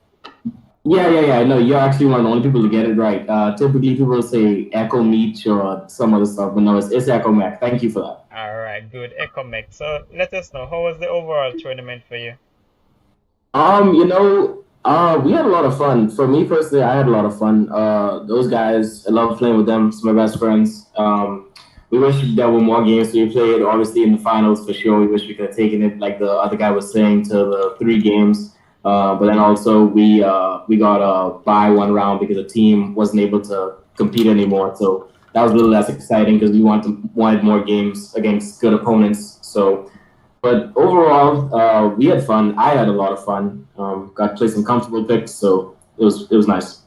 Yeah. No, you're actually one of the only people to get it right. Typically, people say Echo Meat or some other stuff, but no, it's Echo Mac. Thank you for that.
All right, good, Echo Mac. So let us know, how was the overall tournament for you?
We had a lot of fun. For me personally, I had a lot of fun. Those guys, I love playing with them. Some of my best friends. We wish there were more games to be played. Obviously, in the finals, for sure, we wish we could have taken it, like the other guy was saying, to the 3 games. But then also we got a bye 1 round because the team wasn't able to compete anymore. So that was a little less exciting because we wanted more games against good opponents. So, but overall, we had fun. I had a lot of fun. Got to play some comfortable picks, so it was nice.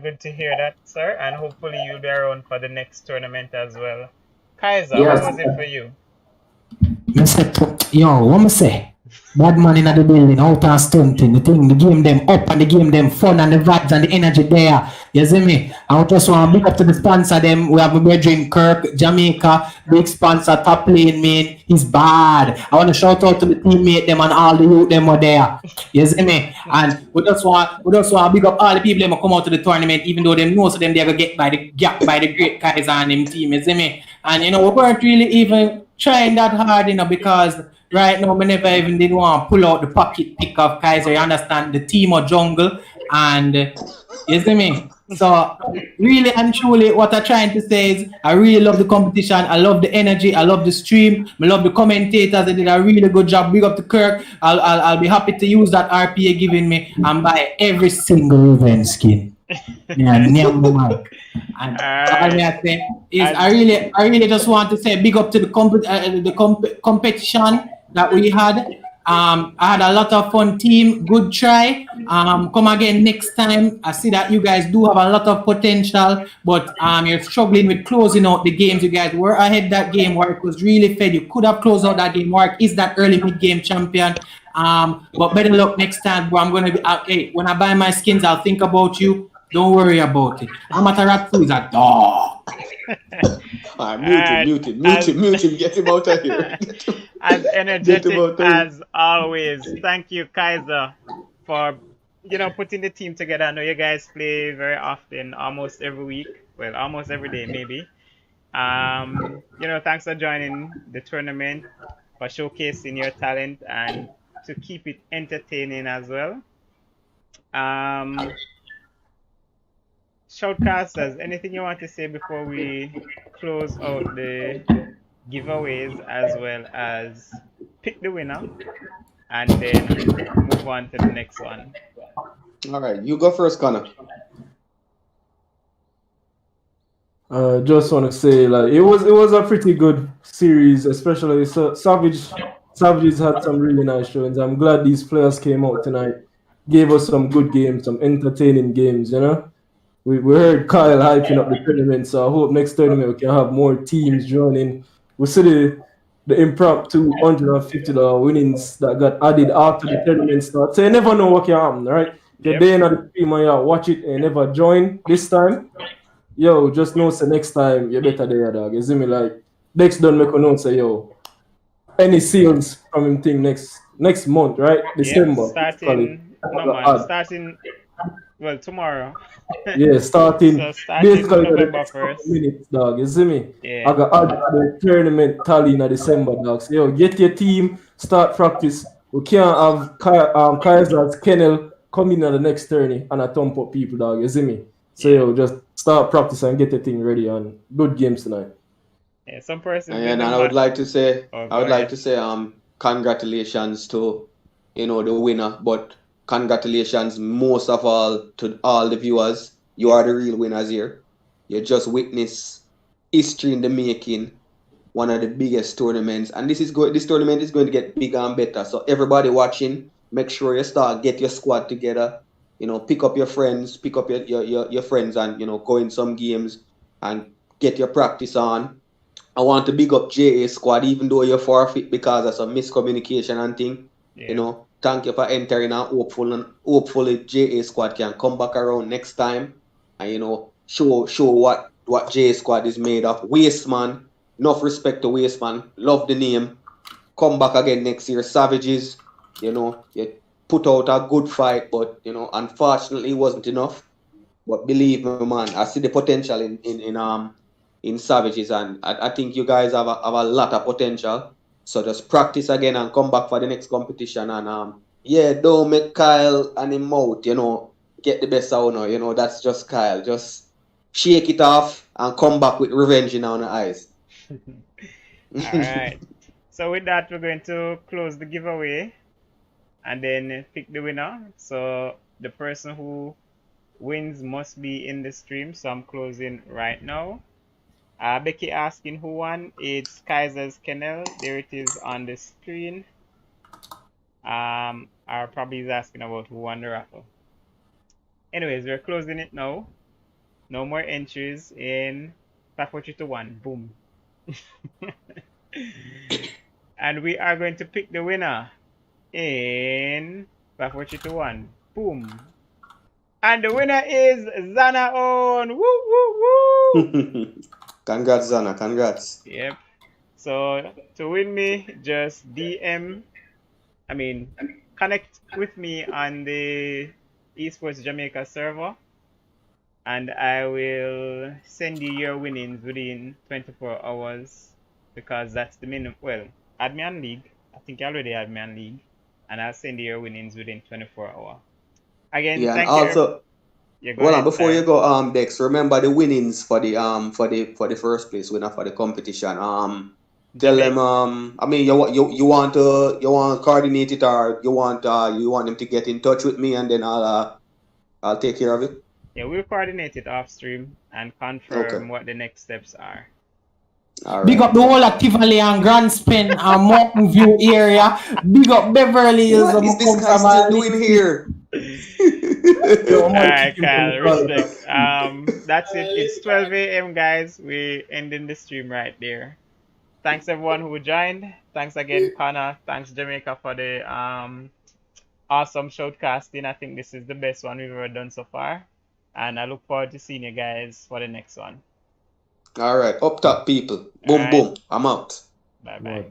Good to hear that, sir. And hopefully you'll be around for the next tournament as well. Kaiser,
Yes.
What was it for you?
Yo, what am I say? Bad man in the building, out and stunting. The game them up and the game them fun and the vibes and the energy there. You see me? I just want to big up to the sponsor them. We have my brethren Kirk, Jamaica, big sponsor, top lane man. He's bad. I want to shout out to the teammate them and all the youth them were there. You see me? And we just want to big up all the people them who come out to the tournament, even though they know so them they gonna get by the gap by the great guys and them team. You see me? And you know we weren't really even trying that hard, because right now, I never even did want to pull out the pocket pick of Kaiser. You understand the team of jungle, and you see me. So really and truly, what I'm trying to say is, I really love the competition. I love the energy. I love the stream. I love the commentators. They did a really good job. Big up to Kirk. I'll be happy to use that RPA giving me and buy every single event skin. Yeah, near my mic. And all me I say is I really just want to say big up to the competition that we had. I had a lot of fun team, good try. Come again next time. I see that you guys do have a lot of potential, but you're struggling with closing out the games. You guys were ahead that game. Warwick was really fed. You could have closed out that game. Warwick is that early mid-game champion. But better luck next time, bro. I'm gonna be hey, when I buy my skins, I'll think about you. Don't worry about it. Amaterasu is a dog.
Mute him, get him out of here.
As energetic as always. Thank you, Kaiser, for putting the team together. I know you guys play very often, almost every week. Well, almost every day, maybe. Thanks for joining the tournament, for showcasing your talent, and to keep it entertaining as well. Shoutcasters, anything you want to say before we close out the giveaways as well as pick the winner and then move on to the next one?
All right, you go first, Connor.
Just want to say, like, it was a pretty good series, especially Savages had some really nice showings. I'm glad these players came out tonight, gave us some good games, some entertaining games. We heard Kyle hyping up the tournament, so I hope next tournament we can have more teams joining. We see the impromptu $150 winnings that got added after the tournament starts. So you never know what can happen, right? You're there in the stream and you watch it and you never join this time. Yo, just know so next time you better there, dog. You see me, like Dex don't make a note say, yo, any sales from him thing next month, right? December.
Starting tomorrow.
Yeah, starting basically
November 1st.
Minutes, dog. You see me?
Yeah.
I got add the tournament tally in December, dog. So yo, get your team, start practice. We can't have Kaiser's Kennel come in at the next tourney and I thump up people, dog. You see me? So yo, just start practice and get the thing ready and good games tonight.
Yeah, some person.
And I would like to say, congratulations to the winner, but congratulations most of all to all the viewers. You are the real winners here. You just witnessed history in the making, one of the biggest tournaments, and this tournament is going to get bigger and better. So everybody watching, make sure you get your squad together. Pick up your friends, pick up your friends, and go in some games and get your practice on. I want to big up JA squad, even though you forfeit because of some miscommunication and thing.
Yeah.
Thank you for entering, and hopefully JA squad can come back around next time and show what JA squad is made of. Wasteman, enough respect to Wasteman, love the name. Come back again next year. Savages, you put out a good fight, but unfortunately it wasn't enough. But believe me, man, I see the potential in Savages, and I think you guys have a lot of potential. So just practice again and come back for the next competition. And don't make Kyle and him out, get the best out now. That's just Kyle. Just shake it off and come back with revenge in our eyes.
All right. So with that, we're going to close the giveaway and then pick the winner. So the person who wins must be in the stream. So I'm closing right now. Becky asking who won. It's Kaiser's Kennel. There it is on the screen. Probably is asking about who won the raffle. Anyways, we're closing it now. No more entries in 5, 4, 3, 2, 1. Boom. And we are going to pick the winner. in 5, 4, 3, 2, 1. Boom. And the winner is Zana on. Woo, woo, woo.
Congrats, Zana. Congrats.
Yep. So to win me, just connect with me on the Esports Jamaica server, and I will send you your winnings within 24 hours, because that's the minimum. Well, add me on League. I think you already had me on League, and I'll send you your winnings within 24 hours. Again,
Yeah, and
thank
also,
you.
hold on, before you go, Dex, remember the winnings for the first place winner for the competition. Tell them, you want to coordinate it, or you want them to get in touch with me, and then I'll take care of it.
Yeah, we'll coordinate it off stream and confirm what the next steps are.
All
Big up the whole of Tivoli and Grand Spin and Mountain View area. Big up Beverly Hills.
What is this guy still doing here?
Alright, Kyle, respect. That's it. It's 12 a.m. guys. We're ending the stream right there. Thanks everyone who joined. Thanks again, Connor. Thanks Jamaica for the awesome shoutcasting. I think this is the best one we've ever done so far. And I look forward to seeing you guys for the next one.
All right, up top people. Boom, boom. I'm out.
Bye-bye.